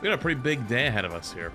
We got a pretty big day ahead of us here.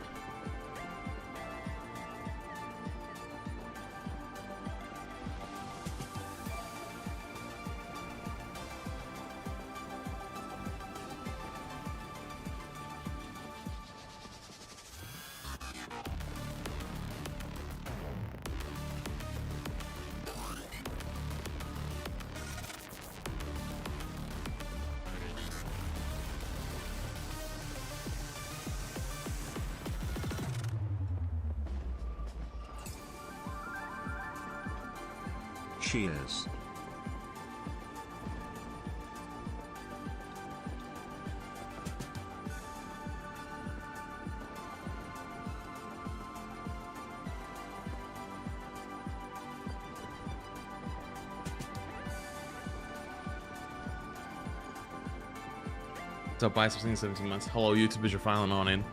Cheers. What's up, buy something 17 months. Hello, YouTube, is your filing on in?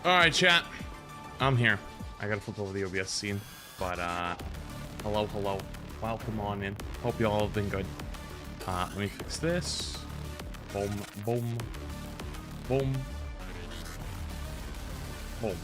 Alright, chat. I'm here. I gotta flip over the OBS scene. But, hello, hello. Welcome on in. Hope you all have been good. Let me fix this. Boom, boom, boom, boom.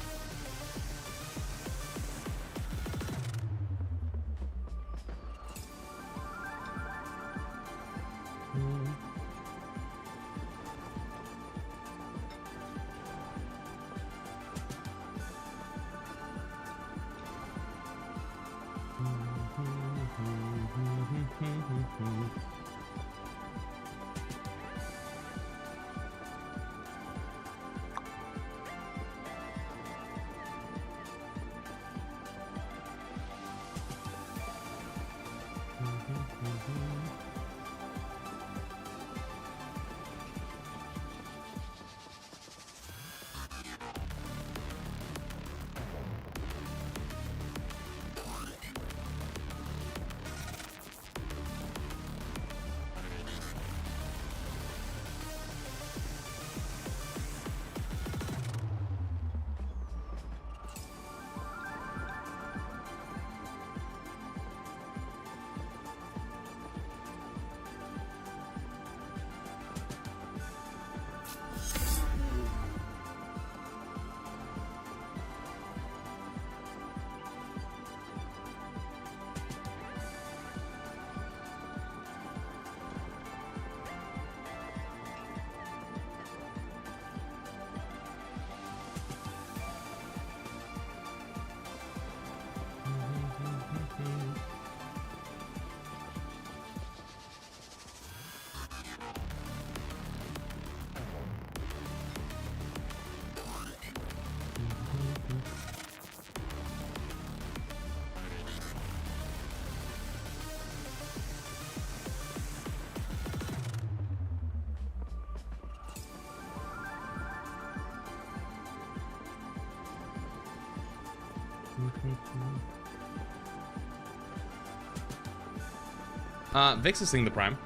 Vix is seeing the prime.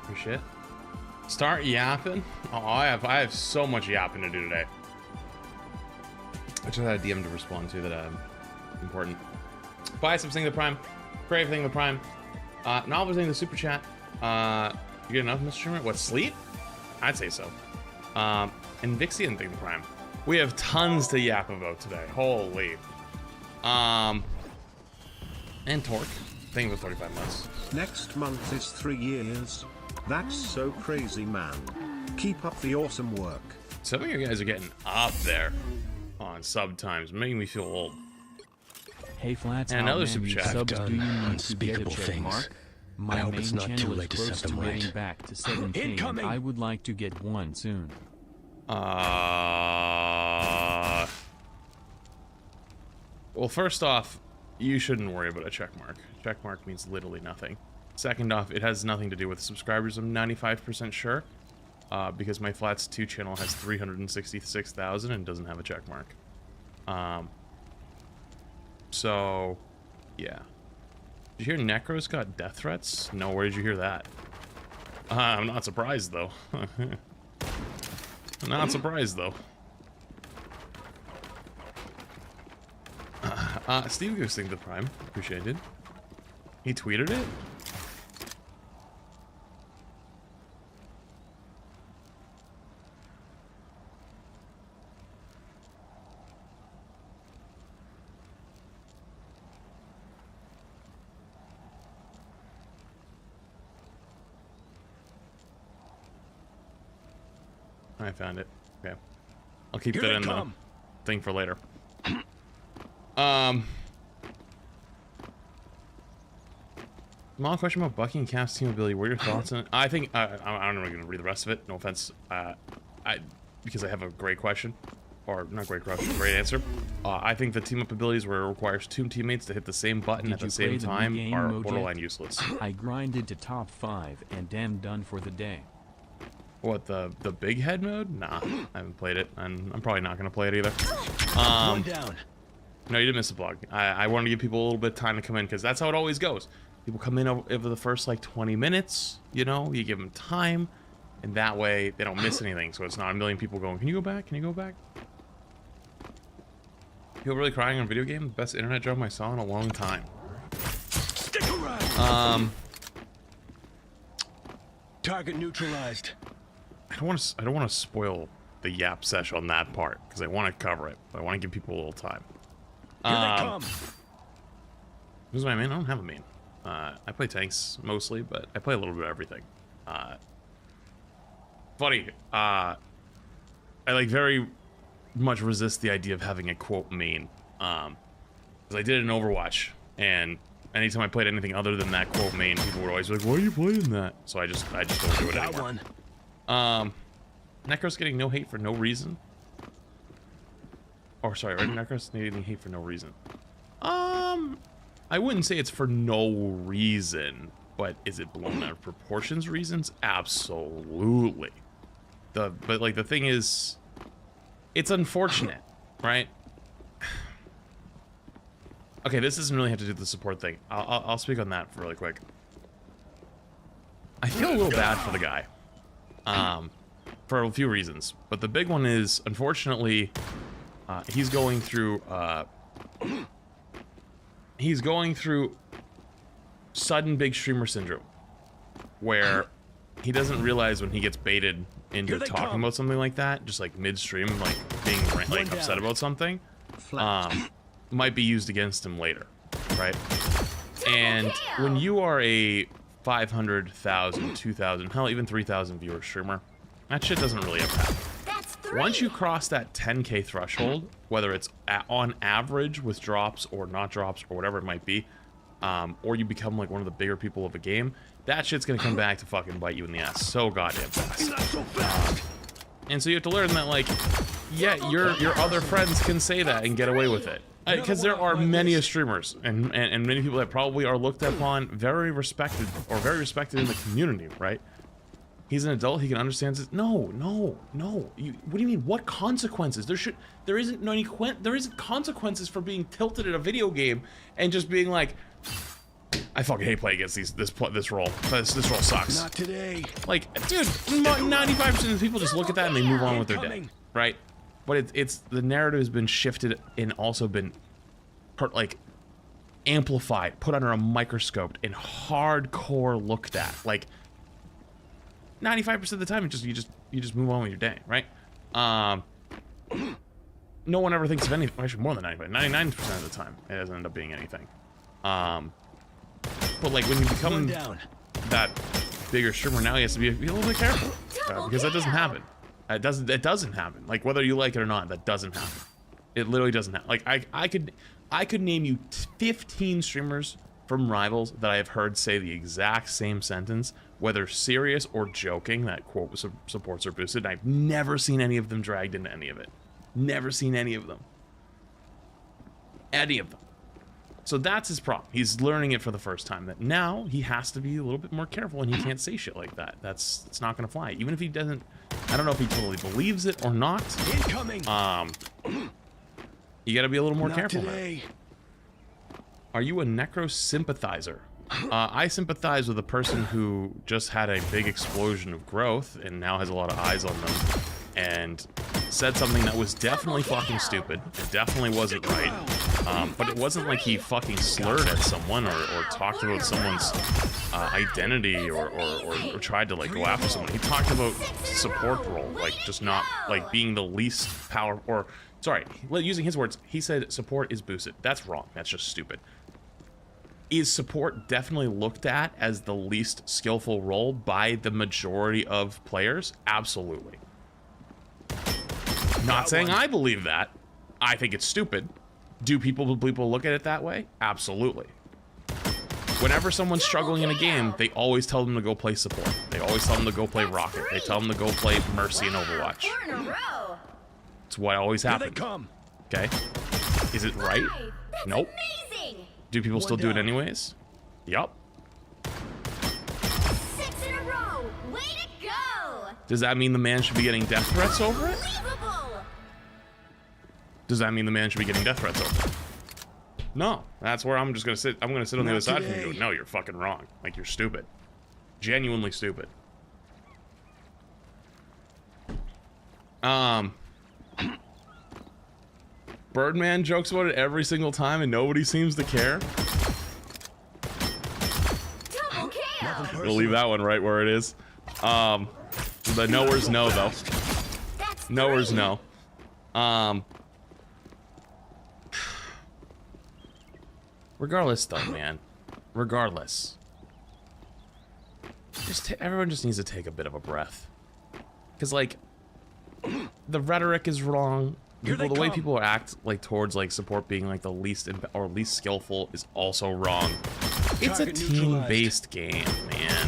Appreciate it. Start yapping. Oh, I have so much yapping to do today. I just had a DM to respond to that important. Buy something the prime. Crave thing the prime. Novel thing the super chat. You get enough, Mr. Streamer? What, sleep? I'd say so. And Vixian thing the prime. We have tons to yap about today. Holy. And Torque. Thing with 35 months. Next month is 3 years. That's so crazy, man. Keep up the awesome work. Some of you guys are getting up there on sub times, making me feel old. Hey Flats, and another super chat. Subs, do you need to get a check mark? My main channel is close to getting back to 7K, and I would like to get one soon. Well, first off, you shouldn't worry about a check mark. Check mark means literally nothing. Second off, it has nothing to do with subscribers, I'm 95% sure. Because my Flats 2 channel has 366,000 and doesn't have a check mark. So, yeah. Did you hear Necros got death threats? No, where did you hear that? I'm not surprised, though. I'm not surprised, though. Steve goes thing the prime. Appreciated. He tweeted it? I found it. Okay. I'll keep that in the thing for later. Small question about Bucky and Cap's team ability. What are your thoughts on it? I think I'm not going to read the rest of it. No offense. Because I have a great question, or not great question, great answer. I think the team up abilities where it requires 2 teammates to hit the same button at the same time are borderline useless. I grinded to top 5 and am done for the day. What, the big head mode? Nah, I haven't played it, and I'm probably not going to play it either. No, you didn't miss the blog. I wanted to give people a little bit of time to come in, because that's how it always goes. People come in over the first, like, 20 minutes, you know? You give them time, and that way they don't miss anything, so it's not a million people going, can you go back? Can you go back? People really crying on a video game? The best internet job I saw in a long time. Stick around. Target neutralized. I don't want to spoil the yap sesh on that part, because I want to cover it, but I want to give people a little time. Here they come. Who's my main? I don't have a main. I play tanks mostly, but I play a little bit of everything. Funny, I like very much resist the idea of having a quote main, because I did it in Overwatch, and anytime I played anything other than that quote main, people were always like, "Why are you playing that?" So I just don't do it anymore. Necros getting no hate for no reason. Or sorry, right? Necros getting hate for no reason. I wouldn't say it's for no reason, but is it blown out of proportions reasons? Absolutely. But like the thing is, it's unfortunate, right? Okay, this doesn't really have to do with the support thing. I'll speak on that really quick. I feel a little bad for the guy, for a few reasons, but the big one is, unfortunately, he's going through sudden big streamer syndrome, where he doesn't realize when he gets baited into talking about something like that, just like midstream, like being like upset about something, might be used against him later, right? And when you are a 500,000, 2,000, hell, even 3,000 viewer streamer, that shit doesn't really ever happen. Once you cross that 10K threshold, whether it's on average with drops or not drops or whatever it might be, or you become like one of the bigger people of a game, that shit's gonna come back to fucking bite you in the ass so goddamn fast. And so you have to learn that, like, yeah, your other friends can say that and get away with it. Because there are many streamers and many people that probably are looked upon very respected in the community, right? He's an adult. He can understand it. No. What do you mean? What consequences? There isn't consequences for being tilted at a video game and just being like, I fucking hate playing against this role. This role sucks. Not today. Like, dude, 95% of the people just look at that and they move on with their day, right? But it's the narrative has been shifted and also been, like, amplified, put under a microscope, and hardcore looked at. Like, 95% of the time, you just move on with your day, right? No one ever thinks of anything. Actually, more than 95. 99% of the time, it doesn't end up being anything. But like when you become that bigger streamer, now you have to be a little bit careful because that doesn't happen. It doesn't happen. Like whether you like it or not, that doesn't happen. It literally doesn't happen. Like I could name you 15 streamers from Rivals that I have heard say the exact same sentence, whether serious or joking, that quote supports are boosted. And I've never seen any of them dragged into any of it. Never seen any of them. Any of them. So that's his problem. He's learning it for the first time. That now he has to be a little bit more careful, and he can't say shit like that. It's not gonna fly. Even if he doesn't, I don't know if he totally believes it or not. Incoming. You gotta be a little more careful. Today. Are you a Necros sympathizer? I sympathize with a person who just had a big explosion of growth and now has a lot of eyes on them, and said something that was definitely fucking stupid. It definitely wasn't right. But it wasn't like he fucking slurred at someone or talked about someone's identity or tried to like go after someone. He talked about support role, like just not like being the least power, or sorry, using his words, he said support is boosted. That's wrong. That's just stupid. Is support definitely looked at as the least skillful role by the majority of players? Absolutely. Not saying I believe that. I think it's stupid. Do people look at it that way? Absolutely. Whenever someone's struggling in a game, they always tell them to go play support. They always tell them to go play Rocket. They tell them to go play Mercy in Overwatch. It's what always happens. Okay? Is it right? Nope. Do people still do it anyways? Yup. 6 in a row. Way to go. Does that mean the man should be getting death threats over it? Does that mean the man should be getting death threats over it? No. That's where I'm just gonna sit. I'm gonna sit on the other side from you and go, no, you're fucking wrong. Like, you're stupid. Genuinely stupid. Birdman jokes about it every single time and nobody seems to care. Double kill. We'll leave that one right where it is. The knowers know though. Knowers know. Regardless though, man. Regardless. Everyone just needs to take a bit of a breath. Cause like the rhetoric is wrong. The way people act like towards like support being like the least or least skillful is also wrong. It's a team-based game, man.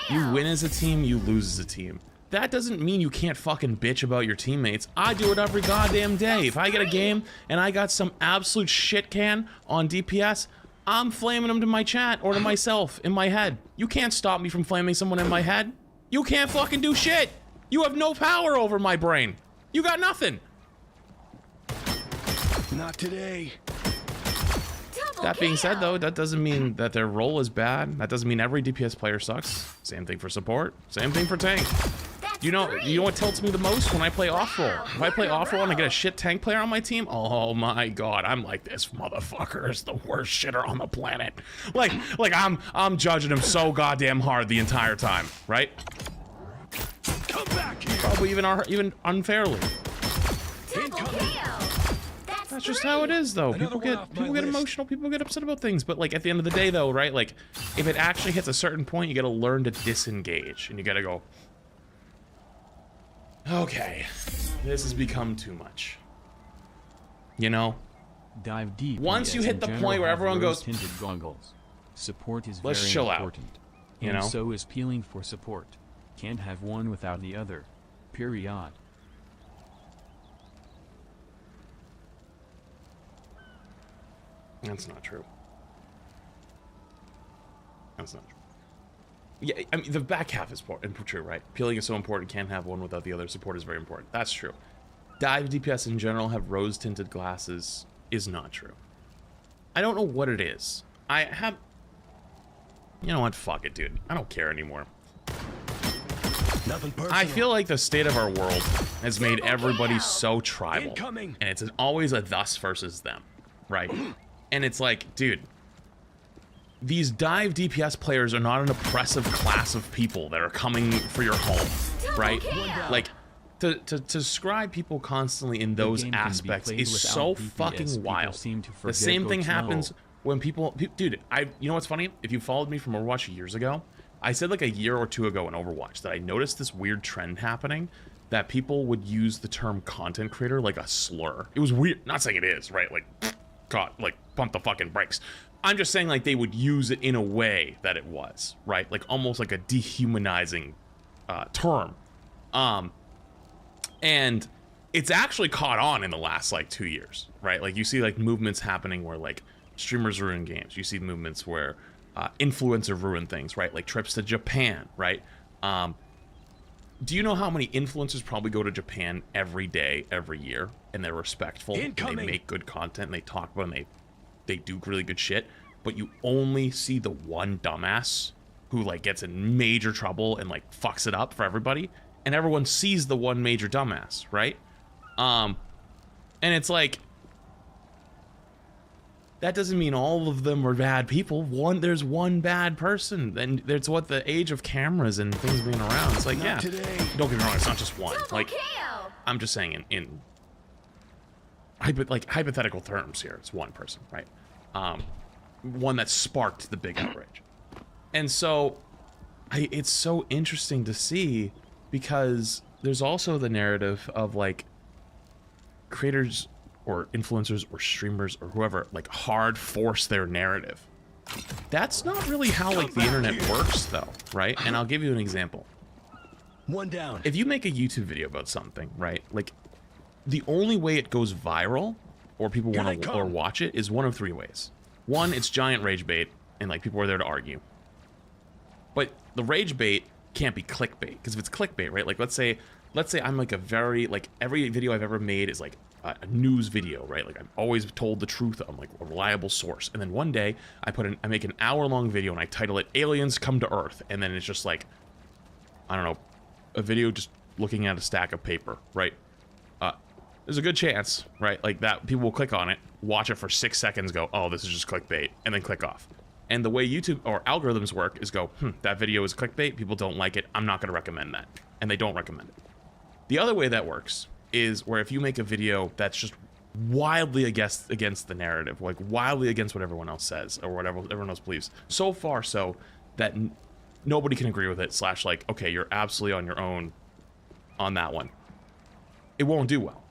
You win as a team, you lose as a team. That doesn't mean you can't fucking bitch about your teammates. I do it every goddamn day. If I get a game and I got some absolute shit can on DPS, I'm flaming them to my chat or to myself in my head. You can't stop me from flaming someone in my head. You can't fucking do shit. You have no power over my brain. You got nothing. Not today. That being said, though, that doesn't mean that their role is bad. That doesn't mean every DPS player sucks. Same thing for support. Same thing for tank. You know what tilts me the most when I play off-roll? If I play off-roll and I get a shit tank player on my team, oh my god, I'm like, this motherfucker is the worst shitter on the planet. Like I'm judging him so goddamn hard the entire time, right? Come back here. Probably even unfairly. That's just how it is, though. People get emotional, people get upset about things, but like at the end of the day, though, right? Like, if it actually hits a certain point, you gotta learn to disengage, and you gotta go, okay, this has become too much. You know? Dive deep. Once you hit the point where everyone goes, tinted goggles. Support is let's very chill important. out. You know? And so is peeling for support. Can't have one without the other. Period. That's not true. That's not true. Yeah, I mean, the back half is true, right? Peeling is so important, can't have one without the other. Support is very important. That's true. Dive DPS in general have rose-tinted glasses is not true. I don't know what it is. I have... You know what? Fuck it, dude. I don't care anymore. Nothing personal. I feel like the state of our world has made everybody so tribal. Incoming. And it's always a us versus them, right? And it's like, dude, these dive DPS players are not an oppressive class of people that are coming for your home, right? Like, to describe people constantly in those aspects is so fucking wild. The same thing happens when people... Dude, you know what's funny? If you followed me from Overwatch years ago, I said like a year or two ago in Overwatch that I noticed this weird trend happening that people would use the term content creator like a slur. It was weird. Not saying it is, right? Like, God, like, pump the fucking brakes. I'm just saying like they would use it in a way that it was, right? Like almost like a dehumanizing term. And it's actually caught on in the last like 2 years, right? Like you see like movements happening where like streamers ruin games. You see movements where influencers ruin things, right? Like trips to Japan, right? Do you know how many influencers probably go to Japan every day, every year, and they're respectful, and they make good content, and they talk about it, and they do really good shit, but you only see the one dumbass who like gets in major trouble and like fucks it up for everybody, and everyone sees the one major dumbass, right? And it's like, that doesn't mean all of them are bad people. There's one bad person, and there's what the age of cameras and things being around. It's like, yeah, don't get me wrong, it's not just one. Like, I'm just saying in hypothetical terms here, it's one person, right? One that sparked the big outrage. And so, it's so interesting to see because there's also the narrative of like creators or influencers or streamers or whoever like hard force their narrative. That's not really how like the internet works though, right? And I'll give you an example. One down. If you make a YouTube video about something, right? Like the only way it goes viral or people want to or watch it is one of three ways. One, it's giant rage bait and like people are there to argue. But the rage bait can't be clickbait, because if it's clickbait, right? Like let's say I'm like a very like every video I've ever made is like a news video, right? Like I'm always told the truth. I'm like a reliable source. And then one day I make an hour-long video and I title it "Aliens Come to Earth," and then it's just like, I don't know, a video just looking at a stack of paper, right? There's a good chance, right? Like that people will click on it, watch it for 6 seconds, go, oh, this is just clickbait, and then click off. And the way YouTube or algorithms work is go, that video is clickbait, people don't like it, I'm not going to recommend that. And they don't recommend it. The other way that works is where if you make a video that's just wildly against the narrative, like wildly against what everyone else says or whatever everyone else believes, so far so that nobody can agree with it, / like, okay, you're absolutely on your own on that one, it won't do well.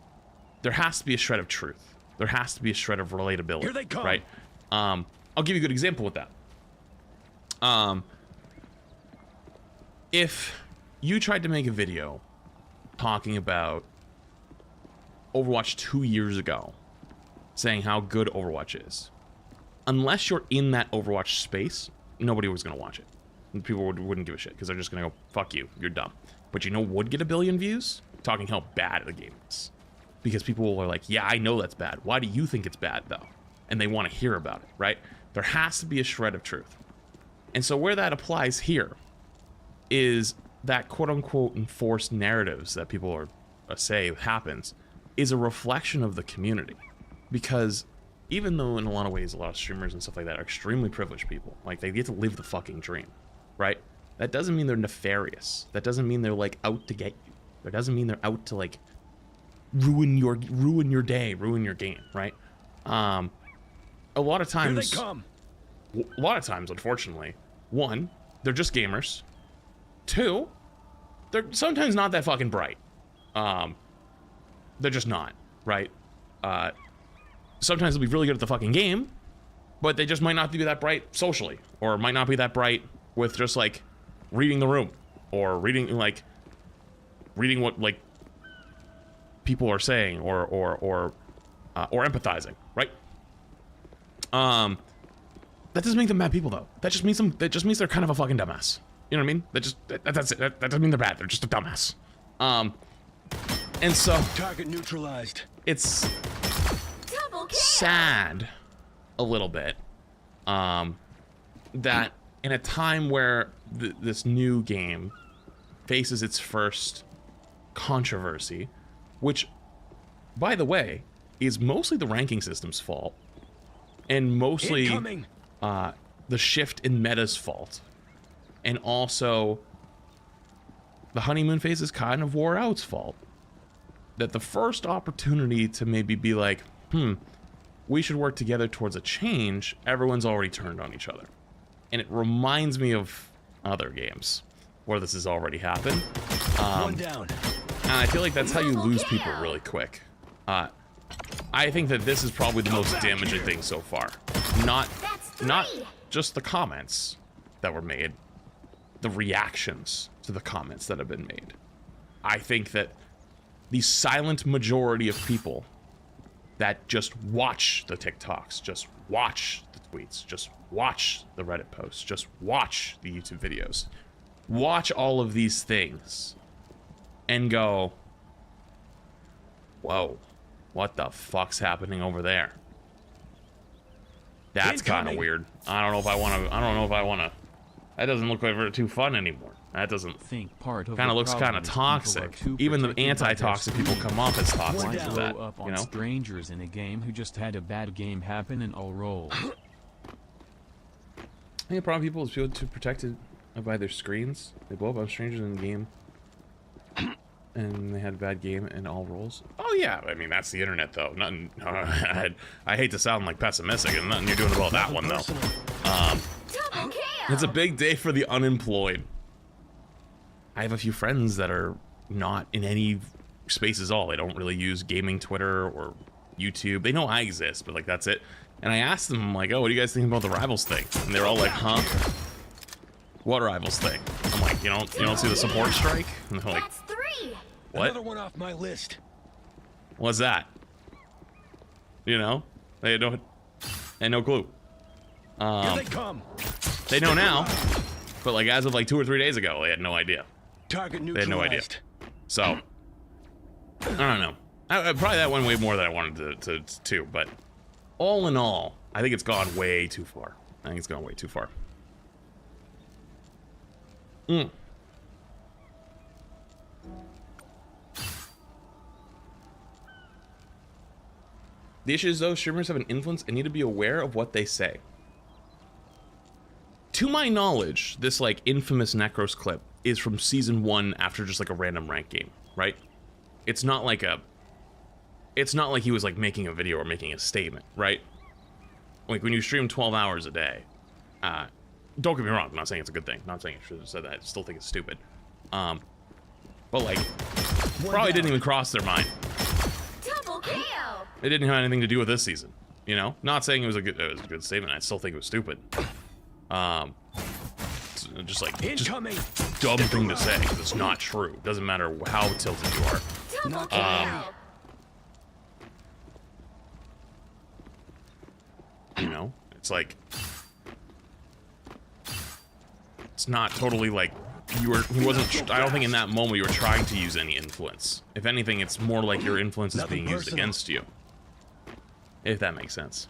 There has to be a shred of truth. There has to be a shred of relatability. Here they come. Right? I'll give you a good example with that. If you tried to make a video talking about Overwatch 2 years ago, saying how good Overwatch is, unless you're in that Overwatch space, nobody was going to watch it. People wouldn't give a shit, because they're just going to go, fuck you, you're dumb. But you know what would get 1 billion views? Talking how bad the game is. Because people are like, yeah, I know that's bad. Why do you think it's bad, though? And they want to hear about it, right? There has to be a shred of truth. And so where that applies here is that quote-unquote enforced narratives that people are say happens is a reflection of the community. Because even though in a lot of ways a lot of streamers and stuff like that are extremely privileged people, like they get to live the fucking dream, right? That doesn't mean they're nefarious. That doesn't mean they're like out to get you. That doesn't mean they're out to like ruin your day, ruin your game, right? A lot of times, unfortunately, 1, they're just gamers. 2, they're sometimes not that fucking bright. They're just not, right? Sometimes they'll be really good at the fucking game, but they just might not be that bright socially, or might not be that bright with just like reading the room, or reading what like people are saying, or empathizing, right? That doesn't make them bad people though. That just means they're kind of a fucking dumbass. You know what I mean? That's it. That doesn't mean they're bad. They're just a dumbass. And so Target neutralized. it's Double kill. sad a little bit that in a time where this new game faces its first controversy, which, by the way, is mostly the ranking system's fault and mostly the shift in meta's fault, and also the honeymoon phase is kind of wore out's fault. That the first opportunity to maybe be like, we should work together towards a change, everyone's already turned on each other. And it reminds me of other games where this has already happened. One down. And I feel like that's how you lose people really quick. I think that this is probably the most damaging thing so far. Not just the comments that were made, the reactions to the comments that have been made. I think that the silent majority of people that just watch the TikToks, just watch the tweets, just watch the Reddit posts, just watch the YouTube videos, watch all of these things and go, whoa, what the fuck's happening over there? That's kind of weird. I don't know if I want to. That doesn't look like too fun anymore. That doesn't. Think part of kind of looks kind of toxic. Even the anti-toxic people come off as toxic for that. Up on You know? strangers in a game who just had a bad game happen and all roll. I think the problem with people is people too protected by their screens. They blow up on strangers in the game, and they had a bad game in all roles. Oh yeah, I mean that's the internet though. Nothing. I hate to sound like pessimistic, and nothing you're doing about that one though. Double kill. It's a big day for the unemployed. I have a few friends that are not in any space at all. They don't really use gaming Twitter or YouTube. They know I exist, but like that's it. And I asked them, I'm like, oh, what do you guys think about the Rivals thing? And they're all like, huh? What Rivals thing? I'm like, you don't see the support strike? And they're like, That's 3. what? Another one off my list. What's that? You know? They had no clue. Here they come. They know now, but like as of like 2 or 3 days ago, they had no idea. Target They neutralized. had no idea. So, I don't know. Probably that went way more than I wanted to, but all in all, I think it's gone way too far. I think it's gone way too far. The issue is, though, streamers have an influence and need to be aware of what they say. To my knowledge, this like infamous Necros clip is from season 1 after just like a random rank game, right? It's not like he was like making a video or making a statement, right? Like when you stream 12 hours a day, don't get me wrong, I'm not saying it's a good thing. I'm not saying I should have said that. I still think it's stupid. But like, probably didn't even cross their mind. Double kill. It didn't have anything to do with this season, you know? Not saying it was a good statement. I still think it was stupid. Just like Incoming. dumb thing to say because it's not true. Doesn't matter how tilted you are. Double kill. You know, it's like it's not totally like he wasn't. I don't think in that moment you were trying to use any influence. If anything, it's more like your influence is being used against you. If that makes sense.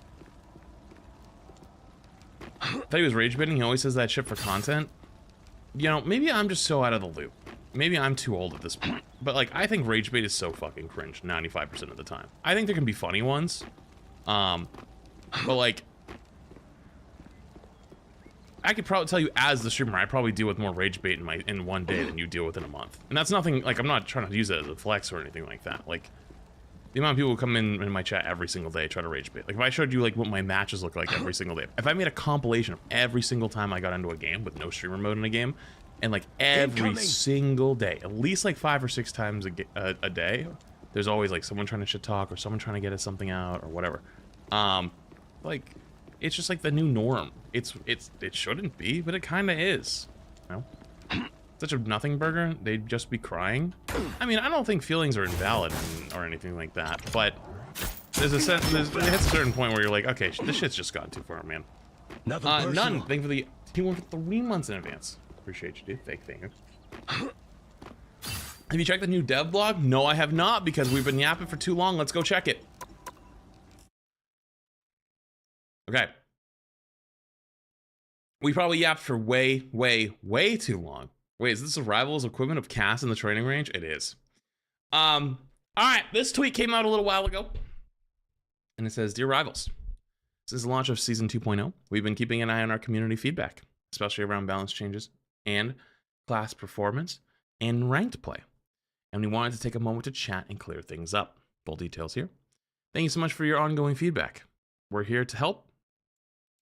I thought he was rage baiting. He always says that shit for content. You know, maybe I'm just so out of the loop. Maybe I'm too old at this point. But like, I think rage bait is so fucking cringe 95% of the time. I think there can be funny ones. But like, I could probably tell you as the streamer, I probably deal with more rage bait in one day than you deal with in a month. And that's nothing, like, I'm not trying to use it as a flex or anything like that. Like, the amount of people who come in my chat every single day try to rage bait. Like, if I showed you, like, what my matches look like every single day. If I made a compilation of every single time I got into a game with no streamer mode in a game, and, like, every single day, at least, like, 5 or 6 times a day, there's always, like, someone trying to shit talk or someone trying to get us something out or whatever. Like, it's just, like, the new norm. It shouldn't be, but it kind of is. You know? Such a nothing burger, they'd just be crying. I mean, I don't think feelings are invalid or anything like that, but it hits a certain point where you're like, okay, this shit's just gotten too far, man. None. Thank you for the T1 for 3 months in advance. Appreciate you, dude. Fake finger. Have you checked the new dev blog? No, I have not, because we've been yapping for too long. Let's go check it. Okay. We probably yapped for way too long. Wait, is this a Rivals equivalent of Cass in the training range? It is. All right, this tweet came out a little while ago. And it says, Dear Rivals, since the launch of Season 2.0, we've been keeping an eye on our community feedback, especially around balance changes and class performance and ranked play. And we wanted to take a moment to chat and clear things up. Full details here. Thank you so much for your ongoing feedback. We're here to help,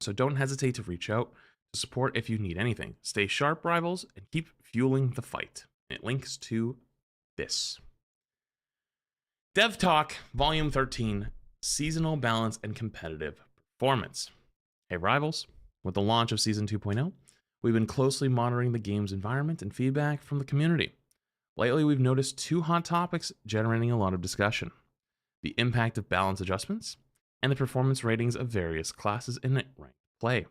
so don't hesitate to reach out to support if you need anything. Stay sharp, Rivals, and keep fueling the fight. It links to this. Dev Talk, Volume 13, Seasonal Balance and Competitive Performance. Hey, Rivals, with the launch of Season 2.0, we've been closely monitoring the game's environment and feedback from the community. Lately, we've noticed two hot topics generating a lot of discussion: the impact of balance adjustments and the performance ratings of various classes in ranked play.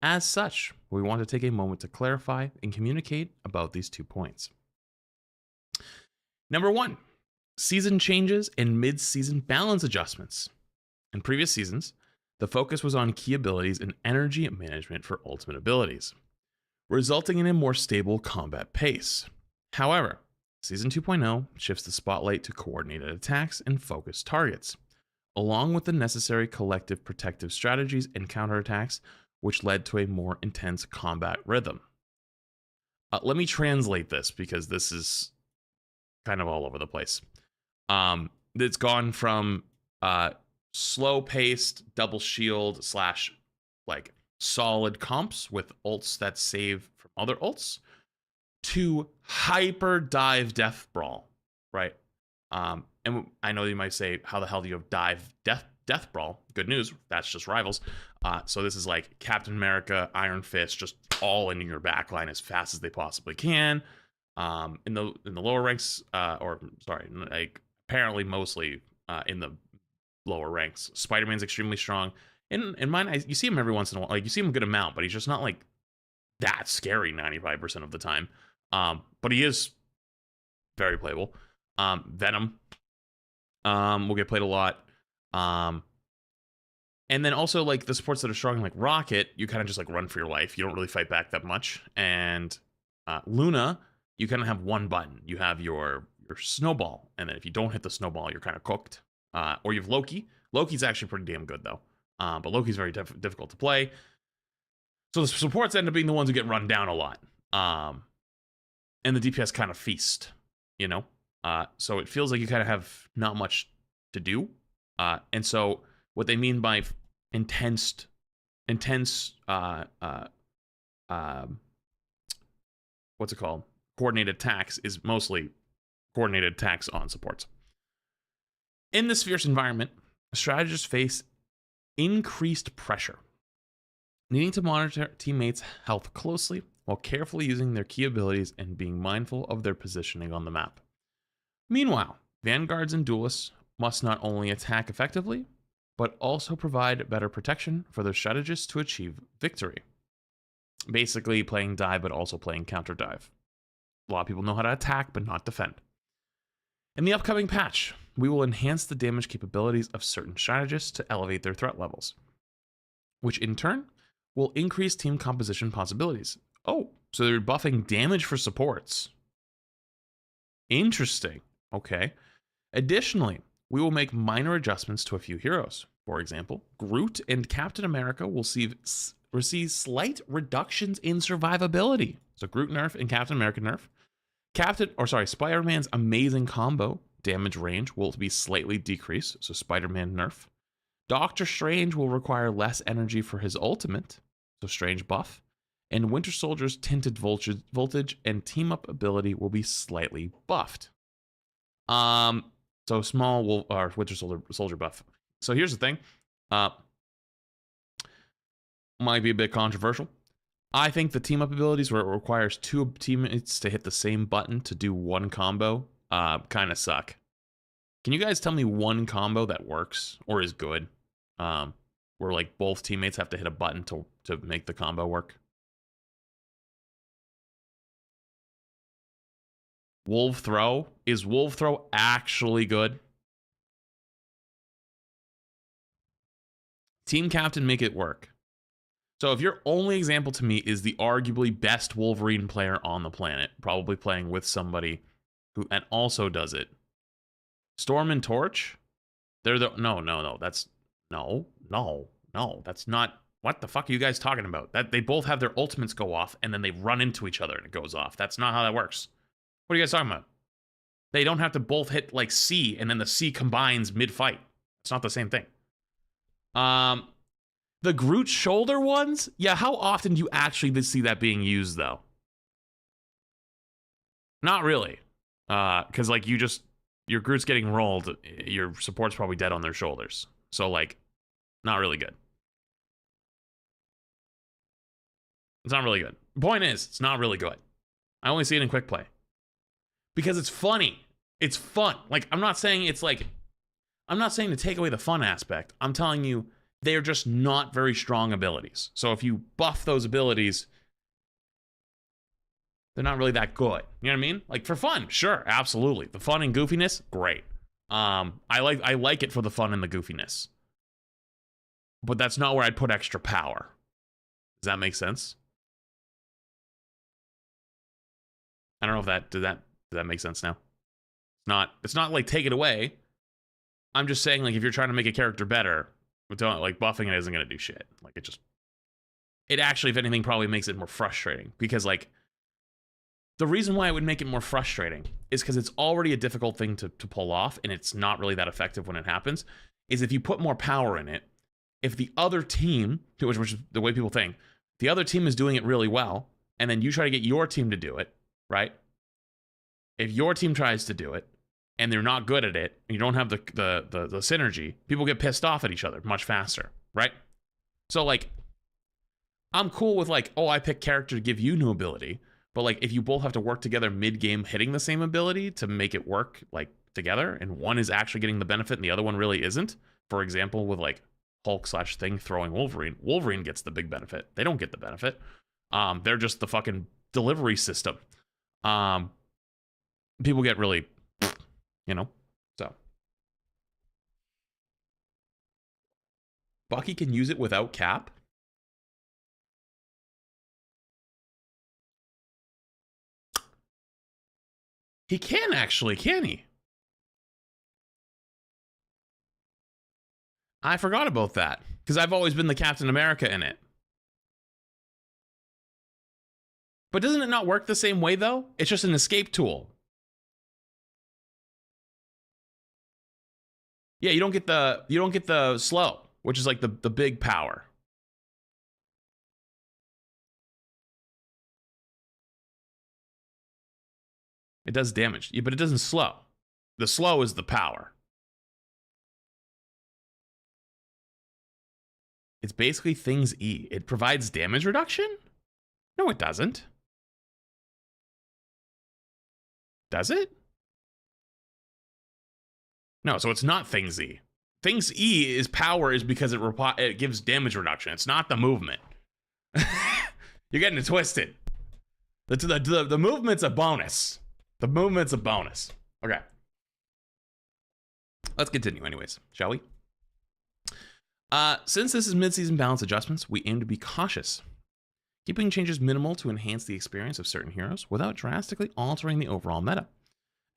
As such, we want to take a moment to clarify and communicate about these 2 points. Number 1, season changes and mid-season balance adjustments. In previous seasons, the focus was on key abilities and energy management for ultimate abilities, resulting in a more stable combat pace. However, Season 2.0 shifts the spotlight to coordinated attacks and focused targets, along with the necessary collective protective strategies and counterattacks, which led to a more intense combat rhythm. Let me translate this, because this is kind of all over the place. It's gone from slow-paced double shield / like solid comps with ults that save from other ults to hyper dive death brawl, right? And I know you might say, how the hell do you have dive death brawl? Good news, that's just Rivals. So this is like Captain America, Iron Fist, just all in your backline as fast as they possibly can. In the lower ranks, like apparently mostly in the lower ranks, Spider-Man's extremely strong. In mine, you see him every once in a while. Like, you see him a good amount, but he's just not like that scary 95% of the time. But he is very playable. Venom will get played a lot. And then also, like, the supports that are strong, like Rocket, you kind of just like run for your life. You don't really fight back that much. And Luna, you kind of have one button. You have your snowball, and then if you don't hit the snowball, you're kind of cooked. Or you have Loki. Loki's actually pretty damn good though. But Loki's very difficult to play. So the supports end up being the ones who get run down a lot. And the DPS kind of feast, you know? So it feels like you kind of have not much to do. And so what they mean by intense what's it called? Coordinated attacks is mostly coordinated attacks on supports. In this fierce environment, strategists face increased pressure, needing to monitor teammates' health closely while carefully using their key abilities and being mindful of their positioning on the map. Meanwhile, vanguards and duelists must not only attack effectively, but also provide better protection for their strategists to achieve victory. Basically playing dive, but also playing counter dive. A lot of people know how to attack, but not defend. In the upcoming patch, we will enhance the damage capabilities of certain strategists to elevate their threat levels, which in turn will increase team composition possibilities. Oh, so they're buffing damage for supports. Interesting. Okay. Additionally, we will make minor adjustments to a few heroes. For example, Groot and Captain America will receive slight reductions in survivability. So Groot nerf and Captain America nerf. Spider-Man's amazing combo damage range will be slightly decreased. So Spider-Man nerf. Doctor Strange will require less energy for his ultimate. So Strange buff. And Winter Soldier's tinted voltage and team up ability will be slightly buffed. So small Winter Soldier buff. So here's the thing. Might be a bit controversial. I think the team up abilities where it requires two teammates to hit the same button to do one combo kind of suck. Can you guys tell me one combo that works or is good? Where like both teammates have to hit a button to make the combo work? Wolf Throw. Is Wolf Throw actually good? Team captain, make it work. So if your only example to me is the arguably best Wolverine player on the planet, probably playing with somebody who and also does it. Storm and Torch? They're the no, that's no, that's not. What the fuck are you guys talking about? That they both have their ultimates go off and then they run into each other and it goes off. That's not how that works. What are you guys talking about? They don't have to both hit like C and then the C combines mid-fight. It's not the same thing. The Groot shoulder ones? Yeah, how often do you actually see that being used though? Not really. Because like your Groot's getting rolled, your support's probably dead on their shoulders. So like, not really good. It's not really good. The point is, it's not really good. I only see it in quick play. Because it's funny. It's fun. Like, I'm not saying to take away the fun aspect. I'm telling you, they're just not very strong abilities. So if you buff those abilities, they're not really that good. You know what I mean? Like, for fun, sure, absolutely. The fun and goofiness, great. I like it for the fun and the goofiness. But that's not where I'd put extra power. Does that make sense? I don't know if that does that make sense now? It's not like take it away. I'm just saying, like, if you're trying to make a character better, like buffing it isn't gonna do shit. Like it actually, if anything, probably makes it more frustrating. Because like the reason why it would make it more frustrating is because it's already a difficult thing to pull off, and it's not really that effective when it happens, is if you put more power in it, if the other team, which is the way people think, the other team is doing it really well, and then you try to get your team to do it, right? If your team tries to do it and they're not good at it, and you don't have the synergy, people get pissed off at each other much faster, right? So like, I'm cool with like, oh, I pick character to give you new ability, but like if you both have to work together mid-game hitting the same ability to make it work like together, and one is actually getting the benefit and the other one really isn't, for example, with like Hulk/Thing throwing Wolverine gets the big benefit. They don't get the benefit. They're just the fucking delivery system. People get really, so. Bucky can use it without cap? He can actually, can he? I forgot about that, because I've always been the Captain America in it. But doesn't it not work the same way, though? It's just an escape tool. Yeah, you don't get the slow, which is like the big power. It does damage, yeah, but it doesn't slow. The slow is the power. It's basically Thing's E. It provides damage reduction? No, it doesn't. Does it? No, so it's not Thing's E. Thing's E is power is because it gives damage reduction. It's not the movement. You're getting it twisted. The movement's a bonus. The movement's a bonus. Okay. Let's continue anyways, shall we? Since this is mid-season balance adjustments, we aim to be cautious, keeping changes minimal to enhance the experience of certain heroes without drastically altering the overall meta.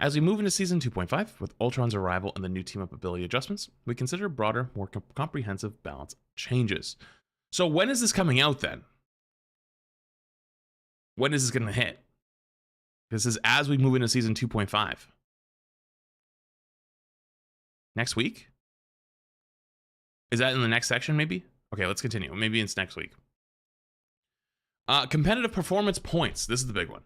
As we move into Season 2.5, with Ultron's arrival and the new team-up ability adjustments, we consider broader, more comprehensive balance changes. So when is this coming out then? When is this going to hit? This is as we move into Season 2.5. Next week? Is that in the next section, maybe? Okay, let's continue. Maybe it's next week. Competitive performance points. This is the big one.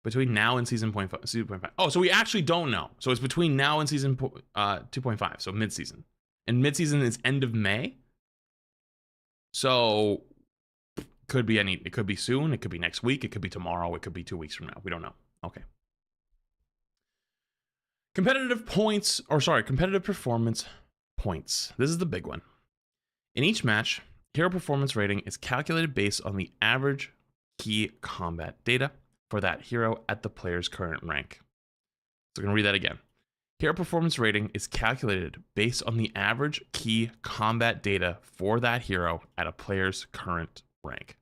Between now and Season 2.5. Oh, so we actually don't know. So it's between now and Season 2.5, so mid-season. And mid-season is end of May. So it could be soon, it could be next week, it could be tomorrow, it could be 2 weeks from now. We don't know. Okay. Competitive performance points. This is the big one. In each match, hero performance rating is calculated based on the average key combat data for that hero at the player's current rank. So I'm going to read that again. Hero performance rating is calculated based on the average key combat data for that hero at a player's current rank.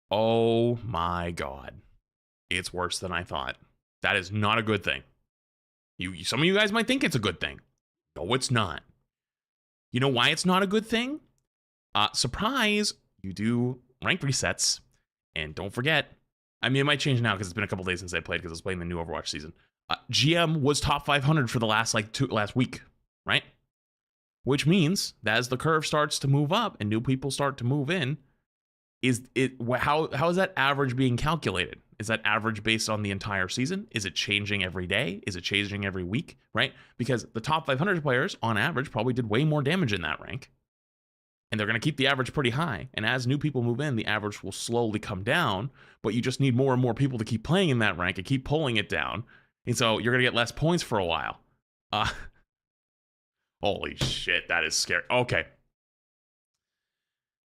Oh my God. It's worse than I thought. That is not a good thing. Some of you guys might think it's a good thing. No, it's not. You know why it's not a good thing? Surprise, you do rank resets. And don't forget, I mean, it might change now because it's been a couple days since I played because I was playing the new Overwatch season. GM was top 500 for the last week, right? Which means that as the curve starts to move up and new people start to move in, how is that average being calculated? Is that average based on the entire season? Is it changing every day? Is it changing every week, right? Because the top 500 players on average probably did way more damage in that rank. And they're going to keep the average pretty high. And as new people move in, the average will slowly come down, but you just need more and more people to keep playing in that rank and keep pulling it down. And so you're going to get less points for a while. Holy shit, that is scary. Okay.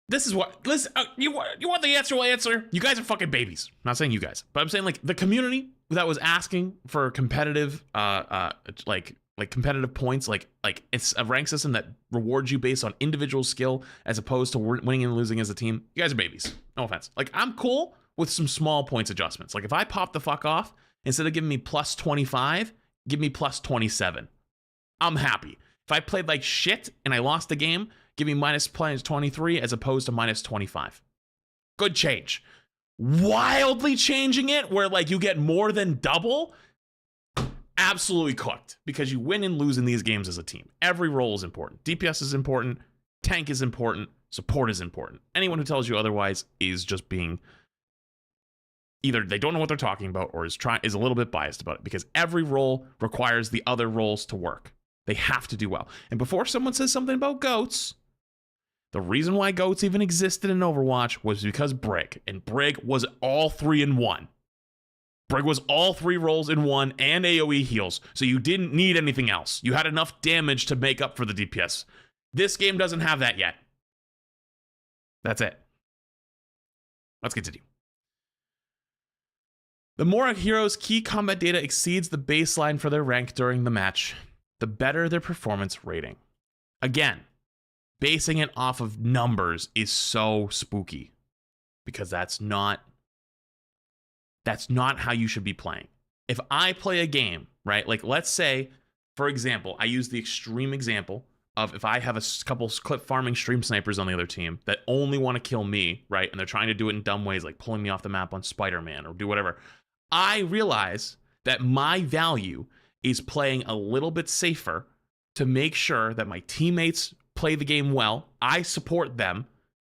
This is what, listen, you want the answer, we'll answer. You guys are fucking babies. I'm not saying you guys, but I'm saying like the community that was asking for competitive, like competitive points, like it's a rank system that rewards you based on individual skill as opposed to winning and losing as a team. You guys are babies. No offense. Like I'm cool with some small points adjustments. Like if I pop the fuck off, instead of giving me plus 25, give me plus 27. I'm happy. If I played like shit and I lost the game, give me minus 23 as opposed to minus 25. Good change. Wildly changing it where like you get more than double, absolutely cooked because you win and lose in these games as a team. Every role is important. DPS is important. Tank is important. Support is important. Anyone who tells you otherwise is just being either they don't know what they're talking about or is a little bit biased about it because every role requires the other roles to work. They have to do well. And before someone says something about goats, the reason why goats even existed in Overwatch was because Brig. And Brig was all 3 in 1. Brig was all 3 roles in 1 and AoE heals. So you didn't need anything else. You had enough damage to make up for the DPS. This game doesn't have that yet. That's it. Let's continue. The more a hero's key combat data exceeds the baseline for their rank during the match, the better their performance rating. Again, basing it off of numbers is so spooky because that's not how you should be playing. If I play a game, right? Like let's say, for example, I use the extreme example of if I have a couple clip farming stream snipers on the other team that only want to kill me, right? And they're trying to do it in dumb ways like pulling me off the map on Spider-Man or do whatever. I realize that my value is playing a little bit safer to make sure that my teammates play the game well. I support them,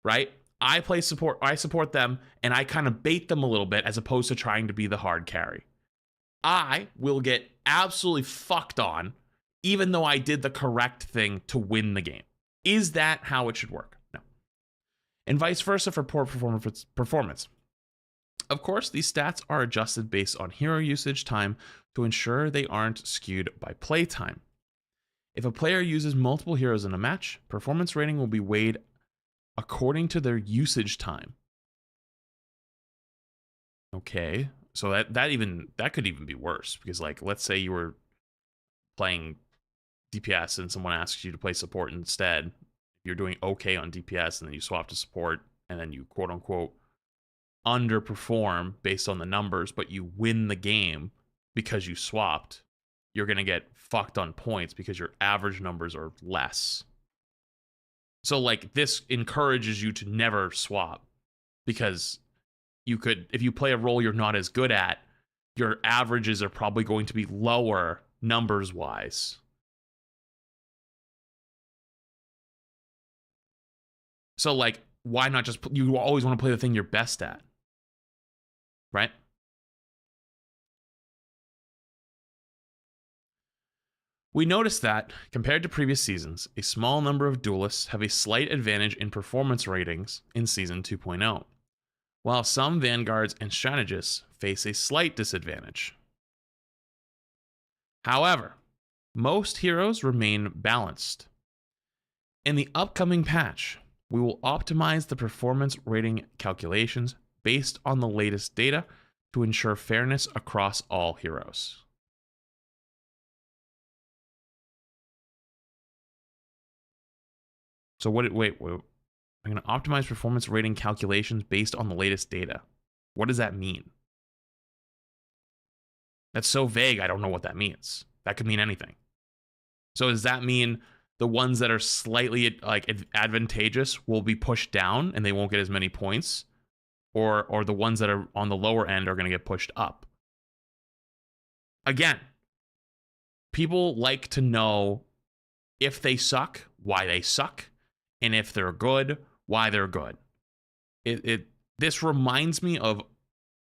right? I support them, and I kind of bait them a little bit as opposed to trying to be the hard carry. I will get absolutely fucked on, even though I did the correct thing to win the game. Is that how it should work? No. And vice versa for poor performance. Of course, these stats are adjusted based on hero usage time to ensure they aren't skewed by play time. If a player uses multiple heroes in a match, performance rating will be weighed according to their usage time. Okay, so that could even be worse because like let's say you were playing DPS and someone asks you to play support instead. You're doing okay on DPS and then you swap to support and then you quote unquote underperform based on the numbers, but you win the game because you swapped. You're going to get fucked on points because your average numbers are less. So like this encourages you to never swap because you could, if you play a role you're not as good at, your averages are probably going to be lower numbers wise. So like, why not just, you always want to play the thing you're best at, right? We noticed that, compared to previous seasons, a small number of duelists have a slight advantage in performance ratings in Season 2.0, while some vanguards and strategists face a slight disadvantage. However, most heroes remain balanced. In the upcoming patch, we will optimize the performance rating calculations based on the latest data to ensure fairness across all heroes. So wait, I'm going to optimize performance rating calculations based on the latest data. What does that mean? That's so vague, I don't know what that means. That could mean anything. So does that mean the ones that are slightly like advantageous will be pushed down and they won't get as many points? Or the ones that are on the lower end are going to get pushed up? Again, people like to know if they suck, why they suck, and if they're good, why they're good. This reminds me of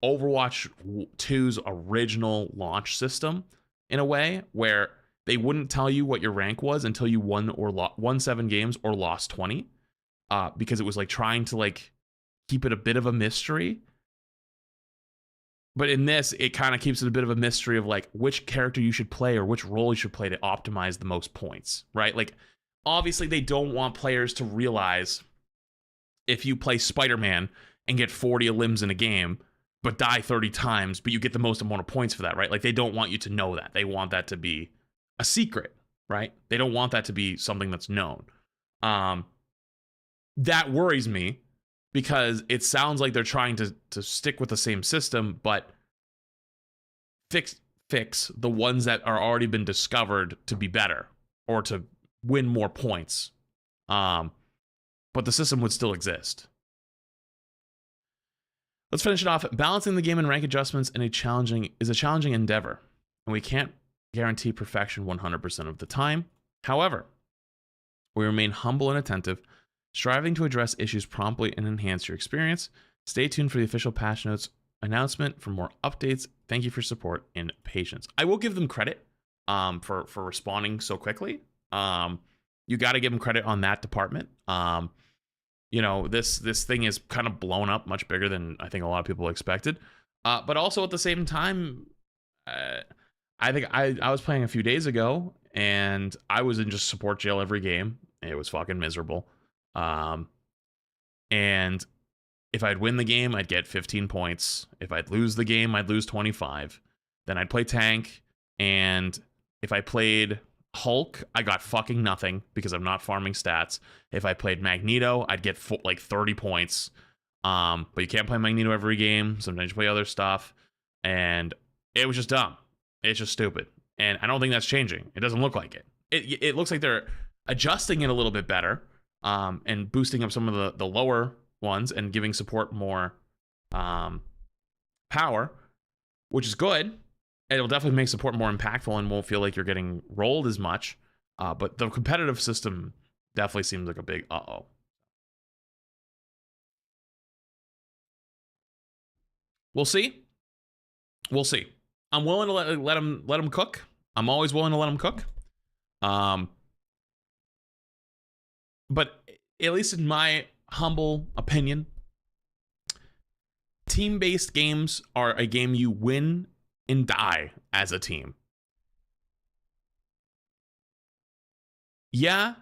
Overwatch 2's original launch system in a way where they wouldn't tell you what your rank was until you won 7 games or lost 20, because it was like trying to like keep it a bit of a mystery. But in this, it kind of keeps it a bit of a mystery of like which character you should play or which role you should play to optimize the most points, right? Like, obviously, they don't want players to realize if you play Spider-Man and get 40 limbs in a game, but die 30 times, but you get the most amount of points for that, right? Like, they don't want you to know that. They want that to be a secret, right? They don't want that to be something that's known. That worries me because it sounds like they're trying to stick with the same system, but fix the ones that are already been discovered to be better or to win more points. But the system would still exist. Let's finish it off. Balancing the game and rank adjustments is a challenging endeavor, and we can't guarantee perfection 100% of the time. However, we remain humble and attentive, striving to address issues promptly and enhance your experience. Stay tuned for the official patch notes announcement for more updates. Thank you for support and patience. I will give them credit for responding so quickly. You got to give them credit on that department. You know, this thing is kind of blown up much bigger than I think a lot of people expected. But also at the same time, I think I was playing a few days ago and I was in just support jail every game. It was fucking miserable. And if I'd win the game, I'd get 15 points. If I'd lose the game, I'd lose 25. Then I'd play tank, and if I played Hulk, I got fucking nothing because I'm not farming stats. If I played Magneto, I'd get like 30 points. But you can't play Magneto every game. Sometimes you play other stuff, and it was just dumb. It's just stupid, and I don't think that's changing. It doesn't look like it. It looks like they're adjusting it a little bit better, and boosting up some of the lower ones and giving support more power, which is good. It'll definitely make support more impactful and won't feel like you're getting rolled as much. But the competitive system definitely seems like a big uh-oh. We'll see. We'll see. I'm willing to let them cook. I'm always willing to let them cook. But at least in my humble opinion, team-based games are a game you win and die as a team. Yeah,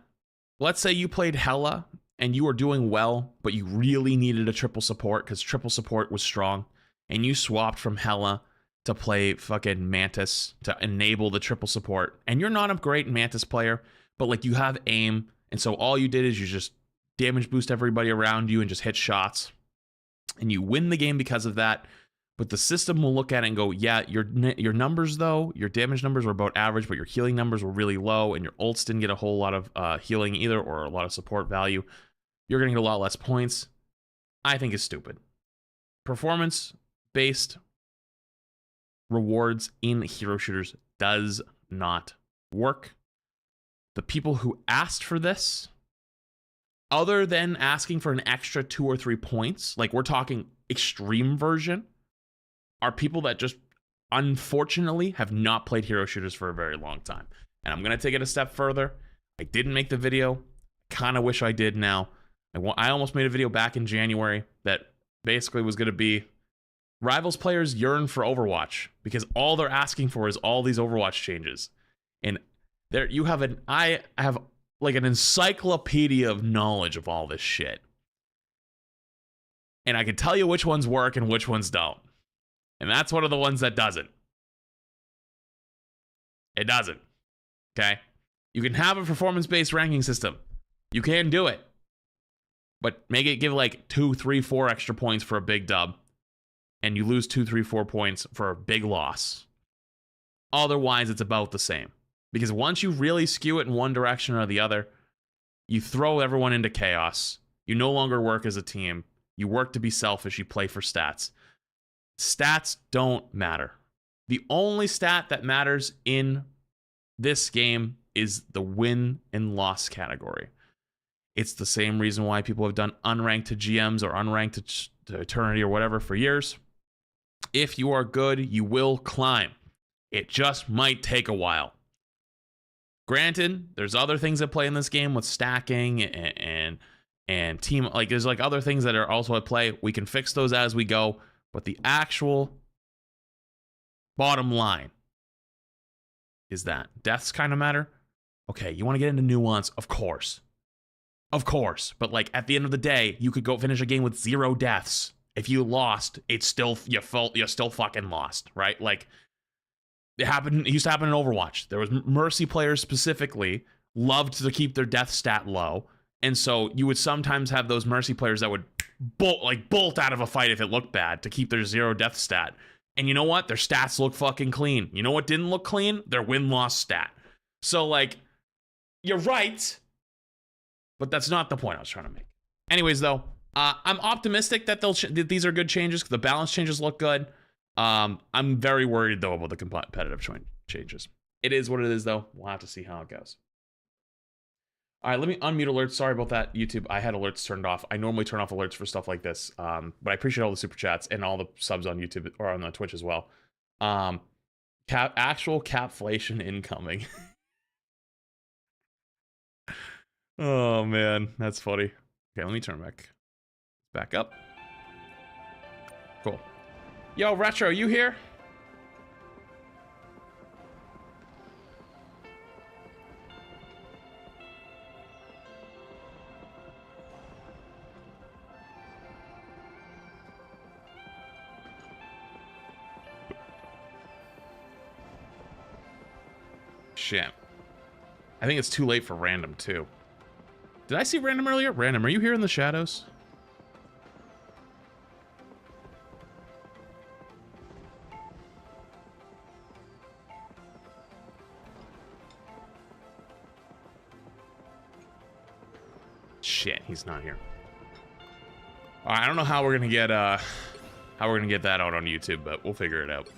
let's say you played Hela and you were doing well, but you really needed a triple support because triple support was strong, and you swapped from Hela to play fucking Mantis to enable the triple support, and you're not a great Mantis player, but like you have aim, and so all you did is you just damage boost everybody around you and just hit shots, and you win the game because of that. But the system will look at it and go, yeah, your numbers though, your damage numbers were about average, but your healing numbers were really low, and your ults didn't get a whole lot of healing either, or a lot of support value. You're gonna get a lot less points. I think is stupid. Performance-based rewards in hero shooters does not work. The people who asked for this, other than asking for an extra 2 or 3 points, like we're talking extreme version, are people that just unfortunately have not played hero shooters for a very long time. And I'm going to take it a step further. I didn't make the video. Kind of wish I did now. I almost made a video back in January that basically was going to be Rivals players yearn for Overwatch because all they're asking for is all these Overwatch changes. And There, you have I have like an encyclopedia of knowledge of all this shit. And I can tell you which ones work and which ones don't. And that's one of the ones that doesn't. It doesn't. Okay? You can have a performance-based ranking system. You can do it. But make it give like 2, 3, 4 extra points for a big dub. And you lose 2, 3, 4 points for a big loss. Otherwise, it's about the same. Because once you really skew it in one direction or the other, you throw everyone into chaos. You no longer work as a team. You work to be selfish. You play for stats. Stats don't matter. The only stat that matters in this game is the win and loss category. It's the same reason why people have done unranked to GMs or unranked to Eternity or whatever for years. If you are good, you will climb. It just might take a while. Granted, there's other things at play in this game with stacking and team, like there's like other things that are also at play. We can fix those as we go, but the actual bottom line is that deaths kind of matter. Okay, you want to get into nuance, of course. Of course, but like at the end of the day, you could go finish a game with 0 deaths. If you lost, it's still you still fucking lost, right? Like it used to happen in Overwatch. There was Mercy players specifically loved to keep their death stat low. And so you would sometimes have those Mercy players that would bolt out of a fight if it looked bad to keep their 0 death stat. And you know what? Their stats look fucking clean. You know what didn't look clean? Their win-loss stat. So like, you're right, but that's not the point I was trying to make. Anyways, though, I'm optimistic that that these are good changes. The balance changes look good. I'm very worried, though, about the competitive changes. It is what it is, though. We'll have to see how it goes. All right, let me unmute alerts. Sorry about that, YouTube. I had alerts turned off. I normally turn off alerts for stuff like this, but I appreciate all the super chats and all the subs on YouTube or on the Twitch as well. Actual capflation incoming. Oh, man. That's funny. Okay, let me turn back up. Cool. Yo, Retro, you here? Shit. I think it's too late for Random, too. Did I see Random earlier? Random, are you here in the shadows? Shit, he's not here. All right, I don't know how we're gonna get that out on YouTube, but we'll figure it out.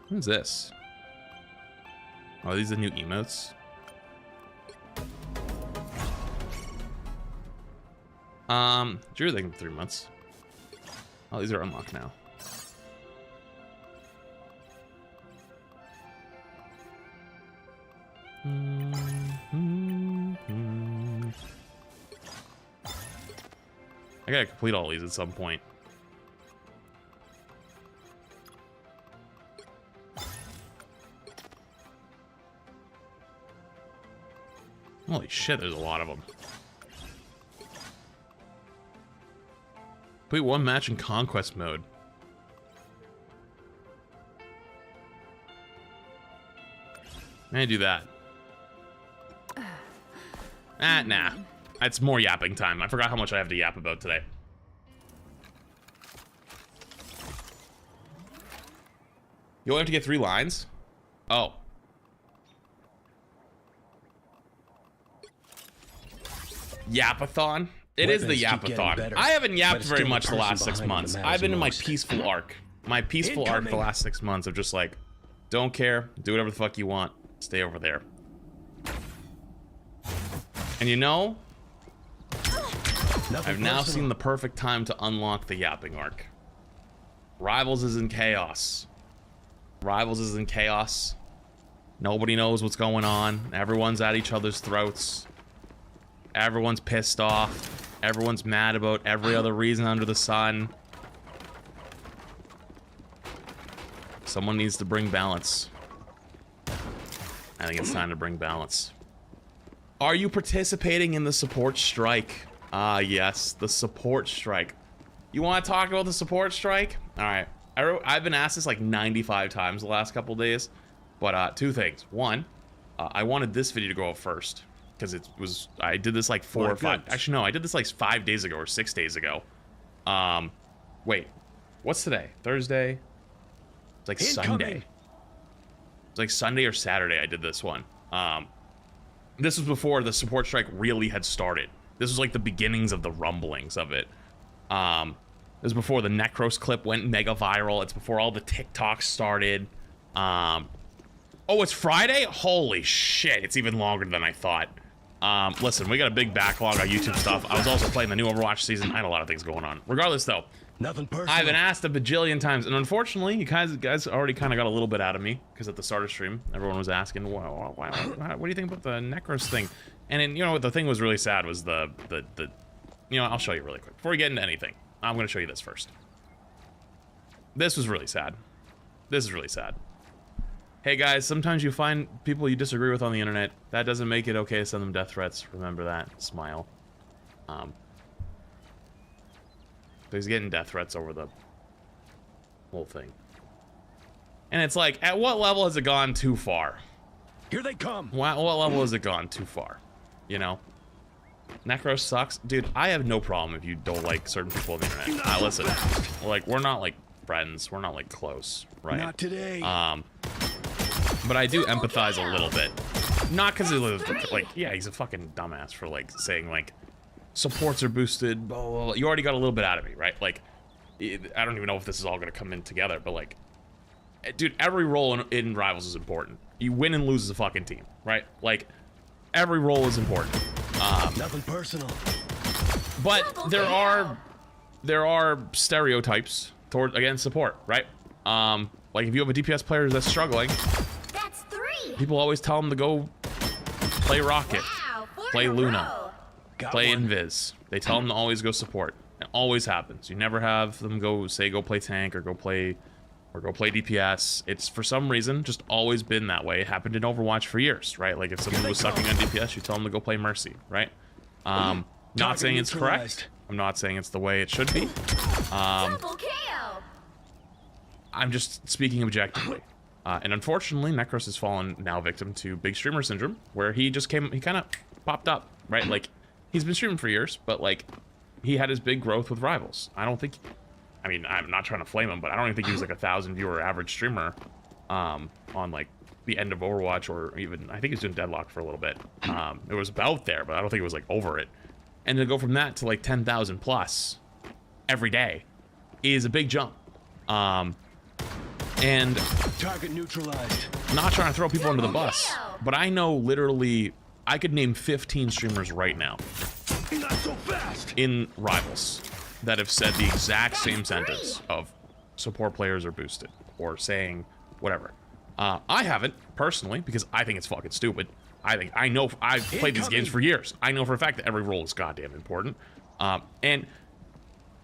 Who's this? Oh, these are new emotes. Drew, they can 3 months. Oh, these are unlocked now. I gotta complete all these at some point. Holy shit, there's a lot of them. Complete 1 match in conquest mode. I do that. Nah. It's more yapping time. I forgot how much I have to yap about today. You only have to get 3 lines? Oh. Yapathon? It is the Yapathon. I haven't yapped very much the last 6 months. I've been in my peaceful arc. My peaceful arc the last 6 months of just like, don't care, do whatever the fuck you want, stay over there. And you know, I've now seen the perfect time to unlock the yapping arc. Rivals is in chaos. Rivals is in chaos. Nobody knows what's going on. Everyone's at each other's throats. Everyone's pissed off. Everyone's mad about every other reason under the sun. Someone needs to bring balance. I think it's time to bring balance. Are you participating in the support strike? Ah, yes, the support strike. You want to talk about the support strike? All right. I've been asked this like 95 times the last couple days, but two things. One, I wanted this video to go out first because I did this like 4 or 5. Actually, no, I did this like 5 days ago or 6 days ago. Wait, what's today? Thursday? It's like Sunday. It's like Sunday or Saturday I did this one. This was before the support strike really had started. This was like the beginnings of the rumblings of it. It was before the Necros clip went mega viral. It's before all the TikToks started. Oh, it's Friday? Holy shit, it's even longer than I thought. Listen, we got a big backlog on YouTube stuff. I was also playing the new Overwatch season. I had a lot of things going on. Regardless, though, nothing personal. I've been asked a bajillion times, and unfortunately, you guys already kind of got a little bit out of me, because at the start of stream, everyone was asking, what do you think about the Necros thing? And then, you know what the thing was really sad was you know, I'll show you really quick. Before we get into anything, I'm going to show you this first. This was really sad. This is really sad. Hey guys, sometimes you find people you disagree with on the internet. That doesn't make it okay to send them death threats. Remember that. Smile. He's getting death threats over the whole thing. And it's like, at what level has it gone too far? Here they come. What level has it gone too far? You know? Necros sucks. Dude, I have no problem if you don't like certain people on the internet. Listen, like, we're not like friends. We're not like close, right? Not today. But I do empathize a little bit. Not because like, yeah, he's a fucking dumbass for like saying like supports are boosted, blah, blah, blah. You already got a little bit out of me, right? Like, I don't even know if this is all gonna come in together, but like, dude, every role in Rivals is important. You win and lose as a fucking team, right? Like, every role is important. Nothing personal. But there are stereotypes against support, right? Like if you have a DPS player that's struggling, That's 3. people always tell them to go play Rocket, Wow, 4 play in a Luna, row. Got play one. Invis. They tell them to always go support. It always happens. You never have them go play tank or go play DPS. It's for some reason just always been that way. It happened in Overwatch for years, right? Like if someone was sucking on DPS, you tell them to go play Mercy, right? Not saying it's correct. I'm not saying it's the way it should be. Double KO. I'm just speaking objectively. And unfortunately, Necros has fallen now victim to big streamer syndrome, where he kind of popped up, right? Like, he's been streaming for years, but like, he had his big growth with Rivals. I mean, I'm not trying to flame him, but I don't even think he was like 1,000 viewer average streamer on like the end of Overwatch, or even, I think he was doing Deadlock for a little bit. It was about there, but I don't think it was like over it. And to go from that to like 10,000 plus every day is a big jump. And Target neutralized. not trying to throw people under the bus, but I know literally, I could name 15 streamers right now Not so fast. in Rivals that have said the exact same sentence of support players are boosted, or saying whatever. I haven't, personally, because I think it's fucking stupid. I've played these games for years. I know for a fact that every role is goddamn important. And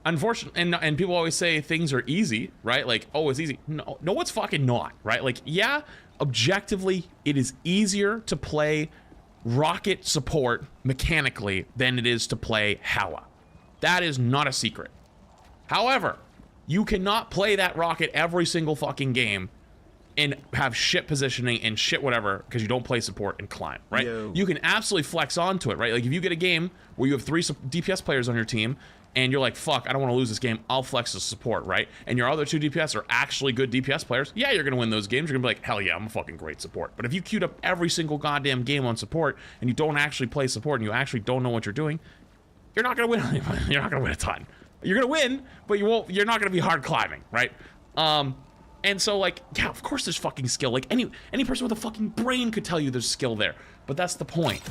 unfortunately, and people always say things are easy, right? Like, oh, it's easy. No, it's fucking not, right? Like, yeah, objectively, it is easier to play Rocket support mechanically than it is to play Hala. That is not a secret. However, you cannot play that Rocket every single fucking game and have shit positioning and shit whatever because you don't play support and climb, right? Yo. You can absolutely flex onto it, right? Like if you get a game where you have 3 DPS players on your team and you're like, fuck, I don't want to lose this game, I'll flex the support, right? And your other 2 DPS are actually good DPS players, yeah, you're going to win those games. You're going to be like, hell yeah, I'm a fucking great support. But if you queued up every single goddamn game on support and you don't actually play support and you actually don't know what you're doing, you're not going to win. You're not going to win a ton. You're going to win, but you're not going to be hard climbing, right? And so, like, yeah, of course there's fucking skill. Like, any person with a fucking brain could tell you there's skill there. But that's the point.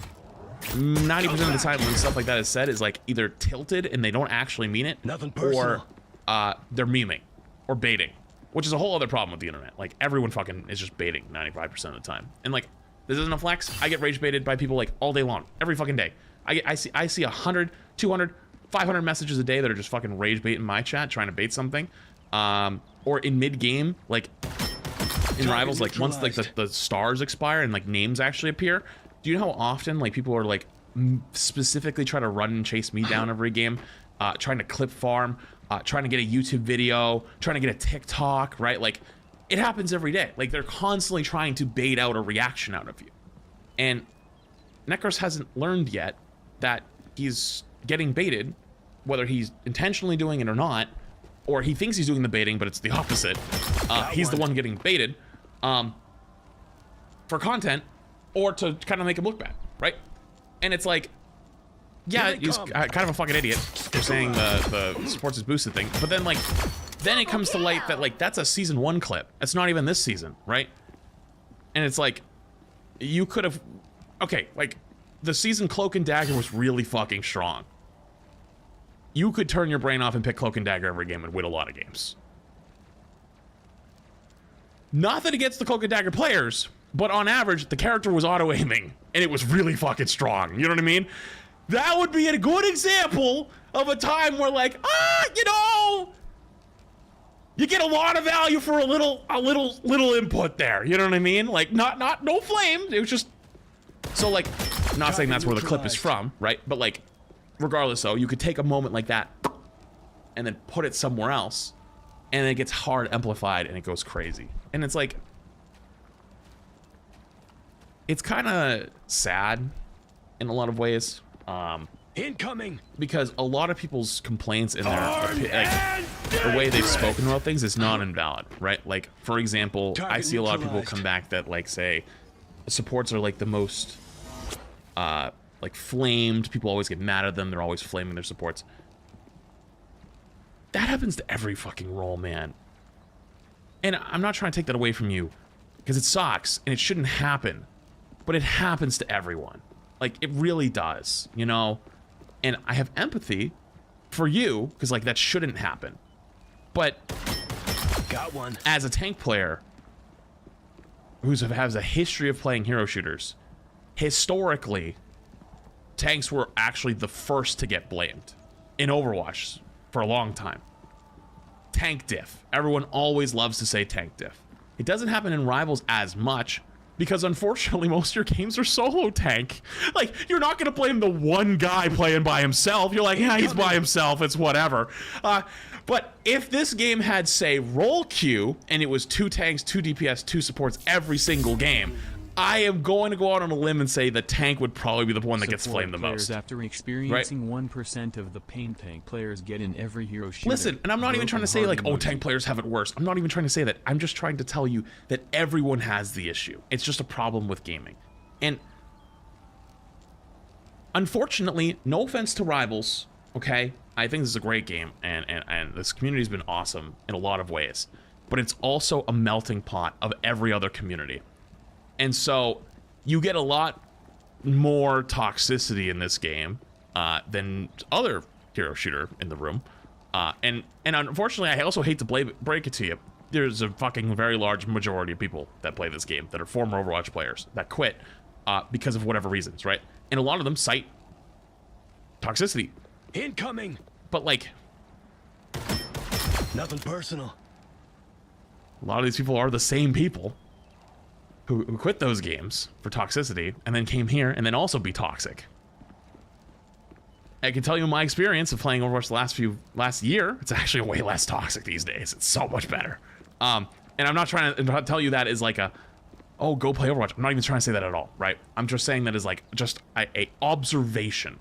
90% of the time when stuff like that is said is, like, either tilted and they don't actually mean it, Nothing personal. or they're memeing or baiting, which is a whole other problem with the internet. Like, everyone fucking is just baiting 95% of the time. And, like, this isn't a flex. I get rage baited by people, like, all day long, every fucking day. I see 100, 200, 500 messages a day that are just fucking rage baiting my chat, trying to bait something. Or in mid-game, like, in Rivals, like once like the stars expire and like names actually appear, do you know how often like people are like specifically trying to run and chase me down every game, trying to clip farm, trying to get a YouTube video, trying to get a TikTok, right? Like it happens every day. Like they're constantly trying to bait out a reaction out of you. And Necros hasn't learned yet that he's getting baited, whether he's intentionally doing it or not, or he thinks he's doing the baiting, but it's the opposite. He's the one getting baited for content or to kind of make him look bad, right? And it's like, yeah, he's kind of a fucking idiot for saying the supports is boosted thing, but then like, then it comes to light that like, that's a season 1 clip. That's not even this season, right? And it's like, you could have, okay, like, the season Cloak and Dagger was really fucking strong. You could turn your brain off and pick Cloak and Dagger every game and win a lot of games. Not that against the Cloak and Dagger players, but on average, the character was auto-aiming, and it was really fucking strong. You know what I mean? That would be a good example of a time where, like, you know, you get a lot of value for a little input there. You know what I mean? Like, no flames. It was just so like, not saying that's where the clip is from, right? But like, regardless, though, you could take a moment like that and then put it somewhere else, and it gets hard amplified and it goes crazy. And it's like, it's kind of sad in a lot of ways. Incoming. Because a lot of people's complaints in their like, the way they've spoken about things is not invalid, right? Like, for example, I see a lot of people come back that like say supports are like the most like flamed. People always get mad at them. They're always flaming their supports. That happens to every fucking role, man. And I'm not trying to take that away from you, because it sucks and it shouldn't happen, but it happens to everyone. Like, it really does, you know? And I have empathy for you, because like that shouldn't happen. But got one. As a tank player who has a history of playing hero shooters, historically, tanks were actually the first to get blamed in Overwatch for a long time. Tank diff. Everyone always loves to say tank diff. It doesn't happen in Rivals as much, because unfortunately most of your games are solo tank. Like, you're not gonna blame the one guy playing by himself. You're like, yeah, he's by himself, it's whatever. But if this game had, say, role queue, and it was 2 tanks, 2 DPS, 2 supports every single game, I am going to go out on a limb and say the tank would probably be the one that gets flamed the most. After experiencing 1% of the pain tank players get in every hero shooter. Listen, and I'm not even trying to say like, oh, tank players have it worse. I'm not even trying to say that. I'm just trying to tell you that everyone has the issue. It's just a problem with gaming. And unfortunately, no offense to Rivals, okay? I think this is a great game, and this community's been awesome in a lot of ways. But it's also a melting pot of every other community. And so you get a lot more toxicity in this game than other hero shooter in the room. And unfortunately, I also hate to break it to you. There's a fucking very large majority of people that play this game that are former Overwatch players that quit because of whatever reasons, right? And a lot of them cite toxicity. Incoming. But like, nothing personal. A lot of these people are the same people who quit those games for toxicity and then came here and then also be toxic. I can tell you my experience of playing Overwatch the last year, it's actually way less toxic these days. It's so much better. And I'm not trying to tell you that as like oh, go play Overwatch. I'm not even trying to say that at all, right? I'm just saying that as like just a observation.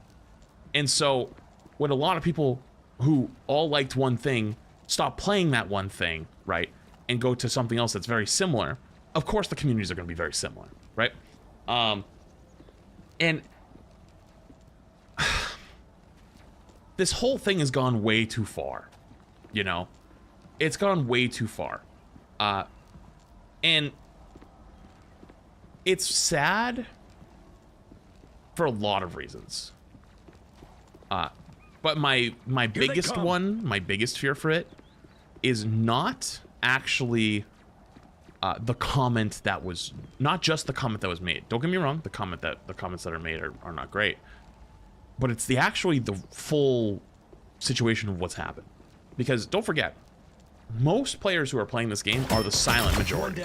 And so when a lot of people who all liked one thing stop playing that one thing, right, and go to something else that's very similar, of course the communities are going to be very similar, right? And this whole thing has gone way too far, you know? It's gone way too far. And it's sad for a lot of reasons. But my biggest one, my biggest fear for it is not actually the comment that was, not just the comment that was made. Don't get me wrong, the comments that are made are not great. But it's the full situation of what's happened. Because don't forget, most players who are playing this game are the silent majority.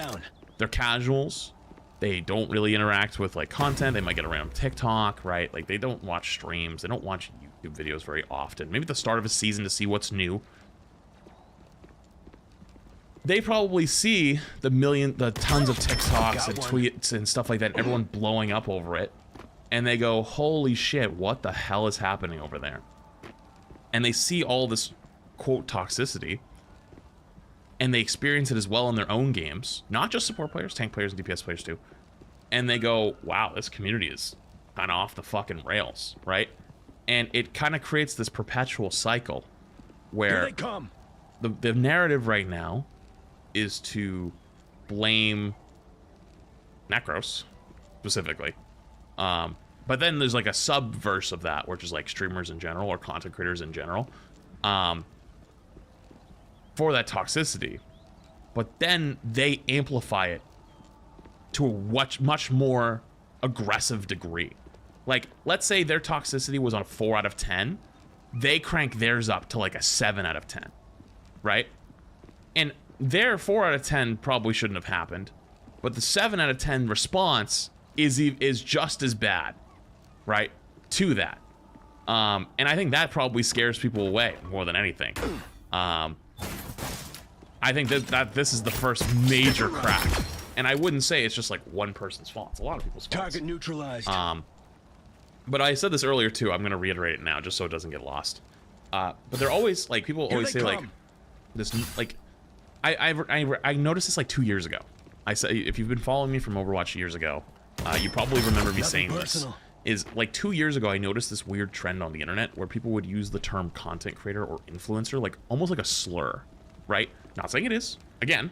They're casuals. They don't really interact with like content. They might get a random TikTok, right? Like they don't watch streams. They don't watch YouTube videos very often. Maybe at the start of a season to see what's new. They probably see the tons of TikToks and tweets and stuff like that, and everyone blowing up over it. And they go, holy shit, what the hell is happening over there? And they see all this, quote, toxicity. And they experience it as well in their own games. Not just support players, tank players, and DPS players too. And they go, wow, this community is kind of off the fucking rails, right? And it kind of creates this perpetual cycle where the narrative right now is to blame Necros, specifically. But then there's like a subverse of that, which is like streamers in general or content creators in general, for that toxicity. But then they amplify it to a much more aggressive degree. Like, let's say their toxicity was on a 4 out of 10. They crank theirs up to like a 7 out of 10, right? And their 4 out of 10 probably shouldn't have happened, but the 7 out of 10 response is just as bad, right, to that. And I think that probably scares people away more than anything. I think that this is the first major crack, and I wouldn't say it's just like one person's fault. It's a lot of people's fault. Target neutralized. But I said this earlier too. I'm gonna reiterate it now, just so it doesn't get lost. But they're always like, people always say like this, like I noticed this like 2 years ago. I said, if you've been following me from Overwatch years ago, you probably remember me saying this. Is like 2 years ago, I noticed this weird trend on the internet where people would use the term content creator or influencer like almost like a slur, right? Not saying it is. Again,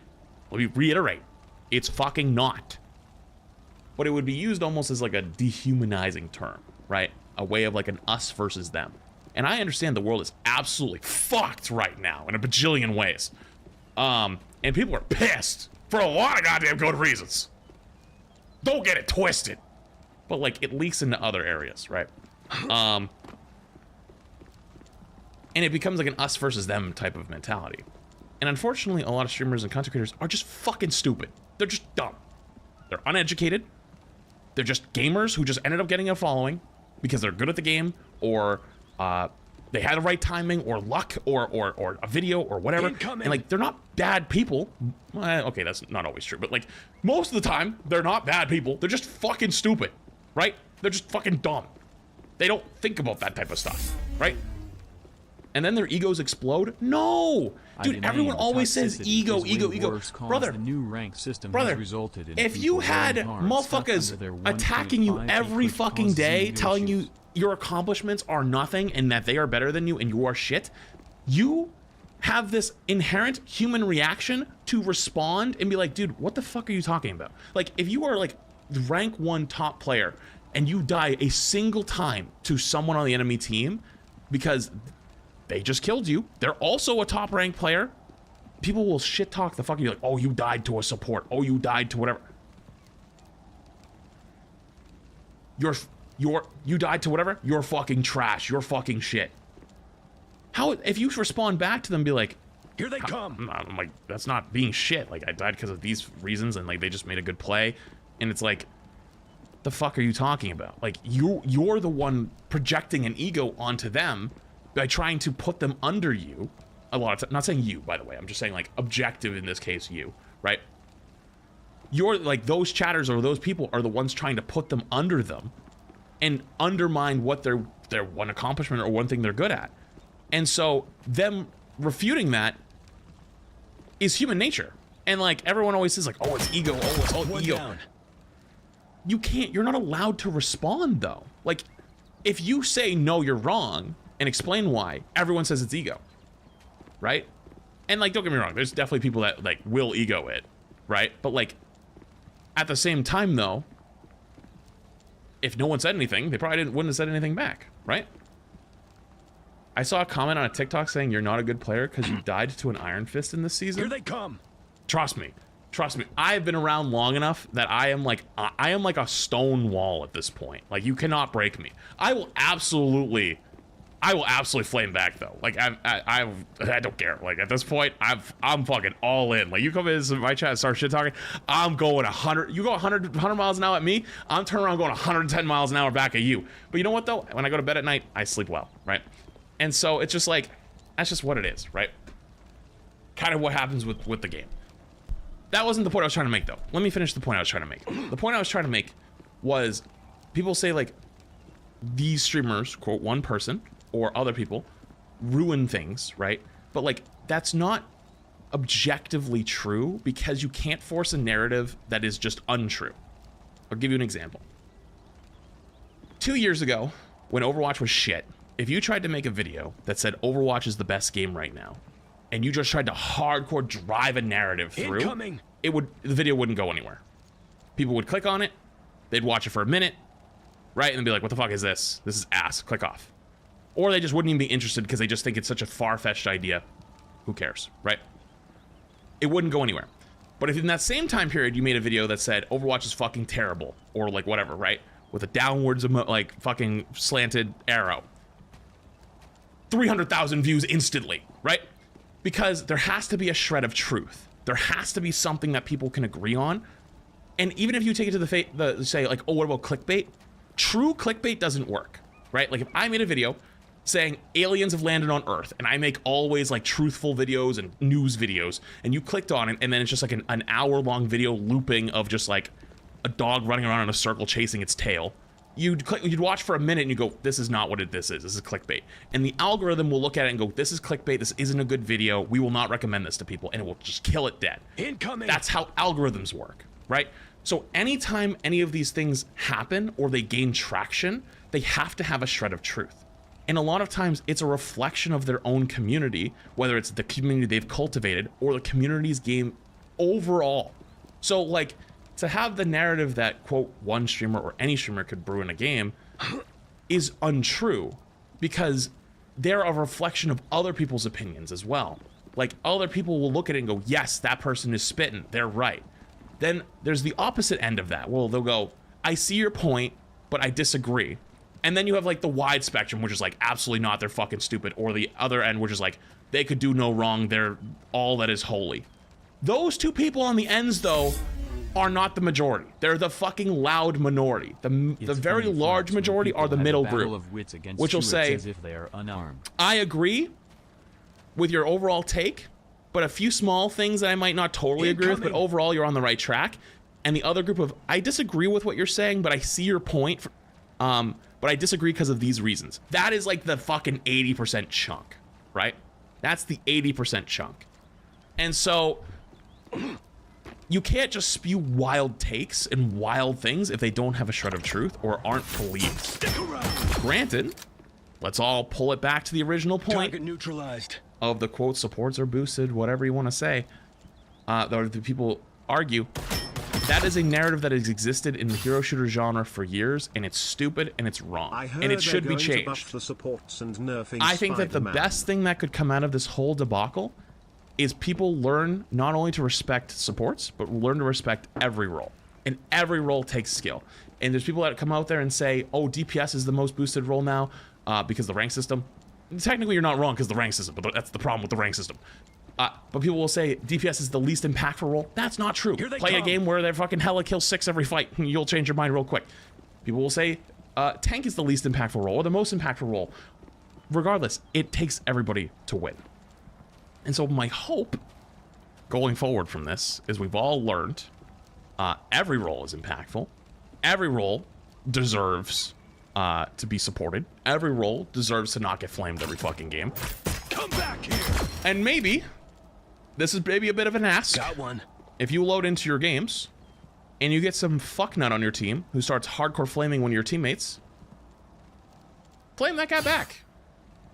let me reiterate, it's fucking not. But it would be used almost as like a dehumanizing term, right? A way of like an us versus them. And I understand the world is absolutely fucked right now in a bajillion ways. And people are pissed for a lot of goddamn good reasons. Don't get it twisted. But like, it leaks into other areas, right? And it becomes like an us versus them type of mentality. And unfortunately, a lot of streamers and content creators are just fucking stupid. They're just dumb. They're uneducated. They're just gamers who just ended up getting a following because they're good at the game, or they had the right timing, or luck, or a video, or whatever. And like, they're not bad people. Well, okay, that's not always true, but like, most of the time, they're not bad people. They're just fucking stupid, right? They're just fucking dumb. They don't think about that type of stuff, right? And then their egos explode? No! Dude, everyone always says ego, ego, ego. Brother, the new rank system brother, has resulted in if you had motherfuckers attacking you every fucking day, telling you your accomplishments are nothing and that they are better than you and you are shit, you have this inherent human reaction to respond and be like, dude, what the fuck are you talking about? Like, if you are like rank 1 top player and you die a single time to someone on the enemy team because they just killed you, they're also a top ranked player, people will shit talk the fuck you, like, oh, you died to a support, oh, you died to whatever. You died to whatever, you're fucking trash, you're fucking shit. How, if you respond back to them, be like, here they come. I'm like, that's not being shit. Like, I died because of these reasons, and like, they just made a good play. And it's like, the fuck are you talking about? Like, you're the one projecting an ego onto them by trying to put them under you. A lot of time, not saying you, by the way, I'm just saying like objective in this case, you, right? You're like, those chatters or those people are the ones trying to put them under them and undermine what their one accomplishment or one thing they're good at. And so them refuting that is human nature. And like, everyone always says like, oh, it's ego, oh, it's all ego. Down. You can't, you're not allowed to respond though. Like, if you say, no, you're wrong, and explain why, everyone says it's ego, right? And like, don't get me wrong, there's definitely people that like will ego it, right? But like, at the same time though, if no one said anything, they probably wouldn't have said anything back, right? I saw a comment on a TikTok saying you're not a good player because you died to an Iron Fist in this season. Here they come. Trust me, I've been around long enough that I am like a stone wall at this point. Like, you cannot break me. I will absolutely I will absolutely flame back though. Like I don't care. Like at this point, I'm fucking all in. Like you come into my chat and start shit talking, I'm going 100. You go 100 miles an hour at me, I'm turning around going 110 miles an hour back at you. But you know what though? When I go to bed at night, I sleep well, right? And so it's just like, that's just what it is, right? Kind of what happens with the game. That wasn't the point I was trying to make though. Let me finish the point I was trying to make. The point I was trying to make was, people say like, these streamers, quote, one person or other people, ruin things, right? But like, that's not objectively true, because you can't force a narrative that is just untrue. I'll give you an example. 2 years ago, when Overwatch was shit, if you tried to make a video that said Overwatch is the best game right now, and you just tried to hardcore drive a narrative through, the video wouldn't go anywhere. People would click on it, they'd watch it for a minute, right? And then be like, what the fuck is this? This is ass, click off. Or they just wouldn't even be interested because they just think it's such a far-fetched idea. Who cares, right? It wouldn't go anywhere. But if in that same time period you made a video that said Overwatch is fucking terrible, or like whatever, right? With a downwards, like fucking slanted arrow, 300,000 views instantly, right? Because there has to be a shred of truth. There has to be something that people can agree on. And even if you take it to the say like, oh, what about clickbait? True clickbait doesn't work, right? Like if I made a video saying aliens have landed on Earth, and I make always like truthful videos and news videos, and you clicked on it, and then it's just like an hour-long video looping of just like a dog running around in a circle chasing its tail. You'd watch for a minute and you go, this is not what this is. This is clickbait. And the algorithm will look at it and go, this is clickbait. This isn't a good video. We will not recommend this to people, and it will just kill it dead. Incoming. That's how algorithms work, right? So anytime any of these things happen or they gain traction, they have to have a shred of truth. And a lot of times it's a reflection of their own community, whether it's the community they've cultivated or the community's game overall. So like, to have the narrative that, quote, one streamer or any streamer could brew in a game is untrue, because they're a reflection of other people's opinions as well. Like, other people will look at it and go, yes, that person is spitting, they're right. Then there's the opposite end of that. Well, they'll go, I see your point, but I disagree. And then you have like the wide spectrum, which is like, absolutely not, they're fucking stupid. Or the other end, which is like, they could do no wrong, they're all that is holy. Those two people on the ends, though, are not the majority. They're the fucking loud minority. The very large majority are the middle group, which will say, as if they are unarmed. I agree with your overall take, but a few small things that I might not totally agree with, but overall you're on the right track. And the other group of, I disagree with what you're saying, but I see your point, but I disagree because of these reasons. That is like the fucking 80% chunk, right? That's the 80% chunk. And so you can't just spew wild takes and wild things if they don't have a shred of truth or aren't believed. Granted, let's all pull it back to the original point of the quote, supports are boosted, whatever you want to say. The people argue that is a narrative that has existed in the hero shooter genre for years, and it's stupid and it's wrong, and it should be changed. I think that the best thing that could come out of this whole debacle is people learn not only to respect supports, but learn to respect every role. And every role takes skill. And there's people that come out there and say, oh, DPS is the most boosted role now because the rank system. Technically, you're not wrong because the rank system, but that's the problem with the rank system. But people will say DPS is the least impactful role. That's not true. Play a game where they fucking hella kill 6 every fight. You'll change your mind real quick. People will say tank is the least impactful role or the most impactful role. Regardless, it takes everybody to win. And so my hope going forward from this is we've all learned every role is impactful. Every role deserves to be supported. Every role deserves to not get flamed every fucking game. Come back here. And maybe, this is maybe a bit of an ask. Got one. If you load into your games and you get some fucknut on your team who starts hardcore flaming one of your teammates, flame that guy back.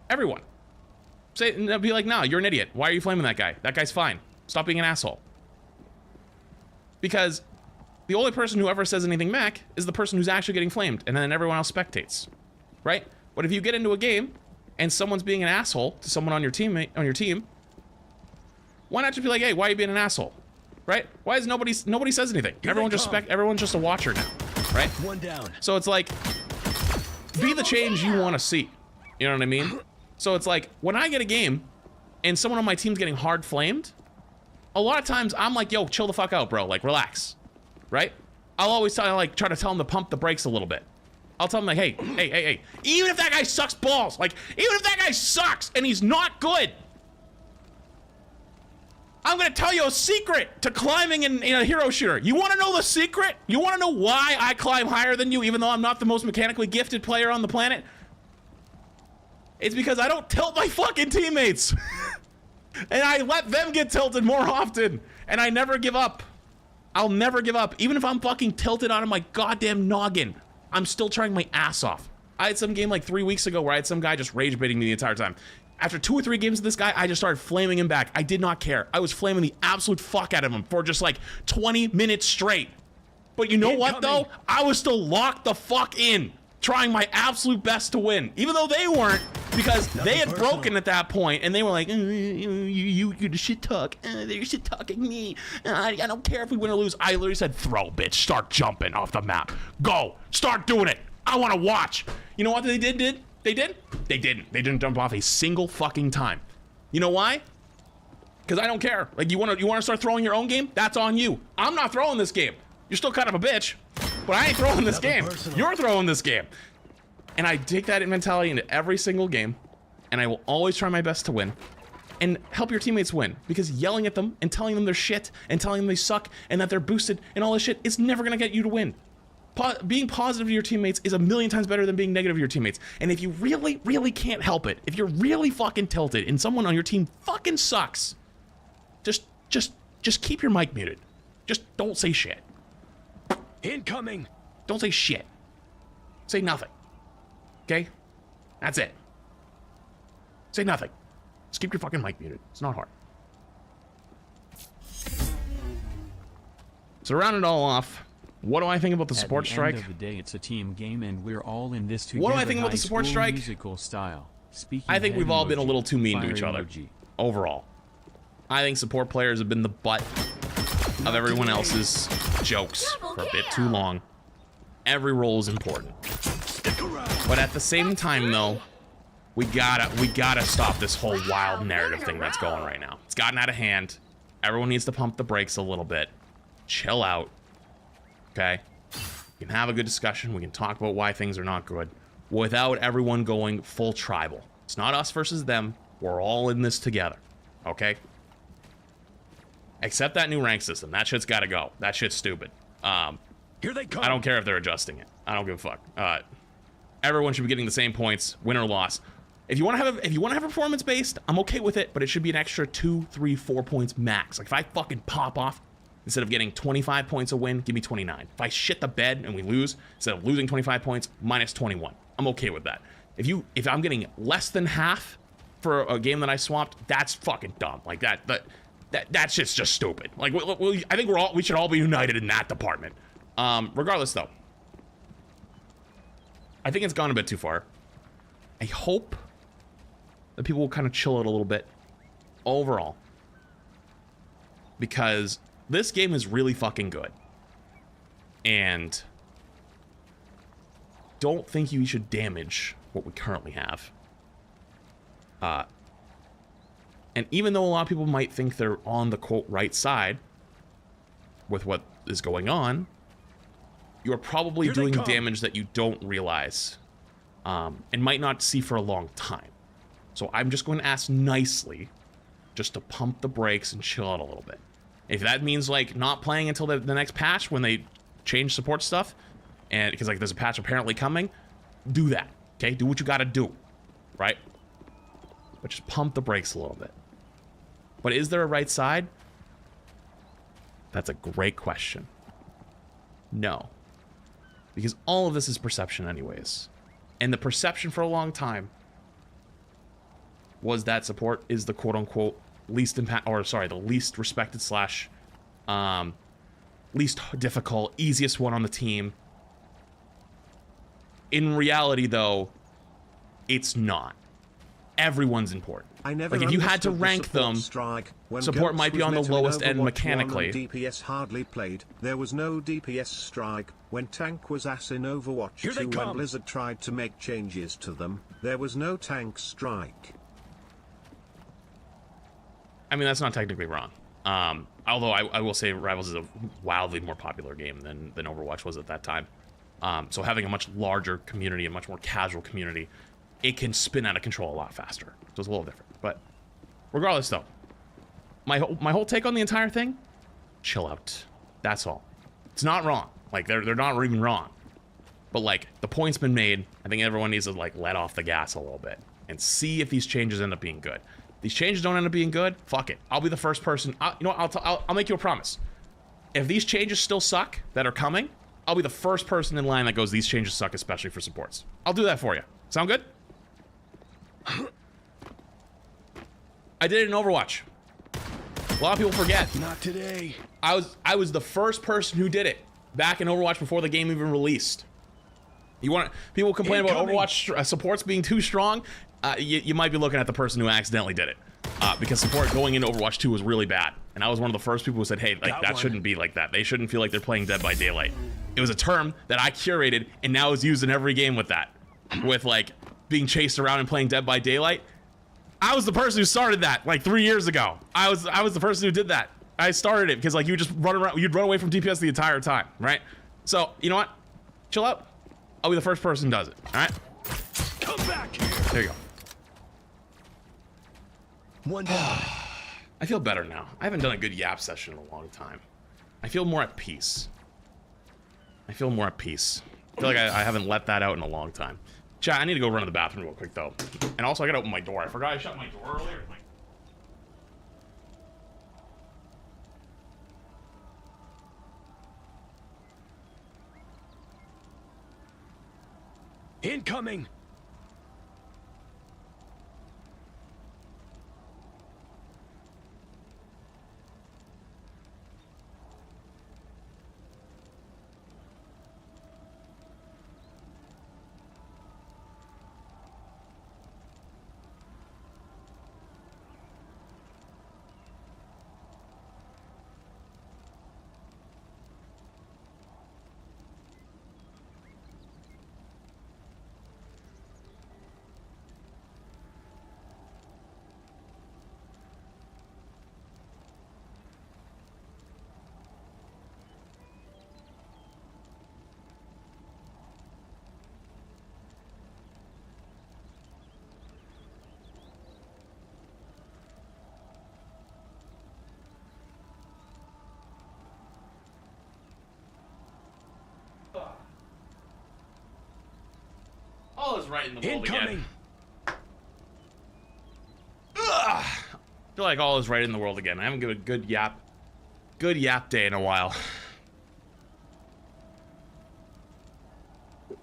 Everyone. Say, be like, nah, you're an idiot. Why are you flaming that guy? That guy's fine. Stop being an asshole. Because the only person who ever says anything back is the person who's actually getting flamed, and then everyone else spectates, right? But if you get into a game and someone's being an asshole to someone on your team, why not just be like, hey, why are you being an asshole, right? Why is nobody says anything? Everyone's just a watcher now, right? One down. So it's like, be the change you want to see. You know what I mean? So it's like, when I get a game and someone on my team's getting hard flamed, a lot of times I'm like, yo, chill the fuck out, bro. Like, relax, right? I'll always try to tell them to pump the brakes a little bit. I'll tell them like, hey. Even if that guy sucks balls, like, even if that guy sucks and he's not good, I'm gonna tell you a secret to climbing in a hero shooter. You wanna know the secret? You wanna know why I climb higher than you even though I'm not the most mechanically gifted player on the planet? It's because I don't tilt my fucking teammates. And I let them get tilted more often. And I never give up. I'll never give up. Even if I'm fucking tilted out of my goddamn noggin, I'm still trying my ass off. I had some game like 3 weeks ago where I had some guy just rage baiting me the entire time. After 2 or 3 games of this guy, I just started flaming him back. I did not care. I was flaming the absolute fuck out of him for just like 20 minutes straight. But you know what though? I was still locked the fuck in, trying my absolute best to win, even though they weren't, because they had broken at that point and they were like, you shit talk, they're shit talking me. I don't care if we win or lose. I literally said, throw, bitch, start jumping off the map. Go, start doing it. I want to watch. You know what they did? They didn't. They didn't jump off a single fucking time. You know why? Because I don't care. Like, you want to start throwing your own game? That's on you. I'm not throwing this game. You're still kind of a bitch, but I ain't throwing this game. You're throwing this game. And I take that mentality into every single game, and I will always try my best to win and help your teammates win, because yelling at them and telling them they're shit and telling them they suck and that they're boosted and all this shit is never going to get you to win. Being positive to your teammates is a million times better than being negative to your teammates. And if you really, really can't help it, if you're really fucking tilted and someone on your team fucking sucks, just keep your mic muted. Just don't say shit. Incoming. Don't say shit. Say nothing. Okay? That's it. Say nothing. Just keep your fucking mic muted. It's not hard. So to round it all off, what do I think about the support strike? At the end of the day, it's a team game, and we're all in this together. What do I think about the support strike? Musical style. Speaking I think we've all been a little too mean to fire each other. emoji. Overall, I think support players have been the butt of everyone else's jokes for a bit too long. Every role is important, but at the same time, though, we gotta stop this whole wild narrative thing that's going right now. It's gotten out of hand. Everyone needs to pump the brakes a little bit. Chill out. Okay, we can have a good discussion. We can talk about why things are not good without everyone going full tribal. It's not us versus them. We're all in this together. Okay? Except that new rank system. That shit's got to go. That shit's stupid. Here they come. I don't care if they're adjusting it. I don't give a fuck. Everyone should be getting the same points, win or loss. If you want to have performance based, I'm okay with it, but it should be an extra 2, 3, 4 points max. Like if I fucking pop off, instead of getting 25 points a win, give me 29. If I shit the bed and we lose, instead of losing 25 points, minus 21. I'm okay with that. If I'm getting less than half for a game that I swapped, that's fucking dumb. Like that's just stupid. Like I think we should all be united in that department. Regardless though, I think it's gone a bit too far. I hope that people will kind of chill out a little bit overall, because this game is really fucking good, and don't think you should damage what we currently have. And even though a lot of people might think they're on the quote right side with what is going on, you are probably doing damage that you don't realize, and might not see for a long time. So I'm just going to ask nicely just to pump the brakes and chill out a little bit. If that means like not playing until the next patch when they change support stuff, and because like there's a patch apparently coming, do that. Okay, do what you got to do, right? But just pump the brakes a little bit. But is there a right side? That's a great question. No, because all of this is perception anyways, and the perception for a long time was that support is the quote-unquote least impact, or sorry, the least respected slash least difficult, easiest one on the team. In reality though, it's not. Everyone's important. I never Like, if you had to understood the rank support them, strike. When support Ghosts might be was on the meta in lowest end Overwatch 1 mechanically. and DPS hardly played. There was no DPS strike. When tank was ass in Overwatch 2, when Blizzard tried to make changes to them, there was no tank strike. I mean, that's not technically wrong. Although I will say Rivals is a wildly more popular game than Overwatch was at that time. So having a much larger community, a much more casual community, it can spin out of control a lot faster. So it's a little different. But regardless, though, my whole take on the entire thing, chill out. That's all. It's not wrong. Like, they're not even wrong. But, like, the point's been made. I think everyone needs to, like, let off the gas a little bit and see if these changes end up being good. These changes don't end up being good, fuck it. I'll be the first person. You know what? I'll make you a promise. If these changes still suck that are coming, I'll be the first person in line that goes, these changes suck, especially for supports. I'll do that for you. Sound good? I did it in Overwatch. A lot of people forget. Not today. I was the first person who did it back in Overwatch before the game even released. People complain about Overwatch supports being too strong. You might be looking at the person who accidentally did it, because support going into Overwatch 2 was really bad, and I was one of the first people who said, hey, like, that shouldn't be like that. They shouldn't feel like they're playing Dead by Daylight. It was a term that I curated and now is used in every game with that, with like being chased around and playing Dead by Daylight. I was the person who started that like 3 years ago. I was the person who did that. I started it because, like, you just run around, you'd run away from DPS the entire time, right? So you know what? Chill out. I'll be the first person who does it. All right. Come back here. There you go. One down. I feel better now. I haven't done a good yap session in a long time. I feel more at peace. I feel like I haven't let that out in a long time. Chat, I need to go run to the bathroom real quick, though. And also, I gotta open my door. I forgot I shut my door earlier. Incoming. All is right in the world Incoming. again. Ugh. I feel like all is right in the world again. I haven't given a good yap day in a while. Thank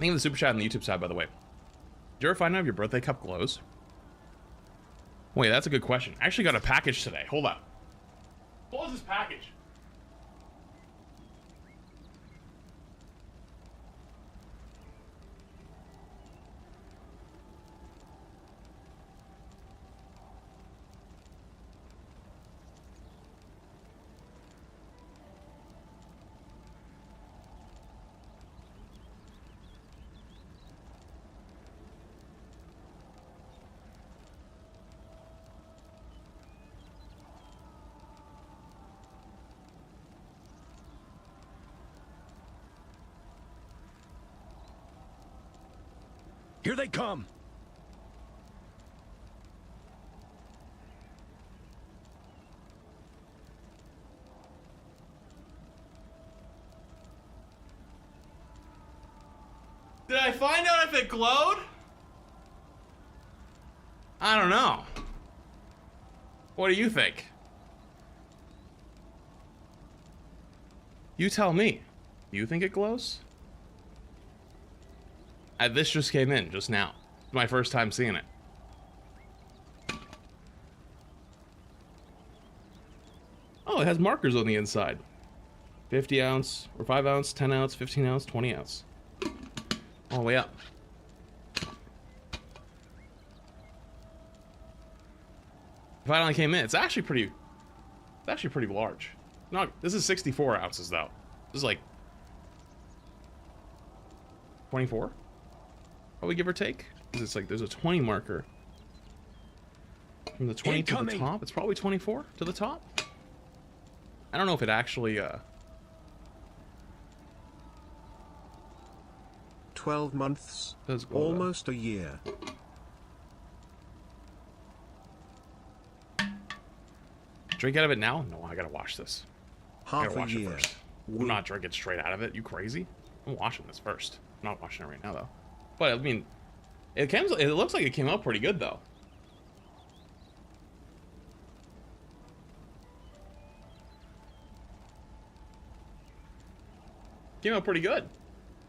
you for the super chat on the YouTube side, by the way. Did you ever find out if your birthday cup glows? Wait, that's a good question. I actually got a package today. Hold up. What was this package? Here they come. Did I find out if it glowed? I don't know. What do you think? You tell me. Do you think it glows? This just came in just now. It's my first time seeing it. Oh, it has markers on the inside. 50 ounce, or 5 ounce, 10 ounce, 15 ounce, 20 ounce. All the way up. finally came in. It's actually pretty large. Not, this is 64 ounces though. This is like 24, probably, give or take. Because it's like there's a 20 marker from the 20 to the top. It's probably 24 to the top. I don't know if it actually 12 months, almost a year. Drink out of it now? No, I gotta wash this. Half a year. I'm not drinking straight out of it. You crazy? I'm washing this first. I'm not washing it right now though. But I mean, it looks like it came out pretty good though. Came out pretty good.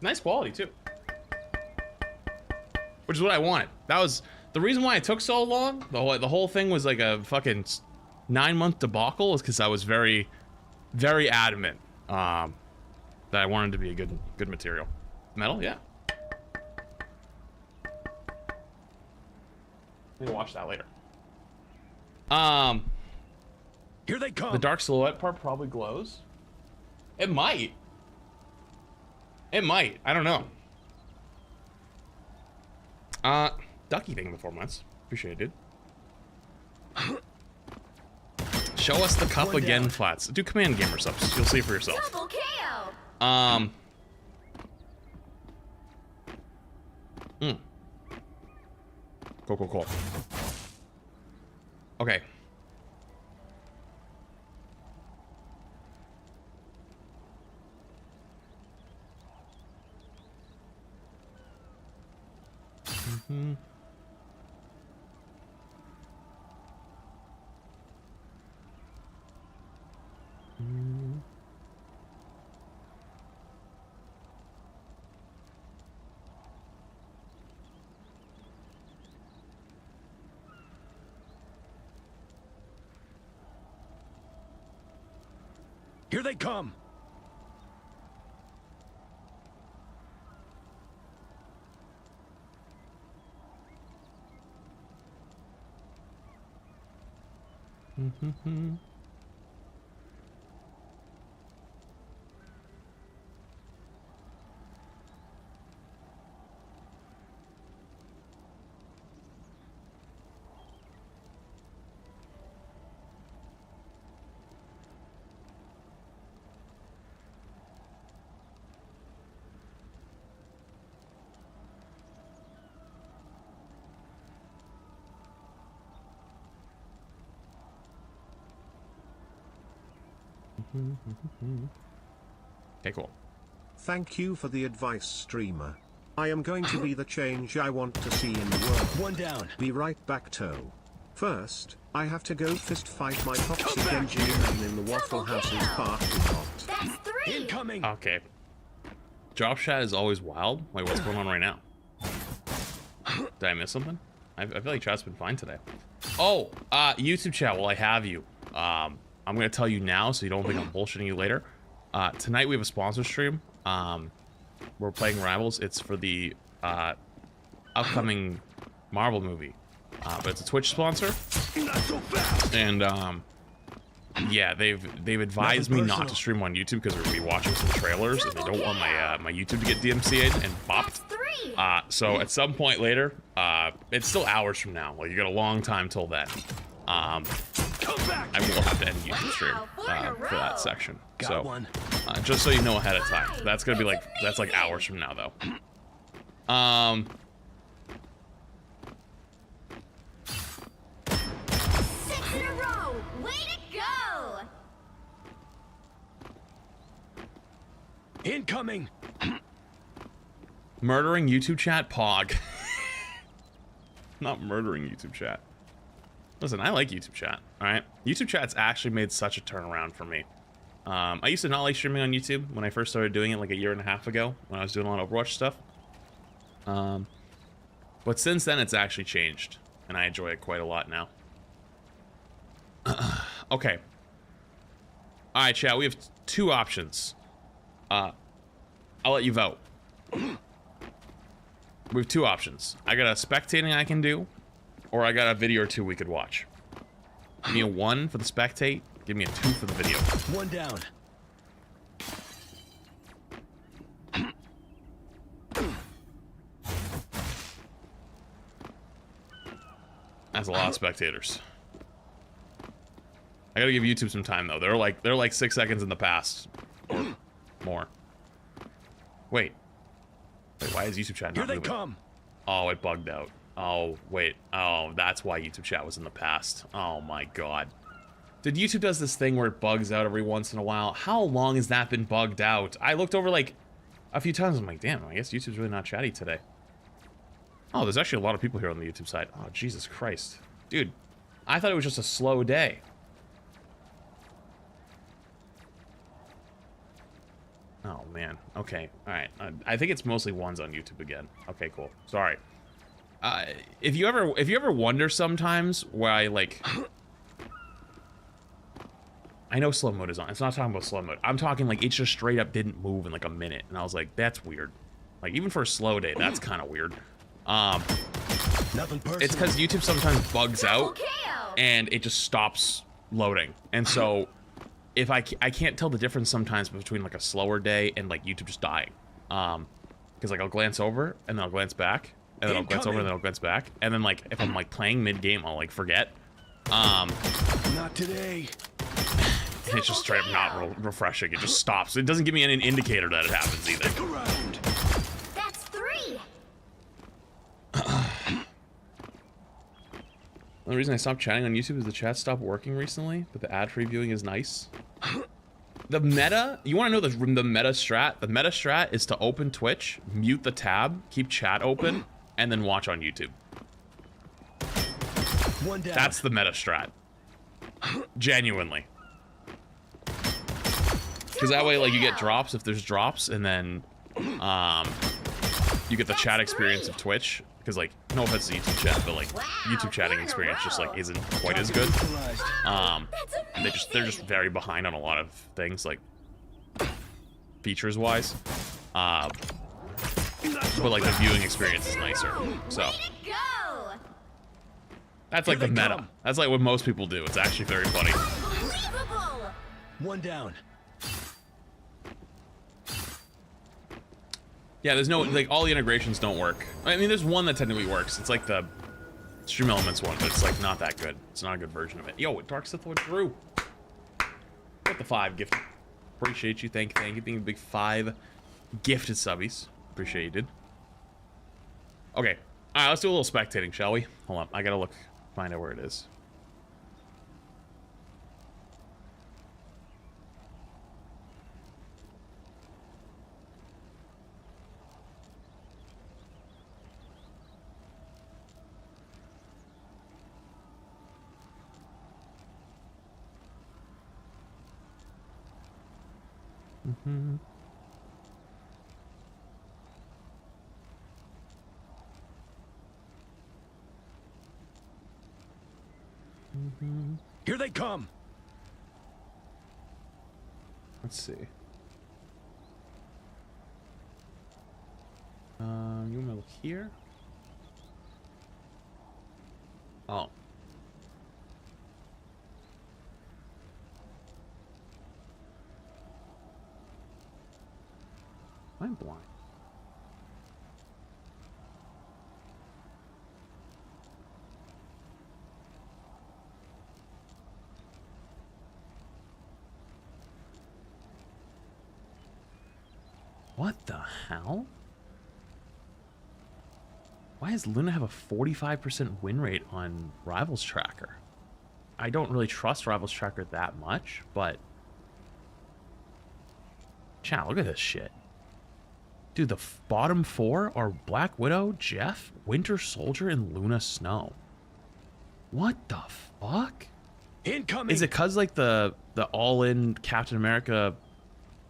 Nice quality too. Which is what I wanted. That was the reason why it took so long. The whole thing was like a fucking 9-month debacle, is because I was very, very adamant that I wanted to be a good material. Metal, yeah. Maybe watch that later. Here they come. The dark silhouette part probably glows. It might. It might. I don't know. Ducky thing in the 4 months. Appreciate it, dude. Show us the cup again, Flats. Do command gamersupps. You'll see for yourself. Double KO. Cool. Okay. Here they come. Okay, cool. Thank you for the advice, streamer. I am going to be the change I want to see in the world. One down. Be right back, Toe. First, I have to go fist fight my toxic engineer in the Waffle House's parking lot. That's 3. Incoming. Okay. Drop chat is always wild. Like, what's going on right now? Did I miss something? I feel like chat's been fine today. Oh, YouTube chat, well, I have you. I'm gonna tell you now so you don't think I'm bullshitting you later. Tonight we have a sponsor stream. We're playing Rivals. It's for the upcoming Marvel movie. But it's a Twitch sponsor. Not so fast. And yeah, they've advised me not to stream on YouTube because we're gonna be watching some trailers and they don't want my YouTube to get DMCA'd and bopped. So at some point later, it's still hours from now. Like, you got a long time till then. I will have to end the YouTube stream for that section. So just so you know ahead of time, that's gonna be like hours from now though. 6 in a row. Way to go. Incoming. Murdering YouTube chat, Pog. Not murdering YouTube chat. Listen, I like YouTube chat, alright? YouTube chat's actually made such a turnaround for me. I used to not like streaming on YouTube when I first started doing it like 1.5 years ago when I was doing a lot of Overwatch stuff. But since then, it's actually changed, and I enjoy it quite a lot now. Okay. Alright, chat, we have 2 options. I'll let you vote. We have 2 options. I got a spectating I can do, or I got a video or 2 we could watch. Give me a 1 for the spectate. Give me a 2 for the video. One down. That's a lot of spectators. I gotta give YouTube some time though. They're like 6 seconds in the past or more. Wait, why is YouTube chat not Here they moving? come. Oh, it bugged out. Oh, wait. Oh, that's why YouTube chat was in the past. Oh my god. Dude, YouTube does this thing where it bugs out every once in a while. How long has that been bugged out? I looked over like a few times. I'm like, damn, I guess YouTube's really not chatty today. Oh, there's actually a lot of people here on the YouTube side. Oh, Jesus Christ. Dude, I thought it was just a slow day. Oh, man. Okay. All right. I think it's mostly ones on YouTube again. Okay, cool. Sorry. If you ever wonder sometimes why, like... I know slow mode is on. It's not talking about slow mode. I'm talking like it just straight up didn't move in like a minute. And I was like, that's weird. Like, even for a slow day, that's kind of weird. Nothing personal. It's because YouTube sometimes bugs out and it just stops loading. And so if I can't tell the difference sometimes between like a slower day and like YouTube just dying. Because like I'll glance over and then I'll glance back and then I'll glance over and then I'll glance back. And then like if I'm like playing mid game, I'll like forget. Not today. And it's just straight up not refreshing. It just stops. It doesn't give me any indicator that it happens either. Stick around. That's 3. The reason I stopped chatting on YouTube is the chat stopped working recently, but the ad-free viewing is nice. The meta, you want to know the meta strat? The meta strat is to open Twitch, mute the tab, keep chat open, and then watch on YouTube. One down. That's the meta strat. Genuinely. Because that way, like, you get drops if there's drops, and then, you get the chat experience of Twitch. Because, like, no offense to YouTube chat, but, like, YouTube chatting experience just, like, isn't quite as good. They're just very behind on a lot of things, like, features-wise. But, like, the viewing experience is nicer, so. That's, like, the meta. That's, like, what most people do. It's actually very funny. One down. Yeah, there's no, like, all the integrations don't work. I mean, there's one that technically works. It's like the Stream Elements one, but it's, like, not that good. It's not a good version of it. Yo, Dark Sith Lord Drew. What the 5 gift. Appreciate you. Thank you. Being a big 5 gifted subbies. Appreciate you, dude. Okay. All right, let's do a little spectating, shall we? Hold on. I gotta look, find out where it is. Here they come. Let's see. You want to look here? Oh. I'm blind. What the hell? Why does Luna have a 45% win rate on Rivals Tracker? I don't really trust Rivals Tracker that much, but... Chat, look at this shit. Dude, the bottom 4 are Black Widow, Jeff, Winter Soldier, and Luna Snow. What the fuck? Incoming. Is it cause like the all-in Captain America,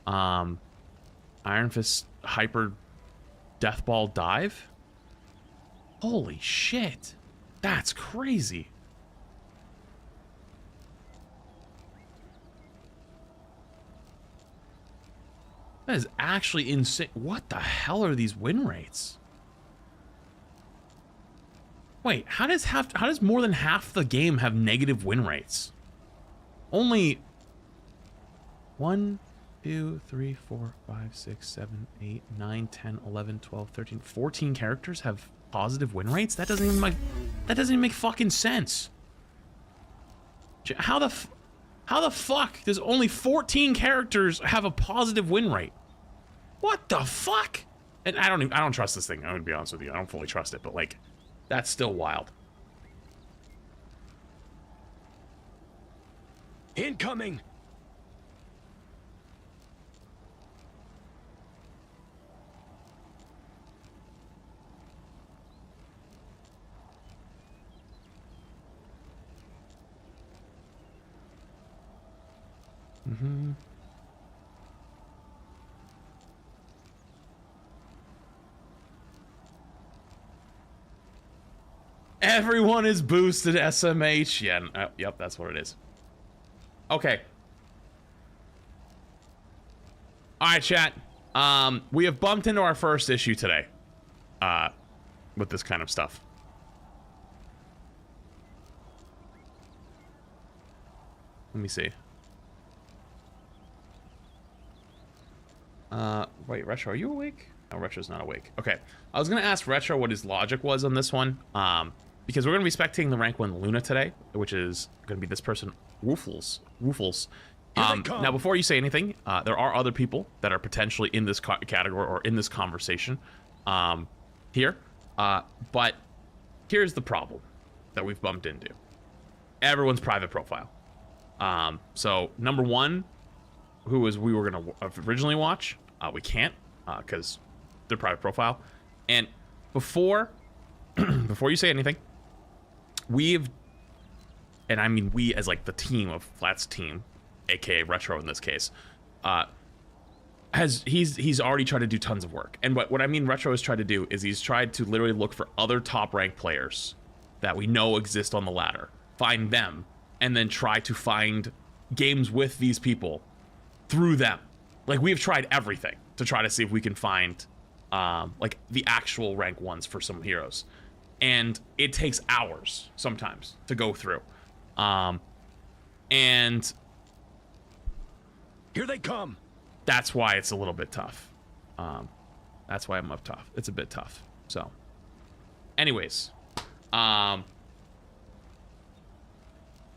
Iron Fist hyper Deathball dive? Holy shit, that's crazy. That is actually insane. What the hell are these win rates? Wait, how does more than half the game have negative win rates? Only 1, 2, 3, 4, 5, 6, 7, 8, 9, 10, 11, 12, 13, 14 characters have positive win rates? That doesn't even make fucking sense. How the fuck does only 14 characters have a positive win rate? What the fuck? And I don't trust this thing. I'm gonna be honest with you. I don't fully trust it, but like, that's still wild. Incoming. Mm-hmm. Everyone is boosted SMH. Yeah, yep, that's what it is. Okay. All right, chat. We have bumped into our first issue today. With this kind of stuff. Let me see. Wait, Retro, are you awake? No, Retro's not awake. Okay. I was gonna ask Retro what his logic was on this one. Because we're gonna be spectating the rank 1 Luna today, which is gonna be this person, Woofles. Now, before you say anything, there are other people that are potentially in this category or in this conversation here. But here's the problem that we've bumped into. Everyone's private profile. So number 1, who we were gonna originally watch, we can't because they're private profile. And before you say anything, and I mean we as like the team of Flats team, aka Retro in this case, he's already tried to do tons of work. And what I mean Retro has tried to do is he's tried to literally look for other top ranked players that we know exist on the ladder, find them, and then try to find games with these people through them. Like, we've tried everything to try to see if we can find like the actual rank 1s for some heroes, and it takes hours sometimes to go through. And here they come. That's why it's a little bit tough. That's why I'm up tough. It's a bit tough. So, anyways, I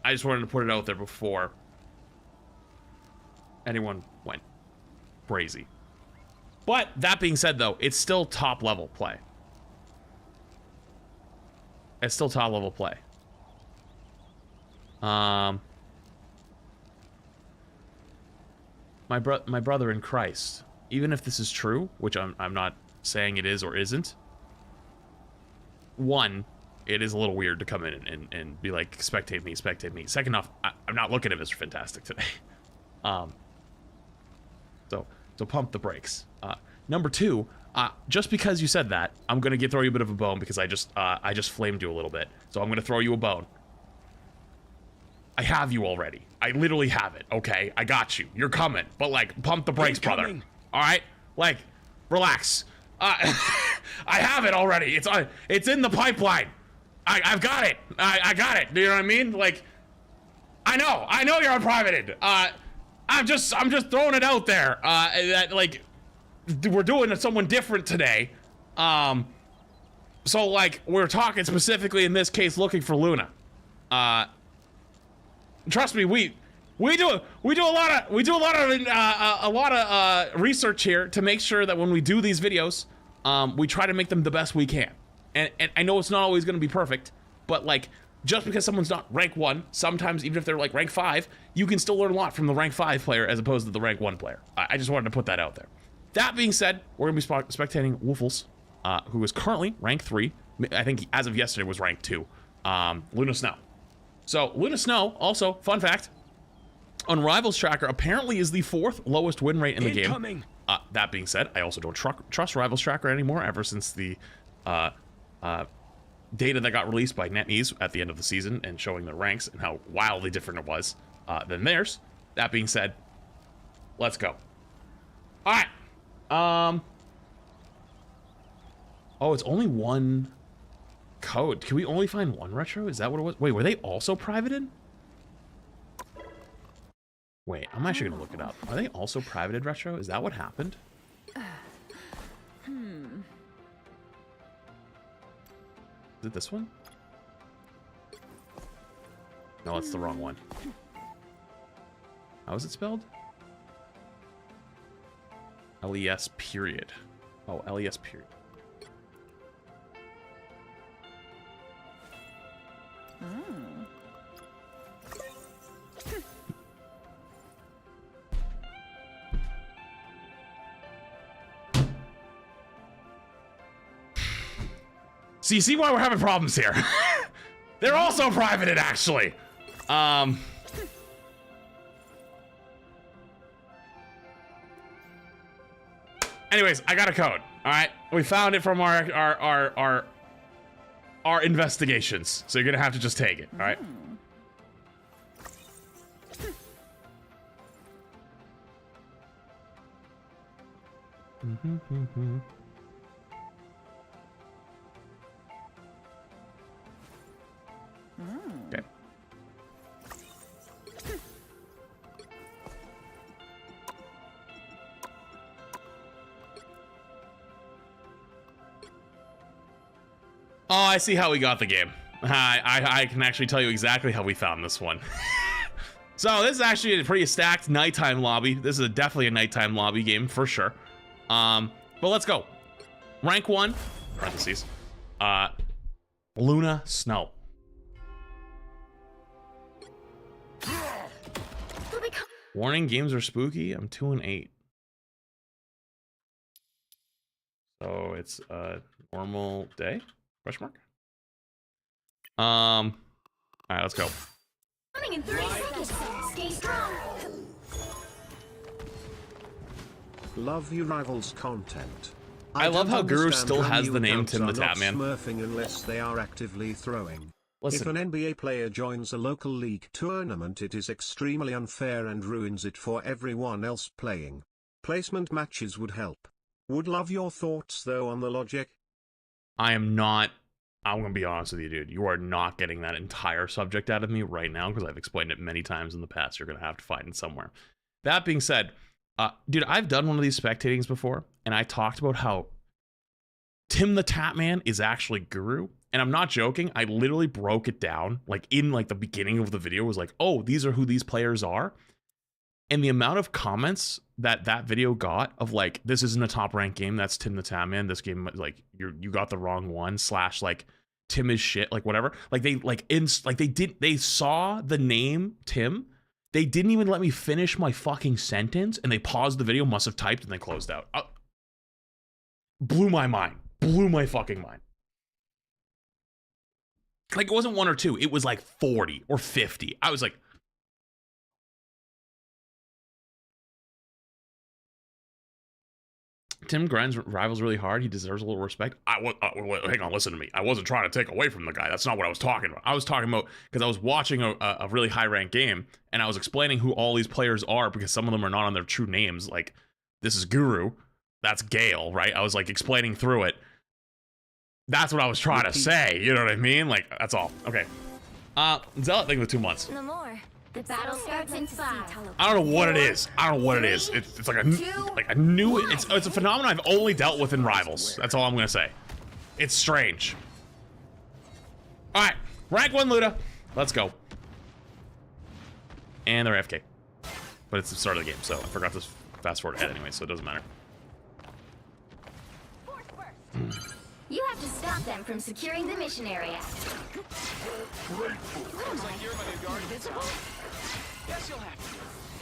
just wanted to put it out there before anyone went crazy. But that being said, though, it's still top level play. It's still top level play. My brother in Christ, even if this is true, which I'm not saying it is or isn't, one, it is a little weird to come in and be like, spectate me, spectate me. Second off, I'm not looking at Mr. Fantastic today. So pump the brakes. Number 2, just because you said that, I'm gonna throw you a bit of a bone because I just flamed you a little bit. So I'm gonna throw you a bone. I have you already. I literally have it, okay? I got you. You're coming. But, like, pump the brakes, brother. All right? Like, relax. I have it already. It's in the pipeline. I've got it. I got it. Do you know what I mean? Like, I know you're unprivated. I'm just throwing it out there. That, like, we're doing someone different today. So, like, we're talking specifically in this case looking for Luna. Trust me, we do a lot of research here to make sure that when we do these videos, we try to make them the best we can. And I know it's not always going to be perfect, but like, just because someone's not rank 1, sometimes even if they're like rank 5, you can still learn a lot from the rank 5 player as opposed to the rank 1 player. I just wanted to put that out there. That being said, we're going to be spectating Woofles, who is currently rank 3. I think as of yesterday was rank 2. Luna Snow. So, Luna Snow, also, fun fact, on Rivals Tracker, apparently is the 4th lowest win rate in the game. That being said, I also don't trust Rivals Tracker anymore ever since the data that got released by NetEase at the end of the season and showing their ranks and how wildly different it was than theirs. That being said, let's go. All right. Oh, it's only one code. Can we only find one retro? Is that what it was? Wait, were they also privated? Wait, I'm actually gonna look it up. Are they also privated retro? Is that what happened? Is it this one? No, it's the wrong one. How is it spelled? LES period. Oh, LES period. So you see why we're having problems here. They're also privated, actually. Anyways, I got a code. All right, we found it from our investigations. So you're gonna have to just take it. All right. Okay. Oh, I see how we got the game. I can actually tell you exactly how we found this one. So this is actually a pretty stacked nighttime lobby. This is definitely a nighttime lobby game for sure. But let's go. Rank 1, parentheses, Luna Snow. Warning, games are spooky. I'm 2 and 8. So it's a normal day? Question mark? All right, let's go. Running in 30 seconds. Stay strong. Love you Rivals content. I love how don't Guru understand still how has new the name accounts Tim the are not Tatman. Smurfing unless they are actively throwing. Listen. If an NBA player joins a local league tournament, it is extremely unfair and ruins it for everyone else playing. Placement matches would help. Would love your thoughts though on the logic. I'm gonna be honest with you, dude. You are not getting that entire subject out of me right now because I've explained it many times in the past. You're gonna have to find it somewhere. That being said, dude, I've done one of these spectatings before, and I talked about how Tim the Tatman is actually Guru. And I'm not joking. I literally broke it down, like in like the beginning of the video was like, oh, these are who these players are. And the amount of comments that video got of like, this isn't a top ranked game. That's Tim the Tatman. This game, like you got the wrong one / like Tim is shit, like whatever. Like they saw the name Tim. They didn't even let me finish my fucking sentence, and they paused the video, must have typed, and they closed out. Blew my mind. Blew my fucking mind. Like, it wasn't 1 or 2. It was like 40 or 50. I was like... Tim grinds Rivals really hard. He deserves a little respect. Hang on, listen to me. I wasn't trying to take away from the guy. That's not what I was talking about. I was talking about... Because I was watching a really high-ranked game, and I was explaining who all these players are, because some of them are not on their true names. Like, this is Guru. That's Gale, right? I was, like, explaining through it. That's what I was trying to say, you know what I mean? Like, that's all. Okay. Zealot thing with 2 months. No more. The battle starts in 5. I don't know what it is. I don't know what it is. It's like a new... It's a phenomenon I've only dealt with in Rivals. That's all I'm going to say. It's strange. All right. Rank 1 Luda. Let's go. And they're AFK. But it's the start of the game, so I forgot to fast forward ahead anyway, so it doesn't matter. You have to stop them from securing the mission area.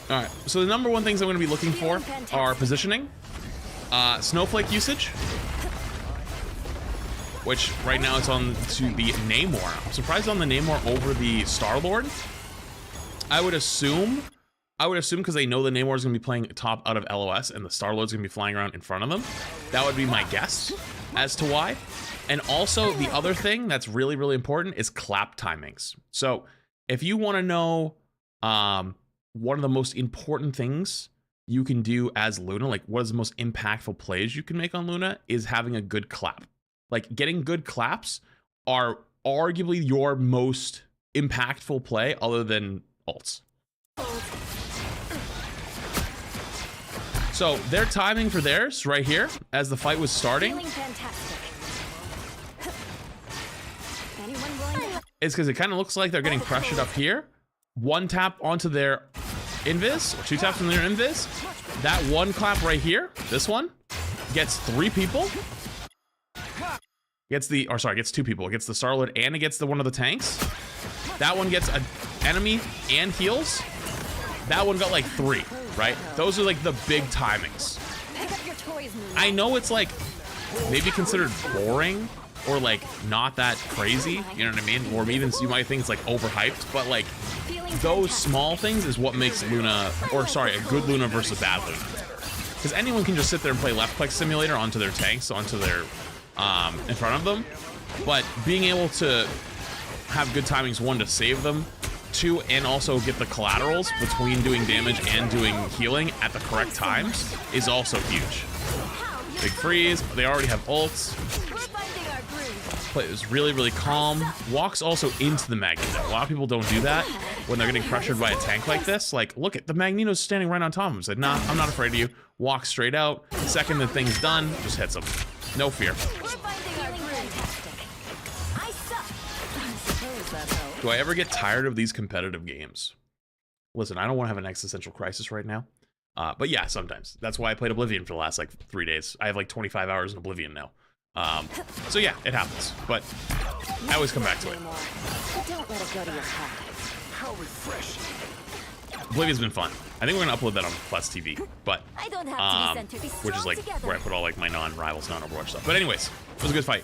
Alright, so the number one things I'm going to be looking for are positioning, snowflake usage, which right now it's on to the Namor. I'm surprised on the Namor over the Star-Lord. I would assume because they know the Namor is going to be playing top out of LOS and the Star-Lord's going to be flying around in front of them. That would be my guess as to why. And also the other thing that's really, really important is clap timings. So if you want to know one of the most important things you can do as Luna, like what is the most impactful plays you can make on Luna, is having a good clap. Like getting good claps are arguably your most impactful play other than ults. So their timing for theirs right here, as the fight was starting, is because it kind of looks like they're getting pressured up here. One tap onto their invis, or 2 taps on their invis. That one clap right here, this one, gets 3 people. Gets 2 people. It gets the Star-Lord and it gets the one of the tanks. That one gets an enemy and heals. That one got like 3, right? Those are like the big timings. I know it's like maybe considered boring or like not that crazy, you know what I mean? Or even you might think it's like overhyped, but like those small things is what makes Luna, or sorry, a good Luna versus a bad Luna. Because anyone can just sit there and play left click simulator onto their tanks, onto their in front of them, but being able to have good timings, 1, to save them, 2, and also get the collaterals between doing damage and doing healing at the correct times is also huge. Big freeze, they already have ults. Play is really, really calm. Walks also into the Magneto. A lot of people don't do that when they're getting pressured by a tank like this. Like, look at the Magneto's standing right on top of him. Said, nah, I'm not afraid of you. Walk straight out. Second the thing's done, just hits him. No fear. Do I ever get tired of these competitive games? Listen, I don't want to have an existential crisis right now. But yeah, sometimes. That's why I played Oblivion for the last like 3 days. I have like 25 hours in Oblivion now. So yeah, it happens. But I always come back to it. Don't let it go to your head. How refreshing. Oblivion's been fun. I think we're gonna upload that on Plus TV, but which is like where I put all like my non-rivals, non-Overwatch stuff. But anyways, it was a good fight.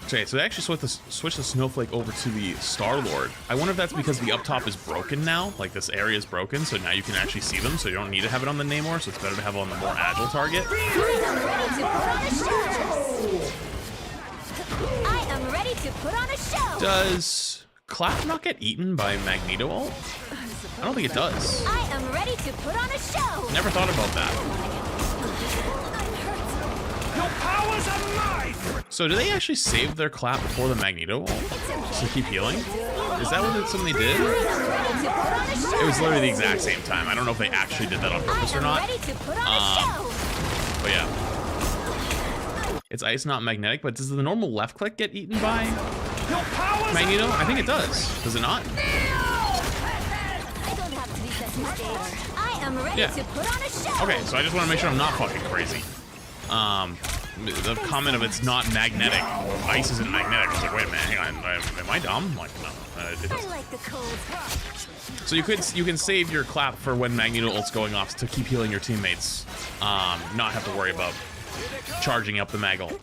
Okay, so they actually switched the Snowflake over to the Star-Lord. I wonder if that's because the up top is broken now. Like this area is broken, so now you can actually see them. So you don't need to have it on the Namor. So it's better to have it on the more agile target. I am ready to put on a show. Does Clap not get eaten by Magneto ult? I don't think it does. I am ready to put on a show. Never thought about that. Your powers are mine. So do they actually save their Clap before the Magneto ult to keep healing? Is that what something they did? It was literally the exact same time. I don't know if they actually did that on purpose or not. But yeah. It's ice, not magnetic, but does the normal left click get eaten by Magneto? I think it does. Does it not? Yeah. Okay, so I just want to make sure I'm not fucking crazy. The comment of it's not magnetic, ice isn't magnetic. I was like, wait a minute, hang on, am I dumb? Like, no, it doesn't. So you can save your Clap for when Magneto ult's going off to keep healing your teammates, not have to worry about charging up the mag ult.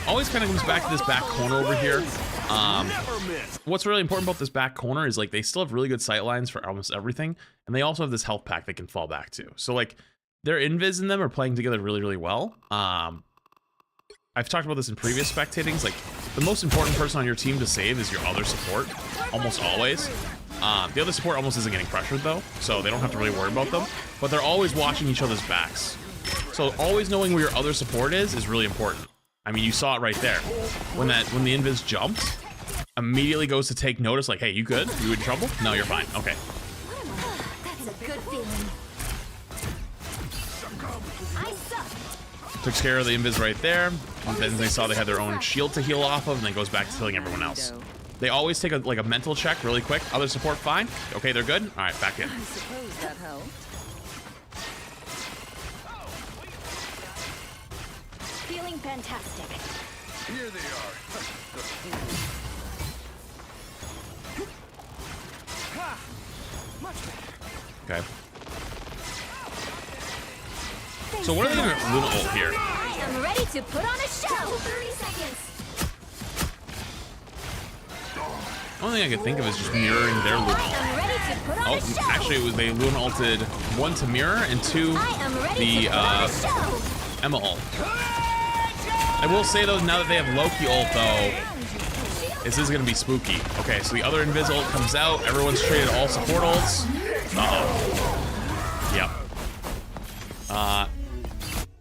Always kind of comes back to this back corner over here. What's really important about this back corner is like they still have really good sight lines for almost everything, and they also have this health pack they can fall back to. So like their invis and them are playing together really, really well. I've talked about this in previous spectatings. Like the most important person on your team to save is your other support, almost always. The other support almost isn't getting pressured though, so they don't have to really worry about them. But they're always watching each other's backs. So always knowing where your other support is really important. I mean, you saw it right there. When the invis jumped, immediately goes to take notice, like, hey, you good? You in trouble? No, you're fine. Okay. That's a good feeling. Took care of the invis right there. And then they saw they had their own shield to heal off of, and then goes back to healing everyone else. They always take a mental check really quick. Other support, fine. Okay, they're good. All right, back in. I suppose that helped. Feeling fantastic. Here they are. Okay. So what are they doing with Luna ult here? I am ready to put on a show. 30 seconds. The only thing I could think of is just mirroring their Luna ult. I am ready to put on a show. Actually, it was they Luna ulted 1 to mirror and 2 the Emma ult. I will say though, now that they have Loki ult though, This is gonna be spooky. Okay, so the other invis ult comes out. Everyone's traded all support ults. Uh-oh. Yep.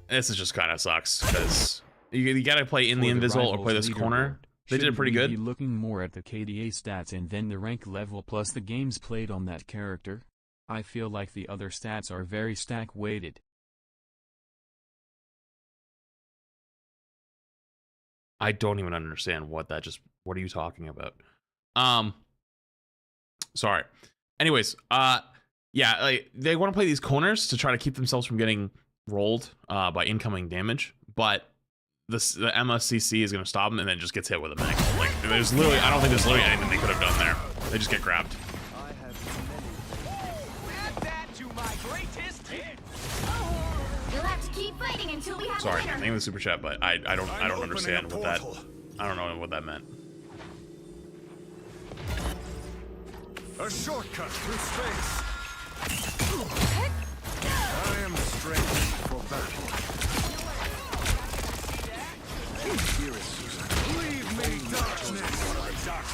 This is just kind of sucks because you gotta play in the invis ult or play this corner. They did it pretty good. Be looking more at the KDA stats and then the rank level plus the games played on that character. I feel like the other stats are very stack weighted. I don't even understand what are you talking about? Sorry. Anyways, yeah, like they want to play these corners to try to keep themselves from getting rolled by incoming damage, but the MSCC is going to stop them and then just gets hit with a mag. Like there's literally, I don't think there's literally anything they could have done there. They just get grabbed. Sorry, thank you for the super chat, but I don't understand what that. I don't know what that meant. A shortcut through space. I am strength for battle. Leave me darkness.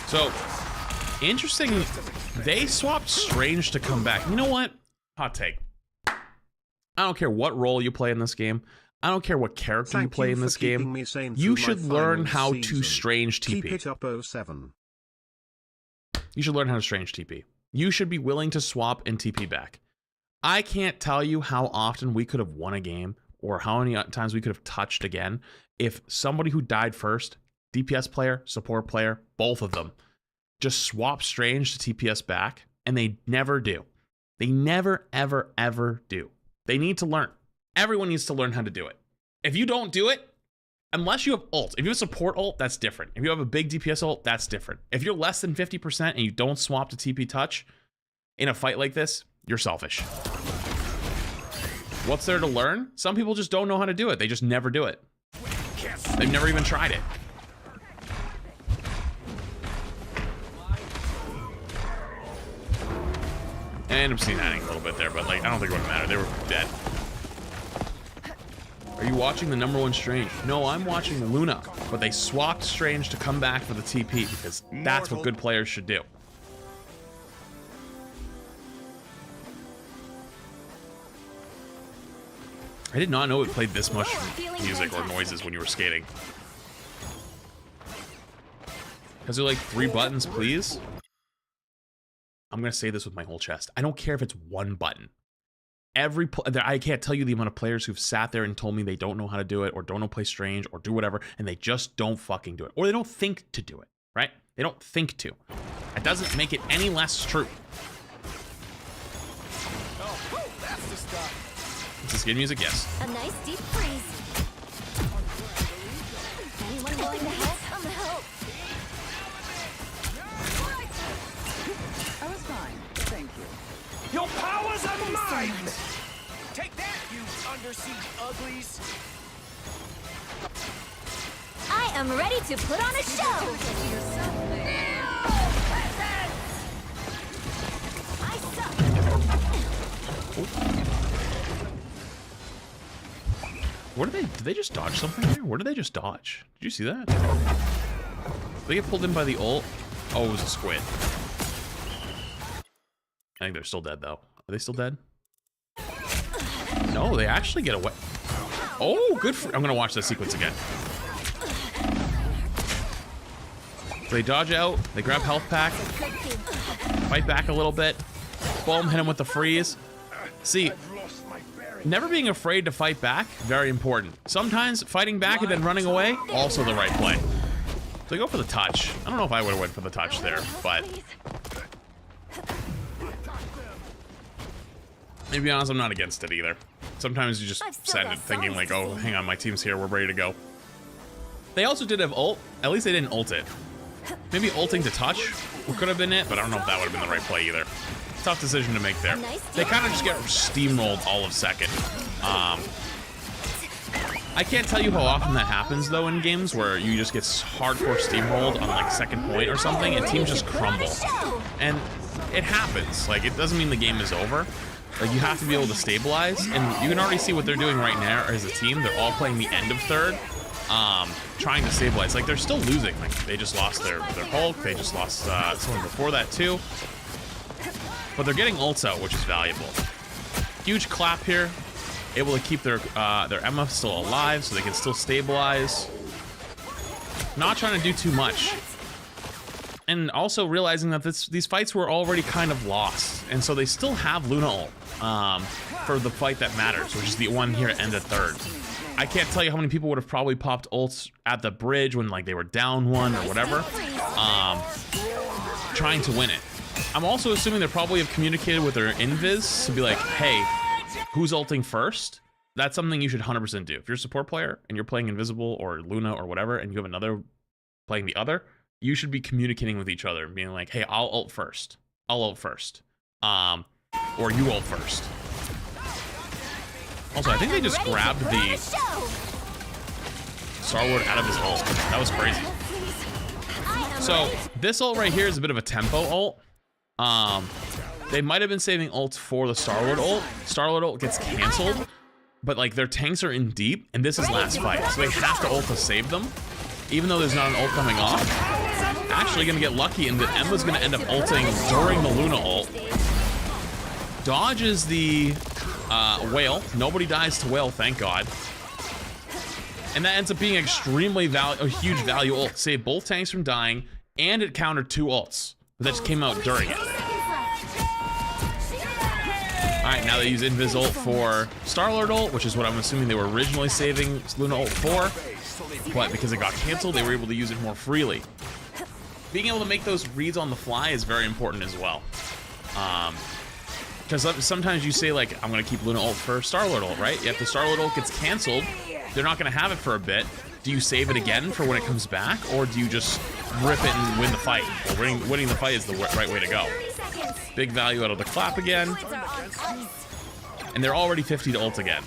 So interesting. They swapped Strange to come back. You know what? Hot take. I don't care what role you play in this game. I don't care what character you play in this game. You should learn how to Strange TP. Keep it up, 07. You should learn how to Strange TP. You should be willing to swap and TP back. I can't tell you how often we could have won a game or how many times we could have touched again if somebody who died first, DPS player, support player, both of them, just swap Strange to TPS back, and they never do. They never, ever, ever do. They need to learn. Everyone needs to learn how to do it. If you don't do it, unless you have ult, if you have support ult, that's different. If you have a big DPS ult, that's different. If you're less than 50% and you don't swap to TP touch in a fight like this, you're selfish. What's there to learn? Some people just don't know how to do it. They just never do it. They've never even tried it. I ended up seeing that a little bit there, but like I don't think it would matter. They were dead. Are you watching the #1 Strange? No, I'm watching Luna, but they swapped Strange to come back for the TP because that's what good players should do. I did not know it played this much music or noises when you were skating. Because they're like 3 buttons, please. I'm gonna say this with my whole chest. I don't care if it's 1 button. I can't tell you the amount of players who've sat there and told me they don't know how to do it or don't know play Strange or do whatever, and they just don't fucking do it. Or they don't think to do it, right? They don't think to. That doesn't make it any less true. Is this good music? Yes. A nice deep freeze. Anyone willing to help? I'm help. I was fine, thank you. Your powers are mine! Take that, you undersea uglies! I am ready to put on a show! I suck! What did they just dodge something here? What did they just dodge? Did you see that? Did they get pulled in by the ult? Oh, it was a squid. I think they're still dead, though. Are they still dead? No, they actually get away. Oh, good for... I'm going to watch that sequence again. So they dodge out. They grab health pack. Fight back a little bit. Boom, hit him with the freeze. See, never being afraid to fight back, very important. Sometimes fighting back and then running away, also the right play. So they go for the touch. I don't know if I would have went for the touch there, but... To be honest, I'm not against it either. Sometimes you just send it thinking like, oh, hang on, my team's here, we're ready to go. They also did have ult. At least they didn't ult it. Maybe ulting to touch could have been it, but I don't know if that would have been the right play either. Tough decision to make there. They kind of just get steamrolled all of second. I can't tell you how often that happens though in games where you just get hardcore steamrolled on like second point or something and teams just crumble. And it happens. Like, it doesn't mean the game is over. Like, you have to be able to stabilize, and you can already see what they're doing right now as a team. They're all playing the end of third, trying to stabilize. Like, they're still losing. Like, they just lost their Hulk. They just lost someone before that too. But they're getting ults out, which is valuable. Huge clap here. Able to keep their Emma still alive so they can still stabilize. Not trying to do too much. And also realizing that these fights were already kind of lost. And so they still have Luna ult for the fight that matters, which is the one here at end of third. I can't tell you how many people would have probably popped ults at the bridge when like they were down one or whatever, trying to win it. I'm also assuming they probably have communicated with their invis to be like, hey, who's ulting first? That's something you should 100% do. If you're a support player and you're playing Invisible or Luna or whatever, and you have another playing the other, you should be communicating with each other and being like, hey, I'll ult first. I'll ult first. Or you ult first. Also, I think they just grabbed the Star-Lord out of his ult. That was crazy. So, this ult right here is a bit of a tempo ult. They might have been saving ults for the Star-Lord ult. Star-Lord ult gets canceled, but like their tanks are in deep, and this is last fight, so they have to ult to save them. Even though there's not an ult coming off, actually gonna get lucky, and the Emma's gonna end up ulting during the Luna ult. Dodges the whale. Nobody dies to whale, thank God. And that ends up being extremely a huge value ult. Saved both tanks from dying, and it countered 2 ults that just came out during it. Alright, now they use Invis ult for Star-Lord ult, which is what I'm assuming they were originally saving Luna ult for. But because it got canceled, they were able to use it more freely. Being able to make those reads on the fly is very important as well. Because sometimes you say, like, I'm going to keep Luna ult for Star-Lord ult, right? If the Star-Lord ult gets canceled, they're not going to have it for a bit. Do you save it again for when it comes back? Or do you just rip it and win the fight? Well, winning the fight is the right way to go. Big value out of the clap again. And they're already 50 to ult again.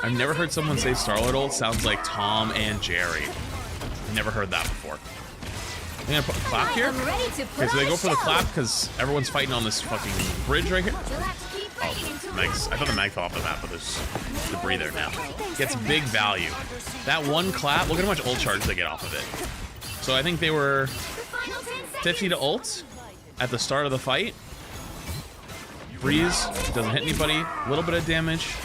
I've never heard someone say Star-Lord ult sounds like Tom and Jerry. Never heard that before. I'm gonna put a clap here. Okay, so they go for the clap because everyone's fighting on this fucking bridge right here. Oh, Meg's, I thought the Meg fell off the map, but there's debris there now. Gets big value. That one clap, look at how much ult charge they get off of it. So I think they were 50 to ult at the start of the fight. Breeze doesn't hit anybody, a little bit of damage.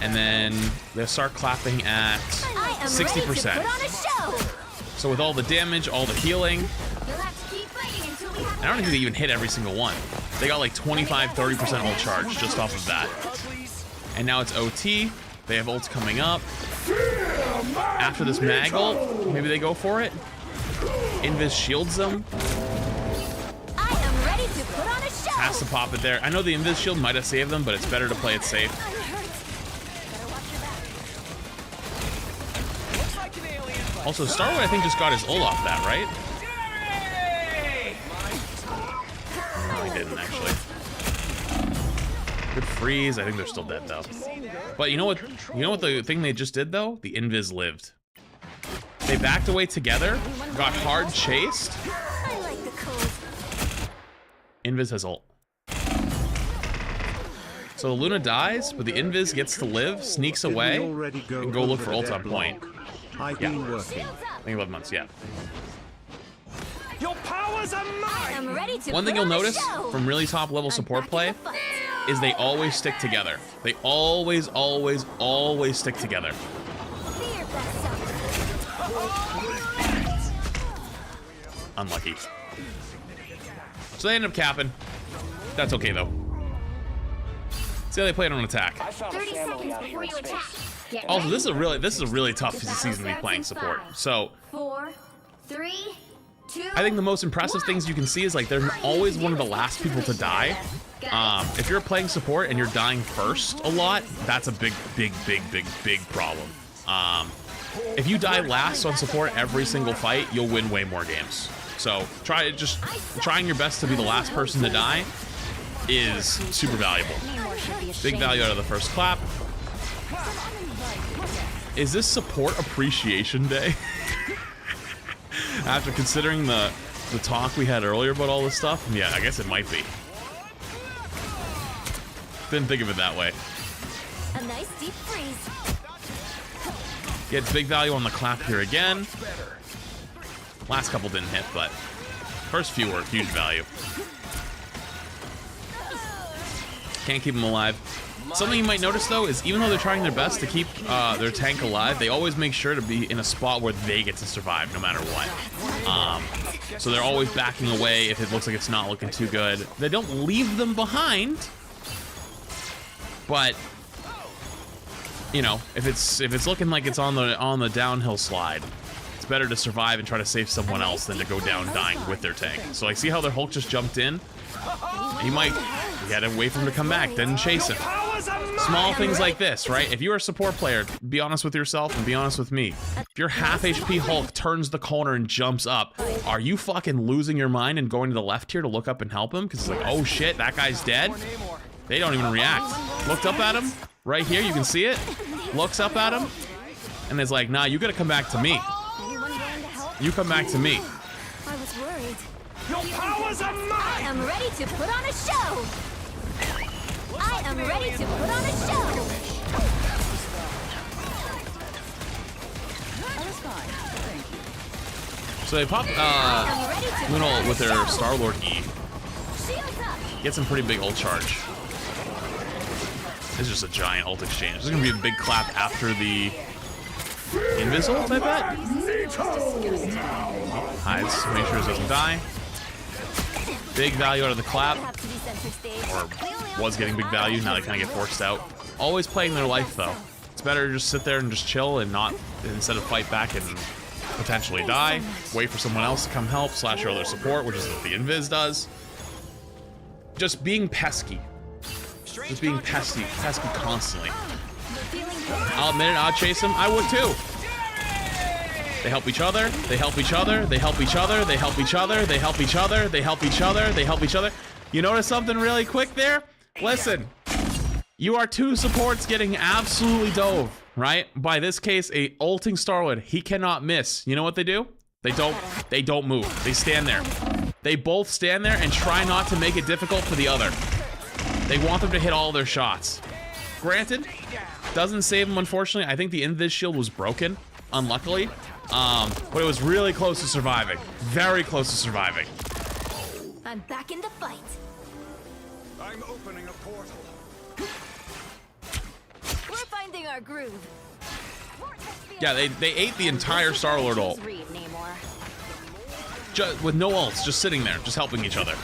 And then they start clapping at 60%. So with all the damage, all the healing, I don't think they even hit every single one. They got like 25-30% ult charge just off of that. And now it's OT. They have ults coming up. After this mag ult, maybe they go for it. Invis shields them. Has to pop it there. I know the Invis shield might have saved them, but it's better to play it safe. Also, Star-Lord, I think, just got his ult off that, right? No, he didn't, actually. Good freeze. I think they're still dead, though. But you know what? You know what the thing they just did, though? The Invis lived. They backed away together, got hard chased. Invis has ult. So Luna dies, but the Invis gets to live, sneaks away, and go look for ult on point. Yeah. I think 11 months, yeah. Your powers are mine. One thing you'll notice from really top level support play is they always stick together. They always stick together. Unlucky. So they end up capping. That's okay though. See how they played on attack. 30 seconds before you attack. Also, this is a really tough season to be playing support. So 4, 3, 2. I think the most impressive things you can see is like they're always one of the last people to die. If you're playing support and you're dying first a lot, that's a big problem. If you die last on support every single fight, you'll win way more games. So trying your best to be the last person to die is super valuable. Big value out of the first clap. Is this support appreciation day? After considering the talk we had earlier about all this stuff, yeah, I guess it might be. Didn't think of it that way. A nice deep freeze. Gets big value on the clap here again. Last couple didn't hit, but first few were huge value. Can't keep them alive. Something you might notice though is even though they're trying their best to keep their tank alive, they always make sure to be in a spot where they get to survive no matter what. So they're always backing away if it looks like it's not looking too good. They don't leave them behind, but you know, if it's looking like it's on the downhill slide, it's better to survive and try to save someone else than to go down dying with their tank. So like, see how their Hulk just jumped in? You had to wait for him to come back, then chase him. Small things like this, right? If you're a support player, be honest with yourself and be honest with me. If your half HP Hulk turns the corner and jumps up, are you fucking losing your mind and going to the left here to look up and help him? Because it's like, oh shit, that guy's dead? They don't even react. Looked up at him, right here, you can see it. Looks up at him, and is like, nah, you gotta come back to me. You come back to me. I was worried. Your powers are mine! I am ready to put on a show! I am ready to put on a show! I was fine. Thank you. So they pop Lunal with their Star-Lord E. Shields up! Gets some pretty big ult charge. This is just a giant ult exchange. This is gonna be a big clap after the Invis ult, I bet. Hides to make sure it doesn't die. Big value out of the clap. Or was getting big value, now they kind of get forced out. Always playing their life though. It's better to just sit there and just chill and not, instead of fight back and potentially die, wait for someone else to come help, slash your other support, which is what the Invis does. Just being pesky. Just being pesky constantly. I'll admit it, I'll chase him. I would too. They help each other, they help each other, they help each other, they help each other, they help each other, they help each other, they help each other. You notice something really quick there? Listen, you are two supports getting absolutely dove, right? By this case, a ulting Star-Lord, he cannot miss. You know what they do? They don't move. They stand there. They both stand there and try not to make it difficult for the other. They want them to hit all their shots. Granted, doesn't save them, unfortunately. I think the Invis shield was broken, unluckily. But it was really close to surviving. Very close to surviving. I'm back in the fight. I'm opening a portal. We're finding our groove. Yeah, they ate the entire Star-Lord ult. With no ults, just sitting there, just helping each other.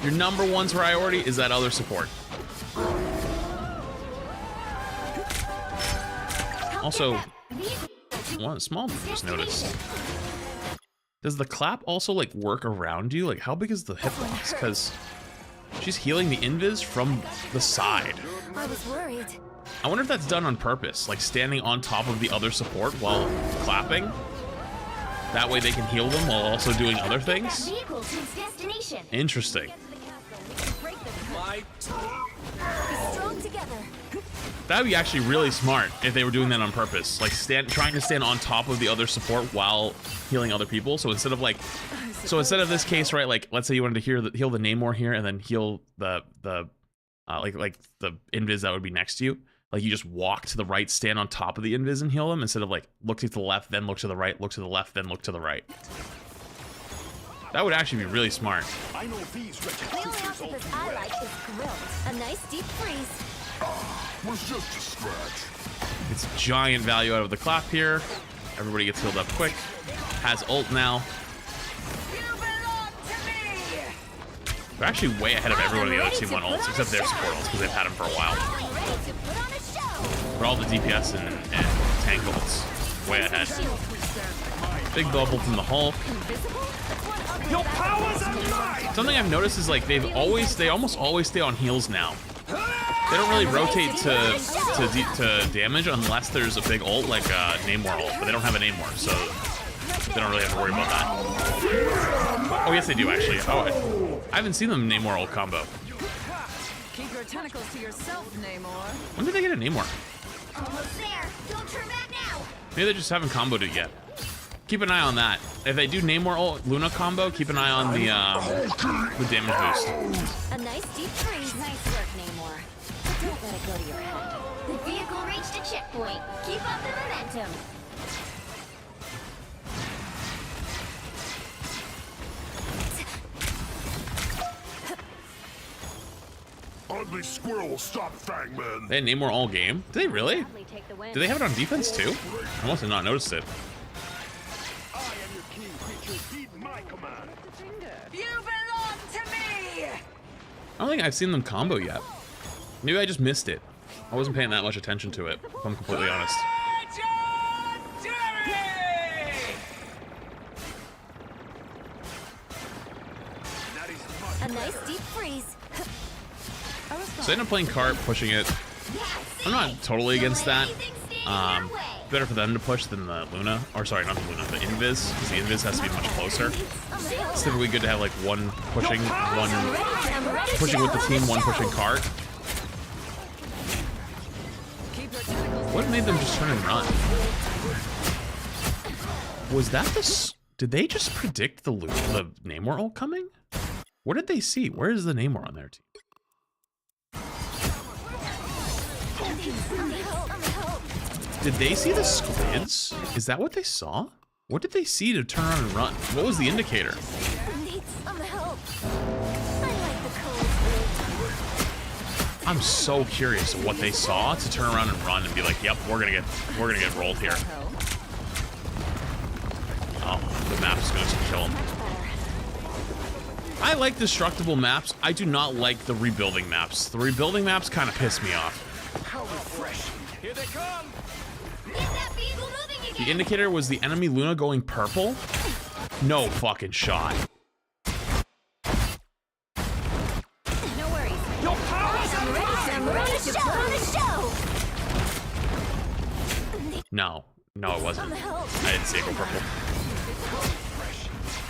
Your number one priority is that other support. Also, one small thing I just noticed. Does the clap also like work around you? Like, how big is the hitbox? Because she's healing the Invis from the side. I was worried. I wonder if that's done on purpose, like standing on top of the other support while clapping. That way they can heal them while also doing other things. Vehicle to its destination. Interesting. Strong together. That would be actually really smart if they were doing that on purpose, like trying to stand on top of the other support while healing other people. So instead of like, this case, right? Like, let's say you wanted to heal the Namor here and then heal the Invis that would be next to you. Like, you just walk to the right, stand on top of the Invis and heal them instead of like looking to the left, then look to the right, look to the left, then look to the right. That would actually be really smart. I know these The only octopus I like is grilled. A nice deep freeze. was just a scratch. It's giant value out of the clap here. Everybody gets healed up quick. Has ult now. They're actually way ahead of everyone on the other team on ults, except their support ults, because they've had them for a while. But all the DPS and tank ults, way ahead. Big bubble from the Hulk. Your powers are mine! Something I've noticed is like they almost always stay on heals now. They don't really rotate to damage unless there's a big ult like a Namor ult, but they don't have a Namor, so they don't really have to worry about that. Oh yes, they do actually. Oh, I haven't seen them Namor ult combo. Keep your tentacles to yourself, Namor. When did they get a Namor? Almost there. Don't turn back now. Maybe they just haven't comboed it yet. keep an eye on that. If they do Namor ult Luna combo, keep an eye on the damage boost. A nice deep freeze. Nice work, Namor. But don't let it go to your head. The vehicle reached a checkpoint. Keep up the momentum. Ugly squirrel will stop Fangman. They had Namor all game. Did they really? Probably take the win. Do they have it on defense too? I must have not noticed it. I am your king creature. Heed my command. You belong to me! I don't think I've seen them combo yet. Maybe I just missed it. I wasn't paying that much attention to it, if I'm completely honest. A nice deep freeze. So I end up playing cart, pushing it. I'm not totally against that. Better for them to push than the Luna. Or sorry, not the Luna, the Invis. Because the Invis has to be much closer. It's typically good to have like one pushing with the team, one pushing cart. What made them just turn and run? Was that the... Did they just predict the Namor ult coming? What did they see? Where is the Namor on their team? Did they see the squids? Is that what they saw? What did they see to turn around and run? What was the indicator? I'm so curious of what they saw to turn around and run and be like, "Yep, we're gonna get rolled here." Oh, the map's gonna kill them. I like destructible maps. I do not like the rebuilding maps. The rebuilding maps kind of piss me off. How refreshing. Here they come. The indicator was the enemy Luna going purple? No fucking shot. No worries. Your powers are mine. I'm ready to put on a show. No, it wasn't. I didn't see it go purple.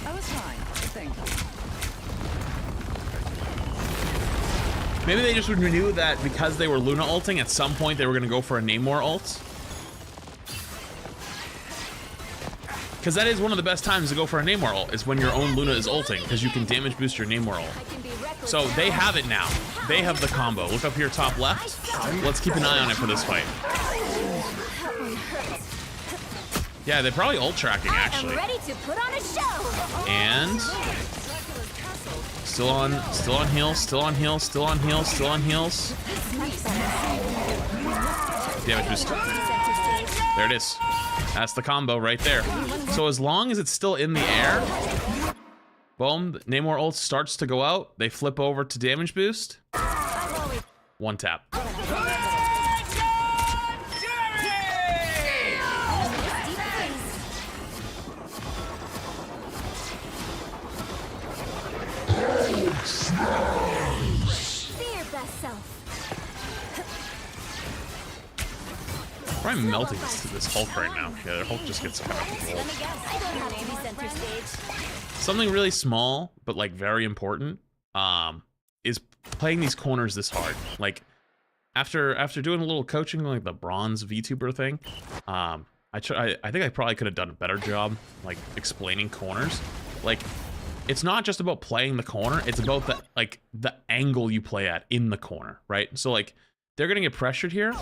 I was fine. Thank you. Maybe they just knew that because they were Luna ulting, at some point they were gonna go for a Namor ult. Because that is one of the best times to go for a Namor ult, is when your own Luna is ulting, because you can damage boost your Namor ult. So they have it now. They have the combo. Look up here top left. Let's keep an eye on it for this fight. Yeah, they're probably ult tracking actually. I'm ready to put on a show. And still on heals, still on heals, still on heals, still on heals. Damage boost. There it is. That's the combo right there. So as long as it's still in the air, boom, Namor ult starts to go out. They flip over to damage boost. One tap. Be your best self. Probably melting this Hulk right now. Yeah, their Hulk just gets kind of rolled. I don't have to be center stage. Something really small, but like very important, is playing these corners this hard. Like after doing a little coaching, like the bronze VTuber thing, I think I probably could have done a better job, like explaining corners. Like it's not just about playing the corner; it's about the angle you play at in the corner, right? So like they're gonna get pressured here,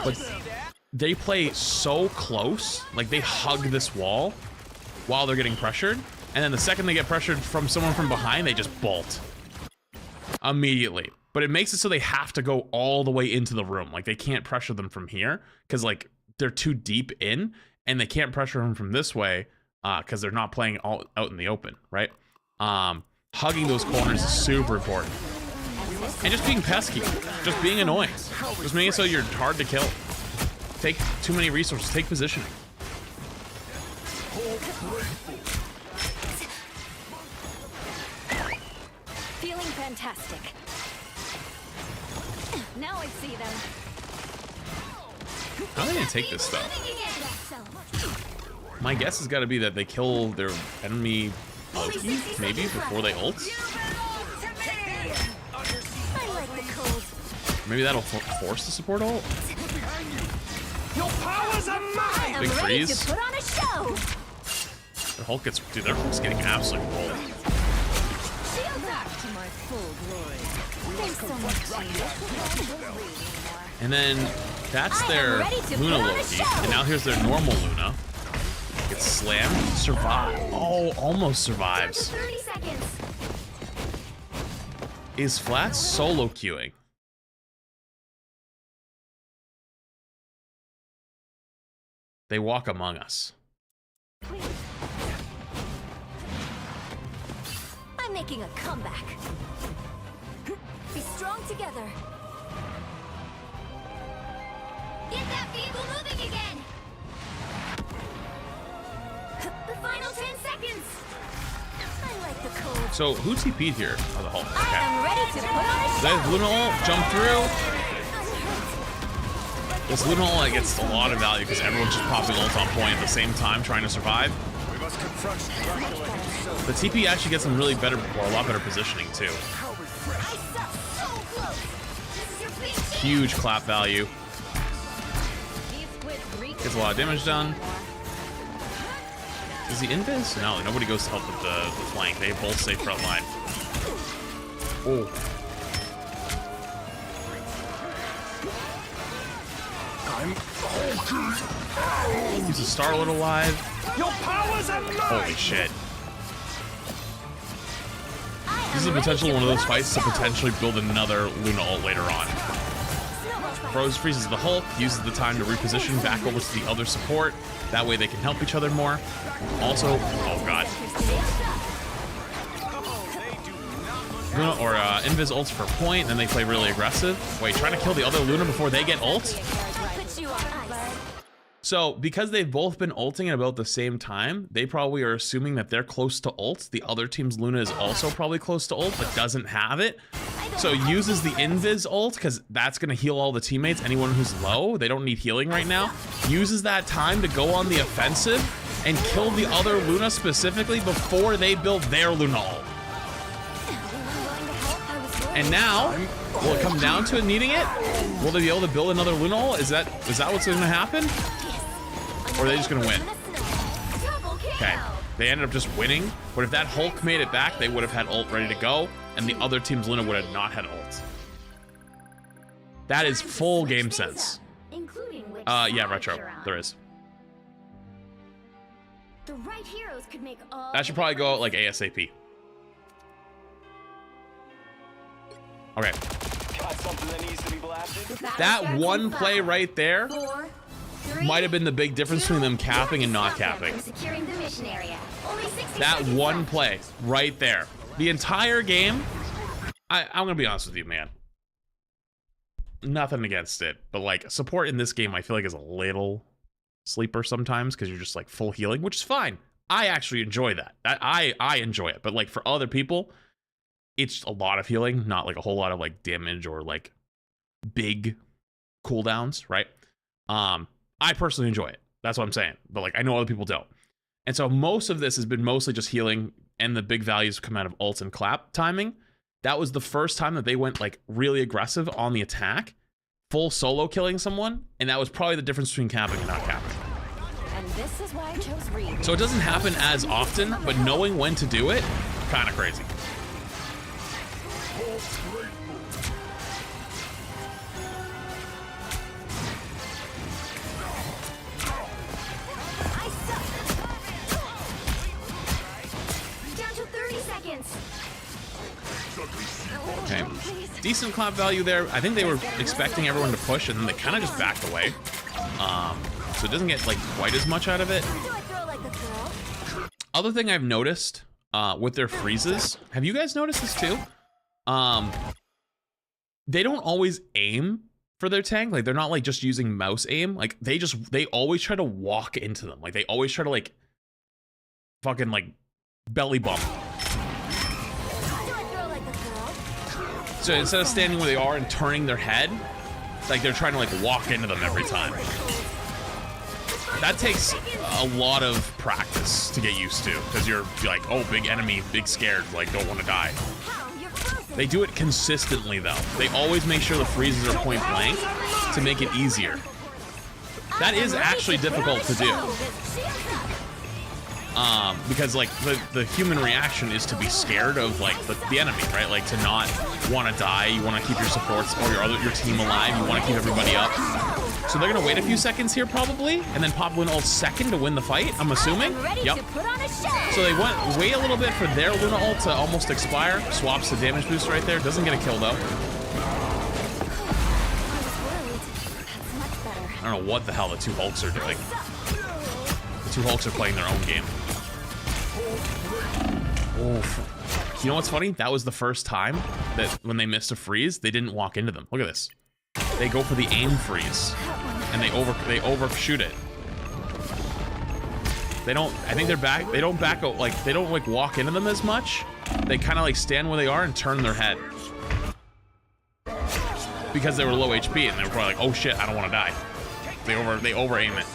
but they play so close, like they hug this wall while they're getting pressured, and then the second they get pressured from someone from behind, they just bolt immediately. But it makes it so they have to go all the way into the room. Like they can't pressure them from here because like they're too deep in, and they can't pressure them from this way because they're not playing all out in the open, right? Hugging those corners is super important. And just being pesky, just being annoying, just making it so you're hard to kill. Take too many resources, take positioning. Feeling fantastic. Now I see them. How are they gonna take this though? My guess has got to be that they kill their enemy Loki, maybe, before they ult. I like the cold. Maybe that'll force the support ult. Your powers are mine. Big I'm ready freeze. to put on a show. Their Hulk gets, dude, their Hulk's getting absolutely rolled. Shields up! To my full glory. There's so much changes. And then that's their ready to Luna put on a Loki. show. And now here's their normal Luna. Gets slammed, survive. Oh, almost survives. 30 seconds. Is Flat solo queuing? They walk among us. I'm making a comeback. Be strong together. Get that vehicle moving again. The final 10 seconds. I like the cold. So who TP'd here? Oh, the Hulk. I Okay. am ready to put on a show. That Luna ult, jump through. This Luna ult gets a lot of value because everyone's just popping ult on point at the same time trying to survive. We must confront Dracula. The TP actually gets some really better, or a lot better positioning too. How refreshing. I suck so close. This is your big chance. Huge clap value. These squids reek Gets a lot of damage done. Is he invis? No, nobody goes to help with the flank. They both stay front line. Oh. Keeps the Star-Lord alive. Your powers are mine. Holy shit. This is a potential one of those fights to potentially build another Luna ult later on. Freezes the Hulk, uses the time to reposition back over to the other support. That way they can help each other more. Also, oh god. Luna or Invis ults for point, then they play really aggressive. Wait, trying to kill the other Luna before they get ult? Put you on ice. So, because they've both been ulting at about the same time, they probably are assuming that they're close to ult. The other team's Luna is also probably close to ult, but doesn't have it. So uses the Invis ult, because that's going to heal all the teammates, anyone who's low. They don't need healing right now. Uses that time to go on the offensive and kill the other Luna specifically before they build their Luna ult. And now, will it come down to it needing it? Will they be able to build another Luna ult? Is that what's going to happen? Or are they just going to win? Okay, they ended up just winning. But if that Hulk made it back, they would have had ult ready to go, and the other team's Luna would have not had ult. That is full game sense. Yeah, retro. There is. The right heroes could make all That should probably go out like ASAP. Okay. Got something that needs to be blasted. That one play right there might have been the big difference between them capping and not capping. That one play right there. The entire game, I'm gonna be honest with you, man. Nothing against it, but like support in this game I feel like is a little sleeper sometimes because you're just like full healing, which is fine. I actually enjoy that. I enjoy it, but like for other people, it's a lot of healing, not like a whole lot of like damage or like big cooldowns, right? I personally enjoy it. That's what I'm saying. But like I know other people don't. And so most of this has been mostly just healing, and the big values come out of ult and clap timing. That was the first time that they went like really aggressive on the attack, full solo killing someone, and that was probably the difference between capping and not capping. And this is why I chose Reed. So it doesn't happen as often, but knowing when to do it, kind of crazy. Down to 30 seconds. Okay, decent clap value there. I think they were expecting everyone to push, and then they kind of just backed away. So it doesn't get like quite as much out of it. Do I throw like a girl? Other thing I've noticed with their freezes, have you guys noticed this too? They don't always aim for their tank. Like they're not like just using mouse aim. Like they always try to walk into them. Like they always try to like fucking like belly bump. Do I throw like a girl? So instead of standing where they are and turning their head, like they're trying to like walk into them every time. That takes a lot of practice to get used to, because you're like, oh, big enemy, big scared, like don't want to die. How? You're frozen. They do it consistently though. They always make sure the freezes are point blank to make it easier. That is actually difficult to do. Because like the human reaction is to be scared of like the enemy, right? Like to not want to die. You want to keep your supports or your team alive. You want to keep everybody up. So they're gonna wait a few seconds here probably, and then pop Luna ult second to win the fight. I'm assuming. Yep. So they wait a little bit for their Luna ult to almost expire. Swaps the damage boost right there. Doesn't get a kill though. I don't know what the hell the two Hulks are doing. The two Hulks are playing their own game. Oof. You know what's funny? That was the first time that when they missed a freeze, they didn't walk into them. Look at this. They go for the aim freeze, and they overshoot it. They don't. I think they're back. They don't back out. Like they don't like walk into them as much. They kind of like stand where they are and turn their head because they were low HP and they were probably like, oh shit, I don't want to die. They over aim it.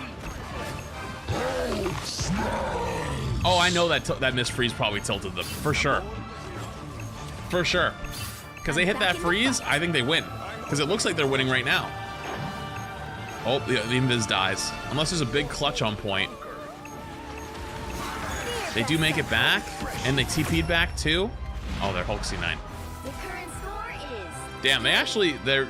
Oh, I know that missed freeze probably tilted them for sure. For sure. Because they hit that freeze, I think they win. Because it looks like they're winning right now. Oh, the invis dies. Unless there's a big clutch on point. They do make it back, and they TP'd back too. Oh, they're Hulk C9. The current score is Damn, they actually, their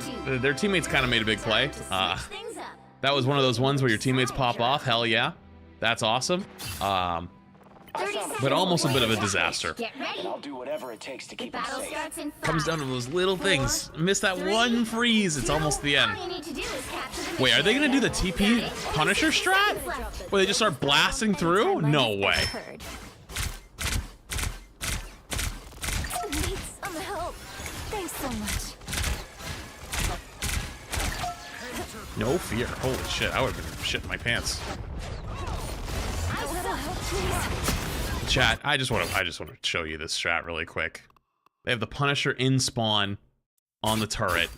teammates kind of made a big play. That was one of those ones where your teammates pop off. Hell yeah. That's awesome. But almost a bit of a disaster. I'll do whatever it takes to keep it safe. Comes down to those little things. Miss that one freeze, it's almost the end. Wait, are they gonna do the TP Punisher strat? Where they just start blasting through? No way. Need some help. Thanks so much. No fear. Holy shit, I would have been shitting my pants. Chat, I just want to show you this strat really quick. They have the Punisher in spawn on the turret.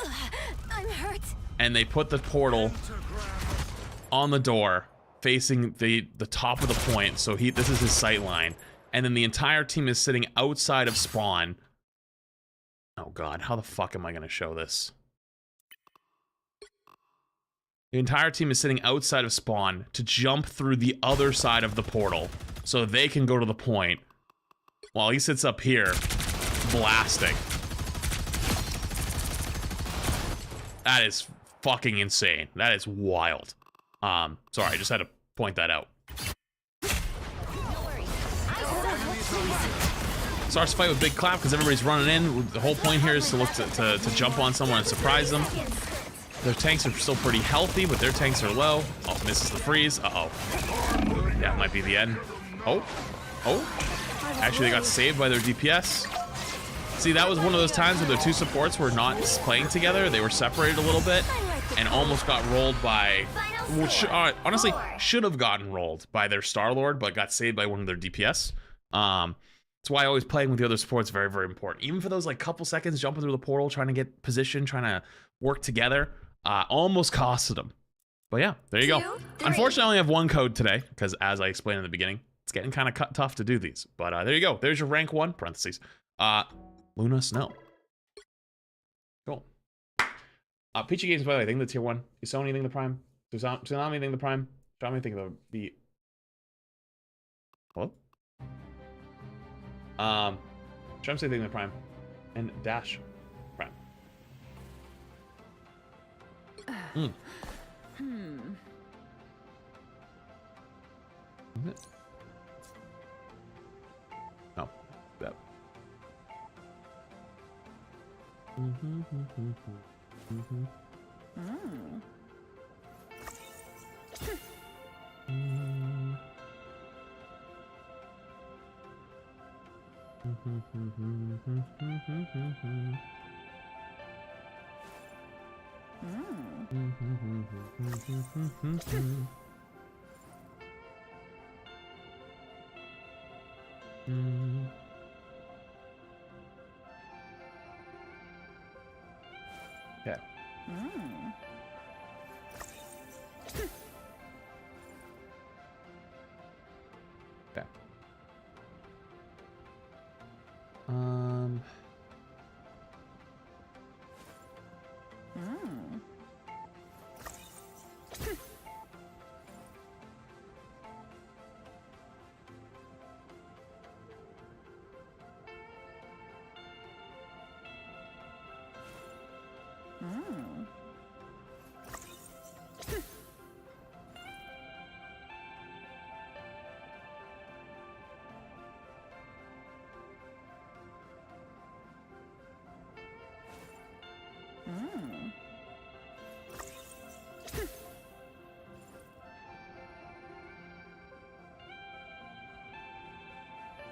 I'm hurt. And they put the portal on the door facing the top of the point, so this is his sight line. And then the entire team is sitting outside of spawn. Oh god, how the fuck am I gonna show this? The entire team is sitting outside of spawn to jump through the other side of the portal so they can go to the point while he sits up here blasting. That is fucking insane. That is wild. Sorry, I just had to point that out. Starts to fight with big clap because everybody's running in. The whole point here is to look to jump on someone and surprise them. Their tanks are still pretty healthy, but their tanks are low. Oh, misses the freeze. Uh-oh. That might be the end. Oh. Oh. Actually, they got saved by their DPS. See, that was one of those times where their two supports were not playing together. They were separated a little bit and almost got rolled by... Which, honestly, should have gotten rolled by their Star-Lord, but got saved by one of their DPS. That's why always playing with the other supports is very, very important. Even for those like couple seconds jumping through the portal, trying to get position, trying to work together. Almost costed them. But yeah, there you go. Unfortunately, I only have one code today, because as I explained in the beginning, it's getting kind of tough to do these. But there you go. There's your rank 1, parentheses. Luna Snow. Cool. Peachy Games, by the way, I think the tier 1. Is Sony anything the prime? Tsunami anything the prime? Try me think of the... Hello? Try to say anything the prime. And Dash prime. Mm. No. That. Okay. Okay.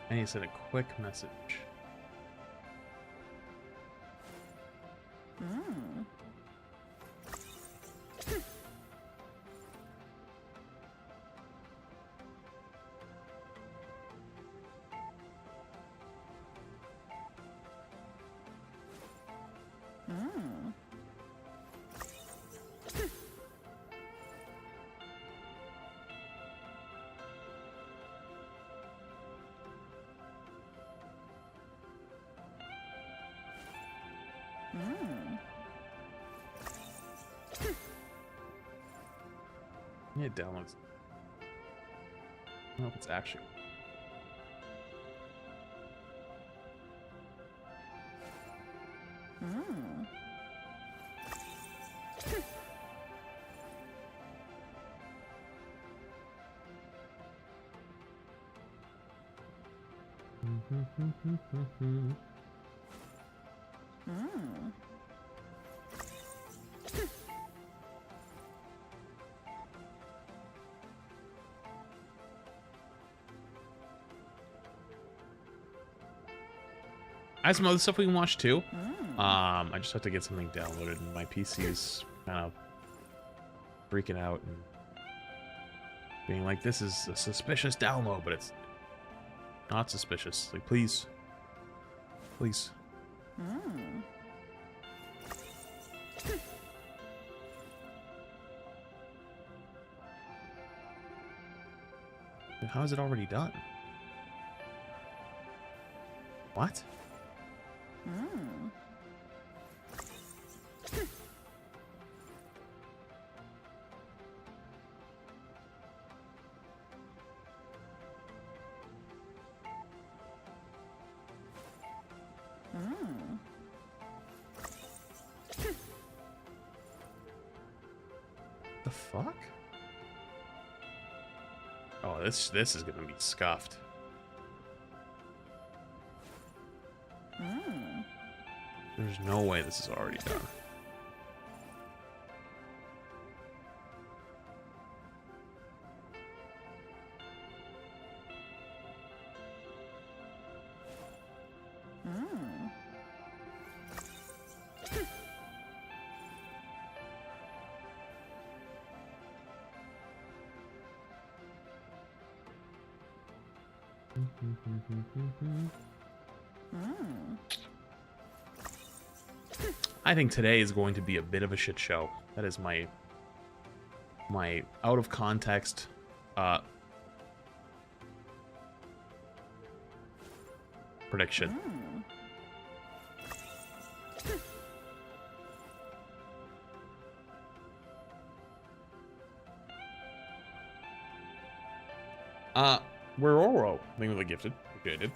I need to send a quick message. Yeah, it downloads. I don't know if it's actually. I have some other stuff we can watch too. I just have to get something downloaded, and my PC is kind of freaking out and being like, "This is a suspicious download," but it's not suspicious. Like, please, please. How is it already done? What? The fuck? Oh, this is gonna be scuffed. There's no way this is already done. I think today is going to be a bit of a shit show. That is my out of context prediction. We're Oro. Thank you for the gifted. Okay, I did.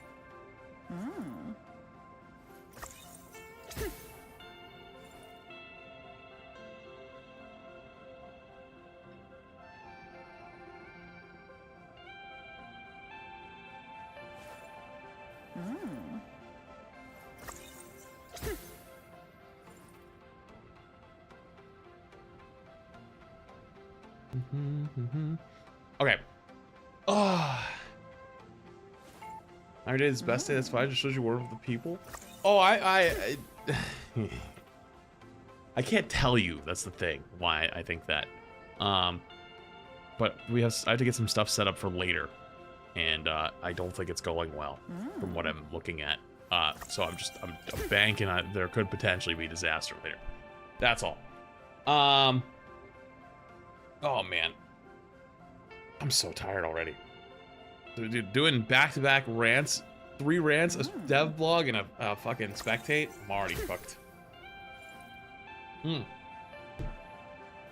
Okay. Oh. I did his best day. That's fine. Just shows you word of the people. Oh, I can't tell you. That's the thing. Why I think that. But I have to get some stuff set up for later, and I don't think it's going well from what I'm looking at. So I'm banking on there could potentially be disaster later. That's all. Oh man, I'm so tired already. Dude, doing back-to-back rants, 3 rants, a dev blog, and a fucking spectate. I'm already cooked. I'm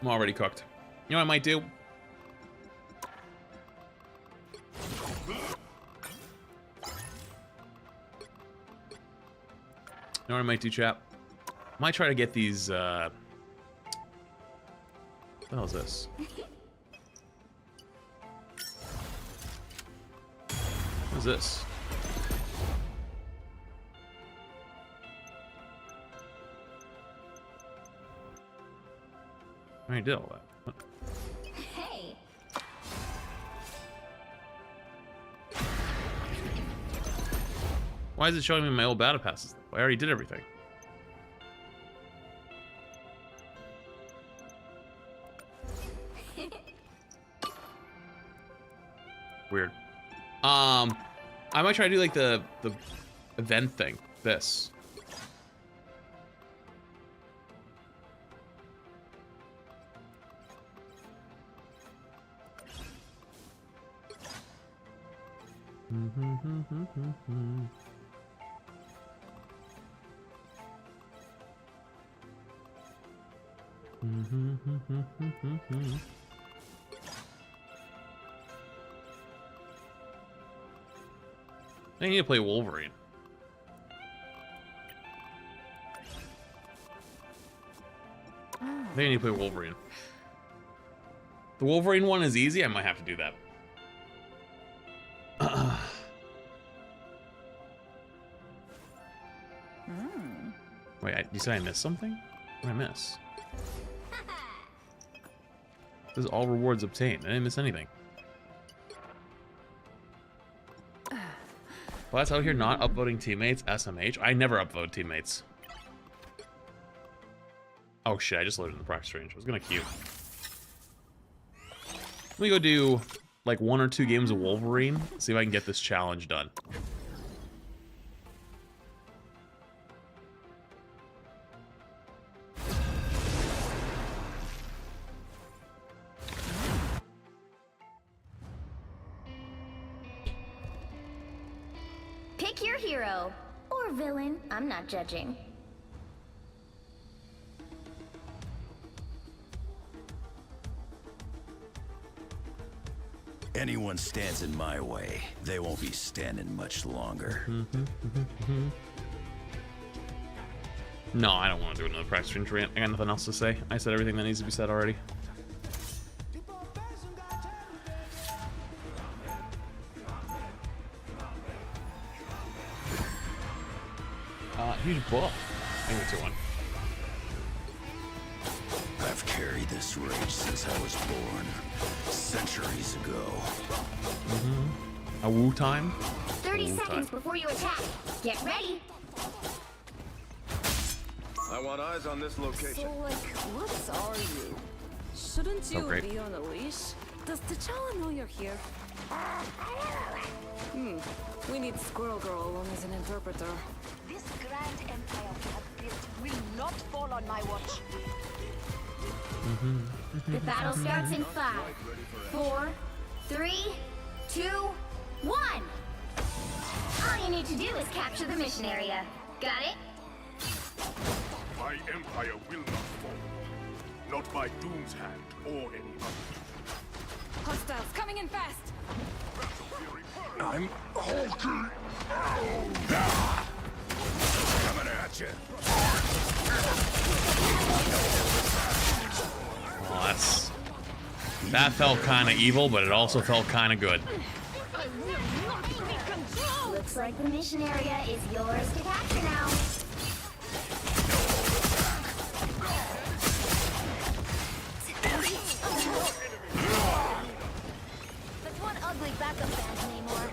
already cooked. You know what I might do? You know what I might do, chap? I might try to get these, what the hell is this? What is this? I already did all that. What? Hey. Why is it showing me my old battle passes? I already did everything. Weird. I might try to do like the event thing. This. I need to play Wolverine. I need to play Wolverine. The Wolverine one is easy. I might have to do that. Wait, you said I missed something? What did I miss? This is all rewards obtained. I didn't miss anything. Well, that's out here not upvoting teammates. SMH. I never upvote teammates. Oh shit! I just loaded in the practice range. I was gonna queue. Let me go do like 1 or 2 games of Wolverine. See if I can get this challenge done. Pick your hero. Or villain. I'm not judging. Anyone stands in my way, they won't be standing much longer. No, I don't want to do another practice range rant. I got nothing else to say. I said everything that needs to be said already. Huge buff. I think it's a 1. I've carried this rage since I was born, centuries ago. A woo time? 30 seconds before you attack. Get ready. I want eyes on this location. So, like, what are you? Shouldn't you great. be on a leash? Does T'Challa know you're here? We need Squirrel Girl along as an interpreter. This grand empire we have built will not fall on my watch. The battle starts in 5, 4, 3, 2, 1. All you need to do is capture the mission area. Got it? My empire will not fall. Not by Doom's hand or any other. Hostiles coming in fast! I'm hulking. Coming at you. Oh, that felt kind of evil, but it also felt kind of good. Looks like the mission area is yours to capture now. That's one ugly backup band anymore.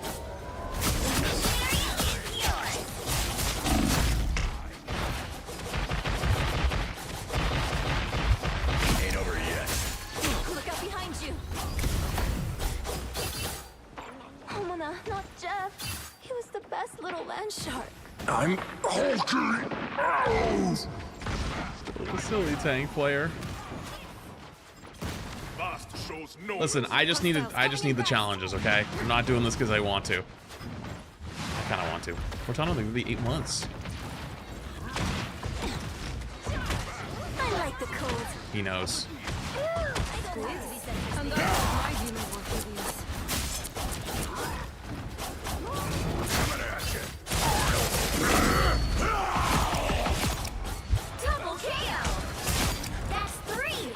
The mission area is yours. Ain't over yet. Look out behind you. Homona, not Jeff. He was the best little land shark. I'm hulking. Silly tank player. Last shows no. Listen, I just need the challenges, okay? I'm not doing this because I want to. I kind of want to. Cortana, they would be 8 months. I like the cold. He knows. I'm done with my human work with these. Coming at you. Double KO. That's 3.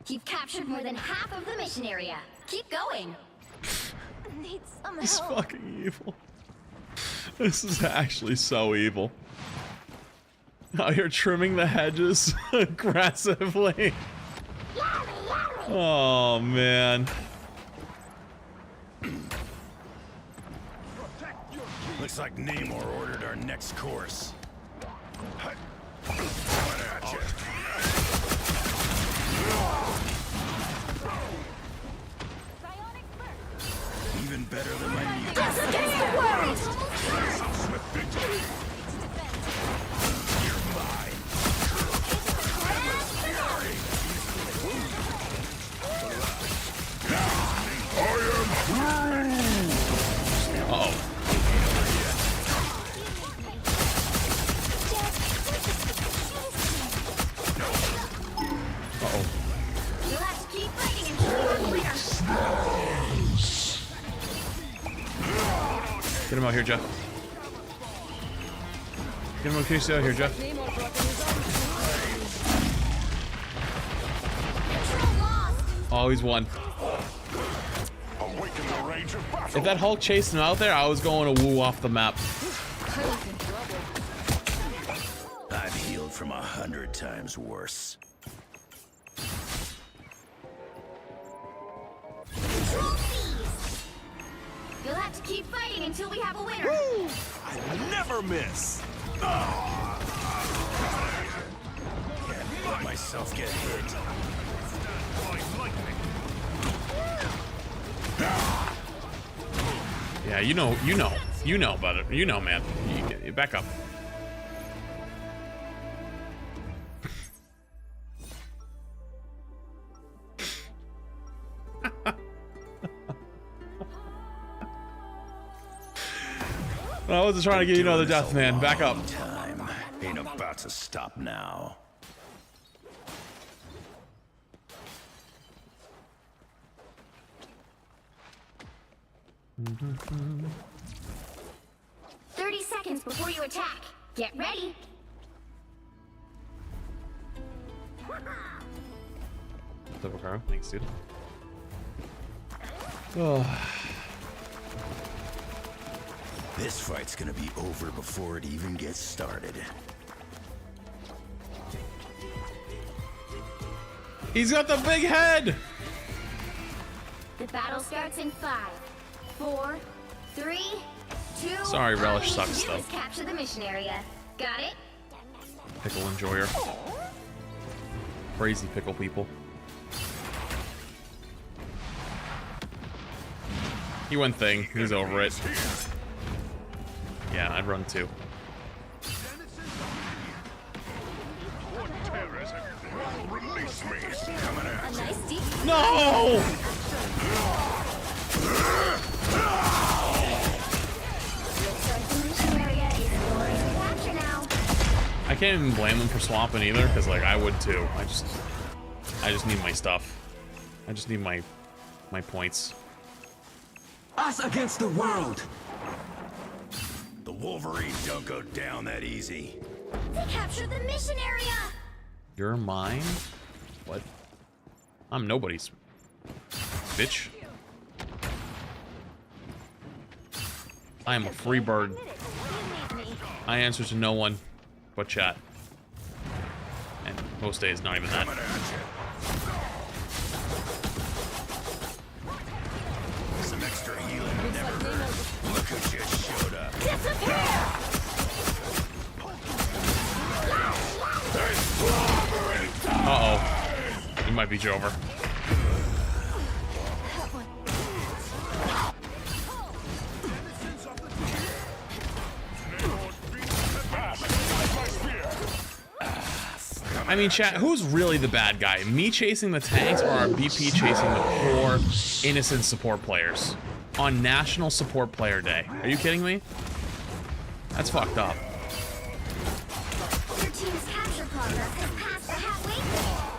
You've captured more than half of the mission area. Keep going. Need some This is help. fucking evil. This is actually so evil. Out here trimming the hedges aggressively. Yummy, yummy. Oh man. Looks like Namor ordered our next course. Even better than my new. That's against the world! Uh-oh. Uh-oh. You'll have to keep fighting until you're a winner. Get him out here, Jeff. Get him out here, Jeff. Oh, he's won. If that Hulk chased him out there, I was going to woo off the map. I've healed from 100 times worse. Trophies! You'll have to keep fighting until we have a winner. I never miss. Can't let myself get hit. Yeah, you know, brother. You know, man. You back up. I wasn't trying to get you another death, man. Back up. Time ain't about to stop now. Mm-hmm. 30 seconds before you attack. Get ready. Double car. Thanks, dude. Oh. This fight's gonna be over before it even gets started. He's got the big head! The battle starts in 5, 4, 3, 2. Sorry, Relish all you sucks, need to do though. is capture the mission area. Got it? Pickle enjoyer. Crazy pickle people. He went thing. He's over it. Yeah, I'd run too. Release me. A nice deep. No! The mission area is yours to capture now. I can't even blame him for swapping either, because like I would too. I just need my stuff. I just need my points. Us against the world. The Wolverines don't go down that easy. They captured the mission area. You're mine? What? I'm nobody's. Bitch. I am a free bird. I answer to no one but chat. And most days, not even that. Some extra healing would never hurt. Look who just showed up. Disappear! Uh-oh. It might be Jover. I mean, chat, who's really the bad guy? Me chasing the tanks or our BP chasing the poor, innocent support players? On National Support Player Day. Are you kidding me? That's fucked up. Your team's capture progress has passed the halfway point.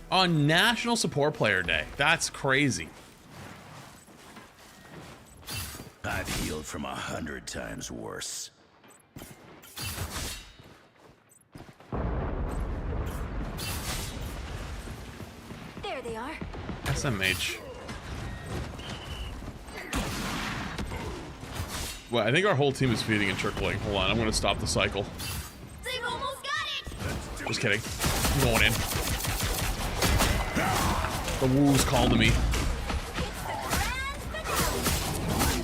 On National Support Player Day. That's crazy. I've healed from 100 times worse. There they are. SMH. Well, I think our whole team is feeding and trickling. Hold on, I'm gonna stop the cycle. They've almost got it! Just kidding. I'm going in. The woos called to me.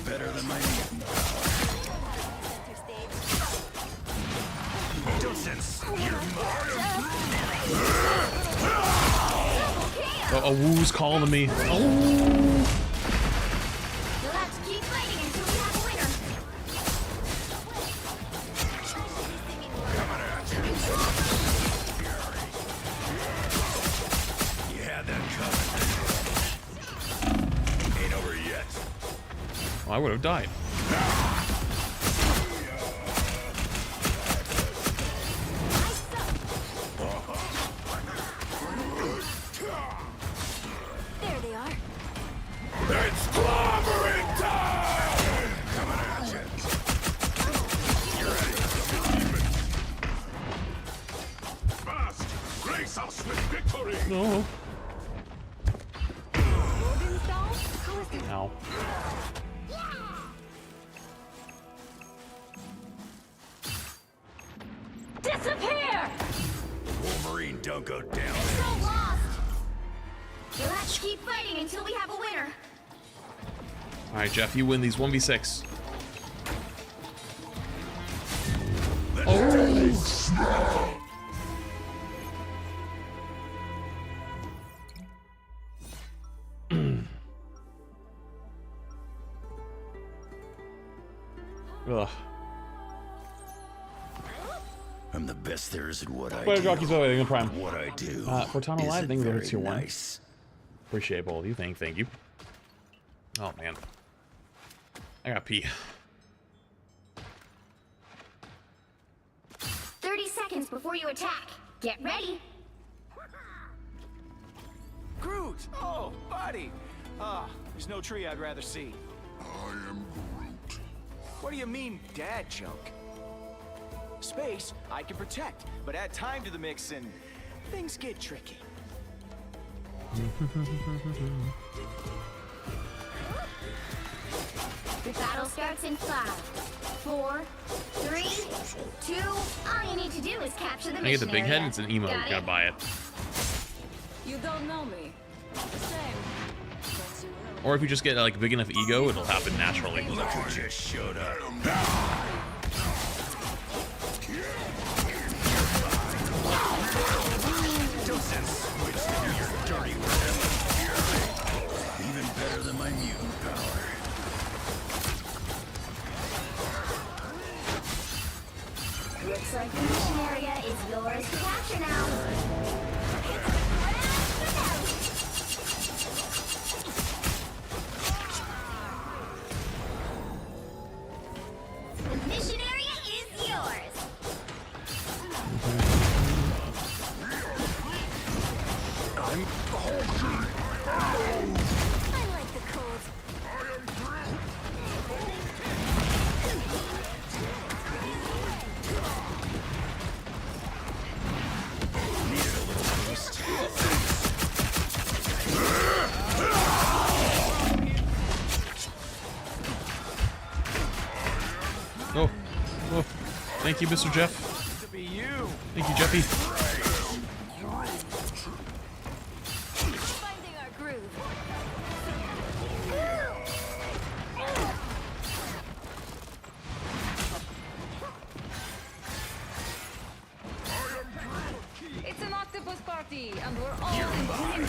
Better than my A woo's calling to me. Oh. You'll have to keep fighting until we have a winner. You had that coming. Ain't over yet. I would have died. There they are. It's clobbering time! Coming at you. You're ready. Fast! Grace us with victory! No. Ow. Disappear! Wolverine, don't go down. So lost. You'll have to keep fighting until we have a winner. Alright, Jeff, you win these 1v6. Ugh. I'm the best there is at what I Player do. Jockey's away, in Prime. What I do. Cortana Live, isn't thank you for very tier 1. nice. Appreciate both of you. Thank you. Oh, man. I gotta pee. 30 seconds before you attack. Get ready. Groot! Oh, buddy! There's no tree I'd rather see. I am Groot. What do you mean, dad joke? Space, I can protect, but add time to the mix and things get tricky. The battle starts in 5, 4, 3, 2. All you need to do is capture the mission I get the big head, area. it's an emote. Got Gotta it? buy it. You don't know me. Same. Or if you just get like a big enough ego, it'll happen naturally. Look who just showed up. Even better than my mutant power. Looks like the mission area is yours to capture now. The mission area is yours. I like the cold. Oh. Oh. Thank you, Mr. Jeff. To be you. Thank you, Jeffy. Finding our groove. It's an octopus party, and we're all in team.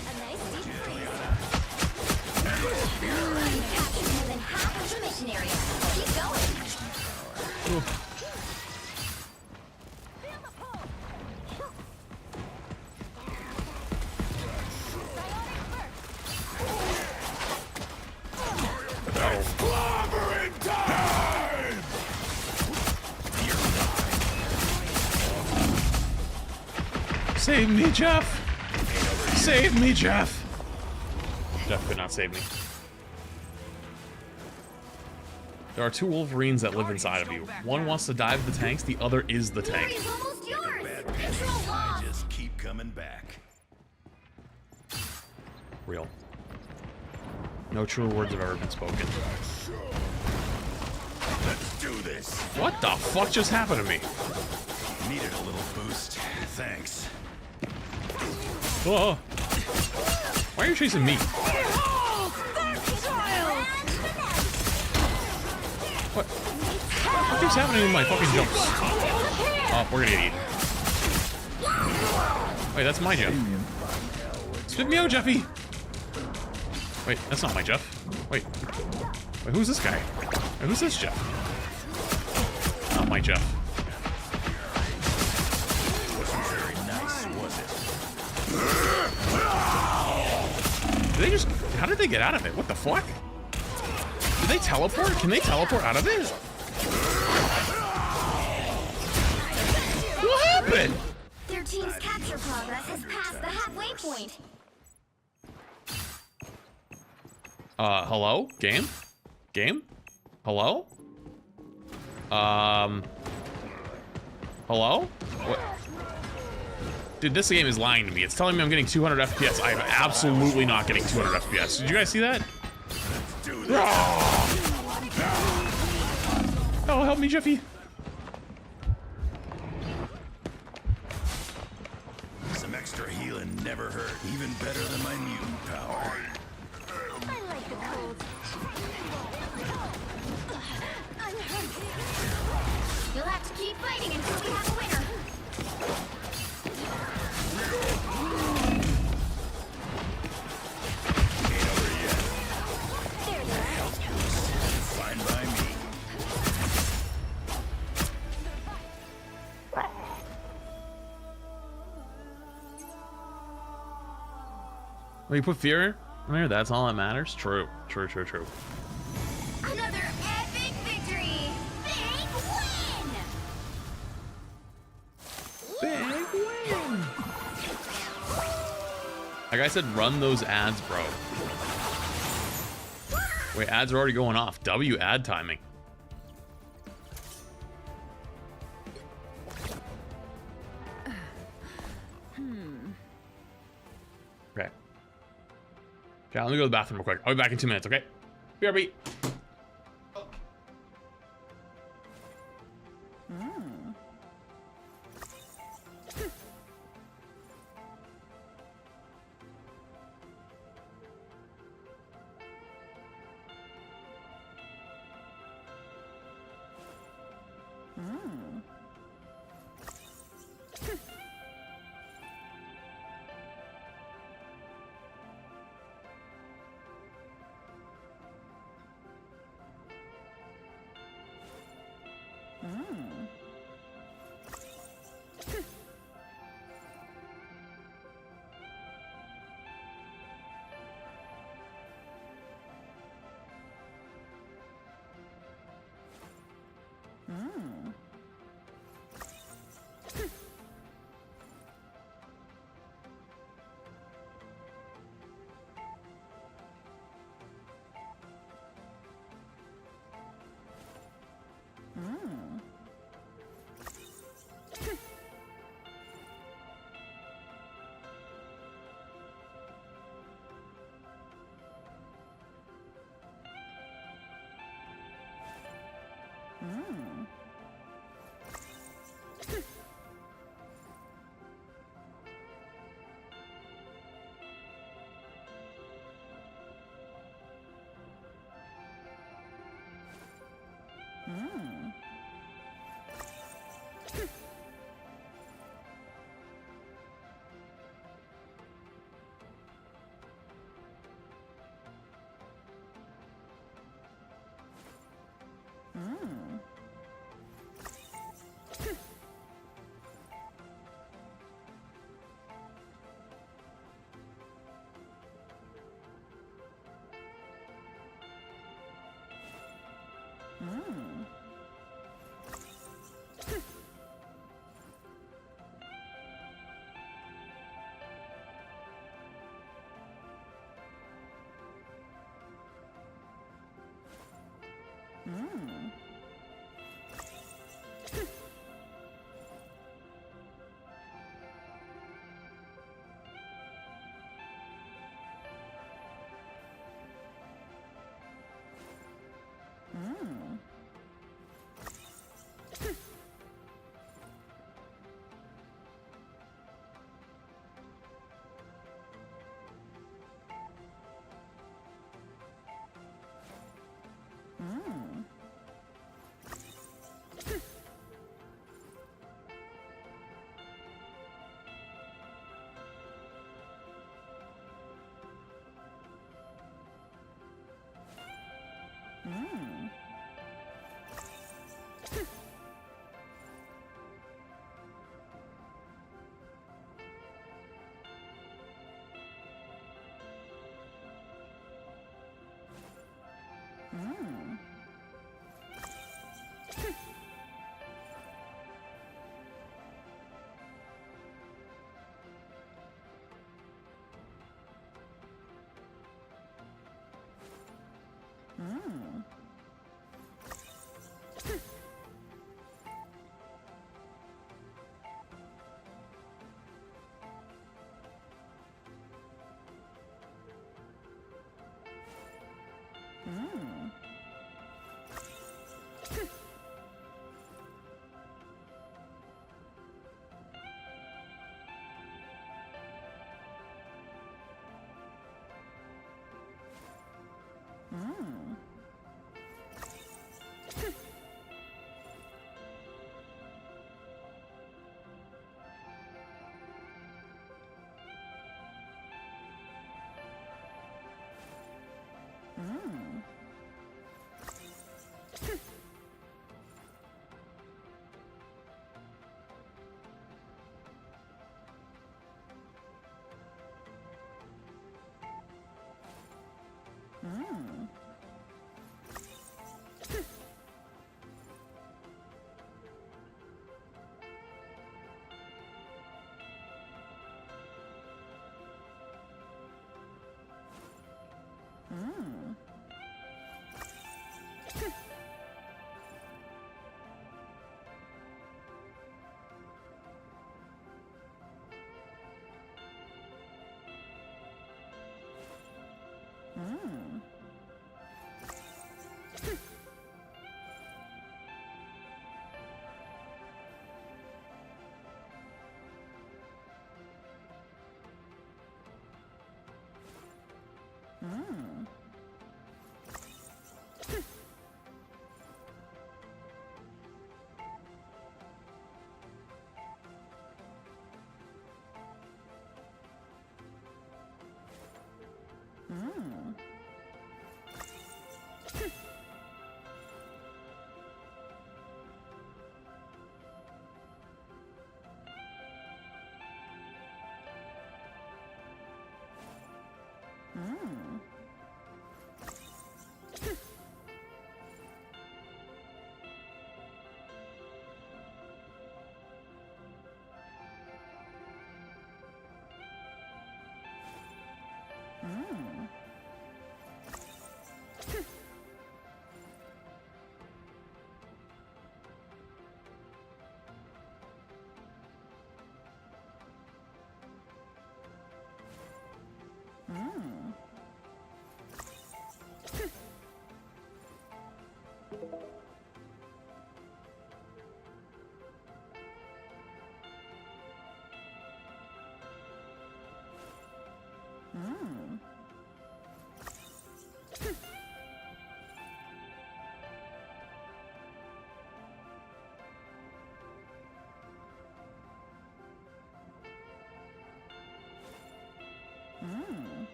A nice deep freeze. Captured more than half of the mission area. Keep going. Feel the pull. Clobbering time! Save me, Jeff! Save me, Jeff! Jeff could not save me. There are two Wolverines that live inside of you. One wants to dive the tanks, the other is the tank. Glory's almost yours. Bad Control I lost. just keep coming back. Real. No true words have ever been spoken. Let's do this. What the fuck just happened to me? Needed a little boost. Thanks. Whoa. Why are you chasing me? What keeps happening with my fucking jumps? Oh, we're gonna get eaten. Wait, that's my Jeff. Spit me out, Jeffy! Wait, that's not my Jeff. Wait, who's this guy? Wait, who's this Jeff? Not my Jeff. Wasn't very nice, was it? Did they just... How did they get out of it? What the fuck? Did they teleport? Can they teleport out of it? What happened? Their team's capture progress has passed the halfway point. Hello? Game? Game? Hello? Hello? What? Dude, this game is lying to me. It's telling me I'm getting 200 FPS. I am absolutely not getting 200 FPS. Did you guys see that? Oh, help me, Jeffy. Some extra healing never hurt. Even better than my mutant power. I like the cold. You'll have to keep fighting until we have a winner. Ain't over yet. Health boost. Fine by me. Well, you put fear in there? That's all that matters? True. True, true, true. Another epic victory! Big win! Big win! Like I said, run those ads, bro. Wait, ads are already going off. W ad timing. Okay. Okay, let me go to the bathroom real quick. I'll be back in 2 minutes, okay? BRB.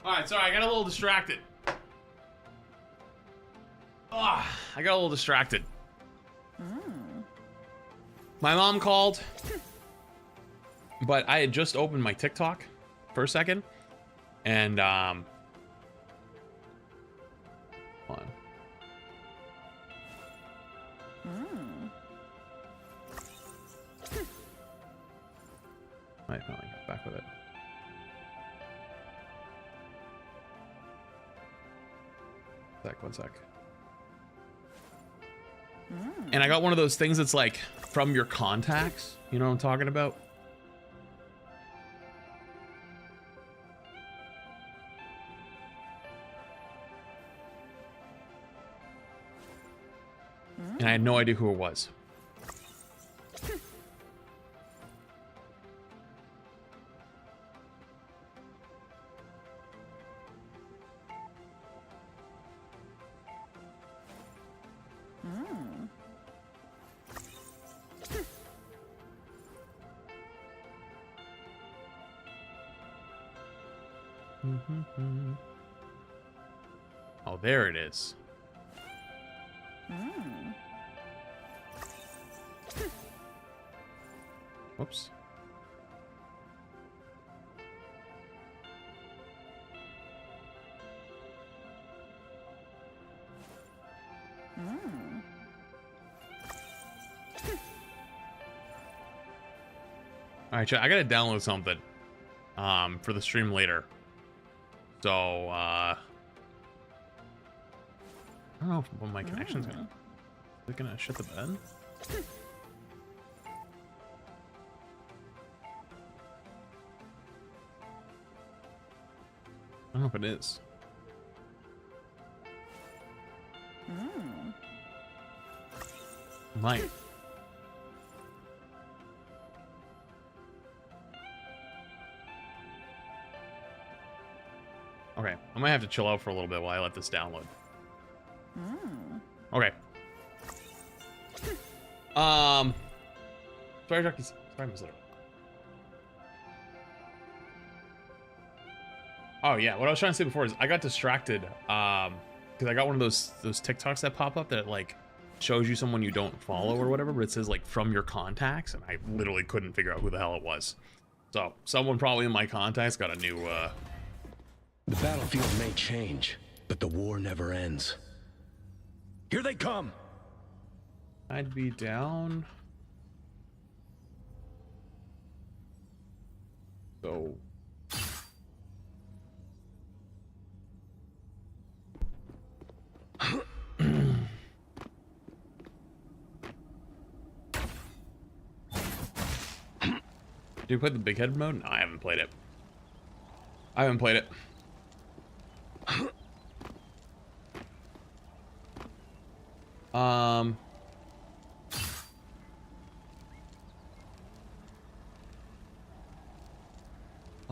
Alright, sorry, I got a little distracted. I got a little distracted. My mom called, but I had just opened my TikTok for a second, and hold on. Might finally get back with it. One sec. And I got one of those things that's like from your contacts. You know what I'm talking about? And I had no idea who it was. Oh, there it is. Whoops. All right, chat, I gotta download something for the stream later. So I don't know when my connection's gonna. Is it gonna shut the bed? I don't know if it is. Might. Okay, I might have to chill out for a little bit while I let this download. Okay. Sorry, Jackie. Sorry, Miss Little. Oh yeah, what I was trying to say before is I got distracted because I got one of those TikToks that pop up that like shows you someone you don't follow or whatever, but it says like from your contacts, and I literally couldn't figure out who the hell it was. So someone probably in my contacts got a new. The battlefield may change, but the war never ends. Here they come. I'd be down. So. Do you play the big head mode? No, I haven't played it. I haven't played it.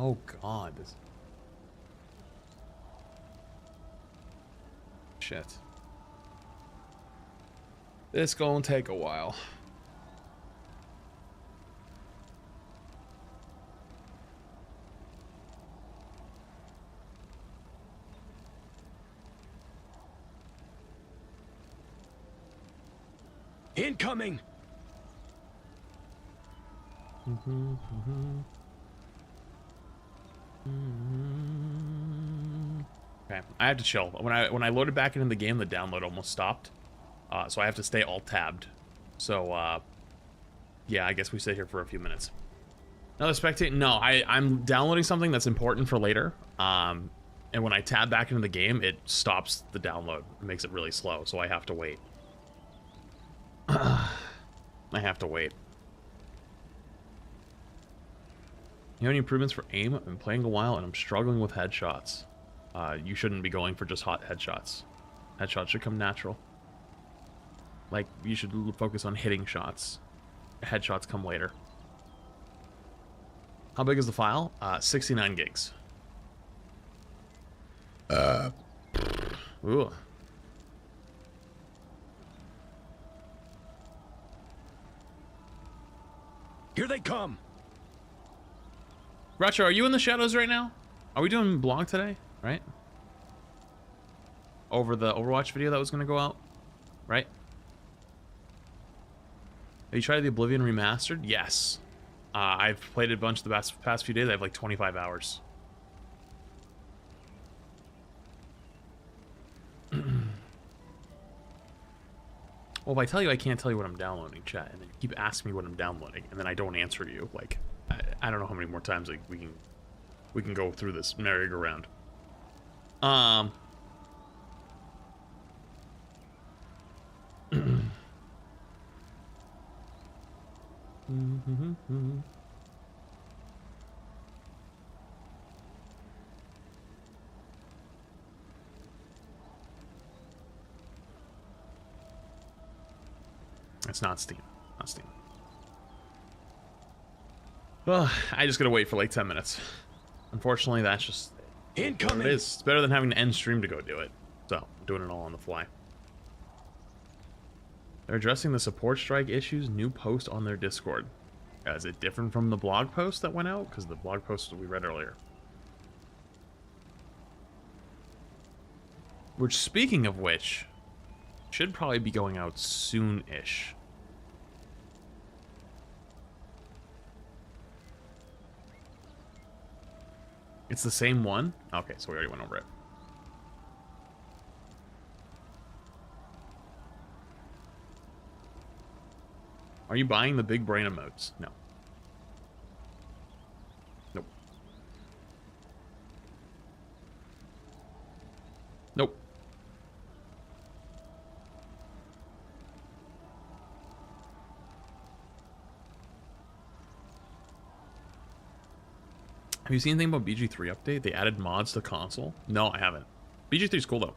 Oh God, this shit. This gonna take a while. Incoming. Okay, I have to chill. When I loaded back into the game, the download almost stopped. So I have to stay alt-tabbed. So, yeah, I guess we sit here for a few minutes. Another spectating? No, I'm downloading something that's important for later. And when I tab back into the game, it stops the download. It makes it really slow, so I have to wait. I have to wait. You have any improvements for aim? I've been playing a while and I'm struggling with headshots. You shouldn't be going for just hot headshots. Headshots should come natural. Like, you should focus on hitting shots. Headshots come later. How big is the file? 69 gigs. Ooh. Here they come. Retro, are you in the shadows right now? Are we doing blog today? Right? Over the Overwatch video that was going to go out? Right? Have you tried the Oblivion Remastered? Yes. I've played it a bunch the past few days. I have like 25 hours. Well, if I tell you I can't tell you what I'm downloading, chat, and then you keep asking me what I'm downloading, and then I don't answer you, like, I don't know how many more times like, we can go through this merry-go-round. It's not Steam. Not Steam. Well, I just gotta wait for like 10 minutes. Unfortunately, that's just what it is. It's better than having to end stream to go do it. So, I'm doing it all on the fly. They're addressing the support strike issues. New post on their Discord. Is it different from the blog post that went out? Because the blog post we read earlier. Which, speaking of which, should probably be going out soon-ish. It's the same one? Okay, so we already went over it. Are you buying the big brain emotes? No. Nope. Nope. Have you seen anything about BG3 update? They added mods to console? No, I haven't. BG3 is cool though.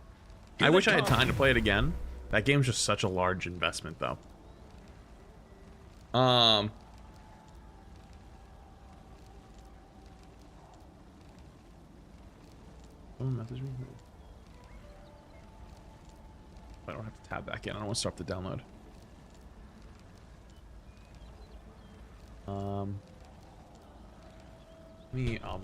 I wish I had time to play it again. That game's just such a large investment though. Someone message me? I don't have to tab back in. I don't want to start the download. I'm gonna.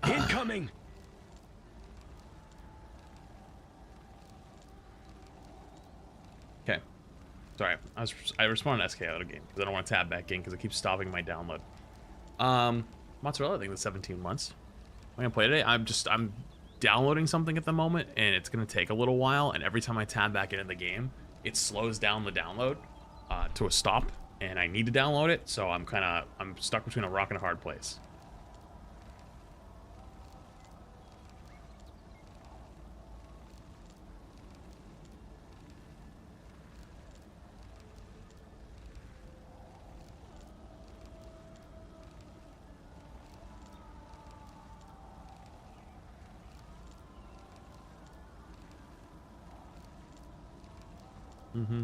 Incoming! Okay. Sorry. I responded to SK out of game because I don't want to tab back in because it keeps stopping my download. Mozzarella, I think it's 17 months. I'm gonna play today. I'm downloading something at the moment and it's gonna take a little while, and every time I tab back into the game, it slows down the download to a stop, and I need to download it, so I'm stuck between a rock and a hard place.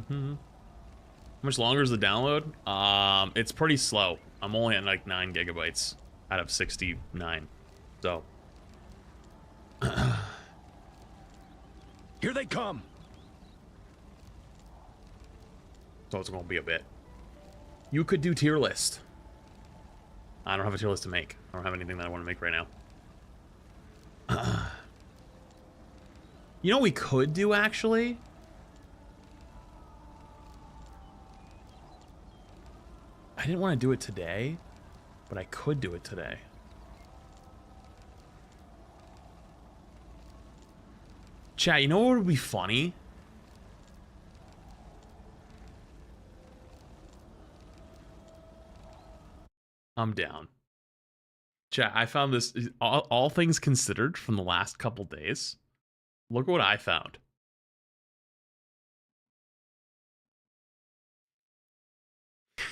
How much longer is the download? It's pretty slow. I'm only at like 9 gigabytes out of 69. So. Here they come. So it's gonna be a bit. You could do tier list. I don't have a tier list to make. I don't have anything that I want to make right now. You know what we could do actually? I didn't want to do it today, but I could do it today. Chat, you know what would be funny? I'm down. Chat, I found this, all things considered from the last couple days. Look what I found.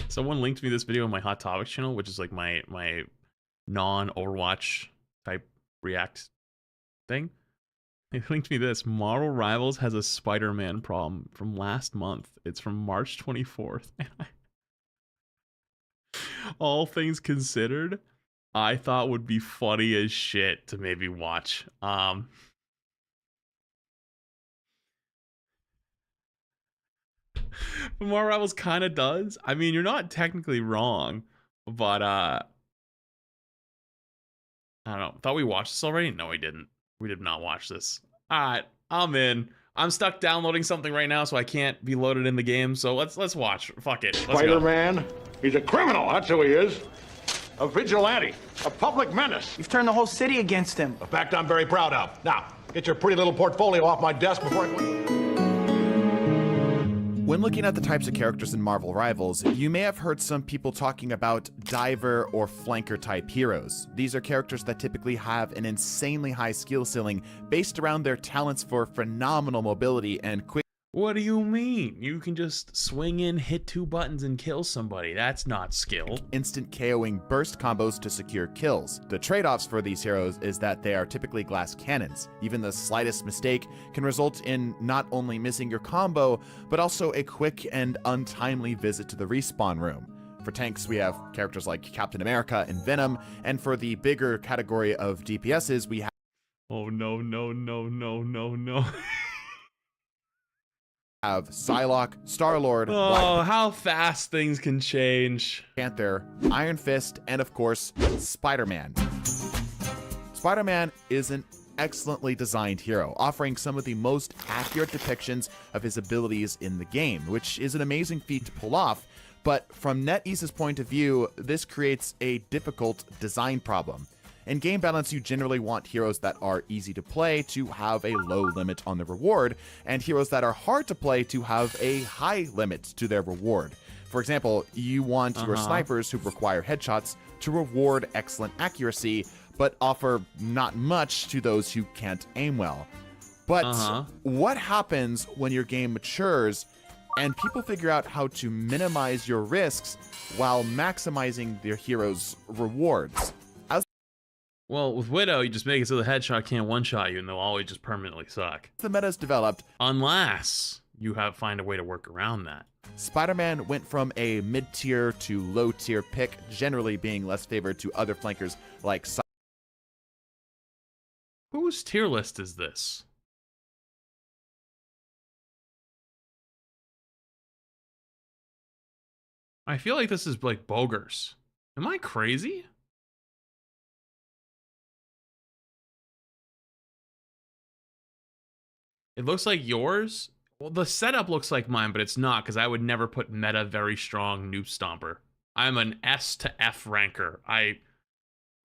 Someone linked me this video on my Hot Topics channel, which is like my non-Overwatch type React thing. They linked me this. Marvel Rivals has a Spider-Man problem from last month. It's from March 24th. All things considered, I thought would be funny as shit to maybe watch. But Marvel Rivals kind of does. I mean, you're not technically wrong, but I don't know. Thought we watched this already? No, we didn't. We did not watch this. All right. I'm in. I'm stuck downloading something right now, so I can't be loaded in the game. So let's watch. Fuck it. Let's go. Spider-Man, he's a criminal, that's who he is. A vigilante, a public menace. You've turned the whole city against him. A fact I'm very proud of. Now, get your pretty little portfolio off my desk before I go. When looking at the types of characters in Marvel Rivals, you may have heard some people talking about diver or flanker type heroes. These are characters that typically have an insanely high skill ceiling based around their talents for phenomenal mobility and quick. What do you mean? You can just swing in, hit 2 buttons, and kill somebody. That's not skill. Instant KOing burst combos to secure kills. The trade-offs for these heroes is that they are typically glass cannons. Even the slightest mistake can result in not only missing your combo, but also a quick and untimely visit to the respawn room. For tanks, we have characters like Captain America and Venom, and for the bigger category of DPSs, we have... Oh no, no, no, no, no, no. have Psylocke, Star-Lord, how fast things can change. Panther, Iron Fist, and of course, Spider-Man. Spider-Man is an excellently designed hero, offering some of the most accurate depictions of his abilities in the game, which is an amazing feat to pull off, but from NetEase's point of view, this creates a difficult design problem. In game balance, you generally want heroes that are easy to play to have a low limit on the reward, and heroes that are hard to play to have a high limit to their reward. For example, you want your snipers who require headshots to reward excellent accuracy, but offer not much to those who can't aim well. But what happens when your game matures and people figure out how to minimize your risks while maximizing their heroes' rewards? Well, with Widow, you just make it so the headshot can't one-shot you, and they'll always just permanently suck. The meta's developed, unless you find a way to work around that. Spider-Man went from a mid-tier to low-tier pick, generally being less favored to other flankers like... Whose tier list is this? I feel like this is like bogus. Am I crazy? It looks like yours. Well, the setup looks like mine, but it's not, because I would never put meta very strong noob stomper. I'm an S to F ranker.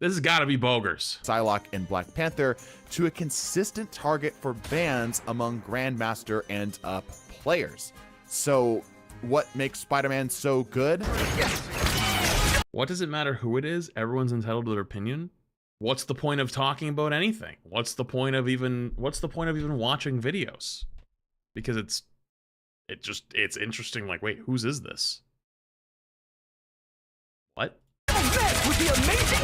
This has got to be bogus. Psylocke and Black Panther to a consistent target for bans among Grandmaster and up players. So what makes Spider-Man so good? What does it matter who it is? Everyone's entitled to their opinion. What's the point of talking about anything? What's the point of even watching videos? Because it's interesting, like, wait, whose is this? What? With the amazing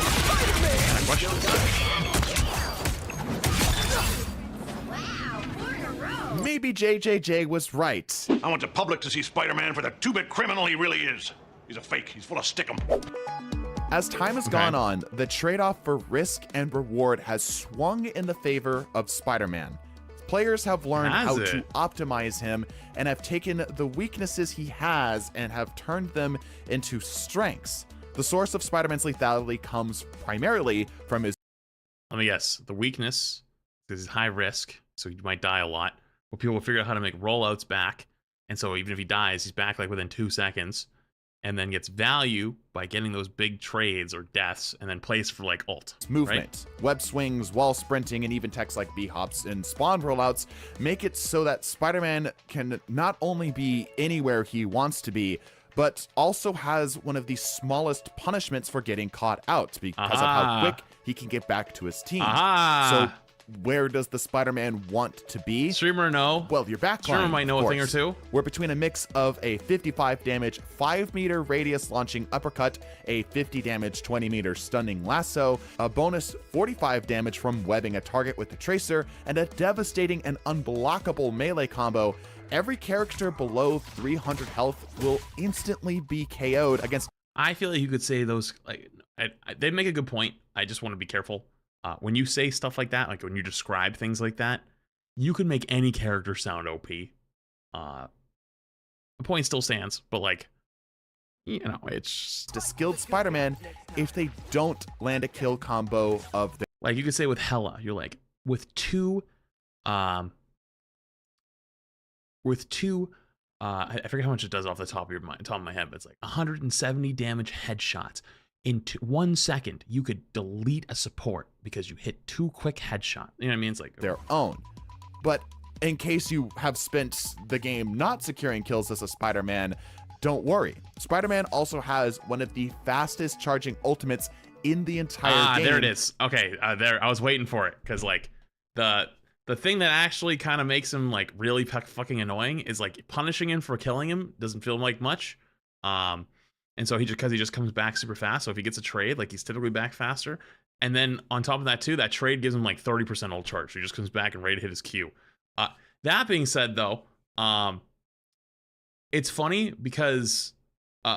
Spider-Man! Maybe JJJ was right. I want the public to see Spider-Man for the 2-bit criminal he really is. He's a fake. He's full of stickum. As time has gone on, the trade-off for risk and reward has swung in the favor of Spider-Man. Players have learned how to optimize him and have taken the weaknesses he has and have turned them into strengths. The source of Spider-Man's lethality comes primarily from his... Let me guess. The weakness is high risk, so he might die a lot. But people will figure out how to make rollouts back, and so even if he dies, he's back like within 2 seconds. And then gets value by getting those big trades or deaths, and then plays for like ult. Movement, right? Web swings, wall sprinting, and even techs like B-hops and spawn rollouts make it so that Spider-Man can not only be anywhere he wants to be, but also has one of the smallest punishments for getting caught out because of how quick he can get back to his team. So where does the Spider-Man want to be? Streamer, no. Well, your backline, Streamer might know a thing or two. We're between a mix of a 55 damage, 5-meter radius launching uppercut, a 50 damage, 20-meter stunning lasso, a bonus 45 damage from webbing a target with the tracer, and a devastating and unblockable melee combo. Every character below 300 health will instantly be KO'd against... I feel like you could say those, like, they make a good point. I just want to be careful. When you say stuff like that, like when you describe things like that, you can make any character sound OP. The point still stands, but like, you know, it's a skilled Spider-Man if they don't land a kill combo of the... Like you could say with Hela, you're like, with 2 with two, I forget how much it does off the top of my head, but it's like 170 damage headshots. In 1 second, you could delete a support because you hit 2 quick headshots. You know what I mean? It's like their own. But in case you have spent the game not securing kills as a Spider-Man, don't worry. Spider-Man also has one of the fastest charging ultimates in the entire game. There it is. Okay, there. I was waiting for it because like the thing that actually kind of makes him like really fucking annoying is like punishing him for killing him doesn't feel like much. And so he just comes back super fast. So if he gets a trade, like he's typically back faster. And then on top of that too, that trade gives him like 30% ult charge. So he just comes back and ready to hit his Q. That being said though, it's funny because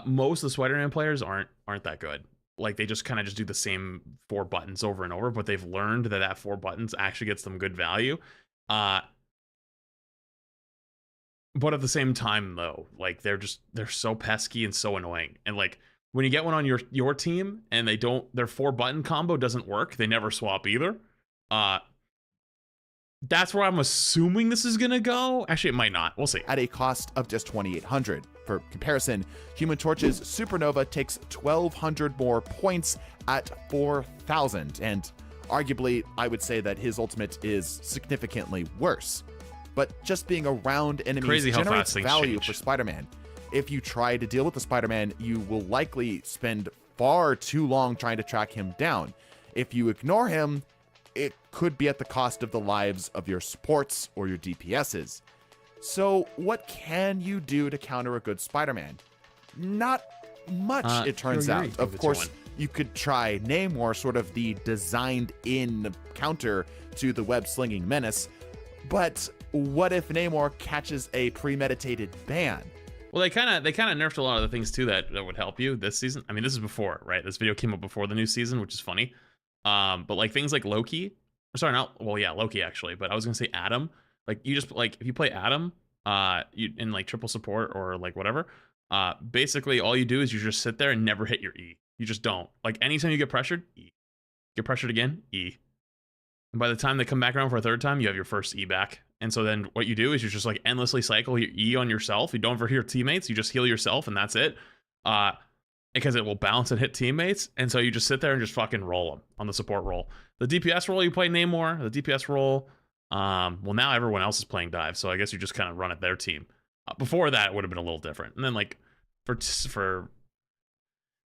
most of the Spider-Man players aren't that good. Like they just kind of just do the same 4 buttons over and over, but they've learned that 4 buttons actually gets them good value. But at the same time though, like they're so pesky and so annoying. And like when you get one on your team and their 4-button combo doesn't work, they never swap either. That's where I'm assuming this is gonna go. Actually, it might not. We'll see. At a cost of just 2,800. For comparison, Human Torch's Supernova takes 1,200 more points at 4,000, and arguably, I would say that his ultimate is significantly worse. But just being around enemies generates value for Spider-Man. If you try to deal with the Spider-Man, you will likely spend far too long trying to track him down. If you ignore him, it could be at the cost of the lives of your supports or your DPSs. So what can you do to counter a good Spider-Man? Not much, it turns out. Of course, you could try Namor, sort of the designed-in counter to the web-slinging menace. But what if Namor catches a premeditated ban? Well, they kind of nerfed a lot of the things too that would help you this season. I mean, this is before, right? This video came up before the new season, which is funny. But like things like Loki, Loki actually, but I was gonna say Adam. Like you just like if you play Adam, you in like triple support or like whatever, basically all you do is you just sit there and never hit your E. You just don't. Like anytime you get pressured, E. Get pressured again, E. And by the time they come back around for a third time, you have your first E back. And so then what you do is you just like endlessly cycle your E on yourself. You don't ever heal teammates. You just heal yourself and that's it. Because it will bounce and hit teammates. And so you just sit there and just fucking roll them on the support role. The DPS role, you play Namor. The DPS role, well, now everyone else is playing dive. So I guess you just kind of run it their team. Before that, it would have been a little different. And then like for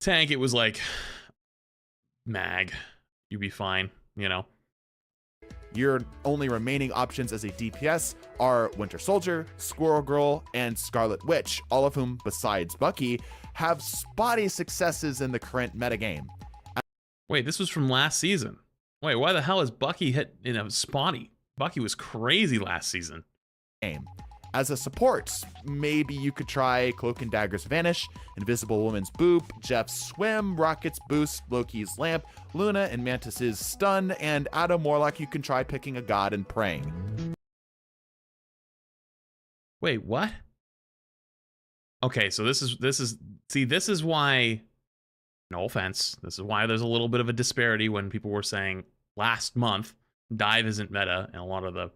tank, it was like mag. You'd be fine, you know. Your only remaining options as a DPS are Winter Soldier, Squirrel Girl, and Scarlet Witch, all of whom, besides Bucky, have spotty successes in the current metagame. Wait, this was from last season. Wait, why the hell is Bucky hit in a spotty? Bucky was crazy last season. As a support, maybe you could try Cloak and Dagger's Vanish, Invisible Woman's Boop, Jeff's Swim, Rocket's Boost, Loki's Lamp, Luna and Mantis's Stun, and Adam Warlock you can try picking a god and praying. Wait, what? Okay, so this is why, no offense, this is why there's a little bit of a disparity when people were saying last month dive isn't meta, and a lot of the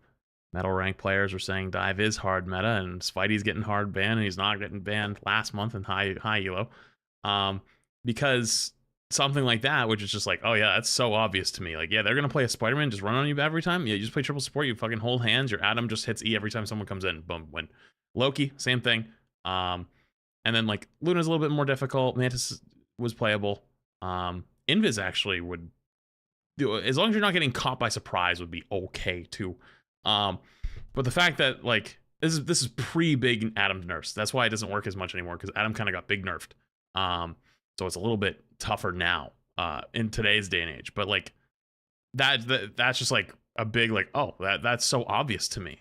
metal rank players were saying dive is hard meta, and Spidey's getting hard banned, and he's not getting banned last month in high elo. Because something like that, which is just like, oh yeah, that's so obvious to me. Like, yeah, they're gonna play a Spider-Man, just run on you every time. Yeah, you just play triple support, you fucking hold hands, your Adam just hits E every time someone comes in, boom, win. Loki, same thing. And then like Luna's a little bit more difficult. Mantis was playable. Invis actually would do, as long as you're not getting caught by surprise, would be okay too. But the fact that like this is pre-big Adam nerfs, that's why it doesn't work as much anymore, because Adam kind of got big nerfed. So it's a little bit tougher now in today's day and age. But like that's just like a big like, oh, that's so obvious to me.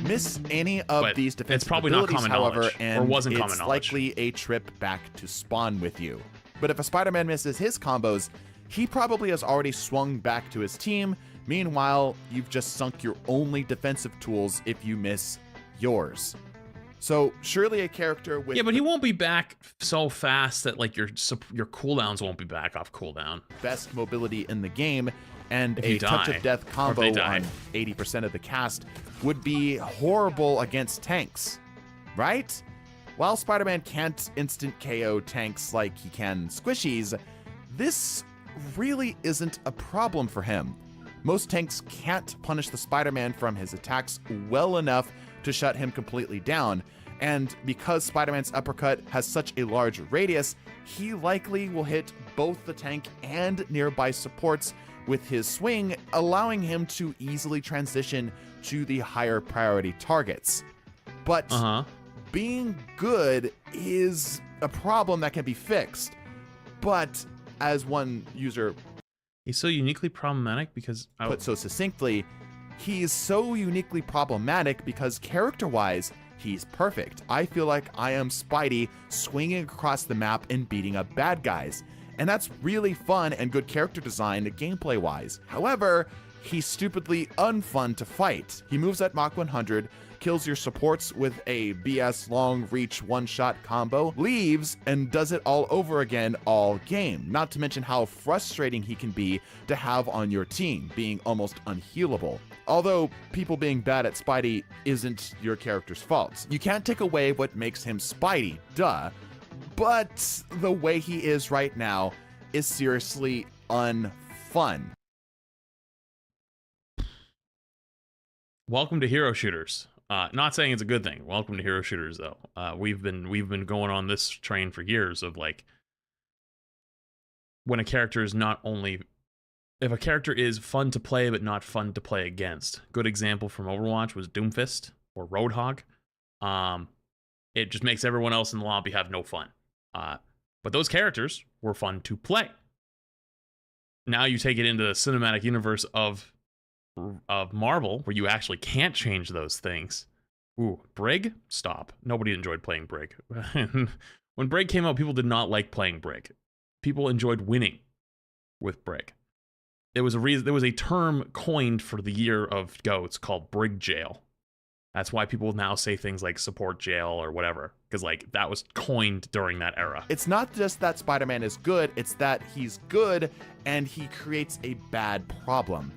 Miss any of these defensive it's probably not common however, knowledge, and or wasn't it's common knowledge. Likely a trip back to spawn with you. But if a Spider-Man misses his combos, he probably has already swung back to his team. Meanwhile, you've just sunk your only defensive tools if you miss yours. So surely a character with... Yeah, but he won't be back so fast that like your cooldowns won't be back off cooldown. Best mobility in the game and If you a touch die, of death or if combo they die. on 80% of the cast would be horrible against tanks, right? While Spider-Man can't instant KO tanks like he can squishies, this really isn't a problem for him. Most tanks can't punish the Spider-Man from his attacks well enough to shut him completely down, and because Spider-Man's uppercut has such a large radius, he likely will hit both the tank and nearby supports with his swing, allowing him to easily transition to the higher priority targets. But being good is a problem that can be fixed. But as one user He's so uniquely problematic because put so succinctly, he's so uniquely problematic because character-wise, he's perfect. I feel like I am Spidey swinging across the map and beating up bad guys. And that's really fun and good character design gameplay-wise. However, he's stupidly unfun to fight. He moves at Mach 100, kills your supports with a BS long reach one-shot combo, leaves, and does it all over again all game. Not to mention how frustrating he can be to have on your team, being almost unhealable. Although people being bad at Spidey isn't your character's fault. You can't take away what makes him Spidey, duh. But the way he is right now is seriously unfun. Welcome to hero shooters. Not saying it's a good thing. Welcome to hero shooters, though. We've been going on this train for years of like when a character is not only if a character is fun to play but not fun to play against. Good example from Overwatch was Doomfist or Roadhog. It just makes everyone else in the lobby have no fun. But those characters were fun to play. Now you take it into the cinematic universe of Marvel, where you actually can't change those things. Ooh, Brig? Stop. Nobody enjoyed playing Brig. When Brig came out, people did not like playing Brig. People enjoyed winning with Brig. There was a term coined for the year of GOATs called Brig Jail. That's why people now say things like support jail or whatever, because like that was coined during that era. It's not just that Spider-Man is good, it's that he's good and he creates a bad problem.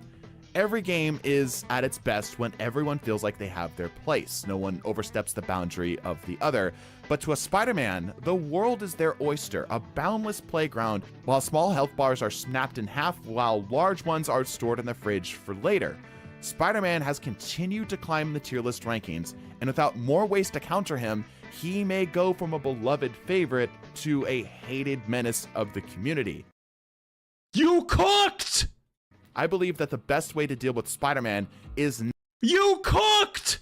Every game is at its best when everyone feels like they have their place. No one oversteps the boundary of the other. But to a Spider-Man, the world is their oyster, a boundless playground, while small health bars are snapped in half while large ones are stored in the fridge for later. Spider-Man has continued to climb the tier list rankings, and without more ways to counter him, he may go from a beloved favorite to a hated menace of the community. You cooked! I believe that the best way to deal with Spider-Man is... You cooked!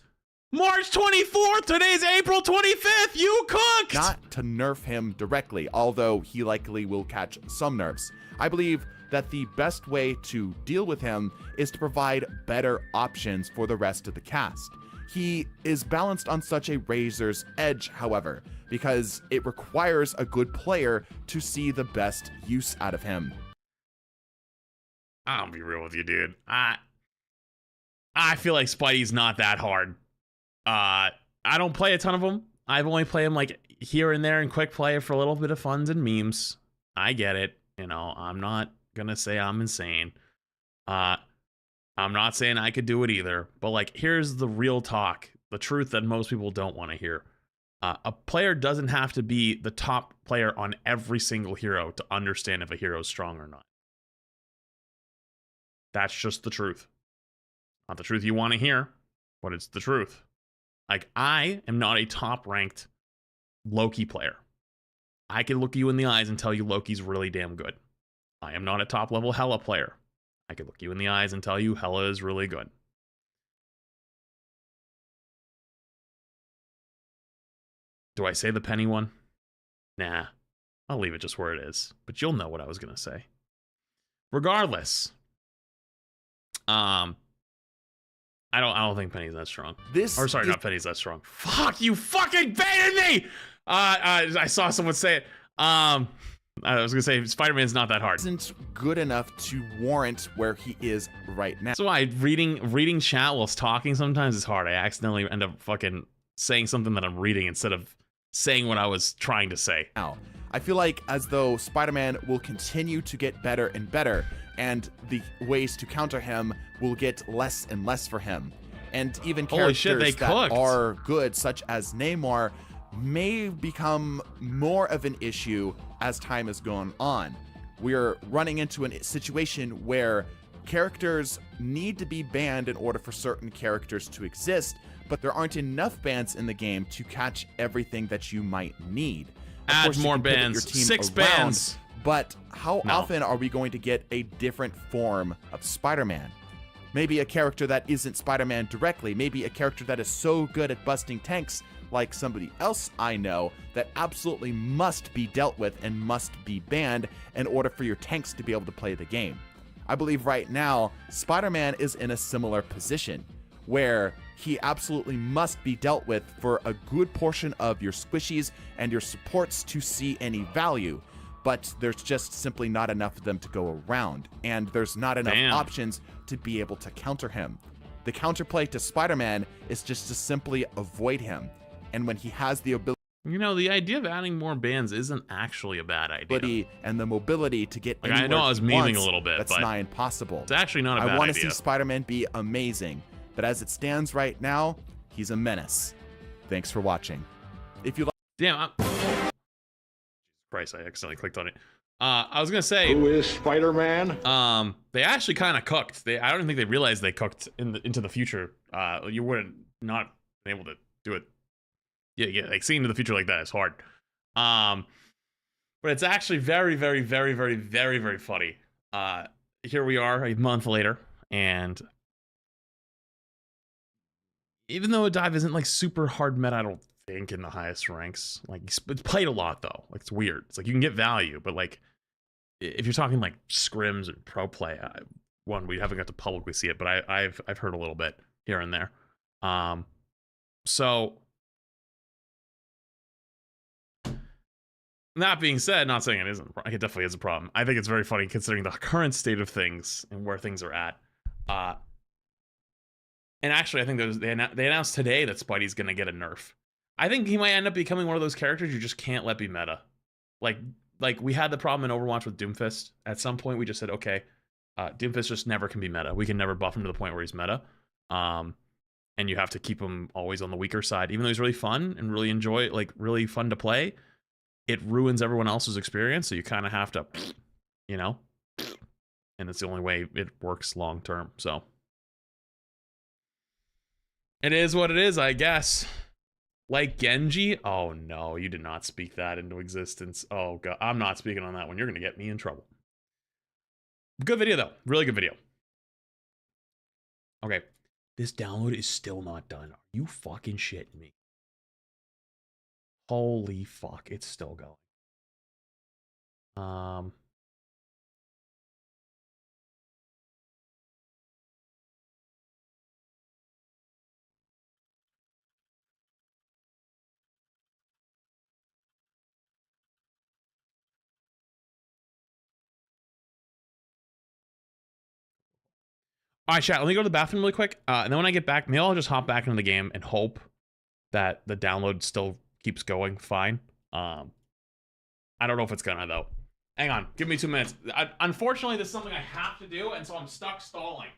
March 24th, today's April 25th, you cooked! Not to nerf him directly, although he likely will catch some nerfs. I believe that the best way to deal with him is to provide better options for the rest of the cast. He is balanced on such a razor's edge, however, because it requires a good player to see the best use out of him. I'll be real with you, dude. I feel like Spidey's not that hard. I don't play a ton of them. I've only played them like here and there in quick play for a little bit of funs and memes. I get it. You know, I'm not gonna say I'm insane. I'm not saying I could do it either. But like, here's the real talk. The truth that most people don't want to hear. A player doesn't have to be the top player on every single hero to understand if a hero is strong or not. That's just the truth. Not the truth you want to hear, but it's the truth. Like, I am not a top-ranked Loki player. I can look you in the eyes and tell you Loki's really damn good. I am not a top-level Hela player. I can look you in the eyes and tell you Hela is really good. Do I say the Penny one? Nah. I'll leave it just where it is. But you'll know what I was going to say. Regardless... I don't think Penny's that strong. Not Penny's that strong. Fuck, you fucking baited me! I saw someone say it. I was gonna say Spider-Man's not that hard. Isn't good enough to warrant where he is right now. So reading chat whilst talking sometimes is hard. I accidentally end up fucking saying something that I'm reading instead of saying what I was trying to say. Now, I feel like as though Spider-Man will continue to get better and better, and the ways to counter him will get less and less for him. And even characters that are good, such as Namor, may become more of an issue as time has gone on. We're running into a situation where characters need to be banned in order for certain characters to exist, but there aren't enough bans in the game to catch everything that you might need. Of Add course, more you can pivot bans. your team 6 around, bans. But how often are we going to get a different form of Spider-Man? Maybe a character that isn't Spider-Man directly. Maybe a character that is so good at busting tanks, like somebody else I know, that absolutely must be dealt with and must be banned in order for your tanks to be able to play the game. I believe right now, Spider-Man is in a similar position, where he absolutely must be dealt with for a good portion of your squishies and your supports to see any value, but there's just simply not enough of them to go around, and there's not enough options to be able to counter him. The counterplay to Spider-Man is just to simply avoid him, and when he has the ability, you know, the idea of adding more bans isn't actually a bad idea. And the mobility to get I know I was memeing a little bit, that's but nigh impossible. It's actually not a bad idea. I want to see Spider-Man be amazing, but as it stands right now, he's a menace. Thanks for watching. If you like, damn, Christ, I accidentally clicked on it. I was gonna say, who is Spider-Man? They actually kind of cooked. I don't think they realized they cooked into the future. You wouldn't not been able to do it. Yeah, like seeing into the future like that is hard. But it's actually very, very, very, very, very, very funny. Here we are a month later, and even though a dive isn't like super hard meta, I don't think in the highest ranks. Like it's played a lot though. Like it's weird. It's like you can get value, but like if you're talking like scrims and pro play, we haven't got to publicly see it, but I've heard a little bit here and there. So that being said, not saying it isn't. It definitely is a problem. I think it's very funny considering the current state of things and where things are at. And actually, I think they announced today that Spidey's going to get a nerf. I think he might end up becoming one of those characters you just can't let be meta. Like we had the problem in Overwatch with Doomfist. At some point, we just said, okay, Doomfist just never can be meta. We can never buff him to the point where he's meta. And you have to keep him always on the weaker side. Even though he's really fun and really fun to play, it ruins everyone else's experience. So you kind of have to, you know, and it's the only way it works long term. So it is what it is, I guess. Like Genji? Oh no, you did not speak that into existence. Oh god, I'm not speaking on that one. You're gonna get me in trouble. Good video though, really good video. Okay, this download is still not done. Are you fucking shitting me? Holy fuck, it's still going. All right, chat, let me go to the bathroom really quick. And then when I get back, maybe I'll just hop back into the game and hope that the download still keeps going fine. I don't know if it's gonna, though. Hang on, give me 2 minutes. Unfortunately, this is something I have to do, and so I'm stuck stalling.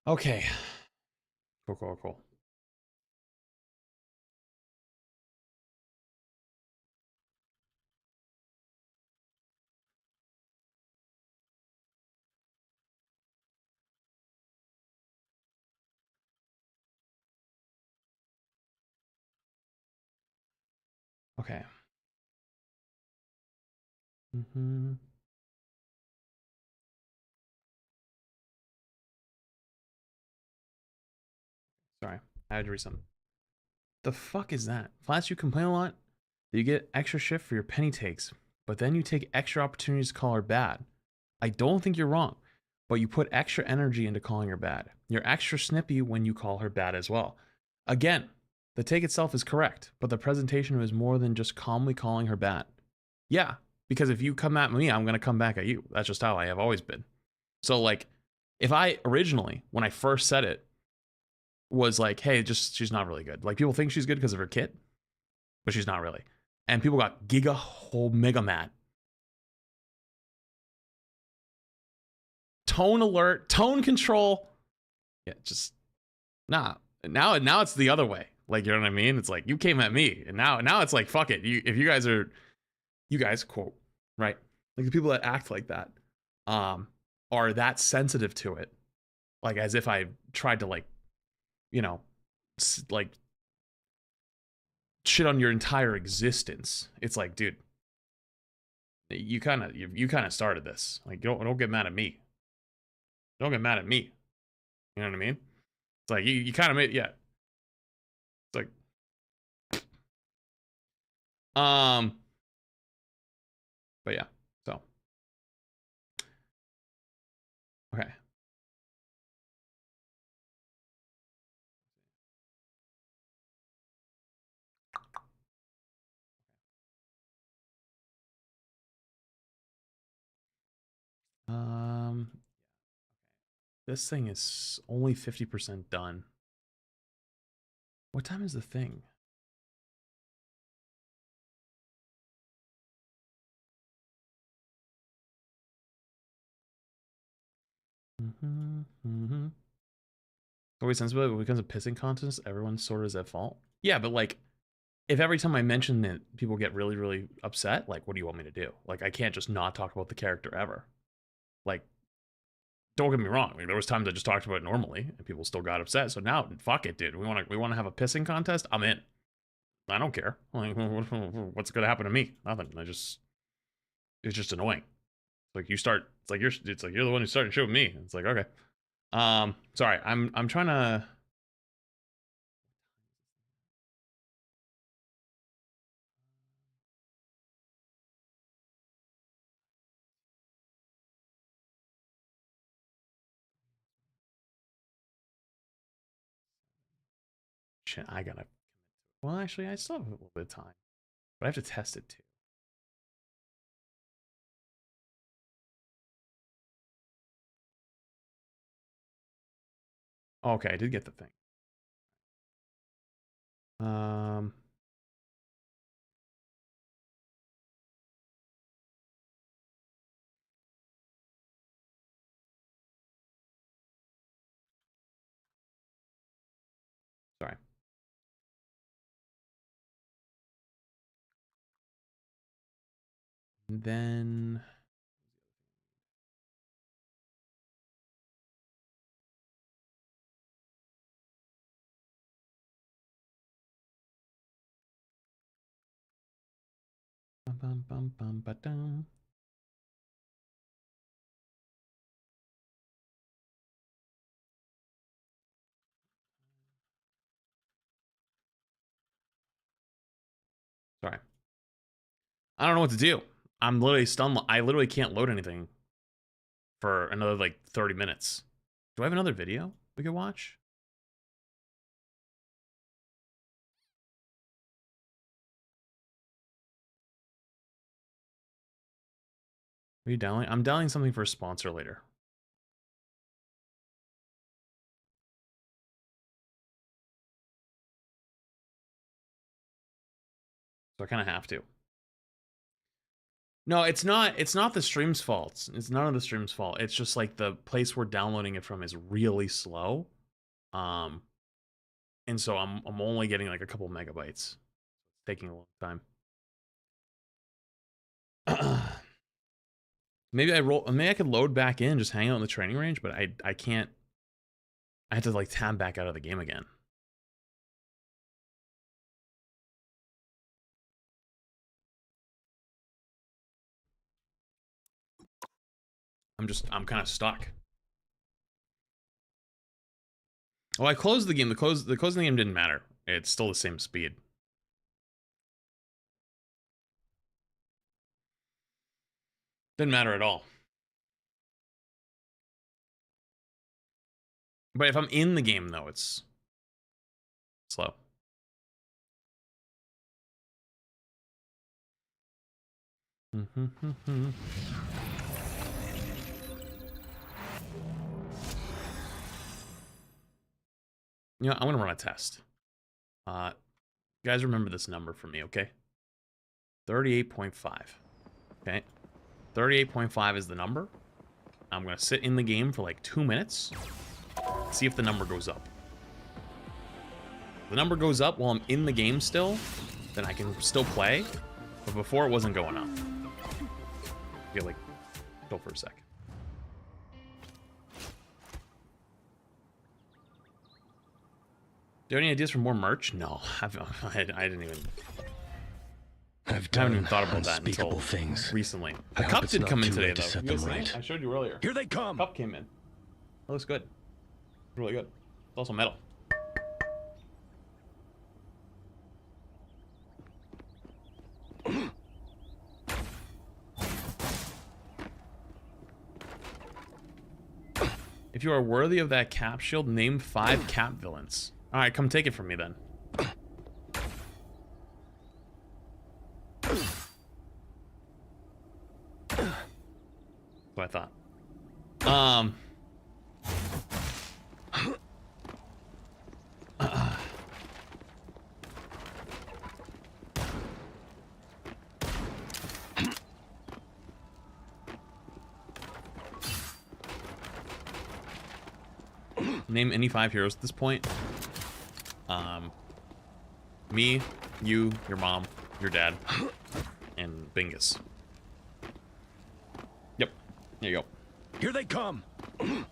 Okay. Cool, cool, cool. Okay. Mm-hmm. Sorry, I had to read something. The fuck is that? Flats, you complain a lot that you get extra shift for your penny takes, but then you take extra opportunities to call her bad. I don't think you're wrong, but you put extra energy into calling her bad. You're extra snippy when you call her bad as well. Again, the take itself is correct, but the presentation was more than just calmly calling her bad. Yeah, because if you come at me, I'm going to come back at you. That's just how I have always been. So, like, if I originally, when I first said it, was like, hey, just she's not really good. Like, people think she's good because of her kit, but she's not really. And people got giga whole mega mad. Tone alert, tone control. Yeah, just nah. Now it's the other way. Like, you know what I mean? It's like you came at me, and now it's like, fuck it. If you guys quote, right? Like, the people that act like that are that sensitive to it, like as if I tried to, like, you know, like shit on your entire existence. It's like, dude, you kind of started this. Like, don't get mad at me. Don't get mad at me. You know what I mean? It's like you kind of made, yeah. It's like but yeah. So okay. Um this thing is only 50% done. What time is the thing? Always sensible. When it becomes a pissing contest, everyone sort of is at fault. Yeah, but like, if every time I mention it, people get really, really upset, like, what do you want me to do? Like, I can't just not talk about the character ever. Like, don't get me wrong. Like, there was times I just talked about it normally, and people still got upset. So now, fuck it, dude. We want to have a pissing contest. I'm in. I don't care. Like, what's gonna happen to me? Nothing. It's just annoying. Like, you start. It's like you're the one who started shooting me. It's like, okay. Sorry. I'm trying to. Shit, I gotta. Well, actually, I still have a little bit of time, but I have to test it too. Okay, I did get the thing. Um. Sorry. And then. Bum, bum, bum, ba-dum. Sorry. I don't know what to do. I'm literally stunned. I literally can't load anything for another like 30 minutes. Do I have another video we could watch? Are you downloading? I'm downloading something for a sponsor later. So I kind of have to. No, it's not the stream's fault. It's none of the stream's fault. It's just like the place we're downloading it from is really slow. And so I'm only getting like a couple megabytes. It's taking a long time. Maybe I could load back in, just hang out in the training range, but I can't. I have to like tab back out of the game again. I'm kind of stuck. Oh, I closed the game. The closing the game didn't matter. It's still the same speed. Didn't matter at all. But if I'm in the game, though, it's slow. You know, I'm gonna run a test. Guys, remember this number for me, okay? 38.5. Okay, 38.5 is the number. I'm gonna sit in the game for like 2 minutes, see if the number goes up. If the number goes up while I'm in the game still, then I can still play. But before, it wasn't going up. Yeah, like, go for a sec. Do you have any ideas for more merch? No, I didn't even. I haven't even thought about that until recently. The cup did come in today, though. You guys think? I showed you earlier. Here they come. Cup came in. That looks good. Really good. It's also metal. If you are worthy of that cap shield, name 5 cap villains. All right, come take it from me then. What I thought. Name any 5 heroes at this point. Me, you, your mom, your dad, and Bingus. Yep, there you go. Here they come. You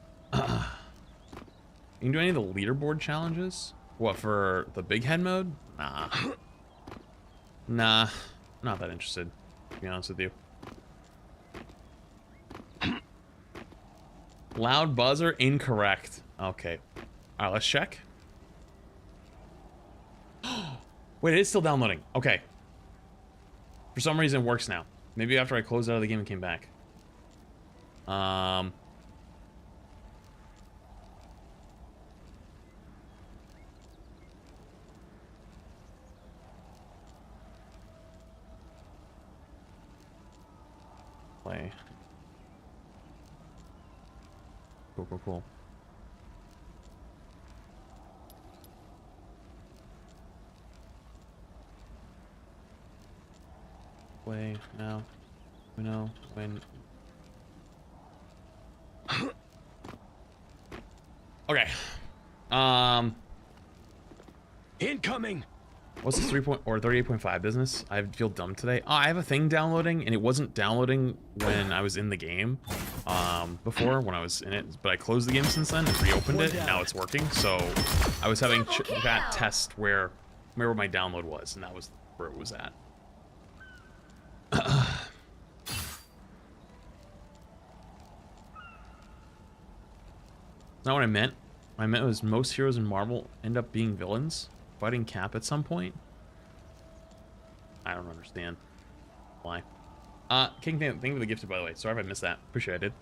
can do any of the leaderboard challenges? What, for the big head mode? Nah. Nah, not that interested, to be honest with you. Loud buzzer, incorrect. Okay. Alright, let's check. Wait, it is still downloading. Okay. For some reason, it works now. Maybe after I closed out of the game and came back. Play. Cool, cool, cool. Play now. We know when. Okay. Incoming. What's this 38.5 business? I feel dumb today. Oh, I have a thing downloading, and it wasn't downloading when I was in the game. Before when I was in it, but I closed the game since then and reopened it. And now it's working. So I was having that test where my download was, and that was where it was at. Not what I meant. What I meant was most heroes in Marvel end up being villains, fighting Cap at some point. I don't understand why. King, thank you for the gifted, by the way. Sorry if I missed that. Appreciate it.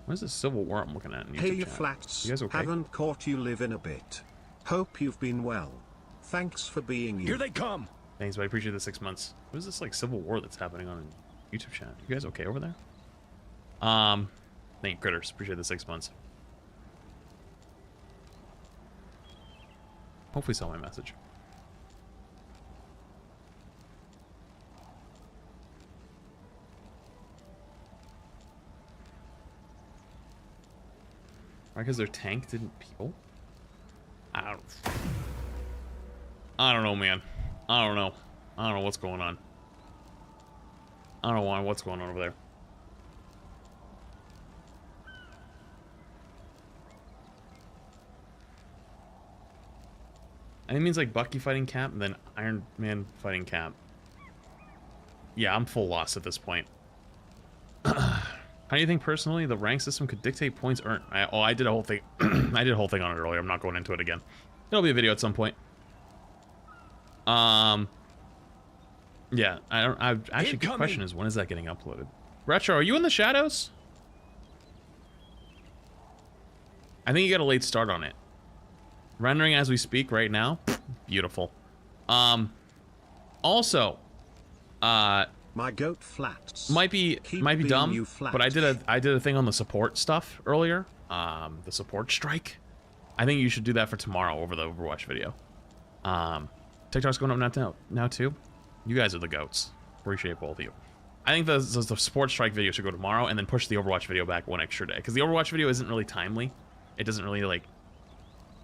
What is this Civil War I'm looking at in YouTube Hey, you chat? flats. You guys okay? Haven't caught you live in a bit. Hope you've been well. Thanks for being you. Here they come. Thanks, but I appreciate the 6 months. What is this like Civil War that's happening on YouTube chat. You guys okay over there? Thank you, Critters. Appreciate the 6 months. Hopefully saw my message. Right, because their tank didn't peel? I don't know, man. I don't know. I don't know what's going on. I don't know what's going on over there. And it means like Bucky fighting Cap and then Iron Man fighting Cap. Yeah, I'm full lost at this point. How do you think personally the rank system could dictate points earned? I did a whole thing. I did a whole thing on it earlier. I'm not going into it again. It'll be a video at some point. Yeah, actually, good question is, when is that getting uploaded? Retro, are you in the shadows? I think you got a late start on it. Rendering as we speak right now. Beautiful. Also, my goat flats. Might be dumb, but I did a thing on the support stuff earlier. The support strike. I think you should do that for tomorrow over the Overwatch video. TikTok's going up now too. You guys are the goats. Appreciate both of you. I think the support strike video should go tomorrow and then push the Overwatch video back one extra day, because the Overwatch video isn't really timely. It doesn't really like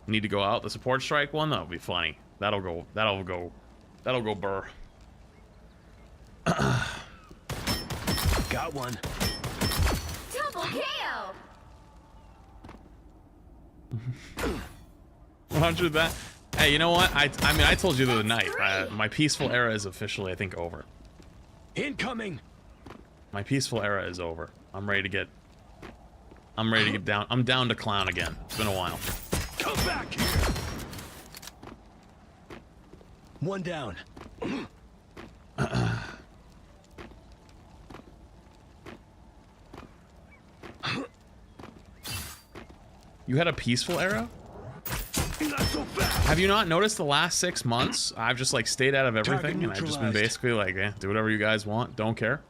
need to go out. The support strike one, that'll be funny. That'll go burr. Got one. Double KO. 100 that. Hey, you know what? I mean, I told you the other night. My peaceful era is officially, I think, over. Incoming. My peaceful era is over. I'm ready to get down. I'm down to clown again. It's been a while. Come back here. One down. You had a peaceful era? Not so fast. Have you not noticed the last 6 months? I've just like stayed out of everything, and I've just been basically like, do whatever you guys want. Don't care.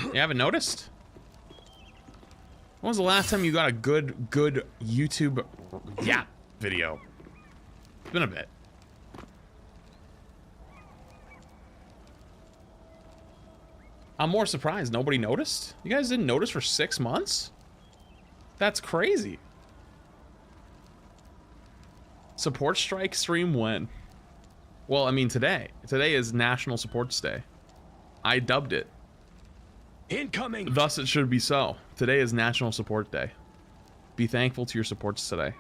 You haven't noticed? When was the last time you got a good YouTube yap video? It's been a bit. I'm more surprised nobody noticed. You guys didn't notice for 6 months? That's crazy. Support strike stream when? Well, I mean today. Today is National Supports Day. I dubbed it. Incoming. Thus it should be so. Today is National Support Day. Be thankful to your supports today.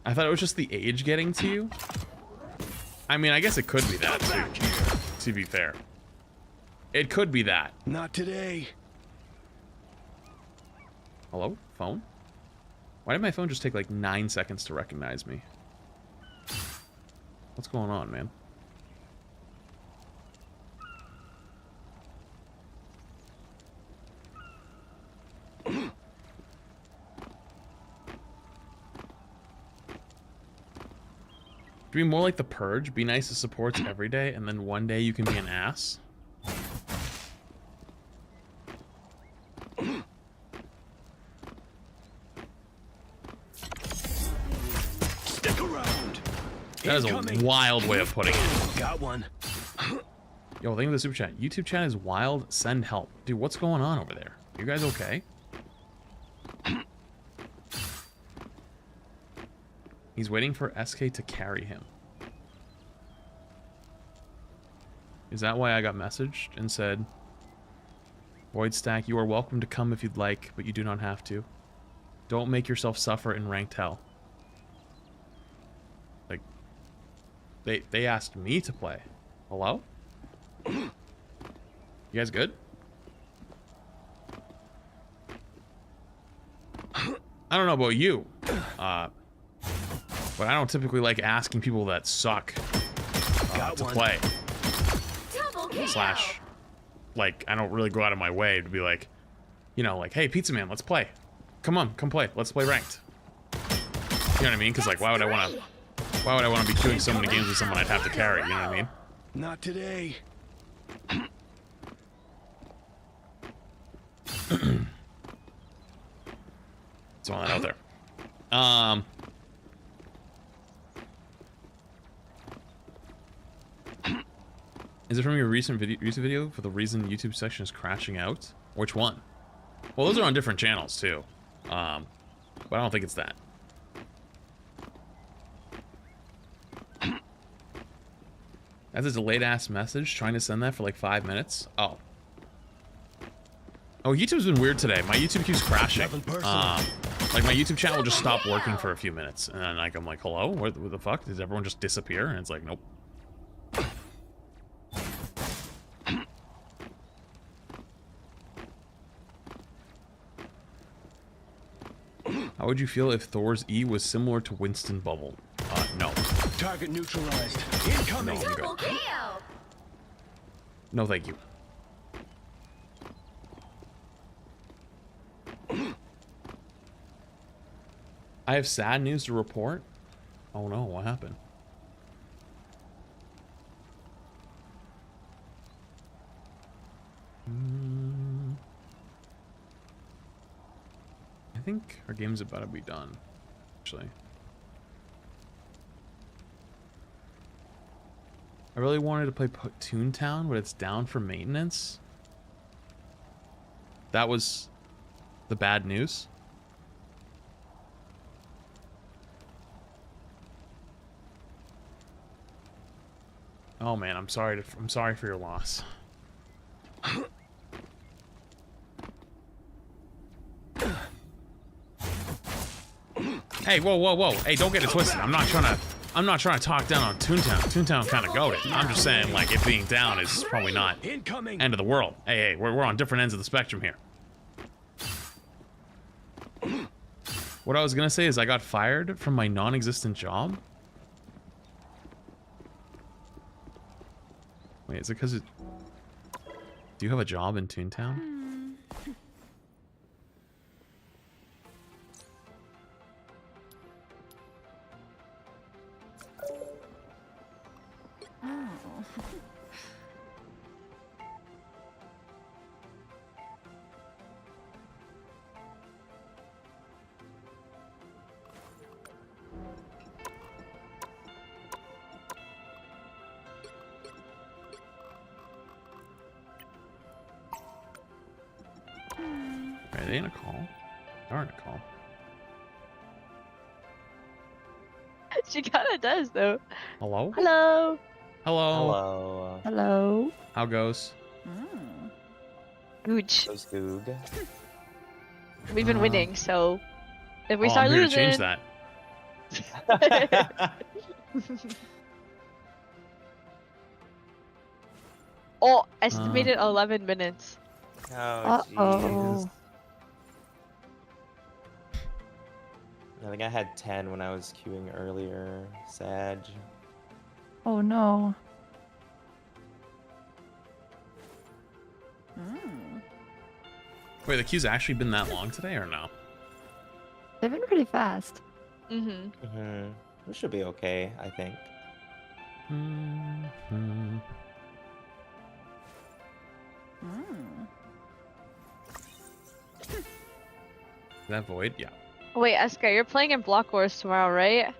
I thought it was just the age getting to you. I mean, I guess it could be that too, to be fair. It could be that. Not today. Hello? Phone? Why did my phone just take like 9 seconds to recognize me? What's going on, man? Be more like the Purge. Be nice to supports every day, and then one day you can be an ass. Stick around. That is a wild way of putting it. Got one. Yo, thank you for the super chat. YouTube chat is wild. Send help. Dude, what's going on over there? You guys okay? He's waiting for SK to carry him. Is that why I got messaged and said, Void Stack, you are welcome to come if you'd like, but you do not have to. Don't make yourself suffer in ranked hell. Like, they asked me to play. Hello? You guys good? I don't know about you. But I don't typically like asking people that suck to play. Slash, like, I don't really go out of my way to be like, you know, like, hey, Pizza Man, let's play. come on, come play. Let's play ranked. You know what I mean? Because like, why would I want to be queuing so many games with someone I'd have to carry? You know what I mean? Not today. Throwing that out there. Is it from your recent video for the reason YouTube section is crashing out? Which one? Well, those are on different channels too. But I don't think it's that. That's a delayed ass message. Trying to send that for like 5 minutes. Oh. Oh, YouTube's been weird today. My YouTube keeps crashing. Like my YouTube channel will just stop working for a few minutes, and then like I'm like, hello, what the fuck? Does everyone just disappear? And it's like, nope. How would you feel if Thor's E was similar to Winston Bubble? No. Target neutralized. Incoming. No, I'm good. No, thank you. I have sad news to report. Oh no, what happened? I think our game's about to be done, actually. I really wanted to play Toontown, but it's down for maintenance. That was the bad news. Oh man, I'm sorry for your loss. Hey, whoa. Hey, don't get it twisted. I'm not trying to talk down on Toontown. Toontown kind of goated. I'm just saying, like, it being down is probably not end of the world. Hey, we're on different ends of the spectrum here. What I was gonna say is I got fired from my non-existent job. Wait, is it because it... Do you have a job in Toontown? Are they in a call? They are in a call. She kinda does though. Hello? Hello. Hello. Hello. Hello. How goes? Gooch. Goes Goog. We've been winning, so if we Oh, start I'm here losing, to change that. Oh, estimated 11 minutes. Oh, jeez. I think I had 10 when I was queuing earlier. Sag. Oh no. Wait, the queue's actually been that long today or no? They've been pretty fast. We should be okay, I think. Is that Void? Yeah. Wait, Eska, you're playing in Block Wars tomorrow, right?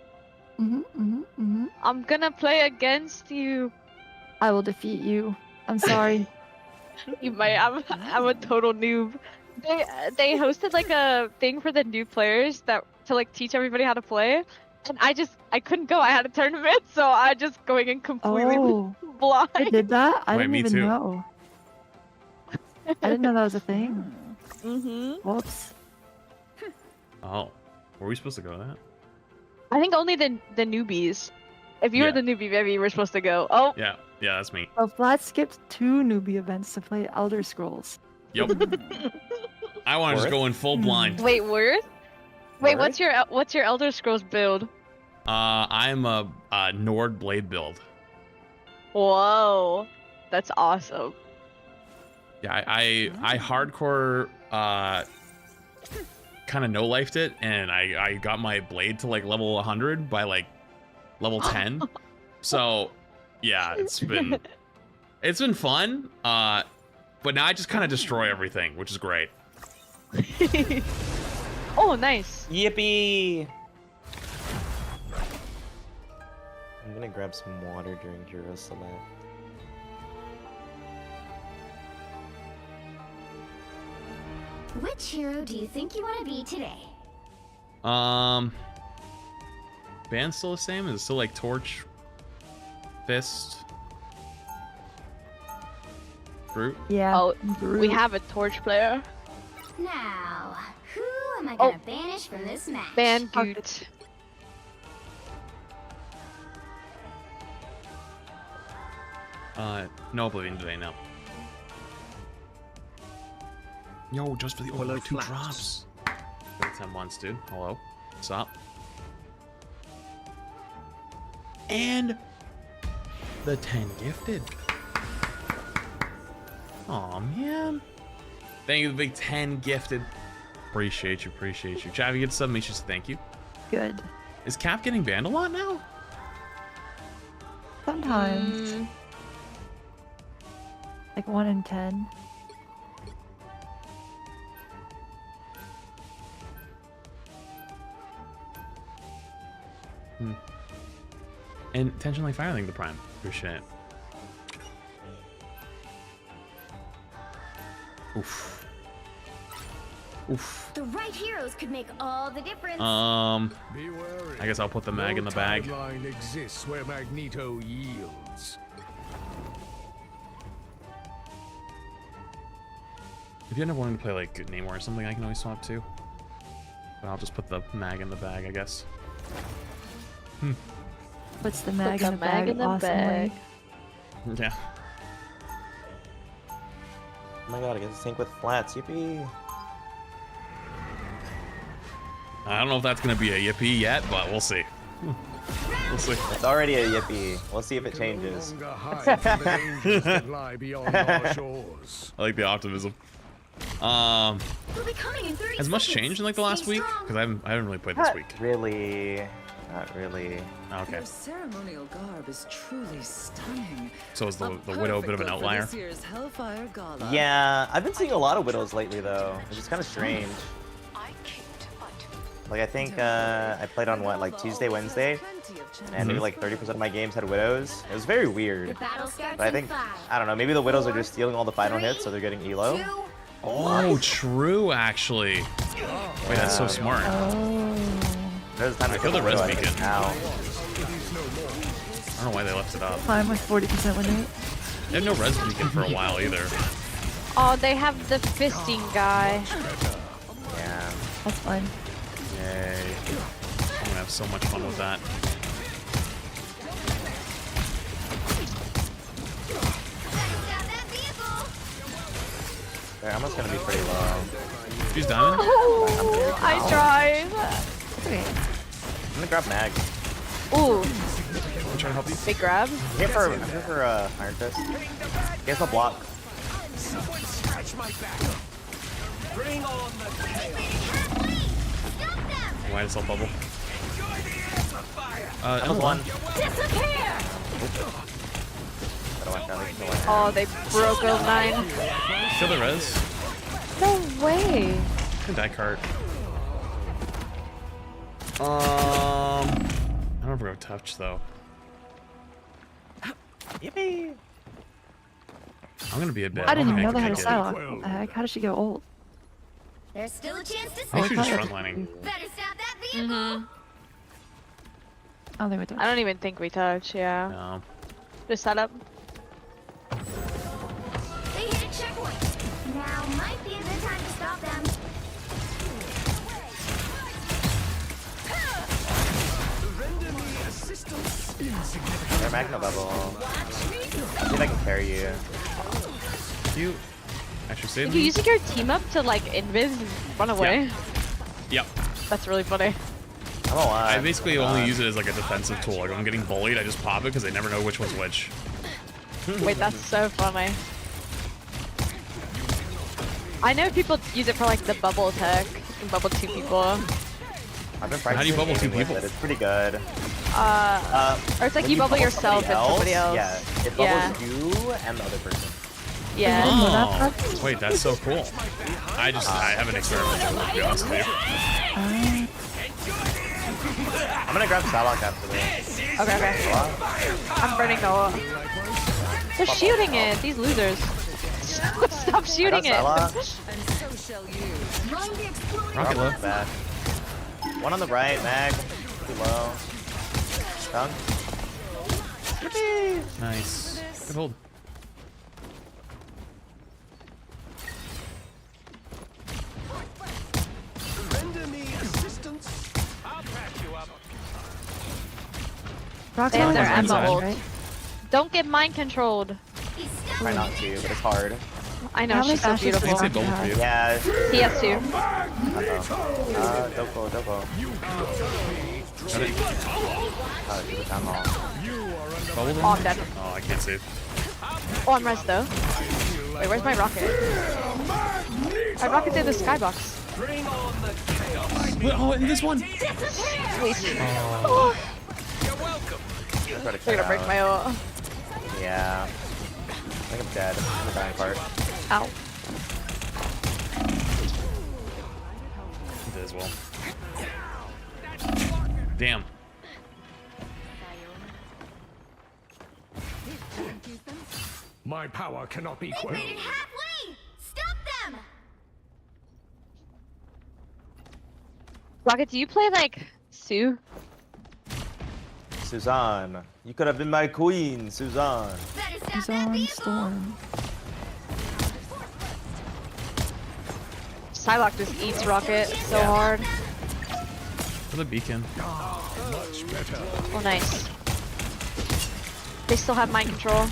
I'm gonna play against you. I will defeat you. I'm sorry. You might. I'm a total noob. They hosted like a thing for the new players to like teach everybody how to play, and I couldn't go. I had a tournament, so I just going in completely blind. I did that? I Wait, didn't me even too. know. I didn't know that was a thing. Whoops. Oh. Were we supposed to go to that? I think only the newbies. If you were Yeah. the newbie, maybe you were supposed to go. Oh. Yeah, that's me. Well, Flat skipped 2 newbie events to play Elder Scrolls. Yep. I want to just go in full blind. Wait, Worth? Wait, Worth? what's your Elder Scrolls build? I'm a Nord Blade build. Whoa, that's awesome. Yeah, I hardcore kind of no-lifed it, and I got my blade to like level 100 by like level 10. So yeah, it's been fun. But now I just kind of destroy everything, which is great. Oh, nice. Yippee! I'm gonna grab some water during Hero Select. Which hero do you think you want to be today? Band's still the same? Is it still like Torch, Fist, Brute? Yeah. Oh, we have a Torch player. Now, who am I gonna banish from this match? Bangoot. No Oblivion today, no. Yo, just for the Overwatch 2 drops. 10 months, dude. Hello. What's up? And the 10 gifted. Aw, man. Thank you, the big 10 gifted. Appreciate you, appreciate you. Chav, you get sub, make sure to thank you. Good. Is Cap getting banned a lot now? Sometimes. Like 1 in 10. And intentionally firing the Prime. Appreciate it. Oof. Oof. The right heroes could make all the difference. I guess I'll put the mag in the bag. Timeline exists where Magneto yields. If you end up wanting to play like Namor or something, I can always swap too. But I'll just put the mag in the bag, I guess. Puts the mag in the bag awesomely. Yeah. Oh my god, I get to sync with flats, yippee! I don't know if that's gonna be a yippee yet, but we'll see. We'll see. It's already a yippee. We'll see if it changes. I like the optimism. Has much changed in like the last week? Because I haven't really played this week. Really. Not really. Okay. Your ceremonial garb is truly stunning. So is the Widow a bit of an outlier? This year's Hellfire Gala. Yeah, I've been seeing a lot of Widows lately though, which is kind of strange. Like I think I played on what, like Tuesday, Wednesday, and maybe like 30% of my games had Widows. It was very weird. But I think, I don't know, maybe the Widows are just stealing all the final hits, so they're getting elo. Oh, true, actually. Wait, that's so smart. There's time to kill the res beacon. Now. I don't know why they left it up. I'm with 40% win rate. They had no res beacon for a while either. Oh, they have the fisting guy. Yeah. That's fine. Yay. I'm gonna have so much fun with that. Their ammo's gonna be pretty low. She's diamond? Oh, I tried. Okay. I'm gonna grab mag. Ooh. I'm trying to help you. Big grab. I'm here for Iron Fist. Guess I'll block. Why does it bubble? Almost one. Oh, they broke 09. Kill the res. No way. Die cart. I don't ever go touch though. Yippee! I'm gonna be a bit. I didn't even know they had a Psylocke. What the heck? How did she go ult? There's still a chance to I think she's just frontlining. Better stop that vehicle. I don't think we touched. I don't even think we touch, yeah. No. Just set up. They hit a checkpoint. Now might be a good time to stop them. They're Magna bubble. I think I can carry you. You actually saved Are you me? using your team up to like invis and run away? Yep. That's really funny. I'm alive. I basically only use it as like a defensive tool. Like when I'm getting bullied, I just pop it because they never know which one's which. Wait, that's so funny. I know people use it for like the bubble tech, can bubble 2 people. I've been practicing. How do you bubble 2 with people? it. It's pretty good. Or it's like when you bubble yourself and somebody else. Yeah, it bubbles you and the other person. Yeah. Oh, wait, that's so cool. I haven't experimented with it, to be honest with you. I'm gonna grab Salak after this. Okay. I'm burning the ult. They're shooting it, these losers. Stop shooting it. Rocket low. Bad. One on the right, Mag. Too low. Done. Nice. Good hold. Render me assistance. I'll patch you up. They have their on Emma side. ult. Don't get mind controlled. Try not to, but it's hard. I know, she's so beautiful. I'd say both for you. Yeah. He has 2. Doko. Got it. Keep it down long. Bubble them? Oh, I'm dead. Oh, I can't save. Oh, I'm res though. Wait, where's my rocket? My rocket's in the skybox. Oh, and this one. Oh. They're gonna break my ult. Yeah. I think I'm dead. I'm the dying part. Ow. You did as well. Damn. My power cannot be quelled. Made it halfway! Stop them! Rocket, do you play like Sue? Suzanne. You could have been my queen, Suzanne. He's on storm. Psylocke just eats Rocket so hard. For the beacon. Much better. Oh, nice. They still have mind control.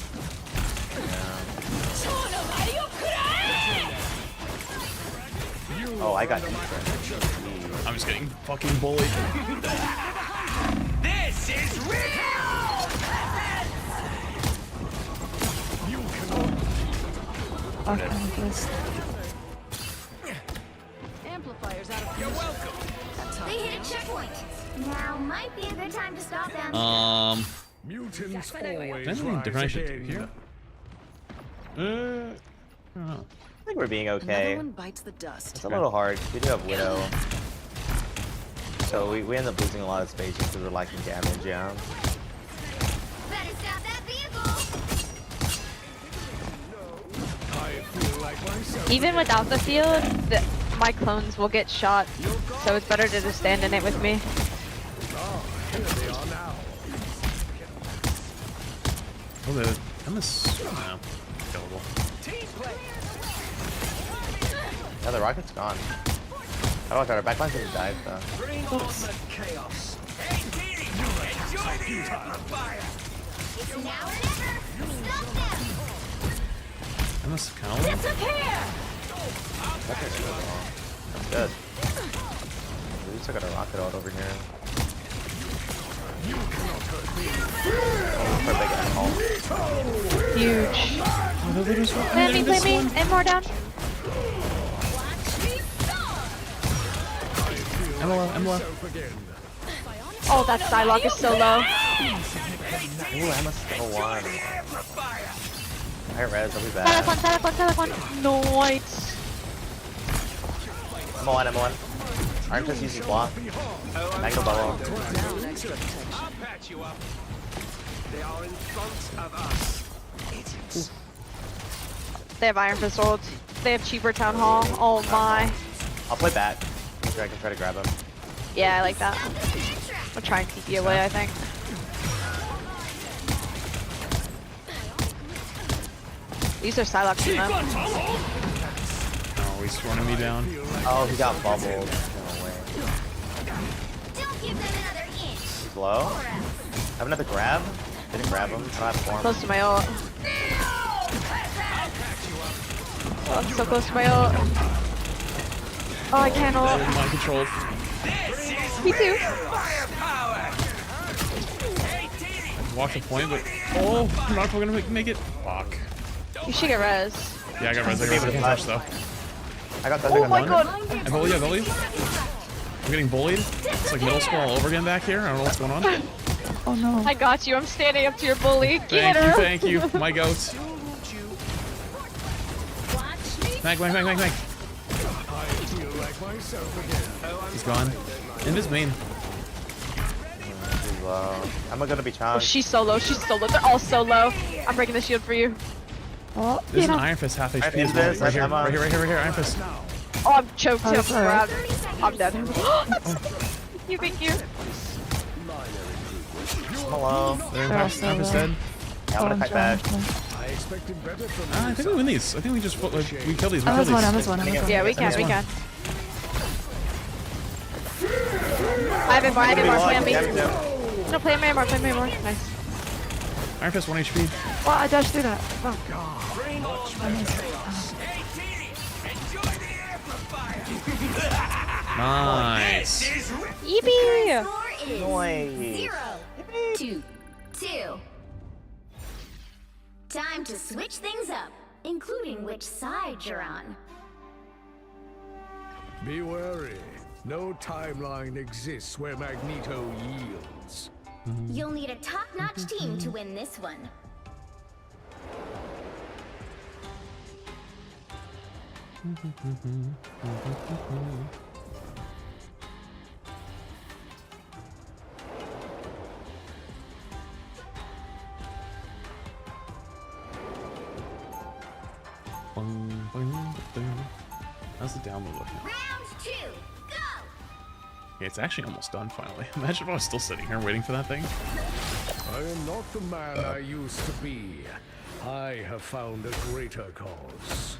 Oh, I got defense. I'm just getting fucking bullied. This is real! Okay, this. Amplifiers out of You're welcome. They hit a checkpoint. Now might be a good time to stop them. Mutants Did I always have anything rise different I should do again. here? I don't know. I think we're being Another okay. one bites the dust. It's a little hard. We do have Widow. So we end up losing a lot of space just because we're lacking damage, yeah. Better stop that vehicle. I feel like myself. Even without the field, my clones will get shot. So it's better to just stand in it with me. Here they are now. Oh, the MS. No. Killable. Yeah, the rocket's gone. I don't like our backline didn't dive though. Bring on the chaos. Hey, Kitty, enjoy the amplifier. It's now or never. Stop them. MS count. Disappear. That's good. We just got a rocket out over here. For a big asshole. Huge. Oh, Play me, and more down. Emma. Oh, that Psylocke is so low. Ooh, Emma's still one. Alright, Rez, I'll be back. Psylocke one. Nice. I'm one. Aren't just using block. Mango bubble. I'll patch you up. They are in front of us. They have Iron Fist ult. They have cheaper Town Hall. Oh my. I'll play back. I can try to grab him. Yeah, I like that. I'll try and keep you away, I think. These are Psylocke team though. Oh, he's running me down. Oh, he got bubbled. No way. Don't give them another inch. He's low. Have another grab. Didn't grab him. I don't have form. Close to my ult. Oh, I'm so close to my ult. Oh, I can't ult. Mind control. Me too. Watch the point, but oh, I'm not gonna make it. Fuck. You should get res. Yeah, I got res. I can't touch though. I got that. Oh my god! I bully you, I bully you. I'm getting bullied. It's like middle school all over again back here. I don't know what's going on. Oh no. I got you. I'm standing up to your bully. Get her. Thank you, my goats. Mag. He's gone. In his main. I'm gonna be charged. Oh, she's so low. She's so low. They're all so low. I'm breaking the shield for you. Oh, There's an Iron Fist half HP as well. Right here, Iron Fist. Oh, I'm choked. Oh, that's alright. I'm dead. Thank you. Hello. Iron Fist dead. Yeah, I'm gonna fight back. I think we win these. I think we just we kill these. I was one. Yeah, we can. I have more. Play on me. No, play me more. Nice. Iron Fist 1 HP. Oh, I dashed through that. Oh. Nice. Yippee! Noise. 0-2. Time to switch things up, including which side you're on. Be wary. No timeline exists where Magneto yields. You'll need a top-notch team to win this one. How's the download looking? Round 2, go! Yeah, it's actually almost done finally. Imagine if I was still sitting here waiting for that thing. I am not the man I used to be. I have found a greater cause.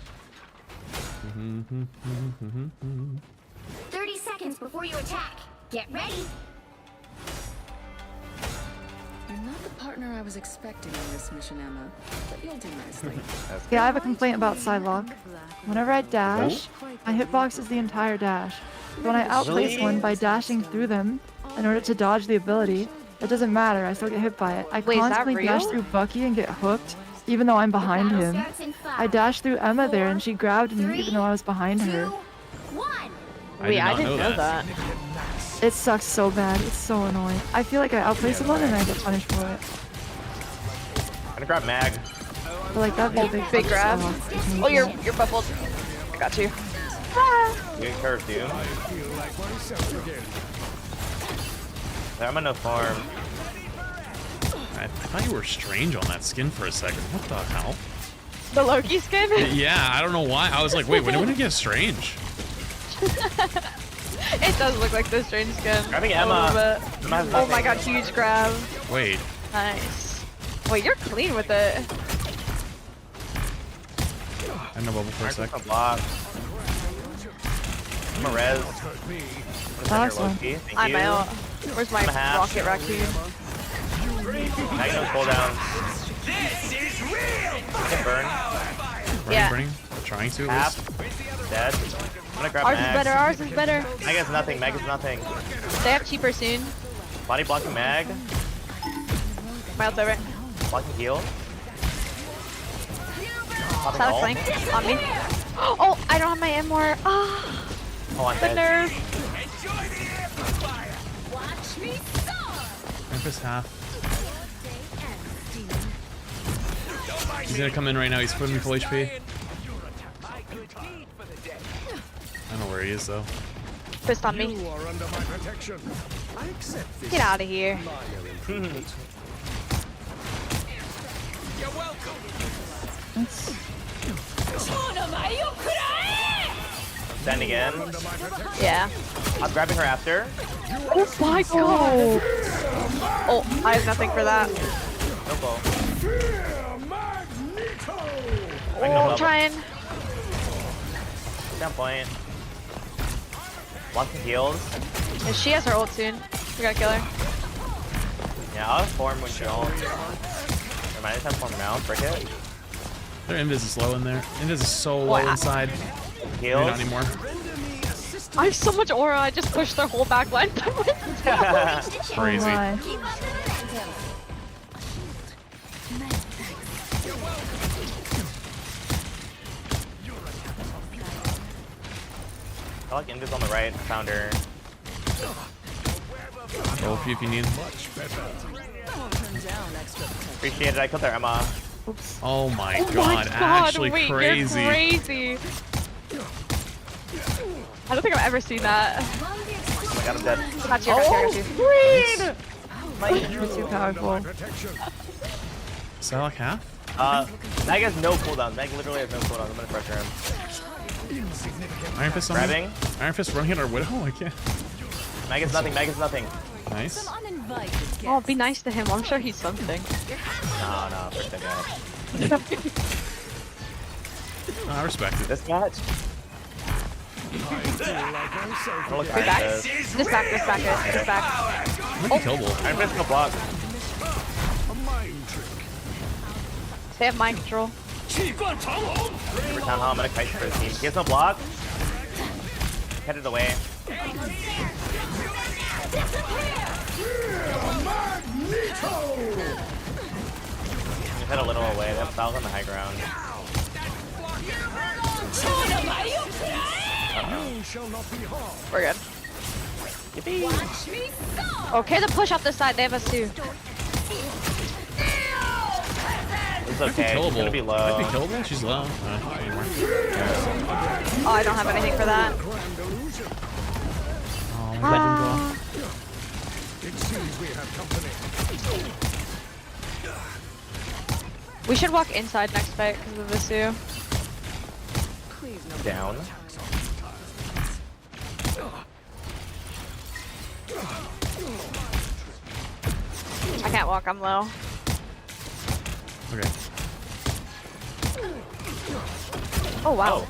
30 seconds before you attack. Get ready. You're not the partner I was expecting in this mission, Emma, but you'll do nicely. Yeah, I have a complaint about sidelock. Whenever I dash, my hitbox is the entire dash. When I outplace one by dashing through them in order to dodge the ability, it doesn't matter, I still get hit by it. I Wait, is that constantly dash real? through Bucky and get hooked, even though I'm behind him. I dashed through Emma there and she grabbed me even though I was behind her. Wait, I didn't know that. It sucks so bad, it's so annoying. I feel like I outplaced someone and I get punished for it. I'm gonna grab Mag. But like that'd be a Big grab. Oh, you're buffled. I got you. You curve Doom. I'm gonna farm. I thought you were strange on that skin for a second. What the hell? The Loki skin? Yeah, I don't know why. I was like, wait, when did it get strange? It does look like the strange skin. Grabbing Emma. Oh my god, huge grab. Wait. Nice. Wait, you're clean with it. I have no bubble for a sec. I'm a res. Awesome. I'm out. Where's my rocket raccoon? Magnum cooldown. I can burn. Burning. Trying to at least. Dead. I'm gonna grab Ours Mag. is better, ours is better. Mag has nothing, Mag has nothing. They have cheaper soon. Body blocking Mag. My ult's over. Blocking heal. Popping Solid ult. flank on me. Oh, I don't have my M more. Ah, Oh, I'm the dead. nerve. Memphis half. He's gonna come in right now. He's putting me full HP. I don't know where he is though. Fist on me. Get out of here. Stand again. Yeah. I'm grabbing her after. Oh my god. Oh, I have nothing for that. No bow. Oh, I'm trying. Down point. Blocking heals. Yeah, she has her ult soon. We gotta kill her. Yeah, I'll form when she ult. Never mind, I just have form now. Break it. Their invis is low in there. Invis is so low inside. Heals. Maybe not anymore. I have so much aura, I just pushed their whole back line. Crazy. Oh I like Invis on the right. I found her. Roll if you need. Appreciate it. I killed their Emma. Oops. Oh my Oh god, my god, actually wait, crazy. You're crazy. I don't think I've ever seen that. Oh my god, I'm dead. Got you, got you. You're too powerful. Is that like half? Meg has no cooldown. Meg literally has no cooldown. I'm gonna pressure him. Iron Fist on Grabbing. me. Iron Fist running at our Widow? I can't. Meg is nothing. Meg is nothing. Nice. Oh, be nice to him. I'm sure he's something. No, frick that guy. I respect it. This match. Be back. Just back, just back, just back. I'm gonna kill Wolf. Iron Fist no block. They have mind control. Town hall. I'm gonna kite for his team. He has no block. Headed away. Just head a little away. That Sal's on the high ground. We're good. Okay, the push off the side. They have us too. It's okay. She's gonna be low. Might be killable. She's low. Not anymore. Oh, I don't have anything for that. We should walk inside next fight because of the Sue. Down. I can't walk, I'm low. Okay. Oh wow.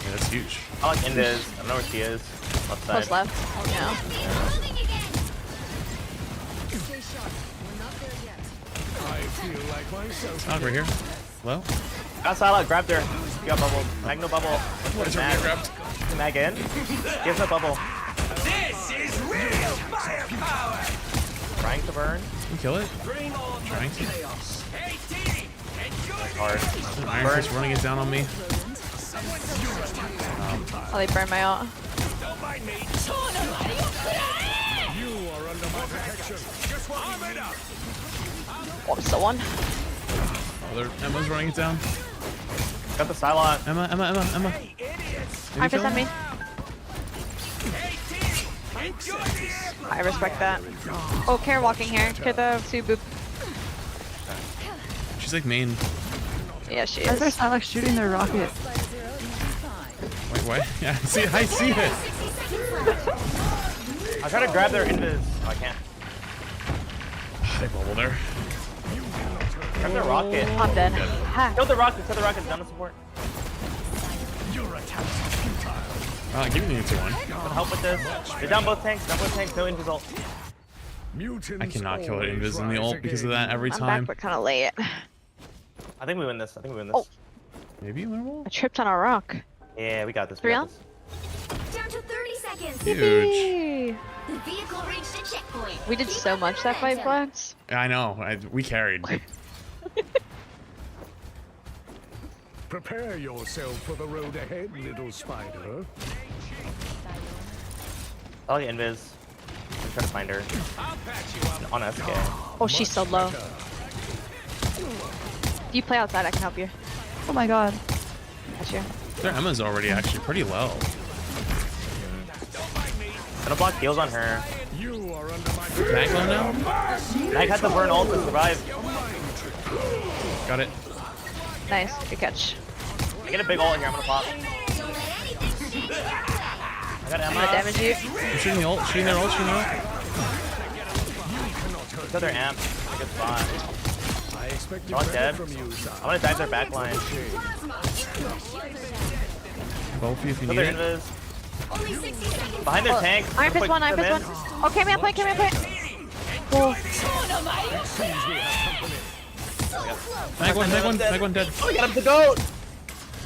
Yeah, that's huge. I like Indes. I don't know where she is. Left side. Close left. Oh yeah. Not right here. Low. Got Sala, grabbed her. You got bubble. Mag no bubble. What is her grabbed? Mag in. He has no bubble. This is real firepower. Trying to burn. Can you kill it? Trying to. Hard. Iron Fist running it down on me. Oh, they burned my ult. Don't mind me. You are under my protection. Just warm it up. Oh, I'm still one. Oh, Emma's running it down. Got the Cylon. Emma. Iron Fist on me. I respect that. Oh, Care walking here. Care the Sue boop. She's like main. Yeah, she Why is there is. Silex shooting their rocket? Wait, what? Yeah, I see it. I'm trying to grab their Invis. Oh, I can't. They bubbled her. Grab their rocket. I'm dead. Kill the rocket. Kill the rocket. Down to support. Give me the answer one. Wanna help with this? They're down both tanks. Down both tanks. No Invis ult. I cannot kill an Invis in the ult because of that every I'm time. back, but kind of late. I think we win this. Oh. Maybe Werewolf? I tripped on a rock. Yeah, we got this. Three We on? got this. Down to 30 seconds. Huge. Yippee! The vehicle reached a checkpoint. We did so much that fight, Flax. I know. We carried. Prepare yourself for the road ahead, little spider. I like Invis. I'm trying to find her. On SK. Oh, she's so low. If you play outside, I can help you. Oh my god. Got you. Their Emma's already actually pretty low. Gonna block heals on her. You are under my Mag low now? Mag had to burn ult to survive. Got it. Nice. Good catch. I get a big ult here. I'm gonna pop. I got I'm Emma. gonna damage you. I'm shooting the ult. Shooting their ult. Shooting their ult. Kill their amp. A good spot. I expect Not dead. I'm gonna dive their backline. Both of you if you Kill need their it. Invis. Behind their tank. Iron Fist one, Iron Fist one. Oh, came in, play. Cool. Mag one dead. Oh, we got him to go.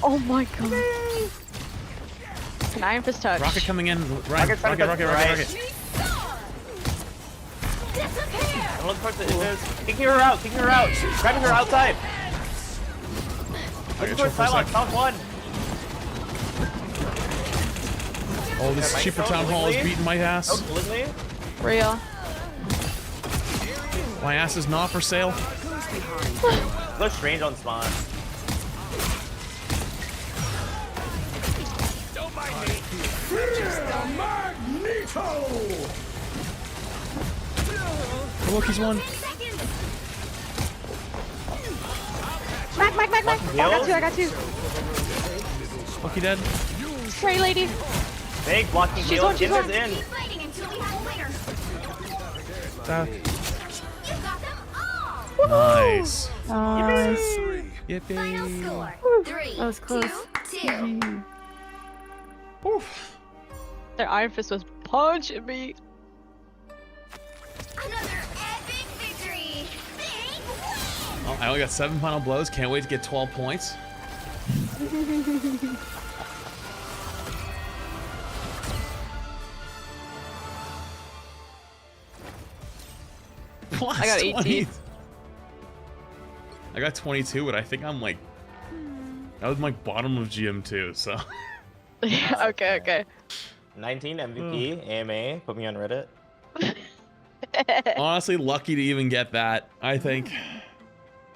Oh my god. Can Iron Fist touch? Rocket coming in. Rocket. Rocket. Right. I'm looking towards the Invis. Kicking her out. Grabbing her outside. Looking towards Cylon. South one. Oh, this cheaper town hall is beating my ass. Real. My ass is not for sale. Looks strange on spawn. Don't mind me. Just the Magneto. Oh, look, he's won. Mac. I got you. Lucky dead. Stray lady. Big blocking She's heal. on, she's on. In. Nice. Nice. Yippee. That was close. GG. Oof. Their Iron Fist was punching me. Oh, I only got 7 final blows. Can't wait to get 12 points. Plus I got 18. 20. I got 22, but I think I'm like... That was my bottom of GM2, so... okay. 19 MVP, AMA, put me on Reddit. Honestly, lucky to even get that, I think.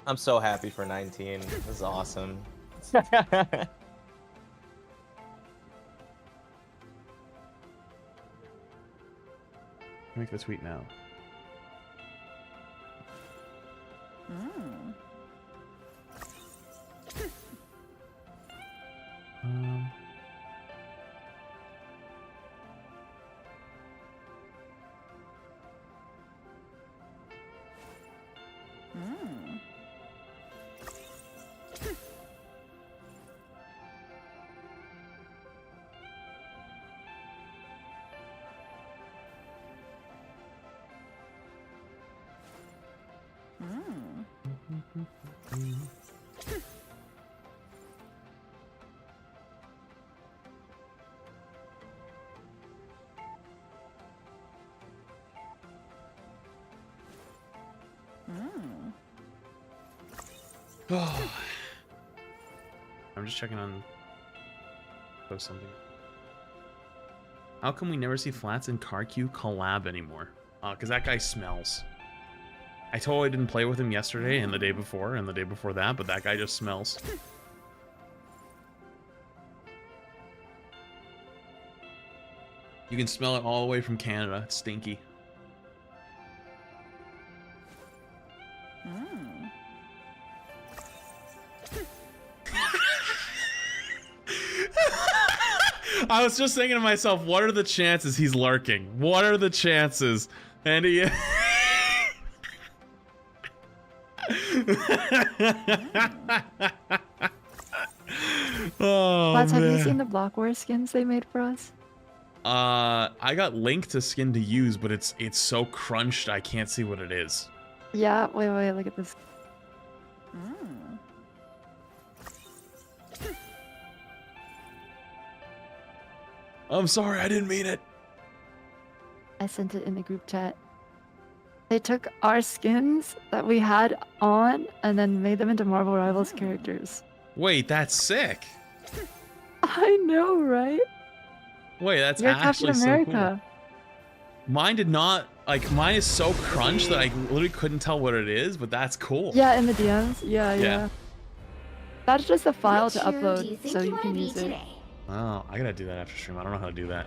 I'm so happy for 19. This is awesome. Make the tweet now. I'm just checking on post something. How come we never see Flats and CarQ collab anymore? Because that guy smells. I totally didn't play with him yesterday and the day before and the day before that, but that guy just smells. You can smell it all the way from Canada. It's stinky. I was just thinking to myself, what are the chances he's lurking? What are the chances? And he... Oh, Lads, have you man. seen the Block War skins they made for us? I got linked to skin to use, but it's so crunched I can't see what it is. Yeah, wait, look at this. I'm sorry, I didn't mean it. I sent it in the group chat. They took our skins that we had on and then made them into Marvel Rivals characters. Wait, that's sick. I know, right? Wait, that's You're actually Captain America. so cool. Mine did not, like, mine is so crunched that I literally couldn't tell what it is, but that's cool. Yeah, in the DMs. Yeah. Yeah. That's just a file Which to hero do upload, you think so you you wanna can be use it. today? Oh, I gotta do that after stream. I don't know how to do that.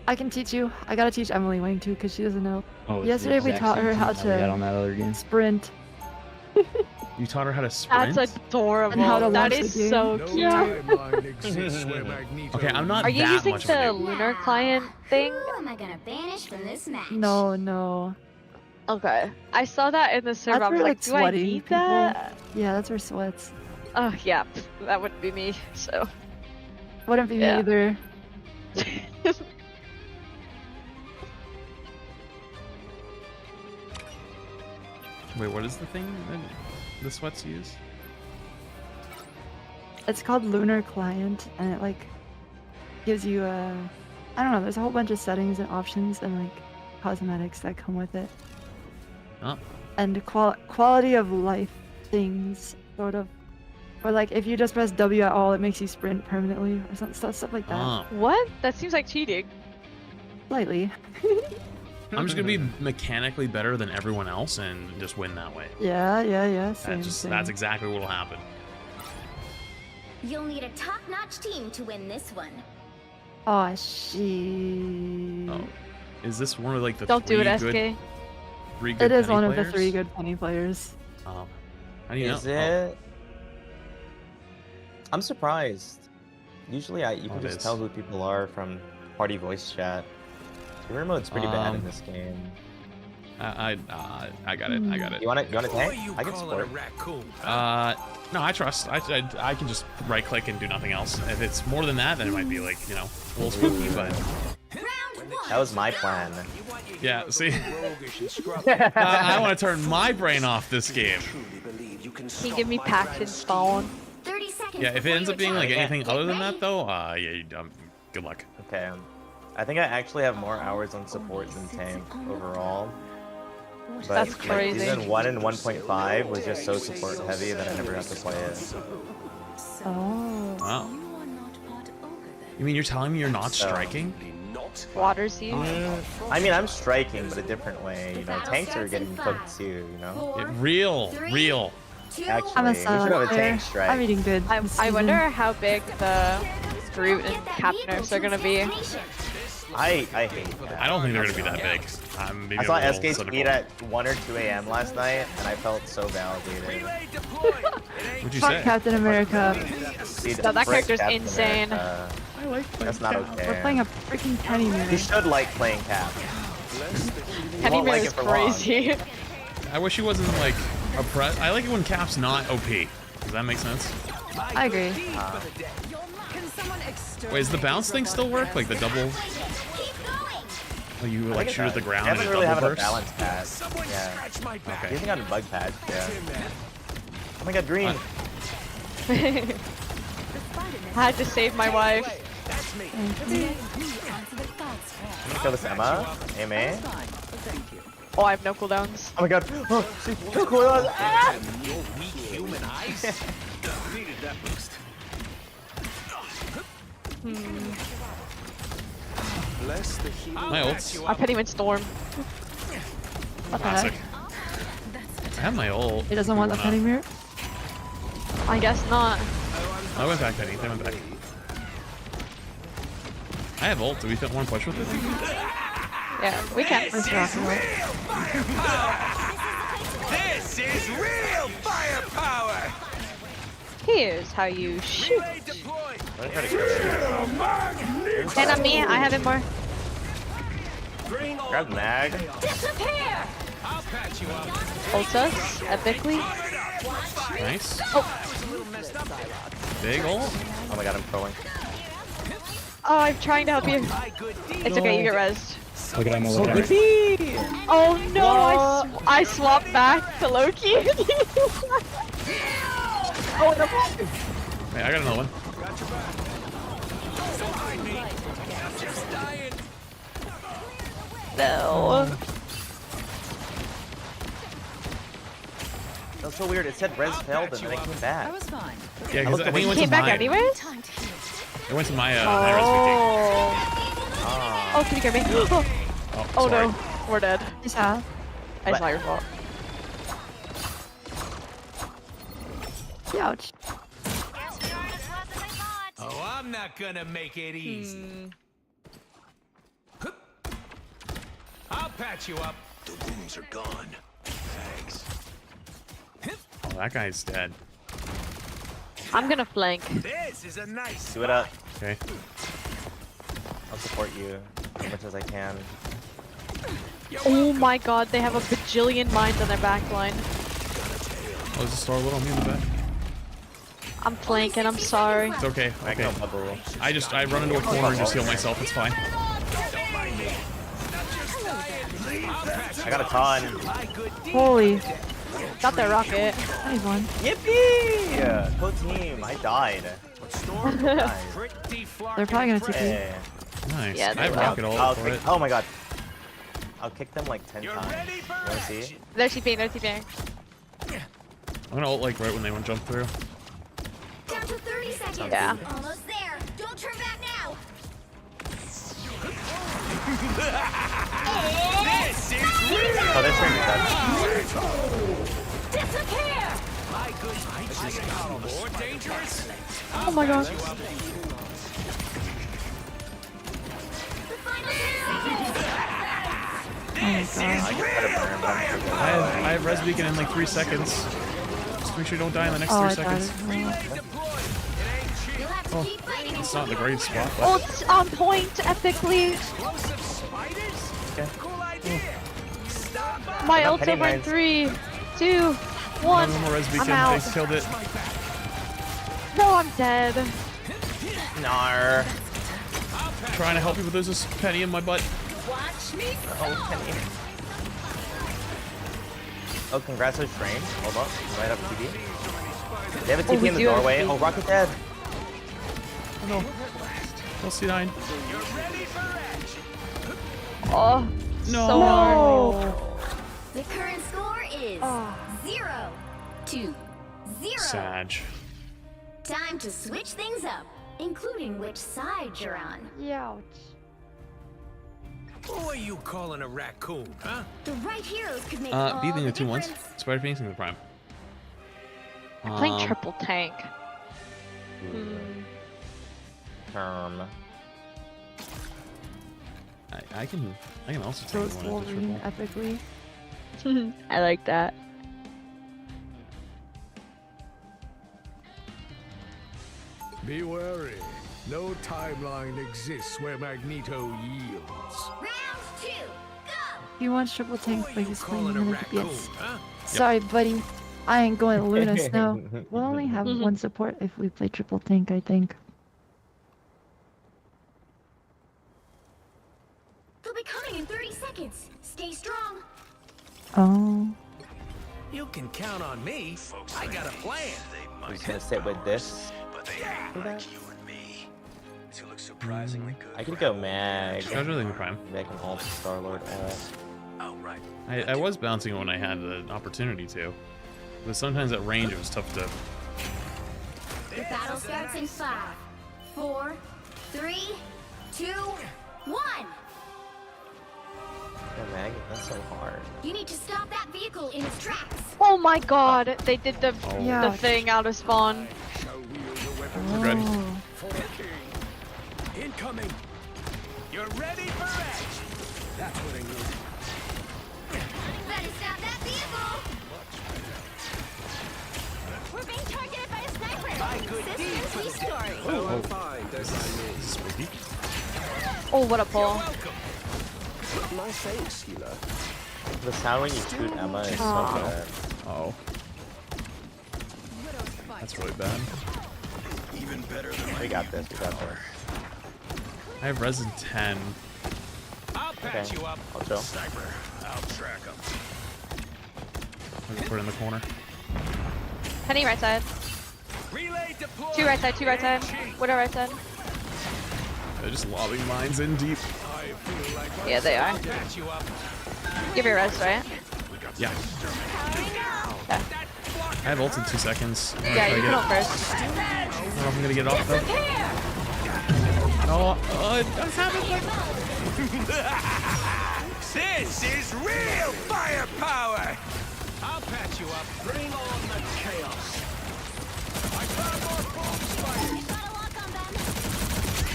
I can teach you. I gotta teach Emily Wang too, because she doesn't know. Oh, it's the Yesterday we exact taught same her how team that we had on that other to game. sprint. You taught her how to sprint? That's adorable. And how to That launch is the game. so No cute. timeline exists where Magneto Okay, I'm not Are you that using much the of a noob. lunar client thing? Who am I gonna banish from this match? No. Okay. I saw that in the server. That's I was for like, like do I sweaty need people. that? Yeah, that's for sweats. Oh, yeah. That wouldn't be me, so. Wouldn't be Yeah. me either. Wait, what is the thing that the sweats use? It's called Lunar Client, and it like gives you a, I don't know. There's a whole bunch of settings and options and like cosmetics that come with it, Oh. and quality of life things, sort of. Or like if you just press W at all, it makes you sprint permanently or stuff like that. Oh. What? That seems like cheating. Slightly. I'm just gonna be mechanically better than everyone else and just win that way. Yeah. Same, same. That's exactly what'll happen. You'll need a top-notch team to win this one. Oh, she. Oh, is this one of like the Don't do it, three good? SK. Three good It is penny one of the players? 3 good penny players. How do you Is know? it? I'm surprised. Usually, you can it just is. tell who people are from party voice chat. Career mode's pretty bad in this game. I got it. I got it. You want to tank? I can support. No, I trust. I can just right click and do nothing else. If it's more than that, then it might be like, you know, a little spooky, but That was my plan. yeah, see? I want to turn my brain off this game. Can you give me packs and spawn? 30 seconds. Yeah, if it ends up being like anything other than that though, yeah, good luck. Okay. I think I actually have more hours on support than tank overall. But That's crazy. Season 1 and 1.5 was just so support heavy that I never got to play it. Oh. Wow. You mean you're telling me you're not striking? Water seed? I mean, I'm striking, but a different way. You know, tanks are getting cooked too, you know? Yeah, real. Actually, I'm a we should have a solid player. tank strike. I'm eating good. I wonder how big the Groot and Cap nerfs are gonna be. I hate that. I don't think they're gonna be that big. Maybe I saw I'm a little SK cynical. speed at 1 or 2 a.m. last night, and I felt so validated. What'd you Fuck say? Captain America. Dude, No, that frick character's Captain insane. America. I like That's not okay. We're playing a freaking penny You mirror. should like playing Cap. Penny won't Mirror like is it for long. crazy. I wish he wasn't like oppressed. I like it when Cap's not OP. Does that make sense? I agree. Wait, does the bounce thing still work? Like the double? Like you like shoot at the ground I and haven't it really double had a bursts? balance pad. Yeah. Okay. You think I have a bug patch? Yeah. Oh my god, green. I had to save my wife. I'm gonna kill this Emma. Amen. Oh, I have no cooldowns. Oh my god. Oh, see, no cooldowns. Ah! Your weak human eyes. Needed that boost. Bless the hero. My ults. I penny win storm. What the Classic. heck? I have my ult. He doesn't want the penny mirror? I guess not. I went back, Penny. They went back. I have ult. Do we want to push with it? Yeah, we can. Let's rock and roll. This is real firepower. Here's how you shoot. I'm gonna try to kill it. Stand on me. I have it more. Grab mag. Disappear! I'll patch you up. Ultas, epically. Nice. Oh, Big ult. Oh my god, I'm trolling. oh, I'm trying to help you. It's okay, you get rezzed. Look at him all over. Oh no, I swapped back to Loki. Oh no. Hey, I got another one. No. That's so weird. It said res failed and then it came back. Yeah, because I think it went Came to back mine. anyways? It went to my my res Oh, can you get me? Oh sorry. no, we're dead. He's half. It's not your fault. Ouch. Oh, I'm not gonna make it easy. I'll patch you up. The wounds are gone. Thanks. Oh, that guy's dead. I'm gonna flank. This is a nice. Do it up. Okay. I'll support you as much as I can. Oh my god, they have a bajillion mines on their backline. Oh, there's a star little on me in the back. I'm flanking, I'm sorry. It's okay. I Okay. got bubble. I run into a corner and just heal myself. It's fine. I got a ton. Holy. Got their rocket. Nice one. Yippee! Co-team, I died. They're probably gonna TP. Hey. Nice. Yeah, I have rocket ult I'll for kick, it. oh my god. I'll kick them like 10 times. You wanna see? They're TPing, they're TPing. I'm gonna ult like right when they want to jump through. seconds. Yeah. Almost there. Don't turn back now. This is Oh, this thing is dead. Disappear. my good. I just got more dangerous. Oh my god. The final 10 seconds. This is I get better burn, but I'm pretty good. I have res beacon in like 3 seconds. Just make sure you don't die in the next 3 seconds. You'll have to keep fighting. It's not in the great spot, but Ult on point, epically. explosive spiders. Cool idea. Stop us. My Not ult's penny over in mines. 3, 2, 1. no more res beacon. I'm out. They killed it. No, I'm dead. Nar. Trying to help you, but there's this penny in my butt. Watch me. Oh, penny. Oh, congrats on Strange. Hold up. You might have a TP. They have a Oh, TP we in the do have a doorway. TP. Oh, Rocket dead. Oh no. Kill C9. Oh, No. so hard. The current score is 0-2-0. Sag. Time to switch things up, including which side you're on. Youch. Who are you calling a raccoon, huh? The right heroes could make all Beating the the 2-1s. difference. Spider Phoenix in the prime. I'm playing triple tank. Term. I can also So take it's one into Wolverine triple. epically. I like that. Be wary. No timeline exists where Magneto yields. Round 2, go! If you want triple tank, Who are you please calling explain a in the raccoon, DPS. huh? Sorry, buddy. I ain't going to Luna Snow. We'll only have one support if we play triple tank, I think. They'll be coming in 30 seconds. Stay strong. Oh. You can count on me. I got a plan. I'm just gonna sit with this. I could go Mag. I was really in the prime. Mag and ult Star-Lord. I was bouncing when I had the opportunity to. But sometimes at range it was tough to. The battle starts in 5, 4, 3, 2, 1. Yeah, Mag, that's so hard. You need to stop that vehicle in its tracks. Oh my god, they did the Yeah. the thing out of spawn. Ready. Oh. Incoming. You're ready for action. That's what I need. Better stop that vehicle. We're being targeted by a sniper. My good This deed is for the the day. story. Oh, Spooky. Oh, what a pull. Welcome. My thanks, healer. The sound when you shoot Emma is so bad. oh. That's really bad. We got this. We got this. I have res in 10. I'll patch Okay. you up. I'll chill. Sniper. I'll track him. I can put it in the corner. Penny right side. Relay deployed. 2 right side, 2 right side. Widow right side. They're just lobbing mines in deep. Yeah, they are. Patch you up. Give your res, right? Yeah. I have ult in 2 seconds. I'm gonna Yeah, try you to can get ult it. first. I don't know if I'm gonna get it off though. No, that's happened. This is real firepower. I'll patch you up. Bring on the chaos. I found more bomb spiders. Gotta lock on them.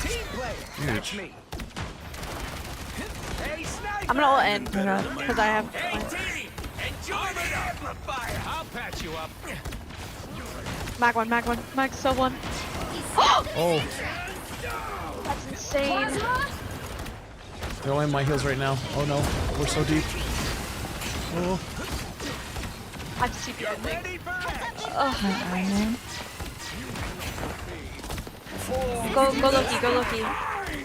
Team play. That's me. Hey, sniper. I'm gonna ult in because I have. Hey, team. Enjoy the amplifier. I'll patch you up. Mag 1, mag 1, mag so 1. Oh, That's insane. they're all in my heels right now. Oh no, we're so deep. Oh, I have to TP, I think. Ready for action. My Iron. Go Loki, go Loki.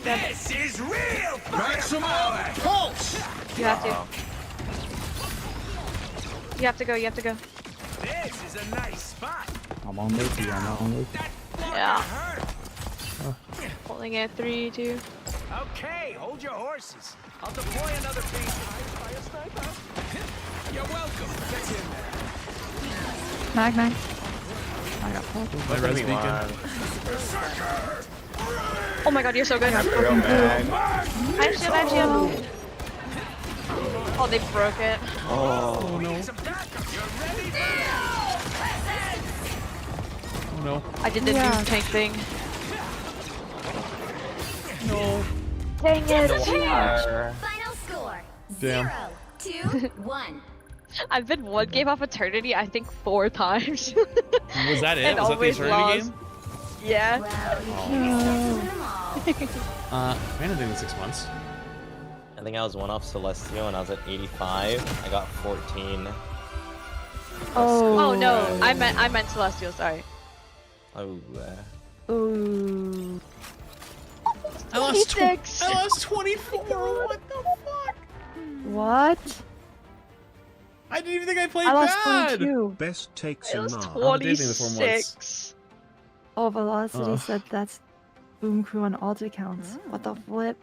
This is real firepower. Pulse. You have to. You have to go, you have to go. This is a nice spot. I'm on Loki, I'm on Loki. Yeah. Hurt. Holding it, 3, 2. Okay, hold your horses. I'll deploy another piece. You're welcome. Get in there. Mag. I got pulled. My res beacon. Oh my god, you're so good. I got fucking blue. I have shield. Oh, they broke it. Oh no. Oh no. I did the new tank thing. No. Dang it. Final score. Damn. 0, 2, 1. I've been one game off Eternity, I think 4 times. Was that it? And Was that the always Eternity lost. game? Yeah. I ended in 6 months. I think I was one off Celestial and I was at 85. I got 14. Oh no, I meant Celestial, sorry. Oh. Ooh. I lost 26. I lost 24. What the fuck? What? I didn't even think I played I lost bad. 22. Best takes It in was March. 26. Oh, Velocity Ugh. said that's Boom Crew on alt accounts. What the flip?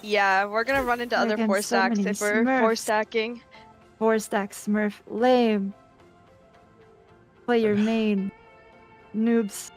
Yeah, we're gonna run into other Against 4 so stacks many if we're 4 Smurfs. stacking. 4-stack Smurf. Lame. Play your main. Noobs.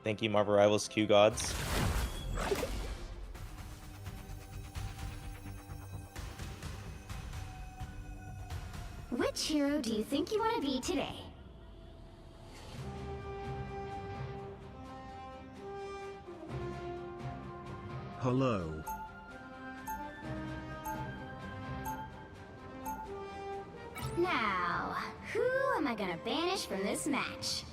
Thank you, Marvel Rivals Q Gods. Which hero do you think you want to be today? Hello. Now, who am I gonna banish from this match?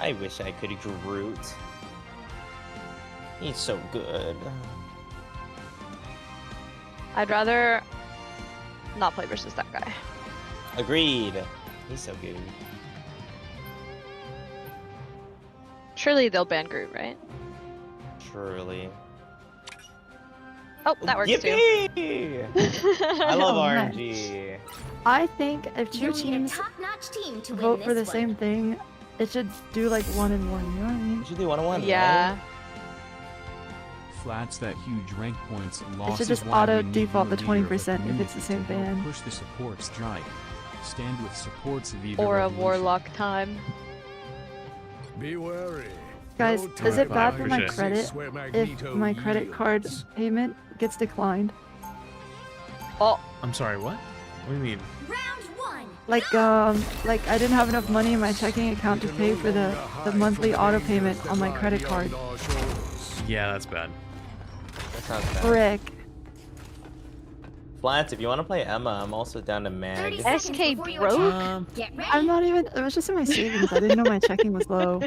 I wish I could Groot. He's so good. I'd rather not play versus that guy. Agreed. He's so good. Surely they'll ban Groot, right? Surely. Oh, that works Yippee! too. I love Oh, nice. RNG. I think if 2 You'll need a teams top-notch team to win vote this for the one. same thing, it should do like 1 and 1. You know what I mean? We should do 1-on-1. Yeah. Right? Flats that huge rank points and losses. just why we auto need default more the leader of 20% if it's community the same to help ban. Push the support strike. Stand with supports of either Or a revolution. warlock time. Be wary. Guys, No is it time bad for my Appreciate it. credit Where if Magneto my credit card yields. payment gets declined? Oh, I'm sorry, what? What do you mean? Round 1. Like I didn't have enough money in my checking account to pay for the monthly auto payment on my credit card. Yeah, that's bad. That sounds bad. Frick. Flats, if you want to play Emma, I'm also down to 30 Mag. seconds SK before your broke? attack. Get ready. I'm not even. It was just in my savings. I didn't know my checking was low.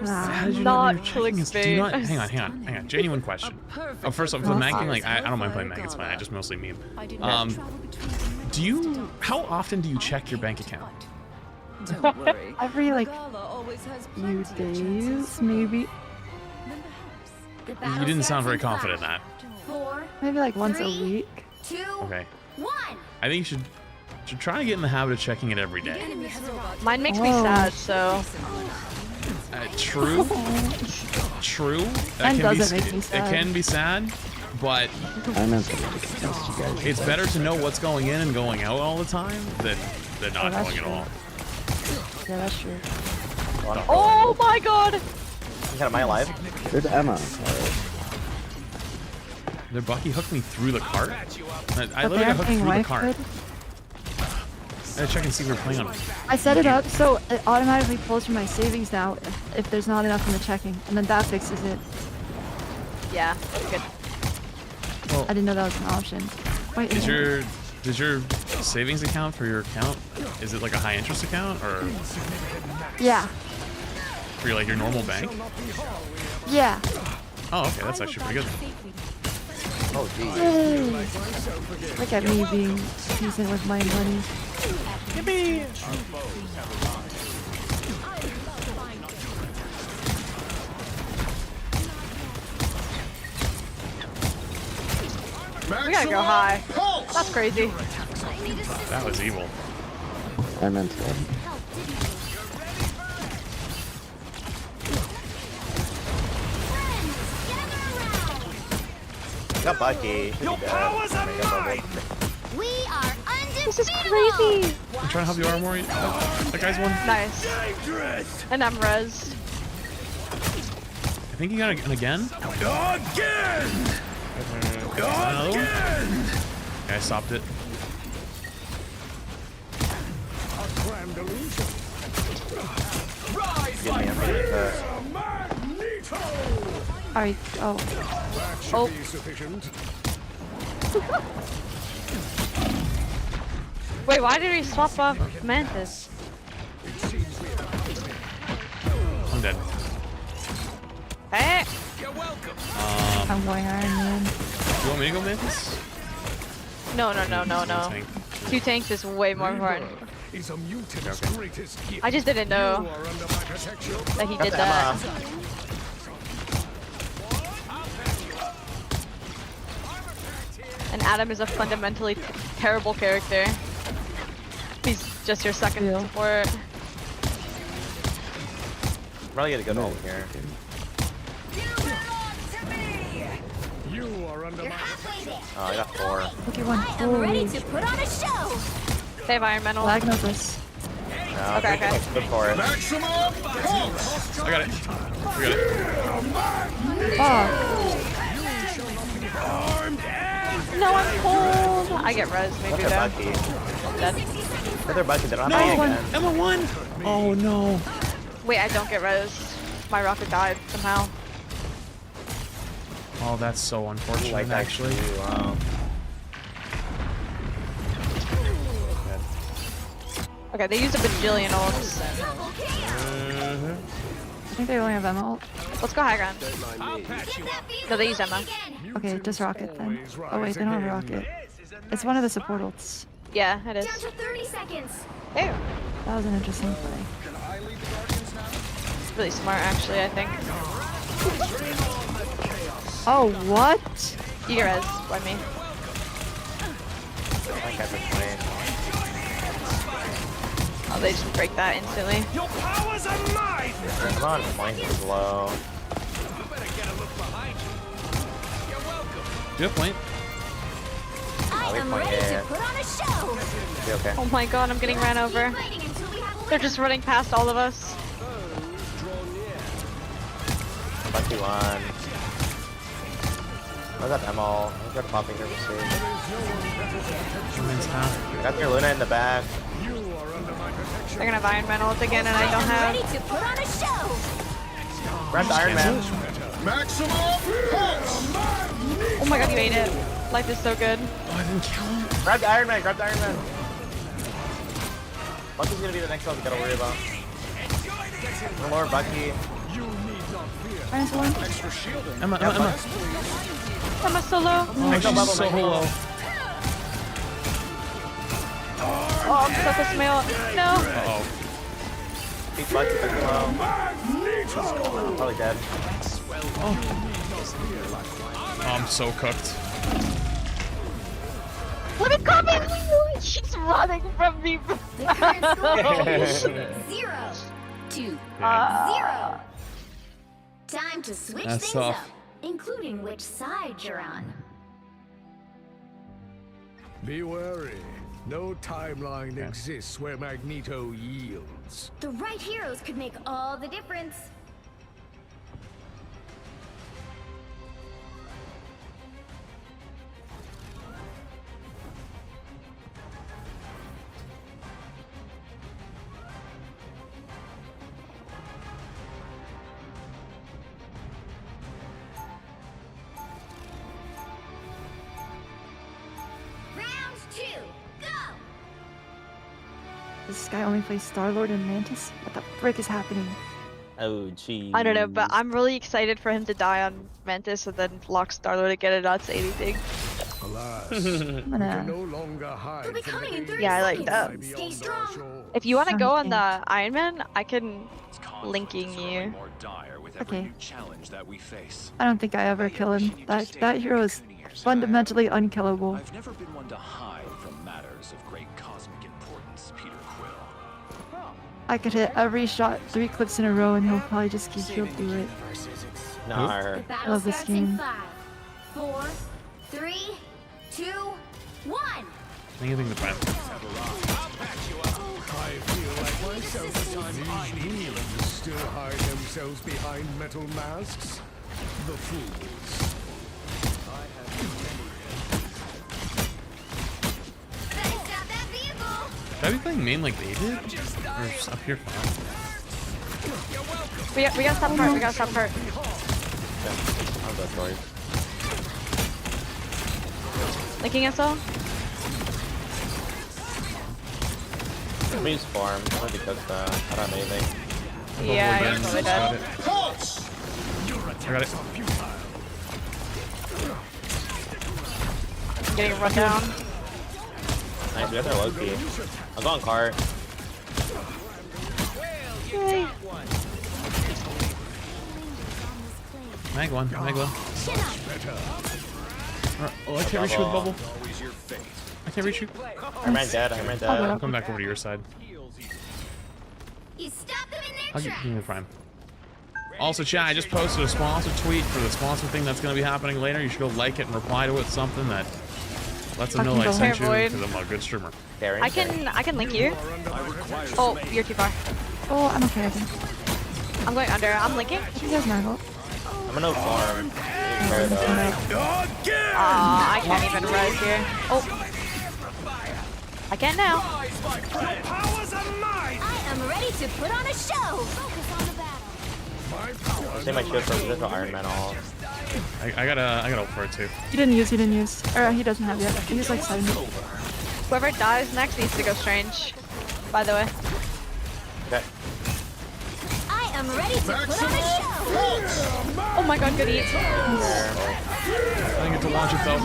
How did you Not know your checking is- do you not- clickbait. hang on. Genuine question. Oh, first off, the mag thing, like, I don't mind playing mag, it's fine. I just mostly meme. Do you, how often do you check your bank account? Don't worry. Every like Gala always has few plenty of days, chances. maybe. The You battle didn't sound starts very in confident in 5, that. 4, Maybe like once a 3, week. 2, Okay. 1. I think you should try to get in the habit of checking it every day. Mine makes me Oh. sad, so True. True. And That doesn't make me it sad. can be sad, but I meant to test you guys. it's better to know what's going in and going out all the time than not that's knowing at true. all. Yeah, that's true. Oh my god! Am I alive? There's Emma. The Bucky hooked me through the cart. I But they literally got aren't hooked being through the wife cart. good. I gotta check and see if we're playing on. I set it up so it automatically pulls from my savings now if there's not enough in the checking, and then that fixes it. Yeah, good. Well, I didn't know that was an option. Wait, Does your savings account for your account, is it like a high interest account or yeah, for your, like your normal bank? yeah. Oh, okay, that's actually pretty good. Oh, geez. Yay. Look at me being decent with my money. Yippee! We gotta go high. That's crazy. That was evil. I meant to. Got Bucky. Your powers are mine. We are undefeatable. This is crazy. I'm trying to help you armor. That guy's one. Nice. And I'm res. I think he got it again. Again! Another one? Okay, I stopped it. Give me a minute. Alright, oh. Oh. Wait, why did he swap off Mantis? I'm dead. Hey! I'm going Iron Man. You want me to go Mantis? No. Tank. 2 tanks is way more important. Is a mutant's greatest gift. I just didn't know You are under my protection. that he did that. And Adam is a fundamentally terrible character. He's just your second support. Probably get a good ult here. You are under my Oh, I got 4. Look at one. I'm ready Holy. to put on a show. They have Iron Mental. Lag knows this. No, Okay. Good for it. I got it. We got it. Fuck. No, I'm cold. I get res maybe Look though. at Bucky. I'm dead. Look at Bucky. They don't No, have any again. Emma won. Oh no. Wait, I don't get res. My rocket died somehow. Oh, that's so unfortunate, actually. Wow. Okay, they used a bajillion ults. I think they only have Emma ult. Let's go high ground. No, they used Emma. Okay, just rocket then. Oh wait, they don't have rocket. It's one of the support ults. Yeah, it is. Down to 30 seconds. Ew. That was an interesting play. It's really smart, actually, I think. Oh, what? You get res by me. I think I just played. Oh, they just break that instantly. Your powers are mine! Come on, point is low. You better get a look behind you. You're welcome. Do you have point? I am ready to put on a show. Be okay. Oh my god, I'm getting ran over. Fighting until we have a They're just running past all of us. Bucky won. I got Emma. I got popping here to see. I got your Luna in the back. They're gonna have Iron Man ult again, and I don't ready have. to put on a show. Grab the Iron Man. Oh my god, you ate it. Life is so good. Oh, I didn't kill him. Grab the Iron Man. Grab the Iron Man. Bucky's gonna be the next one we gotta worry about. One more Bucky. Minus one. Emma. I'm a solo. Oh, she's so low. Oh, I'm stuck with Smale. No. Uh-oh. Beat Bucky pretty low. Probably dead. Oh, I'm so cooked. Let me come in! She's running from me. The current score is 0. 2, 0. Time to switch That's things tough. up, including which side you're on. Be wary. No timeline exists where Magneto yields. The right heroes could make all the difference. Round 2, go! Does this guy only plays Star-Lord and Mantis? What the frick is happening? Oh, gee. I don't know, but I'm really excited for him to die on Mantis and then lock Star-Lord again and not say anything. Alas, I'm gonna... no longer hide from the danger Yeah, I like that. Stay strong. If you want to go on Okay. the Iron Man, I can linking you. Okay. I don't think I ever kill him. That hero is fundamentally unkillable. I've never been one to hide from matters of great cosmic importance, Peter Quill. I could hit every shot 3 clips in a row and he'll probably just keep he'll do it. No, The I battle love this starts in game. 5, 4, 3, 2, 1. Anything to prime. I feel like myself. These villains still hide themselves behind metal masks. The fools. Better stop that vehicle. Should I be playing main like they did? Or just up here fine? We gotta stop hurt. We gotta stop hurt. I'll go for it. Linking us all. Let me use farm. I don't think that's I don't have anything. Yeah, Bubble you're again, probably got dead. it. I got it. I'm getting run down. Nice, we got their low key. I'll go on cart. Yay. Mag one. Oh, I can't reach you with bubble. I can't reach you. I'm right dead. I'm right dead. I'll come back over to your side. You stop them in their I'll tracks. give you the prime. Also, chat, I just posted a sponsor tweet for the sponsor thing that's going to be happening later. You should go like it and reply to it, something that lets them know I sent you, because I'm a good streamer. I can link you. Oh, you're too far. Oh, I'm okay, I think. I'm going under. I'm linking. He has Marvel. I'm gonna farm. Fair though. I can't even res here. Oh. I can now. I am ready to put on a show. Focus on the battle. I'll save my shield for this Iron Man all. I got ult for it too. He didn't use. Or he doesn't have yet. He's like 70. Whoever dies next needs to go strange. By the way. Okay. I am ready to put on a show. Oh my god, good eat. I didn't get to launch it though.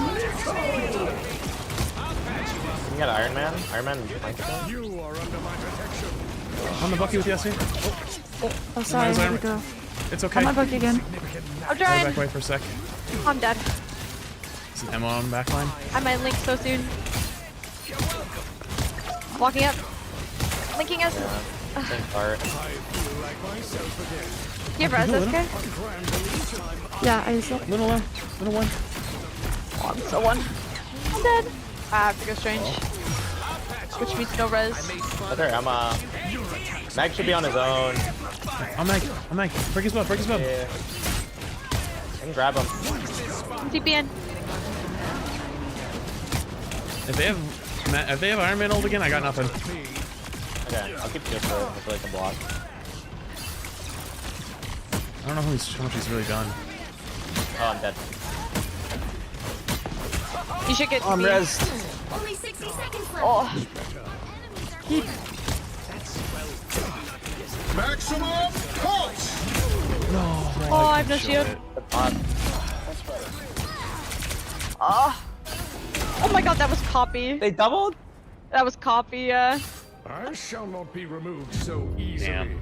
You got Iron Man? Iron Man microphone? You are under my protection. On the Bucky with Yassi. Oh, sorry. Here we go. It's okay. On my book again. I'm Go trying. back away for a sec. I'm dead. Is an ammo on the back line? I might link so soon. Walking up. Linking us. Same cart. Do you have res, okay? Yeah, I used it. Little one. Oh, I'm so one. I'm dead. I have to go strange. Which means no res. Okay, Mag should be on his own. I'm Mag. Break his butt. Yeah. I can grab him. TPN. If they have Iron Man ult again, I got nothing. Okay, I'll keep shield for it until they can block. I don't know how much he's really done. Oh, I'm dead. You should get I'm res. Only 60 seconds left. Oh. Maximum pulse! No. Oh, I have no shield. Oh. Oh my god, that was copy. They doubled? That was copy, yeah. I shall not be removed so easily. Damn.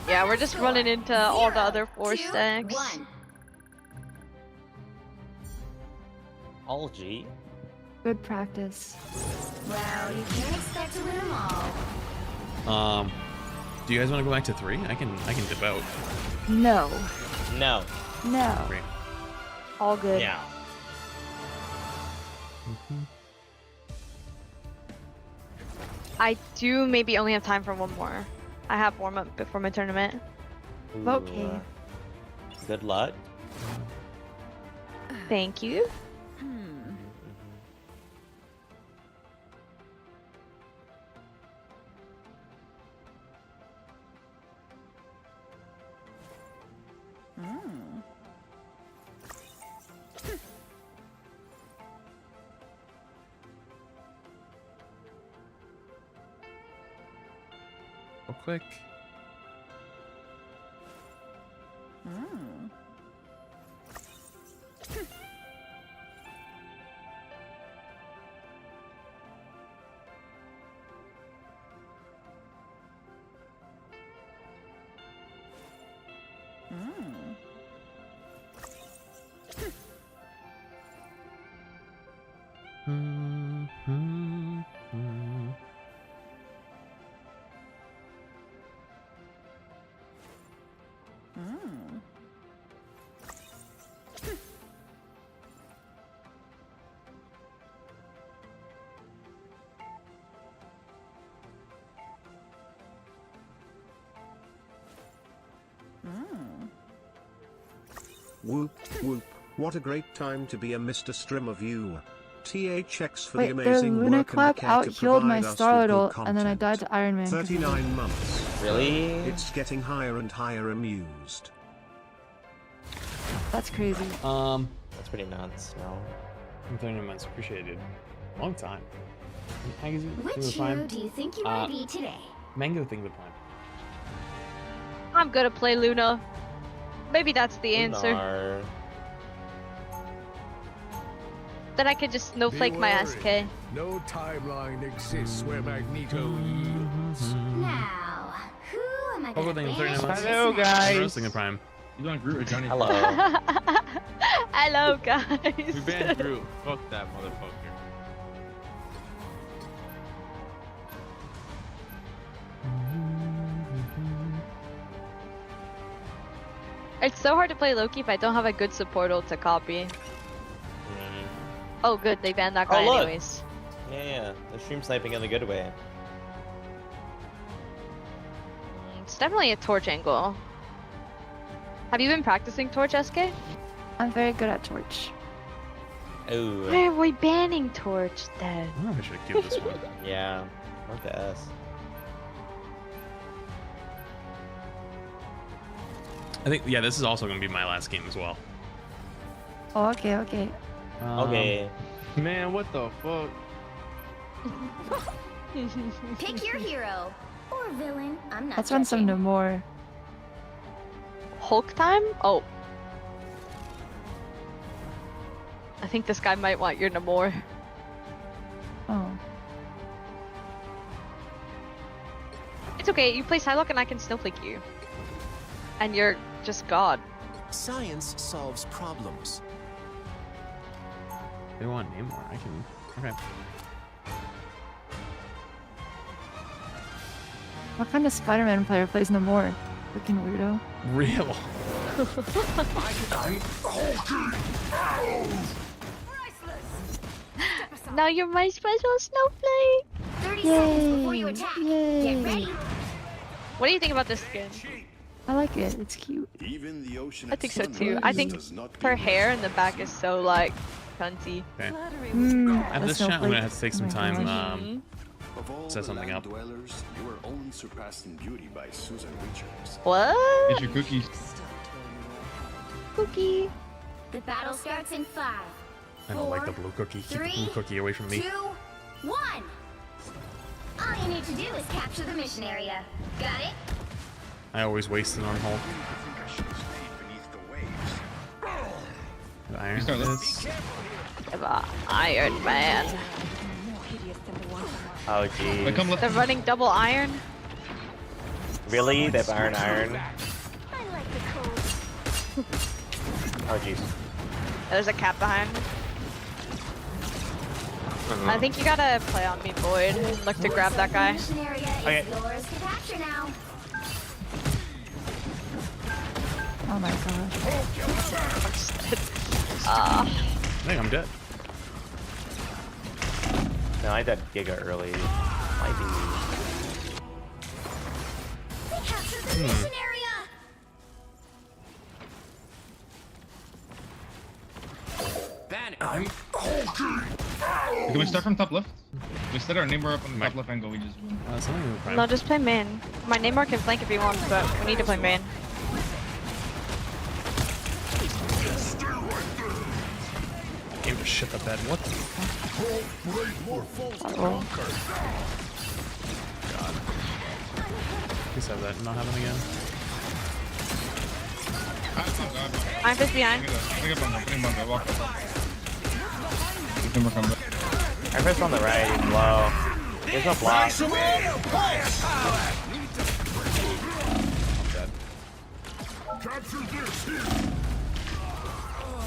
Yeah, we're just running into all the other 4 stacks. 1. All G? Good practice. Well, you can't expect to win them all. Do you guys want to go back to 3? I can dip out. No. No. No. Great. All good. Yeah. I do maybe only have time for one more. I have warm up before my tournament. Okay. Good luck. Thank you. Real quick. Whoop, whoop. What a great time to be a Mr. Stream of you. THX for Wait, the their amazing Luna work Clap and care to out-healed my provide us Starlight with good ult, and then I content. died to Iron Man. 39 months. Really? It's getting higher and higher amused. That's crazy. That's pretty nuts. No. 39 months, appreciated. Long time. Which hero do you think you want to be today? Mango thing the prime. I'm gonna play Luna. Maybe that's the answer. Lunar. Then I could just snowflake my SK. No timeline exists where Magneto yields. Now, who am I Pogo gonna thing banish 39 months. from Hello, this guys. Roasting the prime. You want Groot or Johnny? Hello. Hello, guys. We banned Groot. Fuck that motherfucker. It's so hard to play Loki if I don't have a good support ult to copy. Oh, good. They banned that guy look. anyways. Yeah. The stream sniping in the good way. It's definitely a torch angle. Have you been practicing torch, SK? I'm very good at Torch. Ooh. Why are we banning torch then? Oh, I should have queued this one. Yeah. Not the S. I think, yeah, this is also going to be my last game as well. Oh, okay, okay. Okay. Man, what the fuck? Pick your hero or villain. I'm not. Let's run some judging. Namor. Hulk time? Oh. I think this guy might want your Namor. Oh. It's okay, you play Psylocke and I can snowflake you. And you're just God. Science solves problems. They want Namor. I can. Okay. What kind of Spider-Man player plays Namor? Freaking weirdo. Real. Now you're my special snowflake. 30 seconds before you attack. Yay. Get ready. What do you think about this skin? I like it. It's cute. Even the ocean I think so too. I think her hair in the back is so like cunty. Okay. At this chat, I'm going to have to take some time. Of all Set the something land up. dwellers, you were only surpassed in beauty by Susan Richards. What? Get your cookies. Cookie. The battle starts in 5. I don't like the blue cookie. Keep the blue 3, cookie away from me. 2, 1. All you need to do is capture the mission area. Got it? I always waste it on Hulk. Iron Fist. Iron Man. Oh, geez. They're running double iron. Really? They have iron. I like the cold. Oh, jeez. There's a cap behind. I think you gotta play on me, Boyd. Look to grab that guy. Mission area Okay. is yours to capture now. Oh my gosh. I think I'm dead. No, I died Giga early. Might be. I'm Can we start from top left? We set our name up on the top left angle, we just win. No, just play main. My Namor can flank if he wants, but we need to play main. Game to shit the bed. What the fuck? Uh-oh. God. Please have that not happen again. I'm just behind. I pressed on the right, he's low. There's no block.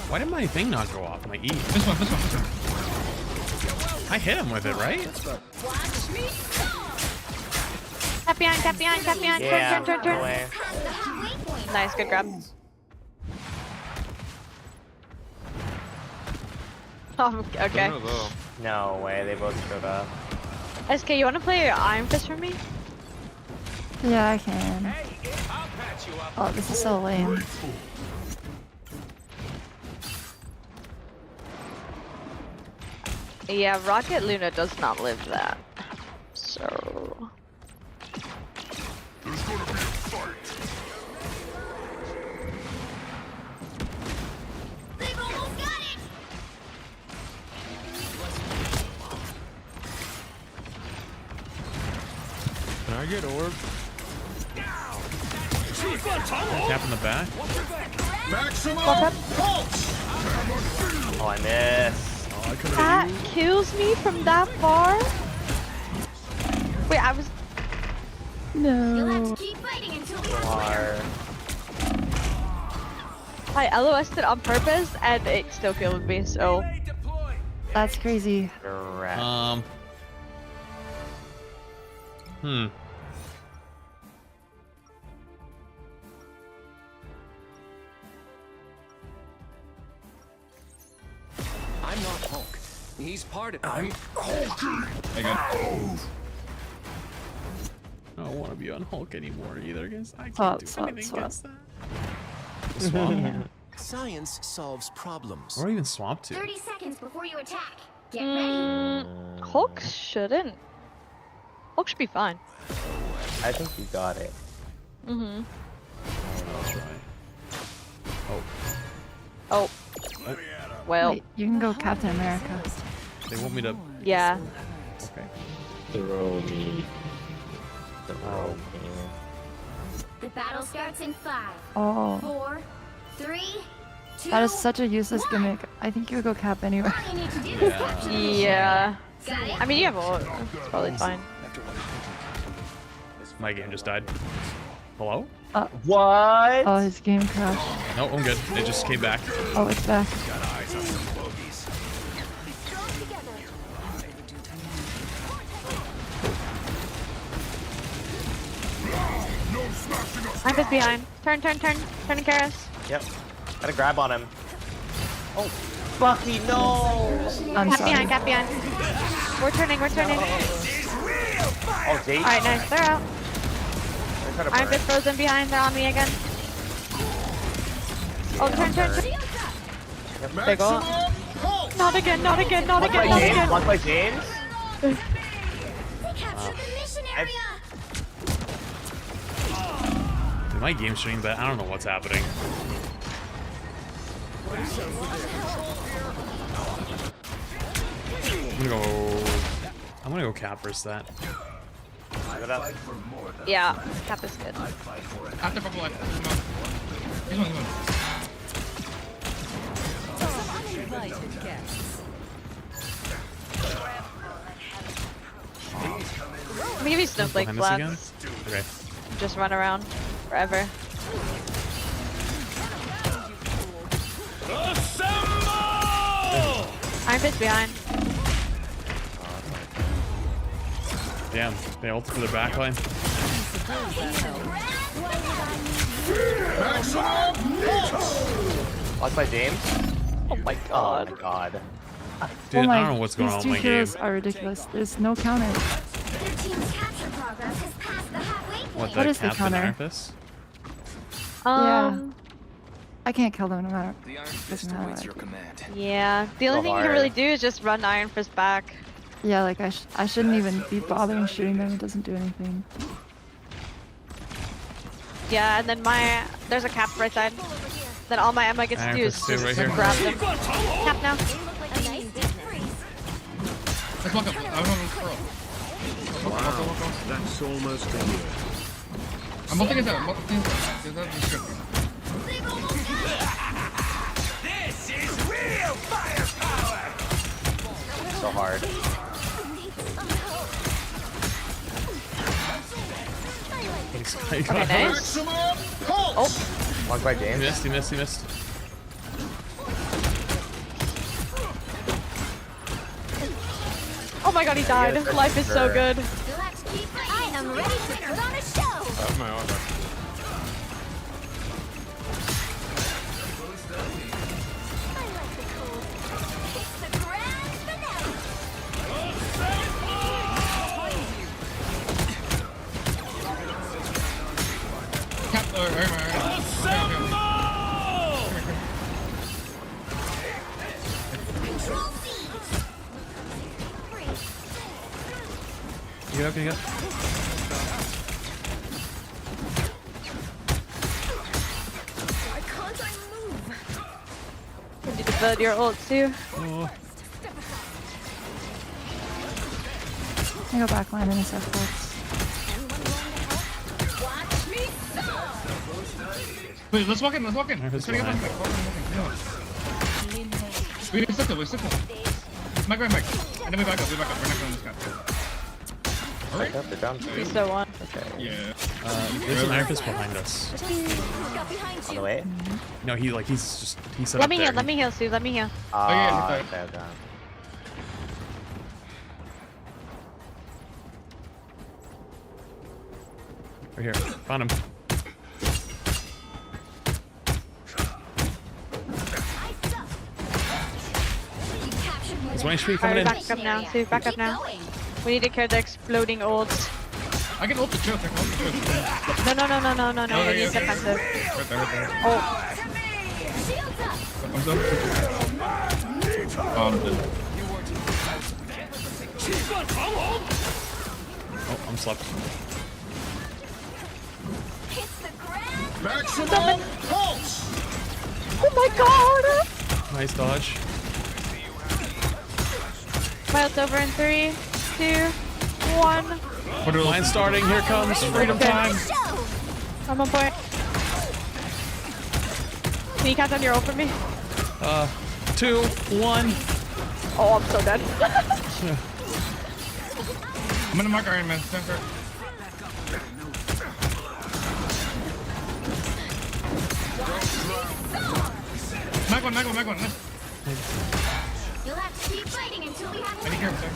Why did my thing not go off? My E. This one. I hit him with it, right? Tap behind. Yeah, Turn. away. Nice, good grab. Oh, okay. No way, they both showed up. SK, you want to play Iron Fist for me? Yeah, I can. Oh, this is so lame. Yeah, Rocket Luna does not live that. So... There's gonna be a fight. They've almost got it! Can I get orb? Tap in the back. Oh, I missed. That kills me from that far? Wait, I was... You'll have No. to keep fighting until we I LOS'd it on purpose and it still killed me, so... That's crazy. I'm not Hulk. He's part of it. I'm Hulk. I don't want to be on Hulk anymore either, guys. I can't Swap, do swap, anything swap. against that. Swap? Science solves problems. Or even swap to. 30 seconds before you attack. Get ready. Hulk shouldn't. Hulk should be fine. I think you got it. Mm-hmm. That's right. Oh. Well. Wait, you can go Captain America. They want me to. Yeah. Okay. Throw me. The battle starts in 5, Oh. 4, 3, 2. That is such a useless gimmick. I think you would go Cap anyway. All you need to do is capture the Yeah. Got it? I mean, you have ult. It's probably fine. My game just died. Hello? What? Oh, his game crashed. No, I'm good. It just came back. Oh, it's back. I'm just behind. Turn and Karis. Yep. Gotta grab on him. Oh, fuck me, no! I'm sorry. Cap behind. We're turning. Oh, Jake. Alright, nice. They're out. I'm just frozen behind. They're on me again. Oh, turn. Big ult. Not again. Blocked by James? They captured the mission area. My game's streaming, but I don't know what's happening. I'm gonna go Cap versus that. Yeah, Cap is good. After bubble life. He's one. I'm gonna give you Snowflake Behind this again? flats. Okay. Just run around forever. Iron Fist behind. Damn, they ulted for their backline. Blocked by James. Oh my god. Oh my god. Dude, oh my, I don't know what's going on these in two my game. heroes are ridiculous. There's no counter. Your team's capture progress has passed the halfway point. What is the Captain counter? Arthas? Yeah. I can't kill them no matter. The Iron Fist Doesn't matter awaits what I your do. command. Yeah. The only thing you can really do is just run Iron Fist back. Yeah, like I shouldn't even be bothering shooting them. It doesn't do anything. Yeah, and then there's a cap right side. Then all my Emma gets to Iron do is Fist just right here. grab them. Cap now. Let's walk up. I want to throw. Wow, that's almost a year. I'm multing it down. That's good. This is real firepower! So hard. Okay, nice. Oh. Blocked by James. He missed. Oh my god, he died. Yeah, Life is so good. Let's keep fighting. I'm ready to put on a show. That's my order. It's the grand finale. Cap. Get up. Why can't I move? You need to build your ult too. Oh. I go backline in a sec, folks. Watch me go. Wait, let's walk in. Let's try to get back. We stick it. Mike. And then we back up. We're not going this guy. Alright. They're down. He's so one. Okay. Yeah. There's an Iron Fist behind us. Got behind On you. the way. No, he's set Let up me there. heal, let me heal, Sue, let me heal. Ah, yeah, okay. Right here. Found him. There's one HP coming in. Back up now, Sue, back up now. We need to kill the exploding ults. I can ult the choke. No, we need defensive. Right there. Oh. I'm done. I'm dead. Oh, I'm slept. Maximum pulse! Oh my god! Nice dodge. My ult's over in 3, 2, 1. Line starting. Here comes freedom time. I'm on point. Can you count down your ult for me? 2, 1. Oh, I'm so dead. I'm gonna mark Iron Man. Center. Mag one. You'll have to keep fighting until we have I need care, sir.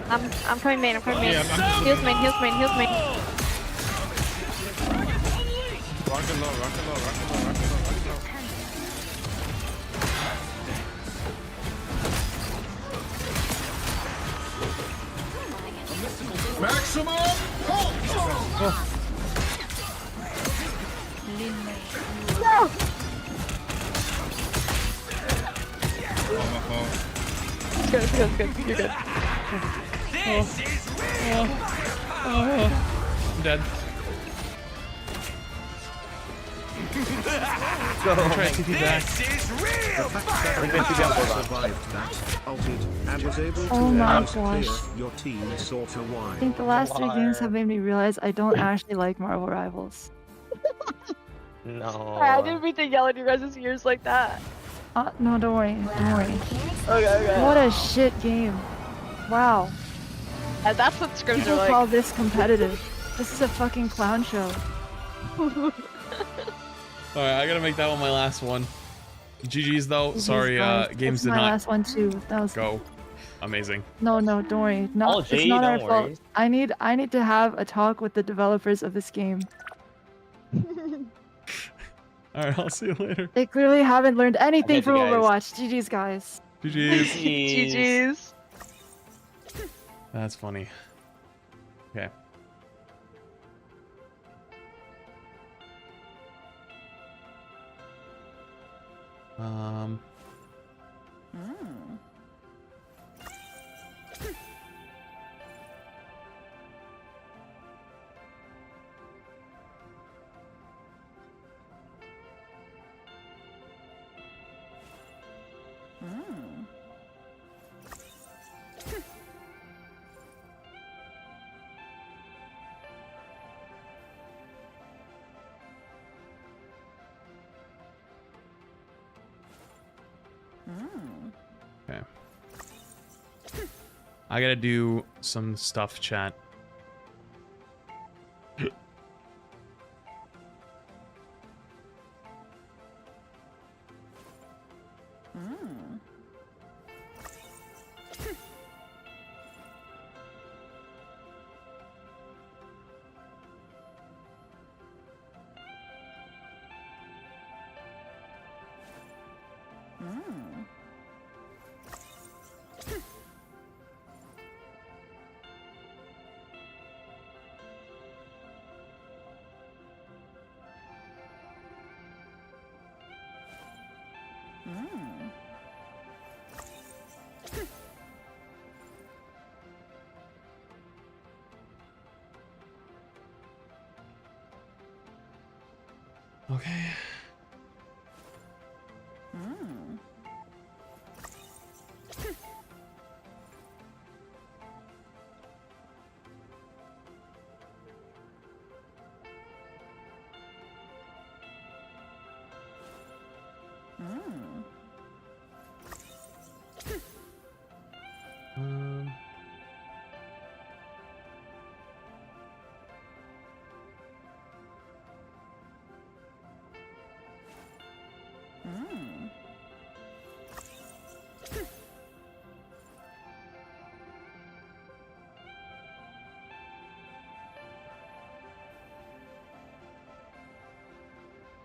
I'm coming main, Yeah, Heals main. Rocket low. Maximum pulse! No! It's good. You're good. This is real! I'm dead. Try to TP back. This is real The fact that you survived that, ulted, and was able to Oh my let gosh. clear your team sought a I while. think the last 3 games have made me realize I don't actually like Marvel Rivals. No. I didn't mean to yell at you guys' ears like that. No, don't worry. Okay. What a shit game. Wow. And that's what scrims People are like. call this competitive. This is a fucking clown show. Alright, I gotta make that one my last one. GG's though. GG's, Sorry, guys. games That's did my not last one too. That was go amazing. No, don't worry. Oh, It's Jay, not don't our fault. worry. I need to have a talk with the developers of this game. Alright, I'll see you later. They clearly haven't learned anything you from guys. Overwatch. GG's, guys. GG's. GG's. That's funny. Okay. Okay. I gotta do some stuff, chat. Okay.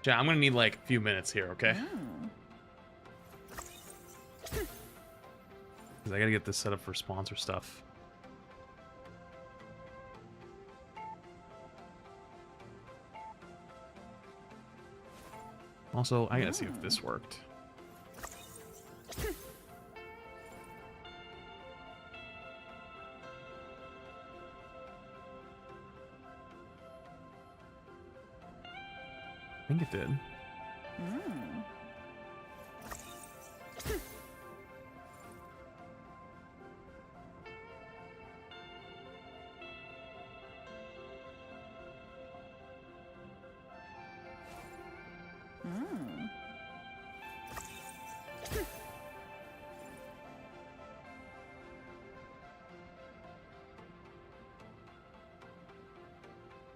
Yeah, I'm gonna need like a few minutes here, okay? Because I gotta get this set up for sponsor stuff. Also, I gotta see if this worked. I think it did.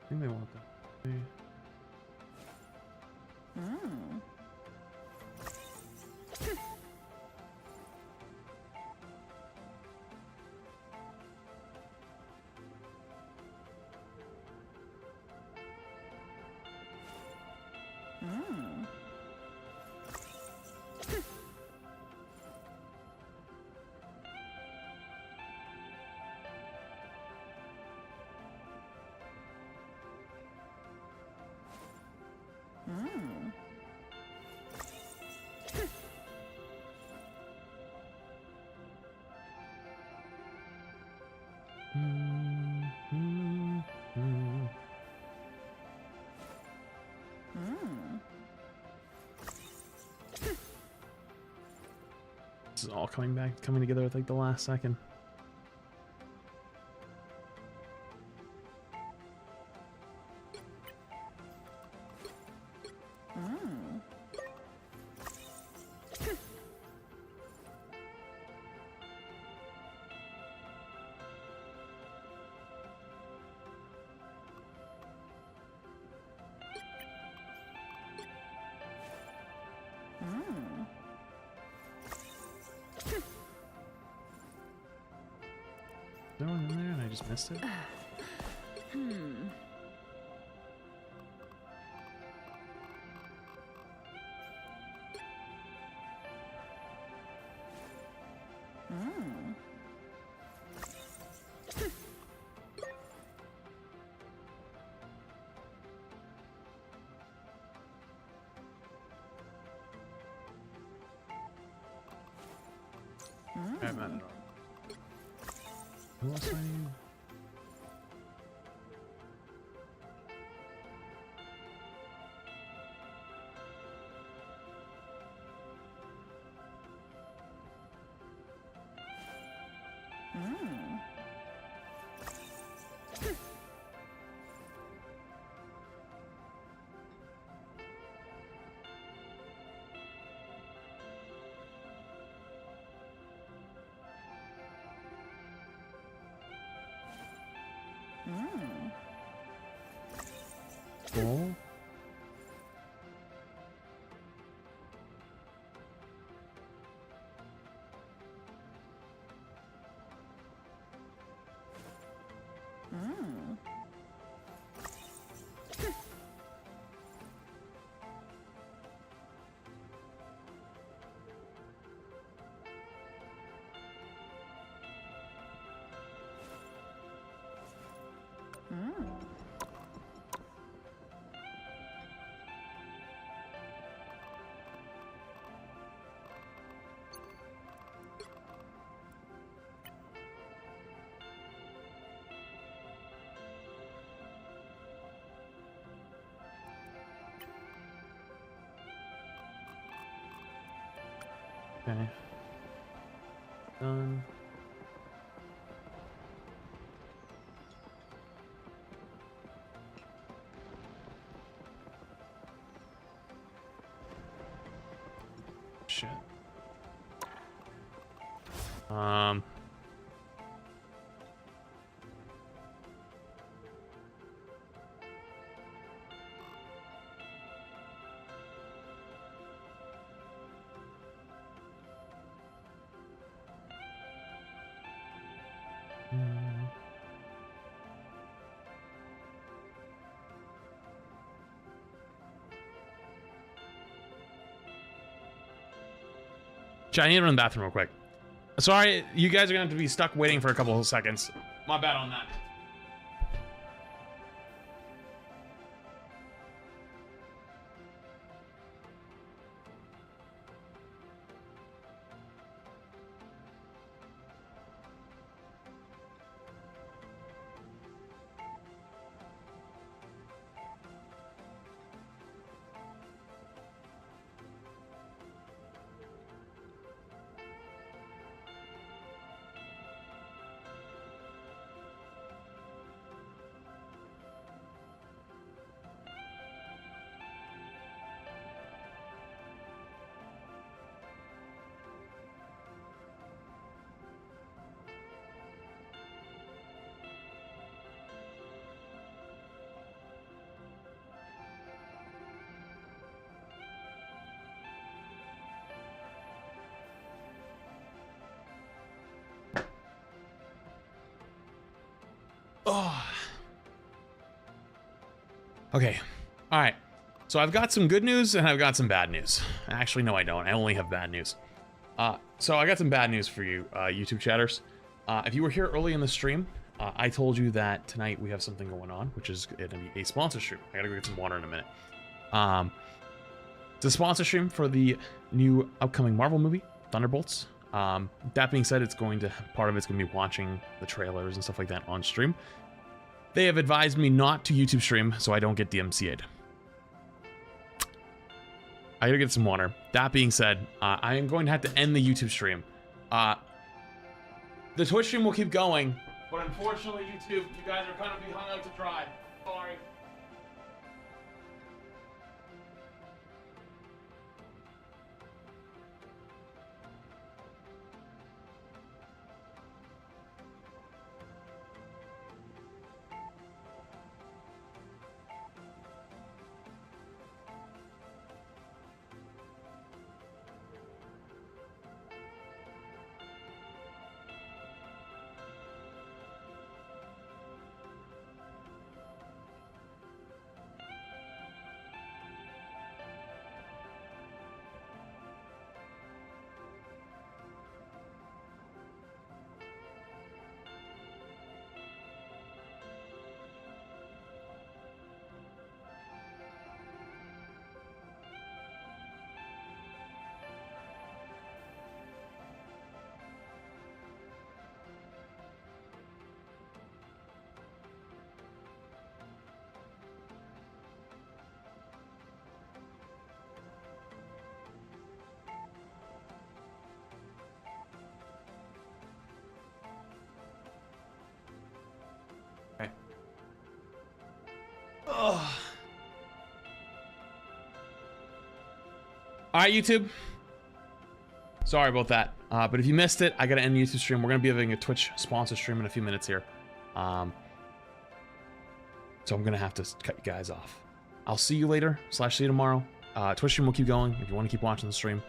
I think they want that. This is all coming together at like the last second. Is there one in there and I just missed it? I'm at it. Who else do I need? Cool. Okay. Done. Shit. Chat, I need to run to the bathroom real quick. Sorry, you guys are gonna have to be stuck waiting for a couple of seconds. My bad on that. Oh. Okay. All right. So I've got some good news and I've got some bad news. Actually, no, I don't. I only have bad news. So I got some bad news for you, YouTube chatters. If you were here early in the stream, I told you that tonight we have something going on, which is going to be a sponsor stream. I gotta go get some water in a minute. It's a sponsor stream for the new upcoming Marvel movie, Thunderbolts. That being said, part of it's going to be watching the trailers and stuff like that on stream. They have advised me not to YouTube stream so I don't get DMCA'd. I gotta get some water. That being said, I am going to have to end the YouTube stream. The Twitch stream will keep going, but unfortunately, YouTube, you guys are kind of being hung out to dry. Sorry. Oh. All right, YouTube. Sorry about that. But if you missed it, I got to end the YouTube stream. We're going to be having a Twitch sponsor stream in a few minutes here. So I'm going to have to cut you guys off. I'll see you later / see you tomorrow. Twitch stream will keep going if you want to keep watching the stream.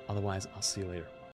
Otherwise, I'll see you later.